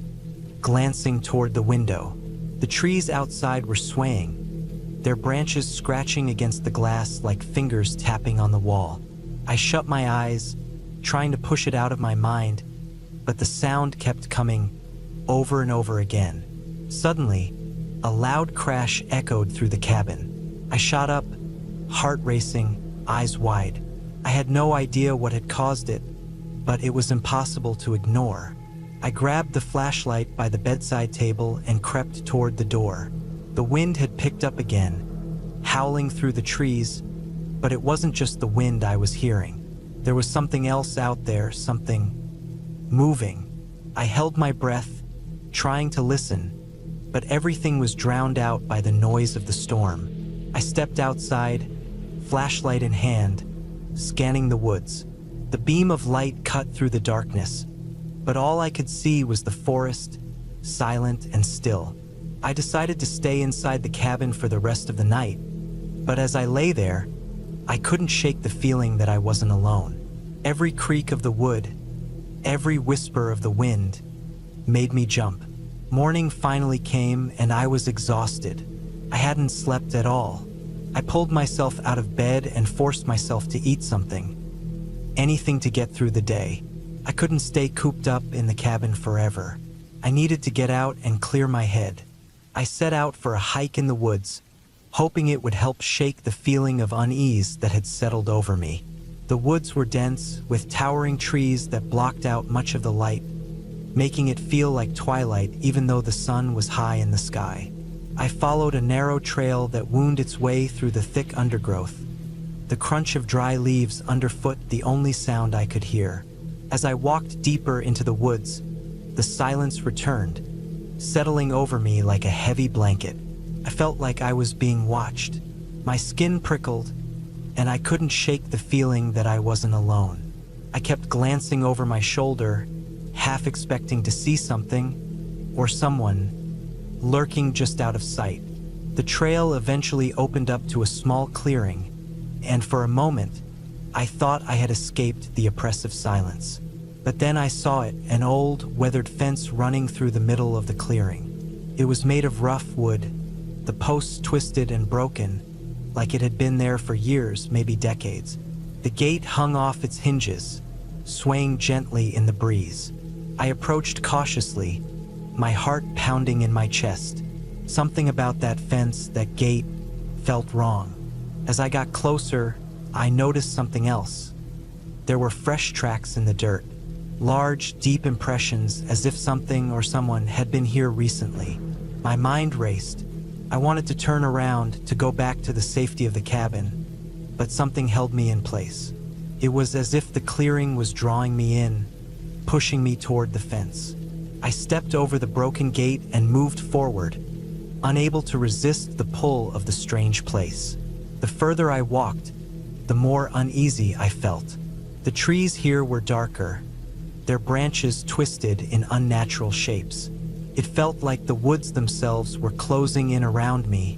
glancing toward the window. The trees outside were swaying, their branches scratching against the glass like fingers tapping on the wall. I shut my eyes, trying to push it out of my mind, but the sound kept coming over and over again. Suddenly, a loud crash echoed through the cabin. I shot up, heart racing, eyes wide. I had no idea what had caused it, but it was impossible to ignore. I grabbed the flashlight by the bedside table and crept toward the door. The wind had picked up again, howling through the trees, but it wasn't just the wind I was hearing. There was something else out there, something moving. I held my breath, trying to listen, but everything was drowned out by the noise of the storm. I stepped outside, flashlight in hand, scanning the woods. The beam of light cut through the darkness, but all I could see was the forest, silent and still. I decided to stay inside the cabin for the rest of the night, but as I lay there, I couldn't shake the feeling that I wasn't alone. Every creak of the wood, every whisper of the wind, made me jump. Morning finally came and I was exhausted. I hadn't slept at all. I pulled myself out of bed and forced myself to eat something. Anything to get through the day. I couldn't stay cooped up in the cabin forever. I needed to get out and clear my head. I set out for a hike in the woods, hoping it would help shake the feeling of unease that had settled over me. The woods were dense, with towering trees that blocked out much of the light, making it feel like twilight even though the sun was high in the sky. I followed a narrow trail that wound its way through the thick undergrowth, the crunch of dry leaves underfoot the only sound I could hear. As I walked deeper into the woods, the silence returned, settling over me like a heavy blanket. I felt like I was being watched. My skin prickled, and I couldn't shake the feeling that I wasn't alone. I kept glancing over my shoulder, half expecting to see something or someone lurking just out of sight. The trail eventually opened up to a small clearing, and for a moment, I thought I had escaped the oppressive silence. But then I saw it, an old, weathered fence running through the middle of the clearing. It was made of rough wood, the posts twisted and broken, like it had been there for years, maybe decades. The gate hung off its hinges, swaying gently in the breeze. I approached cautiously, my heart pounding in my chest. Something about that fence, that gate, felt wrong. As I got closer, I noticed something else. There were fresh tracks in the dirt, large, deep impressions as if something or someone had been here recently. My mind raced. I wanted to turn around to go back to the safety of the cabin, but something held me in place. It was as if the clearing was drawing me in, pushing me toward the fence. I stepped over the broken gate and moved forward, unable to resist the pull of the strange place. The further I walked, the more uneasy I felt. The trees here were darker, their branches twisted in unnatural shapes. It felt like the woods themselves were closing in around me,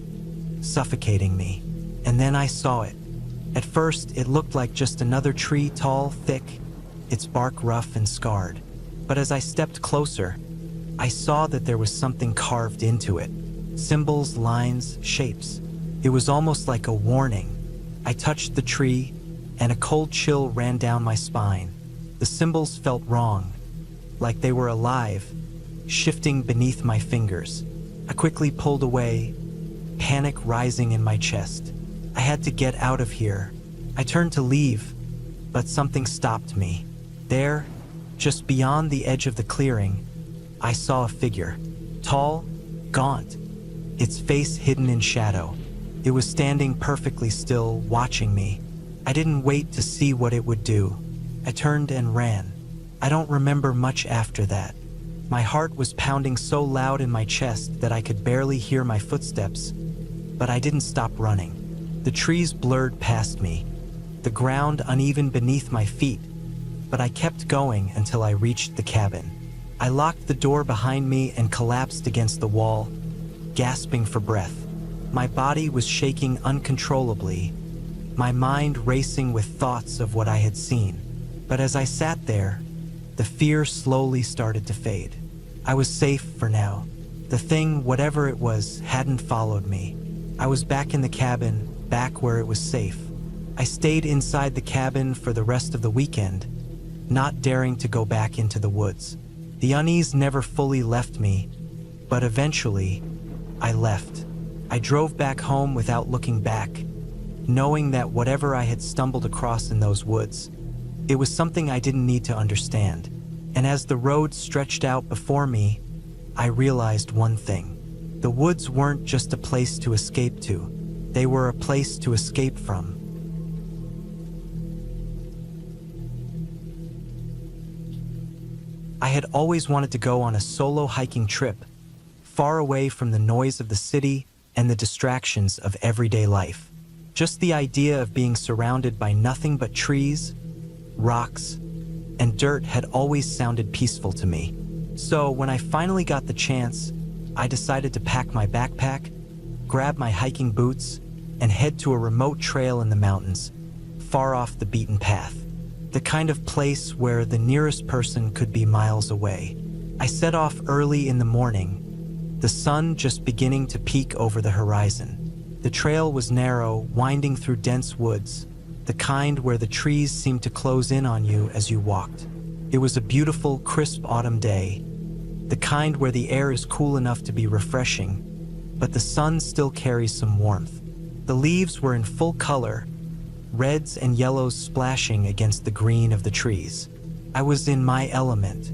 suffocating me. And then I saw it. At first, it looked like just another tree, tall, thick, its bark rough and scarred. But as I stepped closer, I saw that there was something carved into it. Symbols, lines, shapes. It was almost like a warning. I touched the tree, and a cold chill ran down my spine. The symbols felt wrong, like they were alive, shifting beneath my fingers. I quickly pulled away, panic rising in my chest. I had to get out of here. I turned to leave, but something stopped me. There, just beyond the edge of the clearing, I saw a figure, tall, gaunt, its face hidden in shadow. It was standing perfectly still, watching me. I didn't wait to see what it would do. I turned and ran. I don't remember much after that. My heart was pounding so loud in my chest that I could barely hear my footsteps, but I didn't stop running. The trees blurred past me, the ground uneven beneath my feet, but I kept going until I reached the cabin. I locked the door behind me and collapsed against the wall, gasping for breath. My body was shaking uncontrollably, my mind racing with thoughts of what I had seen. But as I sat there, the fear slowly started to fade. I was safe for now. The thing, whatever it was, hadn't followed me. I was back in the cabin, back where it was safe. I stayed inside the cabin for the rest of the weekend, not daring to go back into the woods. The unease never fully left me, but eventually, I left. I drove back home without looking back, knowing that whatever I had stumbled across in those woods, it was something I didn't need to understand. And as the road stretched out before me, I realized one thing. The woods weren't just a place to escape to, they were a place to escape from. I had always wanted to go on a solo hiking trip, far away from the noise of the city and the distractions of everyday life. Just the idea of being surrounded by nothing but trees, rocks, and dirt had always sounded peaceful to me. So when I finally got the chance, I decided to pack my backpack, grab my hiking boots, and head to a remote trail in the mountains, far off the beaten path. The kind of place where the nearest person could be miles away. I set off early in the morning, the sun just beginning to peek over the horizon. The trail was narrow, winding through dense woods, the kind where the trees seemed to close in on you as you walked. It was a beautiful, crisp autumn day, the kind where the air is cool enough to be refreshing, but the sun still carries some warmth. The leaves were in full color, reds and yellows splashing against the green of the trees. I was in my element.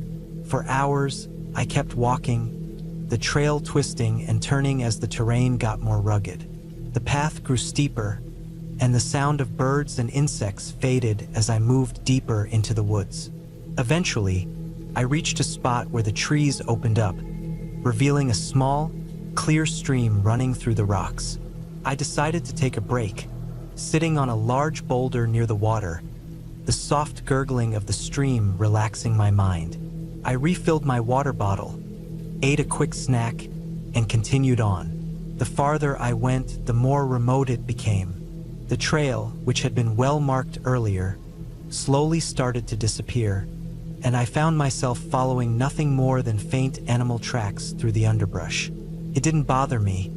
For hours, I kept walking, the trail twisting and turning as the terrain got more rugged. The path grew steeper, and the sound of birds and insects faded as I moved deeper into the woods. Eventually, I reached a spot where the trees opened up, revealing a small, clear stream running through the rocks. I decided to take a break, sitting on a large boulder near the water, the soft gurgling of the stream relaxing my mind. I refilled my water bottle, ate a quick snack, and continued on. The farther I went, the more remote it became. The trail, which had been well marked earlier, slowly started to disappear, and I found myself following nothing more than faint animal tracks through the underbrush. It didn't bother me.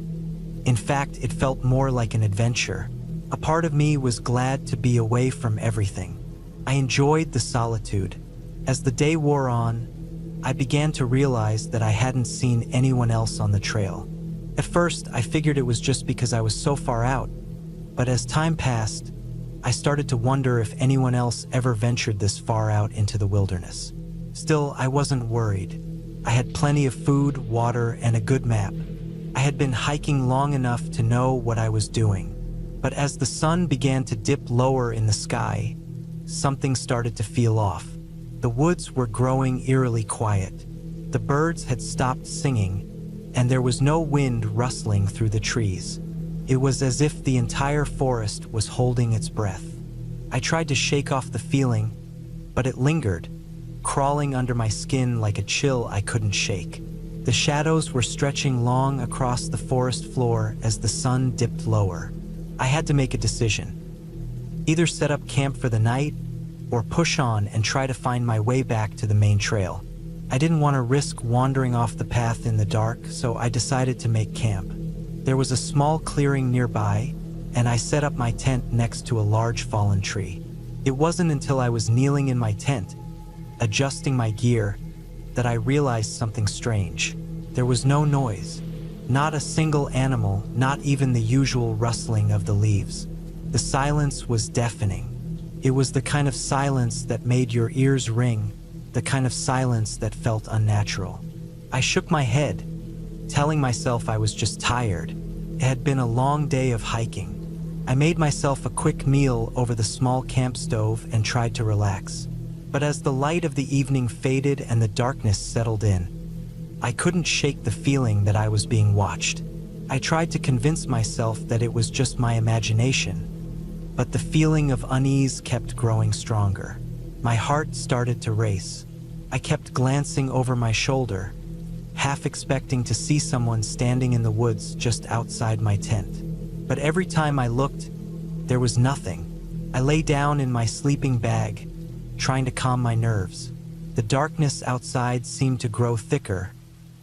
In fact, it felt more like an adventure. A part of me was glad to be away from everything. I enjoyed the solitude. As the day wore on, I began to realize that I hadn't seen anyone else on the trail. At first, I figured it was just because I was so far out, but as time passed, I started to wonder if anyone else ever ventured this far out into the wilderness. Still, I wasn't worried. I had plenty of food, water, and a good map. I had been hiking long enough to know what I was doing. But as the sun began to dip lower in the sky, something started to feel off. The woods were growing eerily quiet. The birds had stopped singing, and there was no wind rustling through the trees. It was as if the entire forest was holding its breath. I tried to shake off the feeling, but it lingered, crawling under my skin like a chill I couldn't shake. The shadows were stretching long across the forest floor as the sun dipped lower. I had to make a decision. Either set up camp for the night, or push on and try to find my way back to the main trail. I didn't want to risk wandering off the path in the dark, so I decided to make camp. There was a small clearing nearby, and I set up my tent next to a large fallen tree. It wasn't until I was kneeling in my tent, adjusting my gear, that I realized something strange. There was no noise, not a single animal, not even the usual rustling of the leaves. The silence was deafening. It was the kind of silence that made your ears ring, the kind of silence that felt unnatural. I shook my head, telling myself I was just tired. It had been a long day of hiking. I made myself a quick meal over the small camp stove and tried to relax. But as the light of the evening faded and the darkness settled in, I couldn't shake the feeling that I was being watched. I tried to convince myself that it was just my imagination, but the feeling of unease kept growing stronger. My heart started to race. I kept glancing over my shoulder, half expecting to see someone standing in the woods just outside my tent. But every time I looked, there was nothing. I lay down in my sleeping bag, trying to calm my nerves. The darkness outside seemed to grow thicker,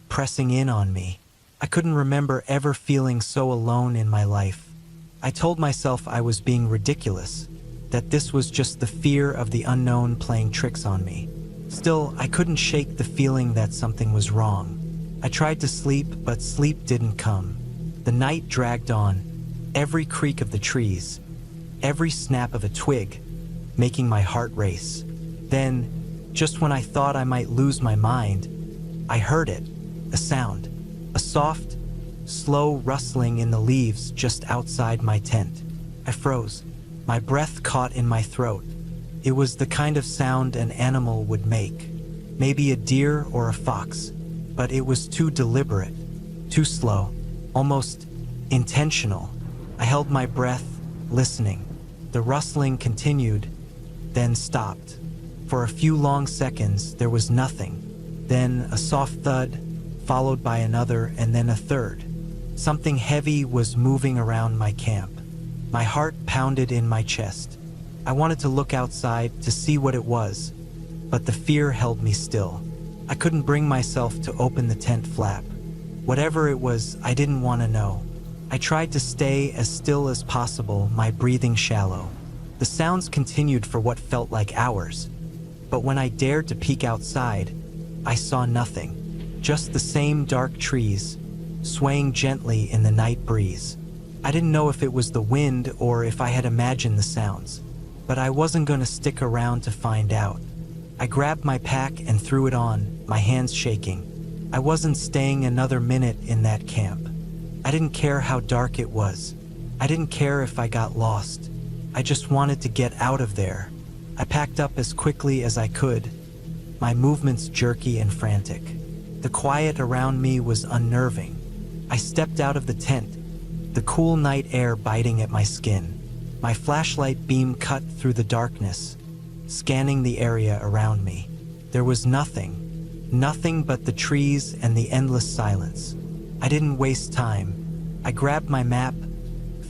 pressing in on me. I couldn't remember ever feeling so alone in my life. I told myself I was being ridiculous, that this was just the fear of the unknown playing tricks on me. Still, I couldn't shake the feeling that something was wrong. I tried to sleep, but sleep didn't come. The night dragged on, every creak of the trees, every snap of a twig, making my heart race. Then, just when I thought I might lose my mind, I heard it, a sound, a soft, slow rustling in the leaves just outside my tent. I froze, my breath caught in my throat. It was the kind of sound an animal would make, maybe a deer or a fox, but it was too deliberate, too slow, almost intentional. I held my breath, listening. The rustling continued, then stopped. For a few long seconds, there was nothing. Then a soft thud, followed by another and then a third. Something heavy was moving around my camp. My heart pounded in my chest. I wanted to look outside to see what it was, but the fear held me still. I couldn't bring myself to open the tent flap. Whatever it was, I didn't want to know. I tried to stay as still as possible, my breathing shallow. The sounds continued for what felt like hours, but when I dared to peek outside, I saw nothing. Just the same dark trees, swaying gently in the night breeze. I didn't know if it was the wind or if I had imagined the sounds, but I wasn't going to stick around to find out. I grabbed my pack and threw it on, my hands shaking. I wasn't staying another minute in that camp. I didn't care how dark it was. I didn't care if I got lost. I just wanted to get out of there. I packed up as quickly as I could, my movements jerky and frantic. The quiet around me was unnerving. I stepped out of the tent, the cool night air biting at my skin. My flashlight beam cut through the darkness, scanning the area around me. There was nothing but the trees and the endless silence. I didn't waste time. I grabbed my map,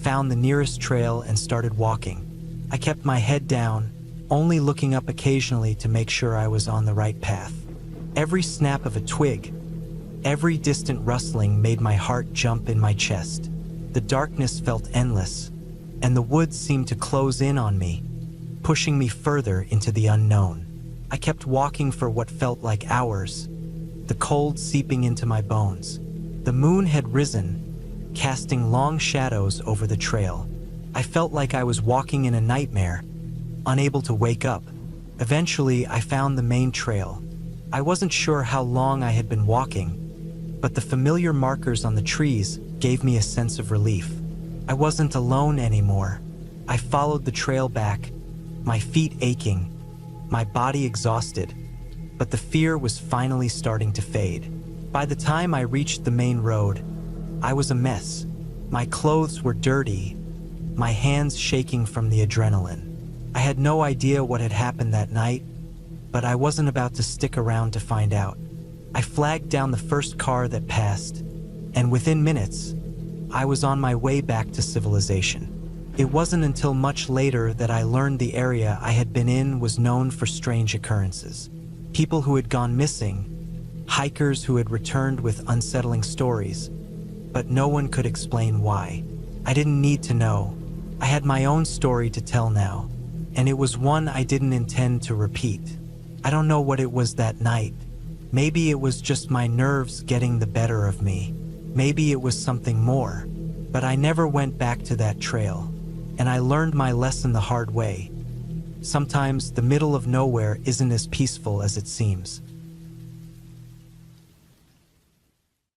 found the nearest trail and started walking. I kept my head down, only looking up occasionally to make sure I was on the right path. Every snap of a twig, every distant rustling made my heart jump in my chest. The darkness felt endless, and the woods seemed to close in on me, pushing me further into the unknown. I kept walking for what felt like hours, the cold seeping into my bones. The moon had risen, casting long shadows over the trail. I felt like I was walking in a nightmare, unable to wake up. Eventually, I found the main trail. I wasn't sure how long I had been walking, but the familiar markers on the trees gave me a sense of relief. I wasn't alone anymore. I followed the trail back, my feet aching, my body exhausted, but the fear was finally starting to fade. By the time I reached the main road, I was a mess. My clothes were dirty, my hands shaking from the adrenaline. I had no idea what had happened that night, but I wasn't about to stick around to find out. I flagged down the first car that passed, and within minutes, I was on my way back to civilization. It wasn't until much later that I learned the area I had been in was known for strange occurrences. People who had gone missing, hikers who had returned with unsettling stories, but no one could explain why. I didn't need to know. I had my own story to tell now, and it was one I didn't intend to repeat. I don't know what it was that night. Maybe it was just my nerves getting the better of me. Maybe it was something more, but I never went back to that trail, and I learned my lesson the hard way. Sometimes the middle of nowhere isn't as peaceful as it seems.